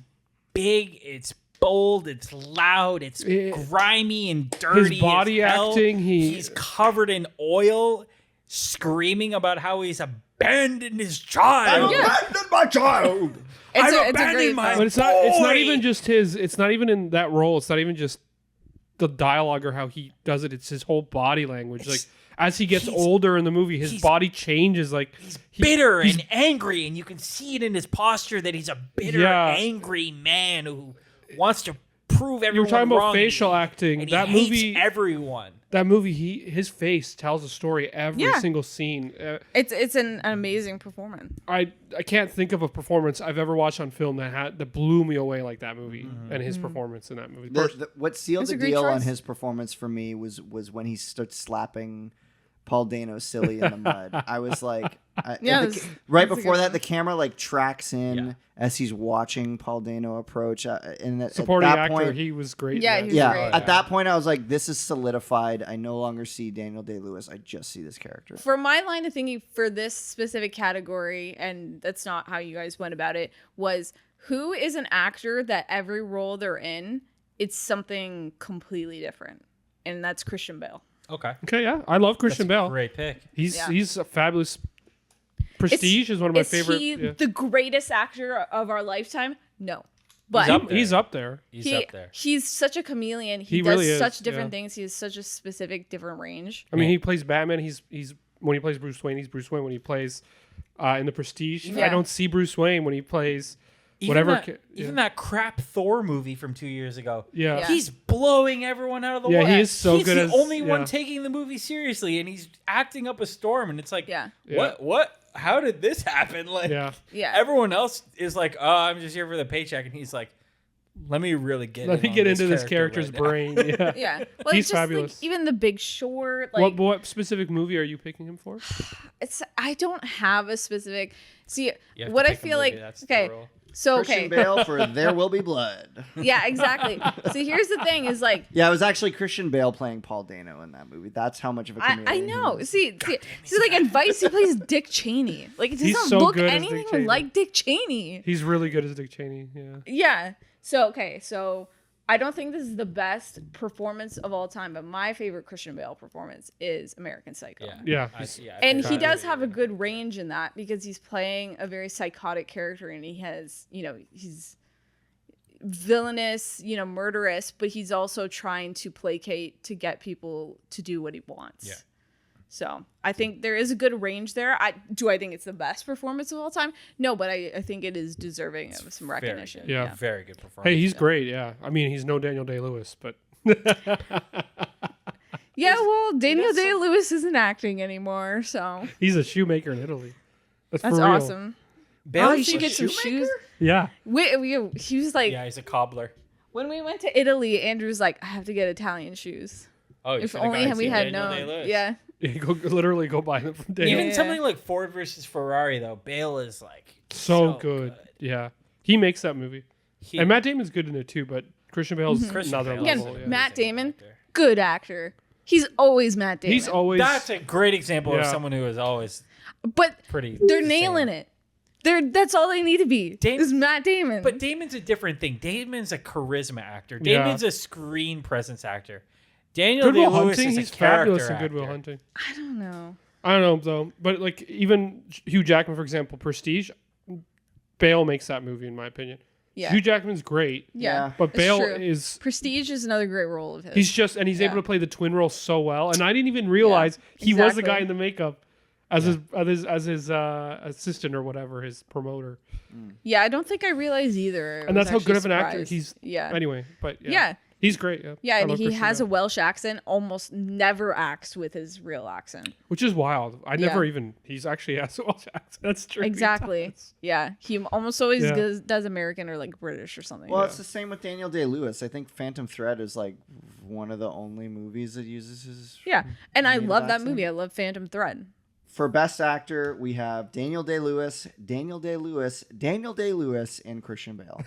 big, it's bold, it's loud, it's It- grimy and dirty. His body as hell. acting, he's covered in oil, screaming about how he's abandoned his child. Abandoned my child. I've It's a abandoned great my film. But it's not boy. even just his. It's not even in that role. It's not even just the dialogue or how he does it. It's his whole body language. Like as he gets he's- older in the movie, his he's- body changes. Like bitter and angry, and you can see it in his posture that he's a bitter, Yeah. angry man who wants to prove you everyone were talking about wrong. facial acting. And he That hates movie. everyone. That movie. His face tells a story every Yeah. single scene. It's an amazing performance. I can't think of a performance I've ever watched on film that blew me away like that movie and his performance in that movie. What sealed That's the a great deal on choice. his performance for me was when he started slapping Paul Dano silly in the mud. I was like, Yeah, and it was- right that's a before good that, one. the camera like tracks in Yeah. as he's watching Paul Dano approach. And at Supporting that actor, point, he was great. in Yeah, that. he was yeah, great. at that point, I was like, this is solidified. I no longer see Daniel Day-Lewis. I just see this character. For my line of thinking for this specific category, and that's not how you guys went about it, was who is an actor that every role they're in, it's something completely different. And that's Christian Bale. Okay. Okay, yeah, I love Christian Bale. Great pick. He's Yeah. he's a fabulous. Prestige is one of my Is favorite. he yeah. the greatest actor of our lifetime? No. But He's up there. He's he, up there. he's such a chameleon. He, He does really is, such different yeah. things. He has such a specific different range. I mean, he plays Batman. He's when he plays Bruce Wayne, he's Bruce Wayne. When he plays in the Prestige, I Yeah. don't see Bruce Wayne when he plays Even that crap Thor movie from 2 years ago. Yeah. He's blowing everyone out of the water. Yeah, he is so he's good. He's the only one taking the movie seriously, and he's acting up a storm. And it's like, what? How did this happen? Like, everyone else is like, oh, I'm just here for the paycheck, and he's like, let me really get into this character's brain. Yeah, yeah. Well, he's just, fabulous. Like, even The Big Short. Like, what specific movie are you picking him for? I don't have a specific. See, what I feel like. Okay. So Christian Bale for There Will Be Blood. Yeah, exactly. So here's the thing: is like. Yeah, it was actually Christian Bale playing Paul Dano in that movie. That's how much of a comedian I know. See, like in Vice, he plays Dick Cheney. Like it doesn't look anything like Dick Cheney. He's really good as Dick Cheney. Yeah. Yeah. So I don't think this is the best performance of all time, but my favorite Christian Bale performance is American Psycho. Yeah. And he does have a good range in that because he's playing a very psychotic character, and he has, he's villainous, murderous, but he's also trying to placate to get people to do what he wants. Yeah. So I think there is a good range there. Do I think it's the best performance of all time? No, but I think it is deserving of some recognition. Yeah, very good performance. Hey, he's great. Yeah, I mean, he's no Daniel Day-Lewis, but yeah. Well, Daniel Day-Lewis isn't acting anymore, so he's a shoemaker in Italy. That's for real. Awesome. Bailey, you should get some shoes. Yeah. He was like, yeah, he's a cobbler. When we went to Italy, Andrew was like, I have to get Italian shoes. Oh, if only we had known. Yeah. Literally go buy them from Daniel. Even something like Ford versus Ferrari, though, Bale is like so good. Yeah, he makes that movie, and Matt Damon's good in it too. But Christian Bale's another level. Again, Matt Damon, good actor. He's always Matt Damon. He's always. That's a great example of someone who is always. But pretty. They're nailing it. That's all they need to be. Is Matt Damon. But Damon's a different thing. Damon's a charisma actor. Damon's a screen presence actor. Daniel Day-Lewis is he's a fabulous character in Good Will actor. Hunting. I don't know though. But like even Hugh Jackman, for example, Prestige, Bale makes that movie in my opinion. Yeah. Hugh Jackman's great. Yeah. But Bale is Prestige is another great role of his. He's able to play the twin role so well, and I didn't even realize he was the guy in the makeup as his assistant or whatever, his promoter. Yeah, I don't think I realized either. And that's how good of an actor he's. Anyway, but yeah. He's great. Yeah, and he has a Welsh accent. Almost never acts with his real accent, which is wild. He's actually has a Welsh accent. That's true. Exactly. Yeah, he almost always does American or like British or something. Well, it's the same with Daniel Day-Lewis. I think Phantom Thread is like one of the only movies that uses his. Yeah, and I love that movie. I love Phantom Thread. For Best Actor, we have Daniel Day-Lewis, and Christian Bale.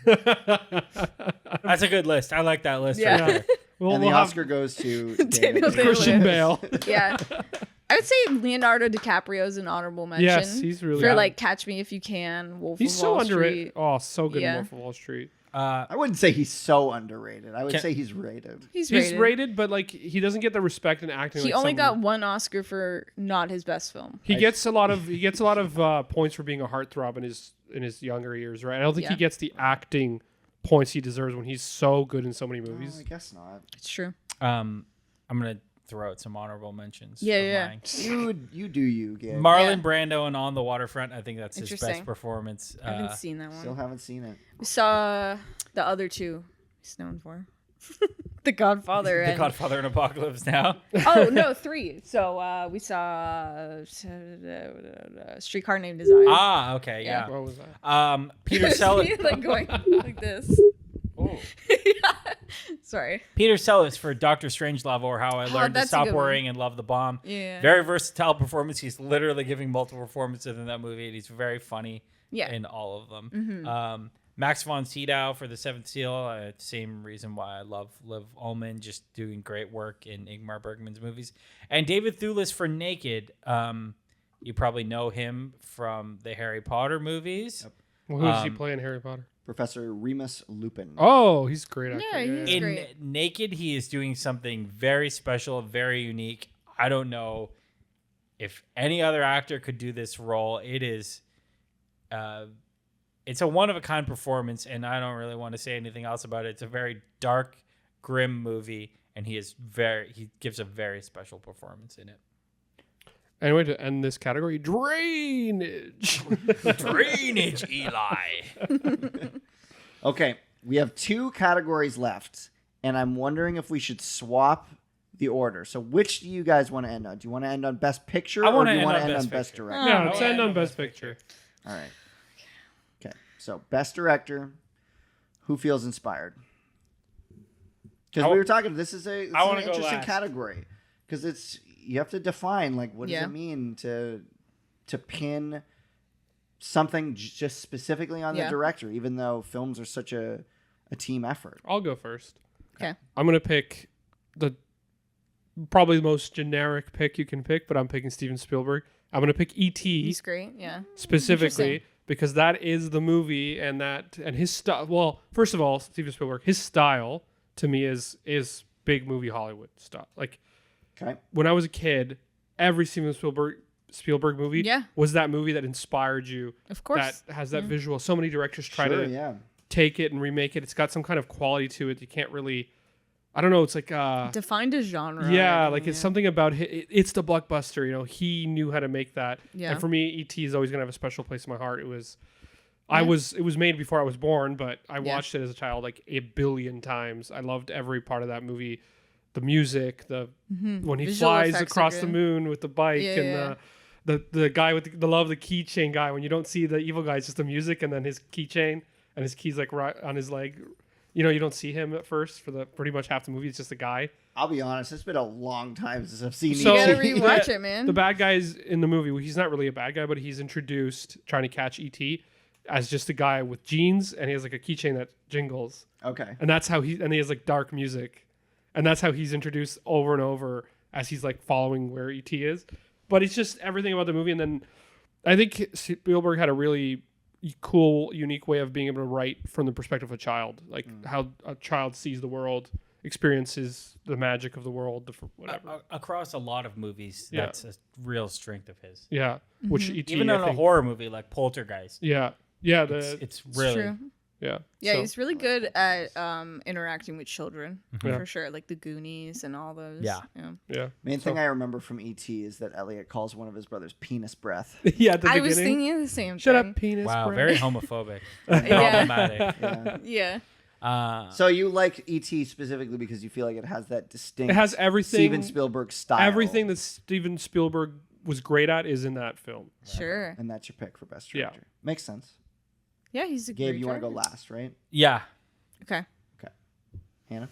That's a good list. I like that list. Yeah. Right there. And the Oscar goes to Daniel Christian Bale. Yeah. I would say Leonardo DiCaprio is an honorable mention. Yes, he's really for like Catch Me If You Can, Wolf of Wall Street. Underrated. Oh, so good in Wolf of Wall Street. I wouldn't say he's so underrated. I would say he's rated. He's rated, but like he doesn't get the respect in acting. He only got one Oscar for not his best film. He gets a lot of points for being a heartthrob in his younger years, right? I don't think he gets the acting points he deserves when he's so good in so many movies. I guess not. It's true. I'm gonna throw out some honorable mentions. Yeah. You do you, Gabe. Marlon Brando and On the Waterfront. I think that's his best performance. I haven't seen that one. Still haven't seen it. We saw the other two he's known for. The Godfather. The Godfather and Apocalypse Now. Oh, no, 3. So we saw Streetcar Named Desire. Ah, okay, yeah. What was that? Peter Sellers. Like going like this. Oh. Sorry. Peter Sellers for Doctor Strangelove, or How I Learned to Stop Worrying and Love the Bomb. Yeah. Very versatile performance. He's literally giving multiple performances in that movie, and he's very funny in all of them. Mm-hmm. Max von Sydow for The Seventh Seal. Same reason why I love Liv Ullmann, just doing great work in Ingmar Bergman's movies. And David Thewlis for Naked. You probably know him from the Harry Potter movies. Yep. Well, who does he play in Harry Potter? Professor Remus Lupin. Oh, he's a great actor. Yeah, he's great. In Naked, he is doing something very special, very unique. I don't know if any other actor could do this role. It is, it's a one-of-a-kind performance, and I don't really want to say anything else about it. It's a very dark, grim movie, and he gives a very special performance in it. Anyway, to end this category, drainage. Drainage, Eli. Okay, we have 2 categories left, and I'm wondering if we should swap the order. So which do you guys want to end on? Do you want to end on Best Picture, or do you want to end on Best Director? Yeah, let's end on Best Picture. All right. Okay, so Best Director, who feels inspired? Because we were talking, this is an interesting category. Because you have to define, like, what does it mean to pin something just specifically on the director, even though films are such a team effort. I'll go first. Okay. I'm going to pick probably the most generic pick you can pick, but I'm picking Steven Spielberg. I'm going to pick E.T. He's great, yeah. Specifically, because that is the movie and his style. Well, first of all, Steven Spielberg, his style to me is big movie Hollywood stuff. Like, when I was a kid, every Steven Spielberg movie was that movie that inspired you. Of course. That has that visual. So many directors try to take it and remake it. It's got some kind of quality to it. You can't really, I don't know. It's like defined a genre. Yeah, like it's something about it's the blockbuster. You know, he knew how to make that. Yeah. And for me, E.T. is always gonna have a special place in my heart. It was made before I was born, but I watched it as a child like 1 billion times. I loved every part of that movie. The music, when he Visual flies effects across the moon with the bike, and the guy with the love the keychain guy. When you don't see the evil guy, it's just the music and then his keychain and his keys like right on his leg. You know, you don't see him at first for the pretty much half the movie. It's just a guy. I'll be honest, it's been a long time since I've seen So You gotta E.T. rewatch it, man. The bad guys in the movie, well, he's not really a bad guy, but he's introduced trying to catch E.T. as just a guy with jeans, and he has like a keychain that jingles. Okay. And that's how he has like dark music. And that's how he's introduced over and over as he's like following where E.T. is. But it's just everything about the movie. And then I think Spielberg had a really cool, unique way of being able to write from the perspective of a child, like how a child sees the world, experiences the magic of the world, whatever. Across a lot of movies, that's a real strength of his. Yeah, which E.T. Even in a horror movie like Poltergeist. Yeah, it's really true. Yeah. Yeah, he's really good at interacting with children, for sure. Like the Goonies and all those. Yeah. Main thing I remember from E.T. is that Elliot calls one of his brothers penis breath. Yeah, at the I beginning. was thinking the same Shut thing. up, penis. wow, breath. very homophobic. Problematic. Yeah. So you like E.T. specifically because you feel like it has that distinct It has everything. Steven Spielberg style. Everything that Steven Spielberg was great at is in that film. Sure. And that's your pick for Best Director. Yeah. Makes sense. Yeah, he's a Gabe, great you want to go director. last, right? Yeah. Okay. Hannah?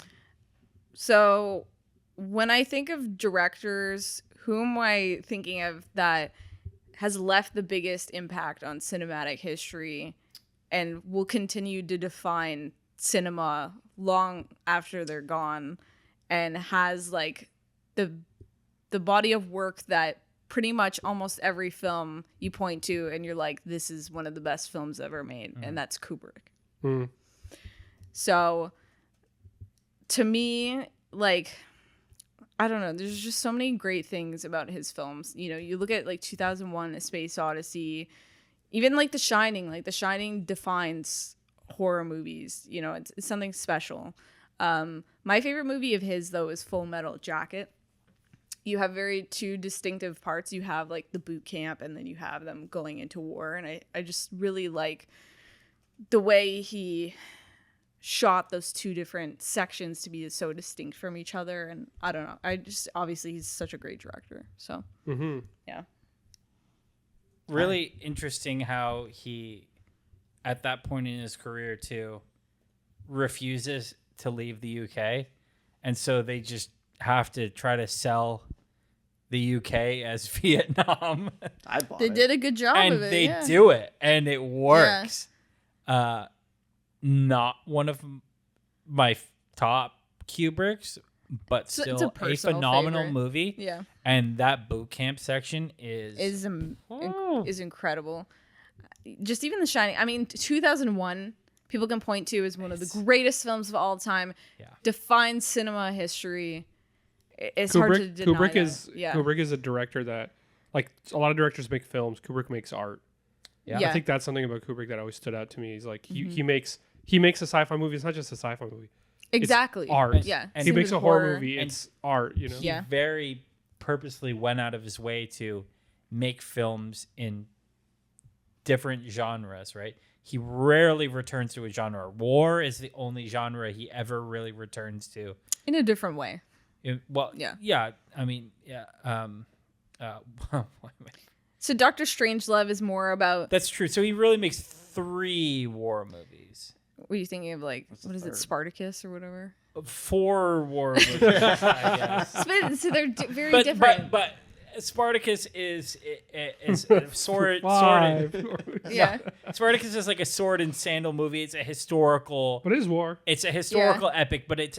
So when I think of directors, who am I thinking of that has left the biggest impact on cinematic history and will continue to define cinema long after they're gone and has like the body of work that pretty much almost every film you point to and you're like, this is one of the best films ever made, and that's Kubrick. So to me, like, I don't know, there's just so many great things about his films. You know, you look at like 2001 A Space Odyssey, even like The Shining defines horror movies. You know, it's something special. My favorite movie of his though is Full Metal Jacket. You have two distinctive parts. You have like the boot camp and then you have them going into war. And I just really like the way he shot those two different sections to be so distinct from each other. And I don't know. Obviously he's such a great director. So, yeah. Really interesting how he, at that point in his career too, refuses to leave the UK. And so they just have to try to sell the UK as Vietnam. They did a good job and of it. they do it, and it works. Not one of my top Kubricks, but It's still a a personal phenomenal favorite. movie. Yeah. And that boot camp section is Incredible. Just even The Shining. I mean, 2001, people can point to as one of the greatest films of all time. Yeah. Defines cinema history. It's hard to deny Kubrick that. Kubrick is a director that, like, a lot of directors make films. Kubrick makes art. Yeah. I think that's something about Kubrick that always stood out to me. He's like he makes a sci-fi movie. It's not just a sci-fi movie. Exactly. It's art. Yeah. And he Same makes with a horror movie. It's art. You know. he very purposely went out of his way to make films in different genres, right? He rarely returns to a genre. War is the only genre he ever really returns to. In a different way. Yeah. I mean, yeah. So Doctor Strangelove is more about. That's true. So he really makes 3 war movies. What are you thinking of? Like, what is it, Spartacus or whatever? 4 war movies, I guess. So they're very different. But Spartacus is sword. Yeah. Spartacus is like a sword and sandal movie. It's a historical. But it is war. It's a historical epic, but it's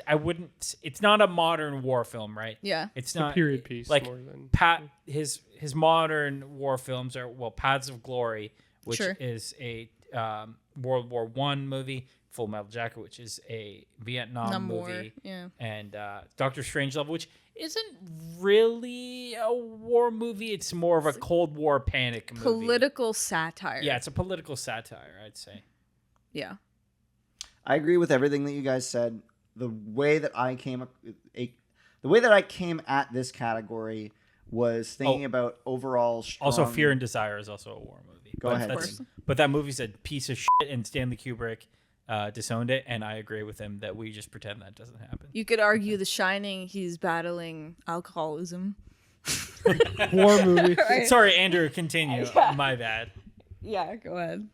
not a modern war film, right? Yeah. It's not a period piece. Like more than his modern war films are Paths of Glory, which Sure. is a World War I movie. Full Metal Jacket, which is a Vietnam movie, and Doctor Strangelove, which isn't really a war movie. It's more of a Cold War panic movie. Political satire. Yeah, it's a political satire, I'd say. Yeah. I agree with everything that you guys said. The way that I came at this category was thinking about overall strong... Also, Fear and Desire is also a war movie. Go ahead. But that movie's a piece of shit, and Stanley Kubrick disowned it, and I agree with him that we just pretend that doesn't happen. You could argue The Shining, he's battling alcoholism. war movie. Right. Sorry, Andrew, continue. My bad. Yeah, go ahead.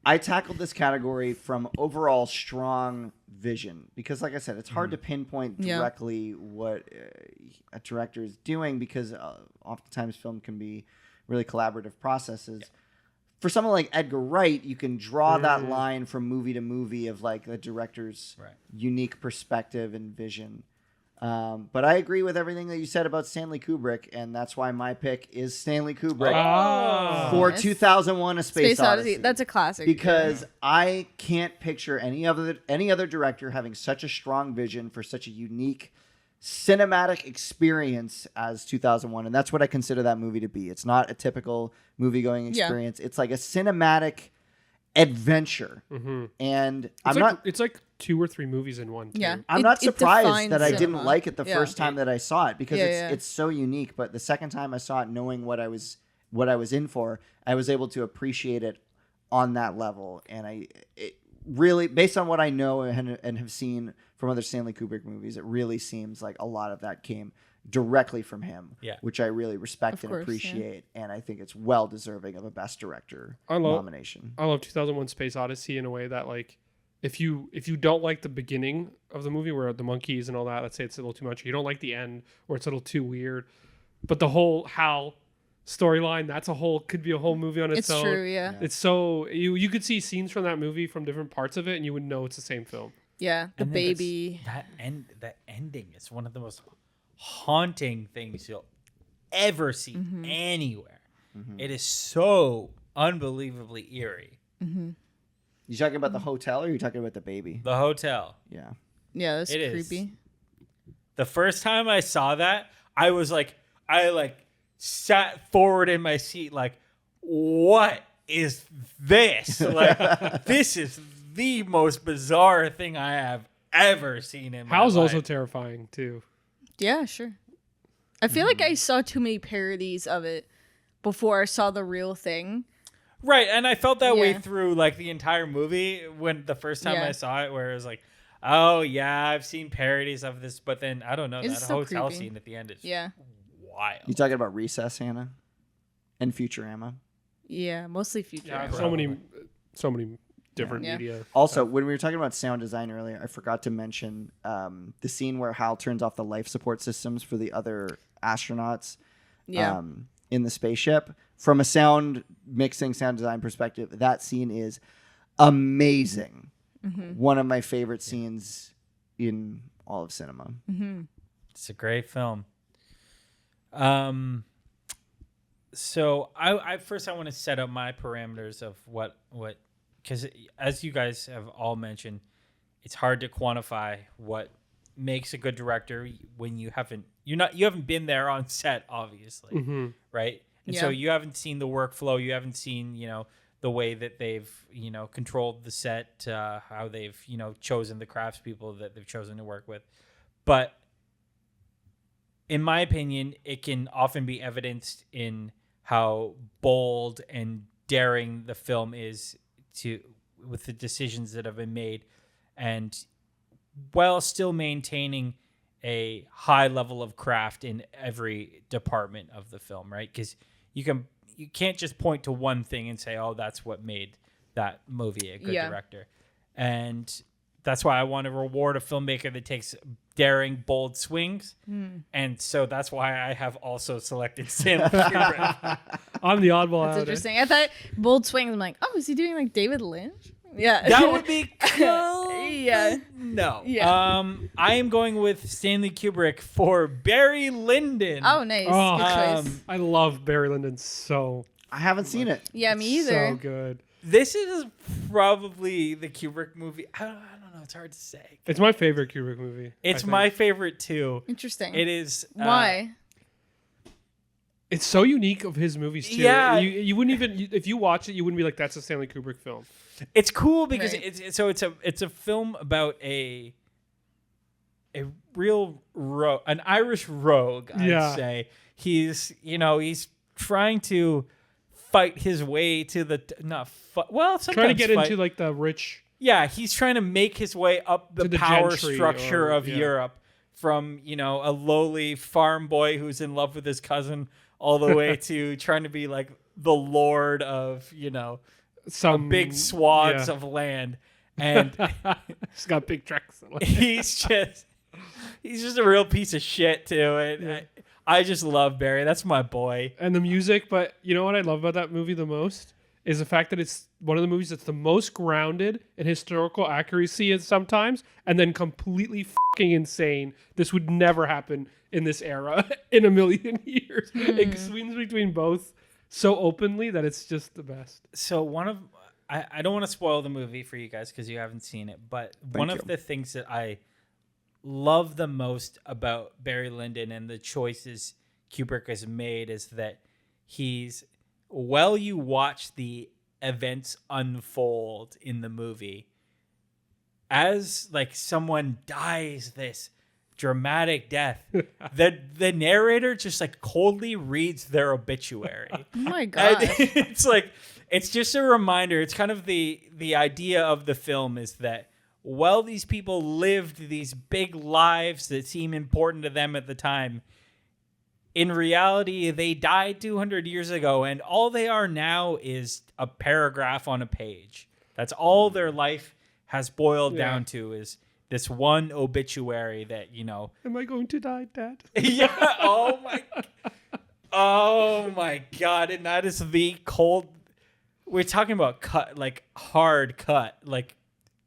I tackled this category from overall strong vision because, like I said, it's hard to pinpoint directly what a director is doing because oftentimes film can be really collaborative processes. For someone like Edgar Wright, you can draw that line from movie to movie of like the director's unique perspective and vision. But I agree with everything that you said about Stanley Kubrick, and that's why my pick is Stanley Kubrick for 2001: A Space Odyssey. That's a classic. Because I can't picture any other director having such a strong vision for such a unique cinematic experience as 2001, and that's what I consider that movie to be. It's not a typical movie-going experience. It's like a cinematic adventure. And it's like 2 or 3 movies in one. Too. Yeah, I'm not surprised that I didn't cinema. like it the first time that I saw it because it's so unique. But the second time I saw it, knowing what I was in for, I was able to appreciate it on that level. And it really, based on what I know and have seen from other Stanley Kubrick movies, it really seems like a lot of that came directly from him, which I really respect and appreciate. And I think it's well deserving of a Best Director nomination. I love 2001: Space Odyssey in a way that, like, if you don't like the beginning of the movie where the monkeys and all that, let's say it's a little too much, you don't like the end or it's a little too weird, but the whole Hal storyline, could be a whole movie on its own. It's true, yeah. It's so you could see scenes from that movie from different parts of it and you would know it's the same film. Yeah, the baby. That ending is one of the most haunting things you'll ever see anywhere. It is so unbelievably eerie. You talking about the hotel or are you talking about the baby? The hotel. Yeah. Yeah, that's creepy. The first time I saw that, I was like, I sat forward in my seat like, what is this? Like, this is the most bizarre thing I have ever seen in my Hal's life. also terrifying too. Yeah, sure. I feel like I saw too many parodies of it before I saw the real thing. Right, and I felt that way through like the entire movie when the first time I saw it, where it was like, oh yeah, I've seen parodies of this, but then I don't know, It's that so hotel creepy. scene at the end is wild. You talking about Recess, Hannah? And Futurama? Yeah, mostly Future. Yeah, so many different media. Also, when we were talking about sound design earlier, I forgot to mention the scene where Hal turns off the life support systems for the other astronauts in the spaceship. From a sound design perspective, that scene is amazing. One of my favorite scenes in all of cinema. It's a great film. So I first I want to set up my parameters of what because as you guys have all mentioned, it's hard to quantify what makes a good director when you haven't been there on set, obviously, right? And so you haven't seen the workflow, you haven't seen the way that they've controlled the set, how they've chosen the craftspeople that they've chosen to work with, but in my opinion, it can often be evidenced in how bold and daring the film is with the decisions that have been made, and while still maintaining a high level of craft in every department of the film, right? Because you can't just point to one thing and say, oh, that's what made that movie a good director. And that's why I want to reward a filmmaker that takes daring, bold swings. And so that's why I have also selected Stanley Kubrick. I'm the oddball out. That's interesting. I thought bold swings. I'm like, oh, is he doing like David Lynch? Yeah, That would be cool. Yeah. No. Yeah. I am going with Stanley Kubrick for Barry Lyndon. Oh, nice. Oh, Good choice. I love Barry Lyndon so. I haven't seen it. Yeah, me either. So good. This is probably the Kubrick movie. I don't know. It's hard to say. It's my favorite Kubrick movie. It's my favorite too. Interesting. It is. Why? It's so unique of his movies too. Yeah. You wouldn't even if you watch it, you wouldn't be like, that's a Stanley Kubrick film. It's cool because Right. it's a film about a real an Irish rogue. I'd say he's trying to fight his way to the sometimes Trying to get into like the rich. Yeah, he's trying to make his way up the To the power gentry structure or- of yeah. Europe from, a lowly farm boy who's in love with his cousin all the way to trying to be like the lord of, Some big swaths of land. And He's got big tracks. he's just a real piece of shit too. And I just love Barry. That's my boy. And the music, but you know what I love about that movie the most is the fact that it's one of the movies that's the most grounded in historical accuracy sometimes, and then completely fucking insane. This would never happen in this era in a million years. It swings between both so openly that it's just the best. So I don't want to spoil the movie for you guys because you haven't seen it, but one of the things that I love the most about Barry Lyndon and the choices Kubrick has made is that while you watch the events unfold in the movie, as like someone dies this dramatic death, the narrator just like coldly reads their obituary. Oh my And god. it's just a reminder. It's kind of the idea of the film is that while these people lived these big lives that seem important to them at the time, in reality, they died 200 years ago, and all they are now is a paragraph on a page. That's all their life has boiled down to is this one obituary that, Am I going to die, Dad? yeah. Oh my God. And that is the cold. We're talking about hard cut, like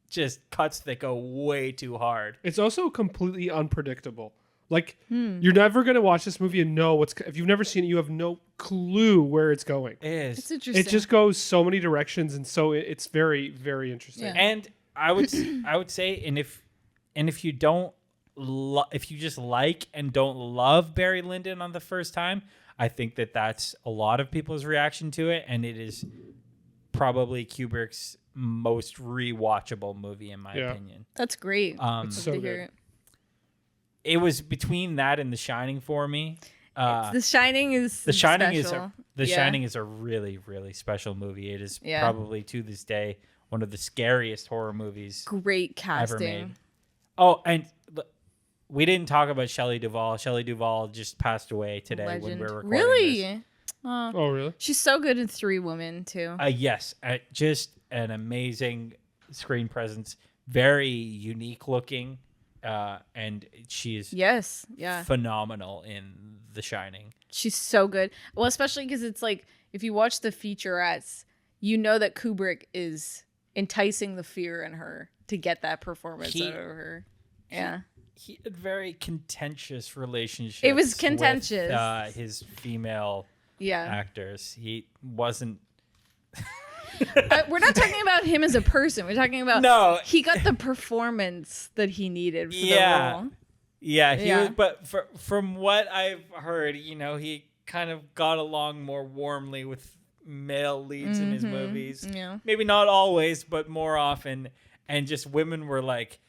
just cuts that go way too hard. It's also completely unpredictable. Like, you're never going to watch this movie and know if you've never seen it, you have no clue where it's going. It is. It's interesting. It just goes so many directions, and so it's very, very interesting. Yeah. And I would say, and if you don't, if you just like and don't love Barry Lyndon on the first time, I think that's a lot of people's reaction to it, and it is probably Kubrick's most rewatchable movie in my opinion. That's great. It's so to hear good. it. It was between that and The Shining for me. The Shining is special. Shining is a really, really special movie. It is Yeah. probably to this day one of the scariest horror movies Great ever made. casting. Oh, and we didn't talk about Shelley Duvall. Shelley Duvall just passed away today when Legend. we're recording Really? this. Oh, really? She's so good in Three Women too. Yes, just an amazing screen presence. Very unique looking, and she's Yes. Yeah. phenomenal in The Shining. She's so good. Well, especially because it's like if you watch the featurettes, you know that Kubrick is enticing the fear in her to get that performance out of her. Yeah. He had very contentious relationships. It was contentious. With, his female Yeah. actors. He wasn't. We're not talking about him as a person. We're talking about No. he got the performance that he needed for the role. Yeah, he Yeah. was. But from what I've heard, he kind of got along more warmly with male leads in his movies. Yeah. Maybe not always, but more often. And just women were like,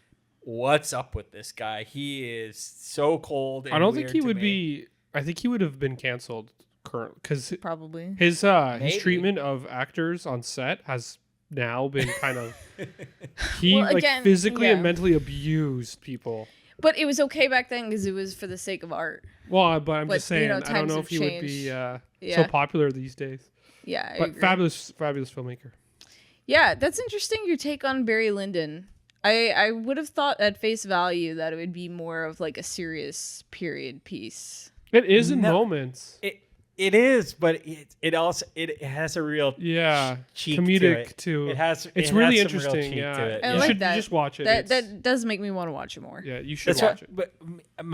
what's up with this guy? He is so cold. And I don't think weird he to would me. be. I think he would have been canceled current because Probably. his Maybe. treatment of actors on set has now been kind of he Well, like again, physically and yeah. mentally abused people. But it was okay back then because it was for the sake of art. Well, but I'm But, just saying, you know, I don't times know have if he would be changed. so Yeah. popular these days. Yeah, I But agree. fabulous filmmaker. Yeah, that's interesting. Your take on Barry Lyndon. I would have thought at face value that it would be more of like a serious period piece. It is in No. moments. It is, but it also has a real Yeah, cheek comedic to it. It has. It's it really has some real interesting. cheek Yeah, to it. I you like should that. you just watch it. That It's- that does make me want to watch it more. yeah, you should That's watch what, it. but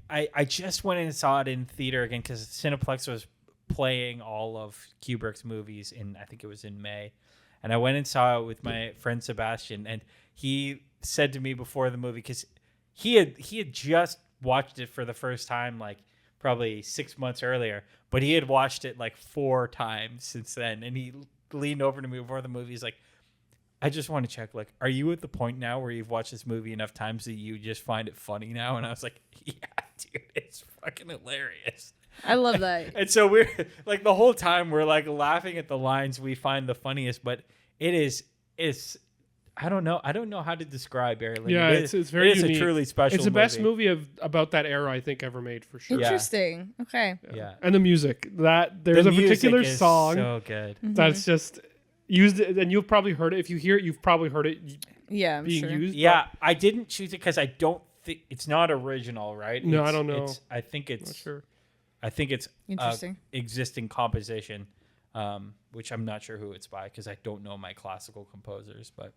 I just went and saw it in theater again because Cineplex was playing all of Kubrick's movies I think it was in May, and I went and saw it with my friend Sebastian, and he said to me before the movie because he had just watched it for the first time like probably 6 months earlier, but he had watched it like 4 times since then, and he leaned over to me before the movie. He's like, I just want to check, like, are you at the point now where you've watched this movie enough times that you just find it funny now? And I was like, yeah, dude, it's fucking hilarious. I love that. And so we're like the whole time we're like laughing at the lines we find the funniest, but it's I don't know how to describe Barry Lyndon. Yeah, it's very it is unique. a truly special. It's the best movie about that era I think ever made for sure. Yeah. Interesting. Okay. Yeah, And the music, that there's The a music particular is song so good. that's just used, and you've probably heard it. If you hear it, you've probably heard it Yeah, I'm being sure. used. Yeah, I didn't choose it because I don't think it's not original, right? No, I It's- don't know. I think I'm not it's. sure. I think it's Interesting. existing composition, which I'm not sure who it's by because I don't know my classical composers, but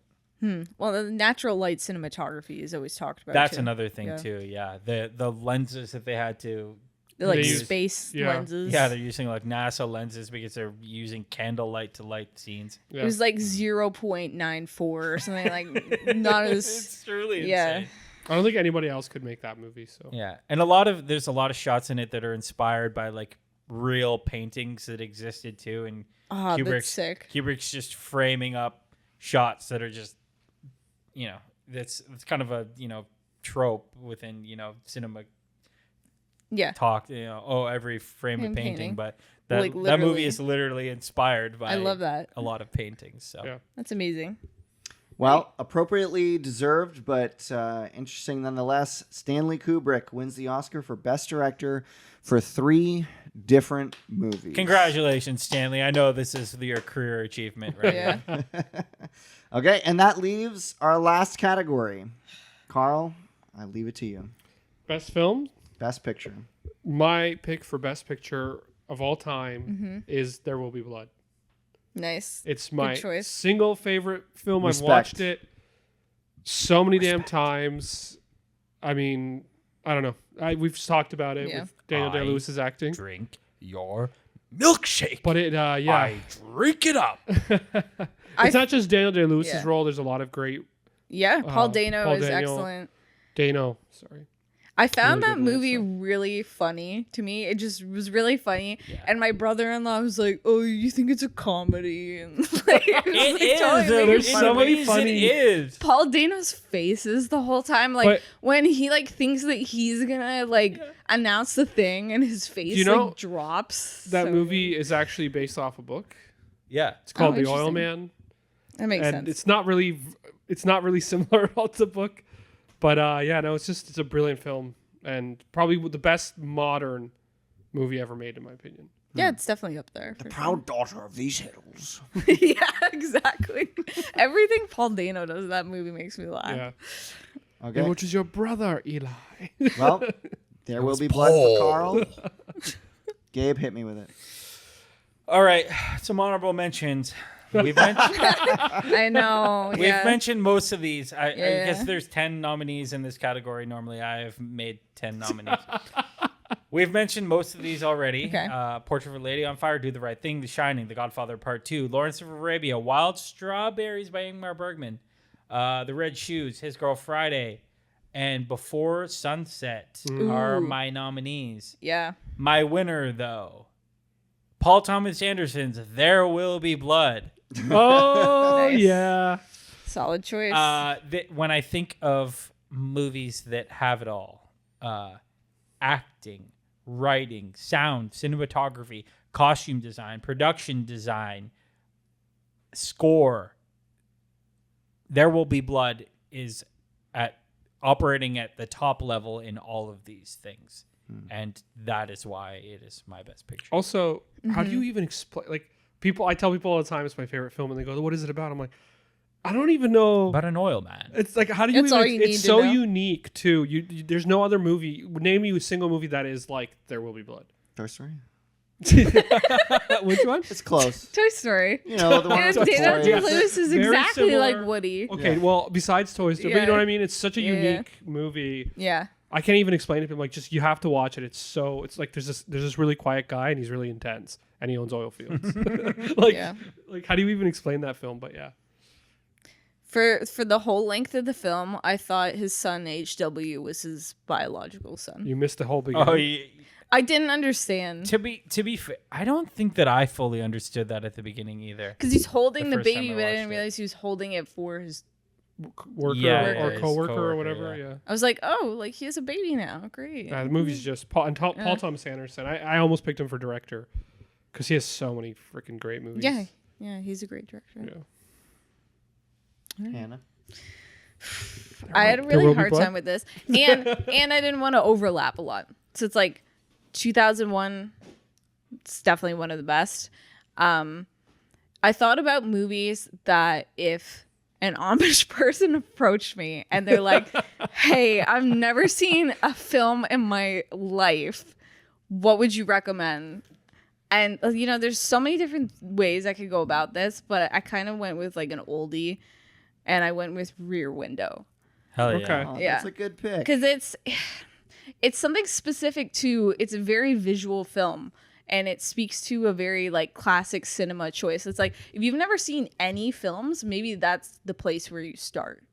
Well, the natural light cinematography is always talked about. that's too. another thing Yeah. too. Yeah, the lenses that they had to. They're like They use- space yeah. lenses. Yeah, they're using like NASA lenses because they're using candlelight to light scenes. Yeah. It was like 0.94 or something like not as. It's truly Yeah. insane. I don't think anybody else could make that movie. So Yeah, and there's a lot of shots in it that are inspired by like real paintings that existed too, and Oh, that's sick. Kubrick's just framing up shots that are just, it's kind of a trope within cinema Yeah. talk. Every frame of painting, Painting. but that Like, that movie literally. is literally inspired by I love that. a lot of paintings. So Yeah. That's amazing. Well, appropriately deserved, but interesting nonetheless. Stanley Kubrick wins the Oscar for Best Director for 3 different movies. congratulations, Stanley. I know this is your career achievement, right? Yeah. Okay, and that leaves our last category. Carl, I leave it to you. best film. Best Picture. My pick for best picture of all time is There Will Be Blood. Nice. It's my choice. single favorite film. Respect. I've watched it so many damn times. I mean, I don't know. We've talked about it Yeah. with Daniel Day Lewis's acting, Drink your milkshake. but it, yeah, I drink it up. it's not just Daniel Day Lewis's Yeah. role. There's a lot of great Yeah. Paul Dano Paul is Dano. excellent. Dano. Sorry. I found Really that good in it, movie so. really funny to me. It just was really funny. And my brother-in-law was like, "Oh, you think it's a comedy?" And like, it was, It like, is. totally making There's fun so of many me. funny- It is. Paul Dano's faces the whole time, like But- when he like thinks that he's gonna like announce the thing, and his face you know like drops. That So movie is actually based off a book. Yeah. It's called The interesting. Oil Man, that makes and sense. it's not really similar at all to the book, but yeah, no, it's a brilliant film and probably the best modern movie ever made, in my opinion. Yeah, it's definitely up there. The for proud daughter of these hills. sure. Yeah, exactly. Everything Paul Dano does in that movie makes me laugh. Yeah. Okay. Which is your brother, Eli? Well, there will be blood for Carl. Gabe, hit me with it. All right. Some honorable mentions. We've mentioned, I know. we've Yeah. mentioned most of these. I Yeah. guess there's 10 nominees in this category. Normally, I have made 10 nominees. We've mentioned most of these already. Okay. Portrait of a Lady on Fire, Do the Right Thing, The Shining, The Godfather Part 2, Lawrence of Arabia, Wild Strawberries by Ingmar Bergman, The Red Shoes, His Girl Friday, and Before Sunset are Ooh. my nominees. Yeah. My winner, though, Paul Thomas Anderson's There Will Be Blood. Oh Nice. yeah. Solid choice. When I think of movies that have it all. Acting, writing, sound, cinematography, costume design, production design, score. There Will Be Blood is operating at the top level in all of these things. And that is why it is my best picture. Also, how do you even explain? Like, I tell people all the time it's my favorite film, and they go, "What is it about?" I'm like, I don't even know. About an oil man. It's like, how do you That's even? all you need It's to so know. unique too. There's no other movie. Name you a single movie that is like There Will Be Blood. Toy Story. Which one? It's close. Toy Story. You know, the one And with the Daniel toys. Day-Lewis is Very exactly similar. like Woody. Okay, Yeah. well, besides Toy Story, but you know Yeah. what I mean. It's such a Yeah. unique movie. Yeah. I can't even explain it to him. Like, just you have to watch it. It's like there's this really quiet guy, and he's really intense, and he owns oil fields. like, Yeah. like how do you even explain that film? But yeah, For the whole length of the film, I thought his son HW was his biological son. you missed the whole beginning. Oh, yeah. I didn't understand To be fair, I don't think that I fully understood that at the beginning either. because he's holding The the first time baby, I but I watched didn't it. realize he was holding it for his. Worker Yeah, or his coworker or coworker, whatever. yeah. Yeah. I was like, oh, like he has a baby now. Great. The movie's just Paul Yeah. Thomas Anderson. I almost picked him for director because he has so many freaking great movies. Yeah, he's a great director. Yeah. Hannah. I had a There Will really Be hard Blood? time with this, and I didn't want to overlap a lot. So it's like 2001. It's definitely one of the best. I thought about movies that if an Amish person approached me and they're like, "Hey, I've never seen a film in my life. What would you recommend?" And there's so many different ways I could go about this, but I kind of went with like an oldie, and I went with Rear Window. Hell yeah. Okay. Oh, Yeah. That's a good pick. Because it's something specific to, it's a very visual film, and it speaks to a very like classic cinema choice. It's like, if you've never seen any films, maybe that's the place where you start,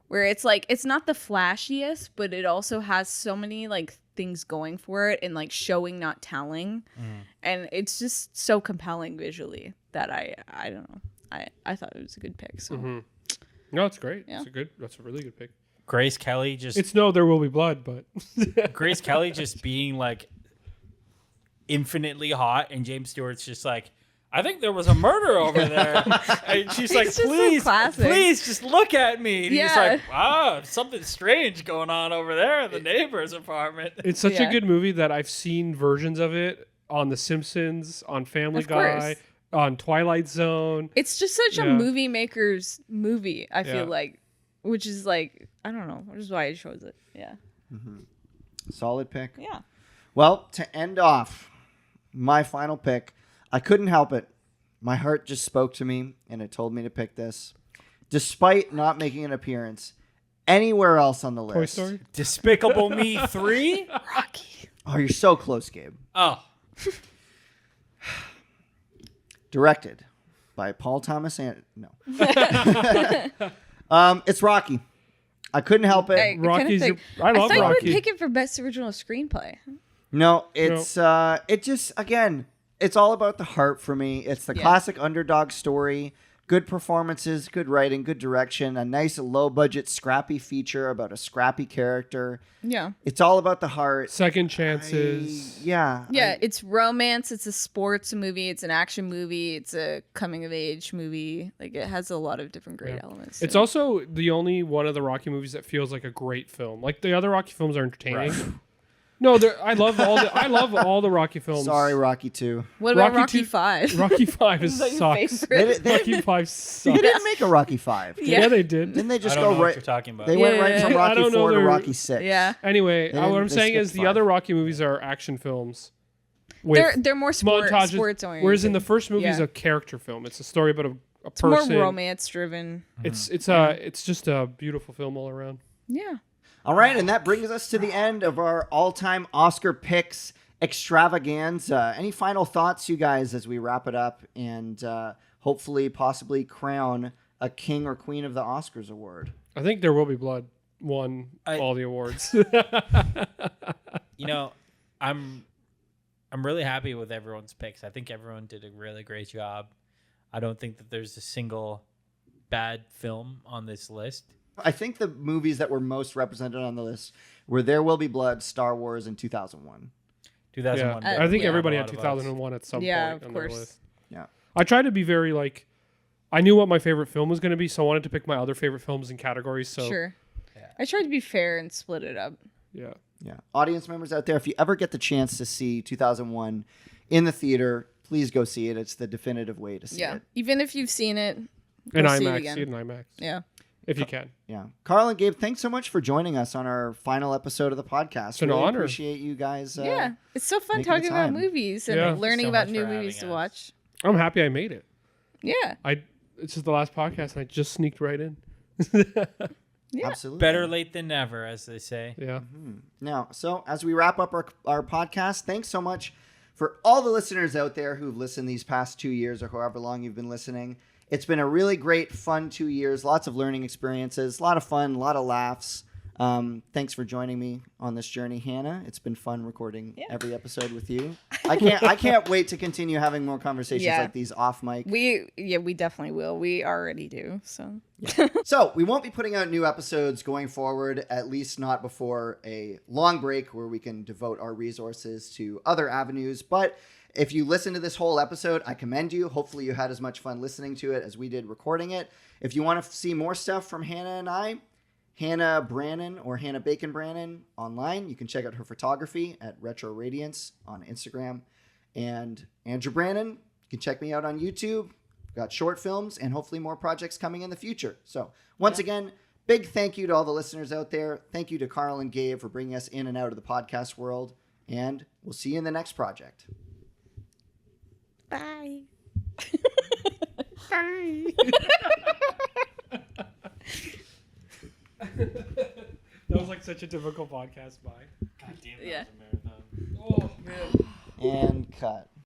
where it's like, it's not the flashiest, but it also has so many like things going for it, and like showing, not telling. And it's just so compelling visually that I don't know, I thought it was a good pick. So No, it's great. Yeah. That's a really good pick. Grace Kelly just It's no There Will Be Blood, but Grace Kelly just being like infinitely hot, and James Stewart's just like, I think there was a murder over there. And she's like, It's just so please, classic. please just look at me. And he's Yeah. like, wow, something strange going on over there in the neighbor's apartment. it's such a Yeah. good movie that I've seen versions of it on The Simpsons, on Family Of Guy, course. on Twilight Zone. It's just such a Yeah. movie maker's movie, I Yeah. feel like, which is like, I don't know, which is why I chose it. Yeah. Solid pick. Yeah. Well, to end off, my final pick, I couldn't help it. My heart just spoke to me, and it told me to pick this. Despite not making an appearance anywhere else on the list. Toy Story. Despicable Me 3? Rocky. Oh, you're so close, Gabe. Oh, Directed by Paul Thomas Anderson. No. It's Rocky. I couldn't help it. Rocky's. I I love thought you would Rocky. pick it for best original screenplay. No, it's it just, again, it's all about the heart for me. It's the Yeah. classic underdog story, good performances, good writing, good direction, a nice low budget scrappy feature about a scrappy character. Yeah. It's all about the heart. Second chances. Yeah. Yeah, it's romance, it's a sports movie, it's an action movie, it's a coming of age movie. Like, it has a lot of different great elements. It's to it. also the only one of the Rocky movies that feels like a great film. Like the other Rocky films are entertaining. No, I love all the Rocky films. Sorry, Rocky 2. What about Rocky Rocky two- 5? Rocky 5 Is that your sucks. favorite? Rocky 5 They sucks. didn't make a Rocky 5. Yeah, they did. Didn't they I just don't go know what right? you're talking about. They went right from Yeah. I Rocky don't know 4 to their- Rocky 6. Yeah. Anyway, They what didn't- I'm they saying is skipped the 5. other Rocky movies are action films. With They're more sports montages. oriented. Whereas in the first movie is Yeah. a character film. It's a story about a It's more person. romance driven. It's just a beautiful film all around. Yeah. All right, and that brings us to the end of our all-time Oscar picks extravaganza. Any final thoughts, you guys, as we wrap it up and hopefully, possibly crown a king or queen of the Oscars award? I think There Will Be Blood won I- all the awards. You know, I'm really happy with everyone's picks. I think everyone did a really great job. I don't think that there's a single bad film on this list. I think the movies that were most represented on the list were There Will Be Blood, Star Wars, and 2001. 2001. Yeah. I think yeah. everybody A had lot of 2001 at some point of on their course. list. Yeah. I tried to be very like, I knew what my favorite film was going to be, so I wanted to pick my other favorite films in categories. So Sure. I tried to be fair and split it up. yeah. Yeah. Audience members out there, if you ever get the chance to see 2001 in the theater, please go see it. It's the definitive way to see Yeah. it. Even if you've seen it, go In see it IMAX, again. see it in IMAX. Yeah. If you can. Yeah. Carl and Gabe, thanks so much for joining us on our final episode of the podcast. It's an really honor. Appreciate you guys. Yeah. It's so fun making the talking about time. movies and Yeah. like, learning So about much new for movies having to us. watch. I'm happy I made it. Yeah. This is the last podcast, and I just sneaked right in. Yeah. Absolutely. Better late than never, as they say. Yeah. Now, so as we wrap up our podcast, thanks so much for all the listeners out there who've listened these past 2 years or however long you've been listening. It's been a really great, fun 2 years. Lots of learning experiences, a lot of fun, a lot of laughs. Thanks for joining me on this journey, Hannah. It's been fun recording every episode with you. I can't wait to continue having more conversations like these off mic. We definitely will. We already do. So So we won't be putting out new episodes going forward, at least not before a long break where we can devote our resources to other avenues. But if you listen to this whole episode, I commend you. Hopefully you had as much fun listening to it as we did recording it. If you want to see more stuff from Hannah and I, Hannah Brannon or Hannah Bacon Brannon online. You can check out her photography at Retro Radiance on Instagram. And Andrew Brannon, you can check me out on YouTube. Got short films and hopefully more projects coming in the future. So once again, big thank you to all the listeners out there. Thank you to Carl and Gabe for bringing us in and out of the podcast world. And we'll see you in the next project. bye. That was like such a difficult podcast. Bye. God damn, Yeah. that was a marathon. Oh, man. And cut.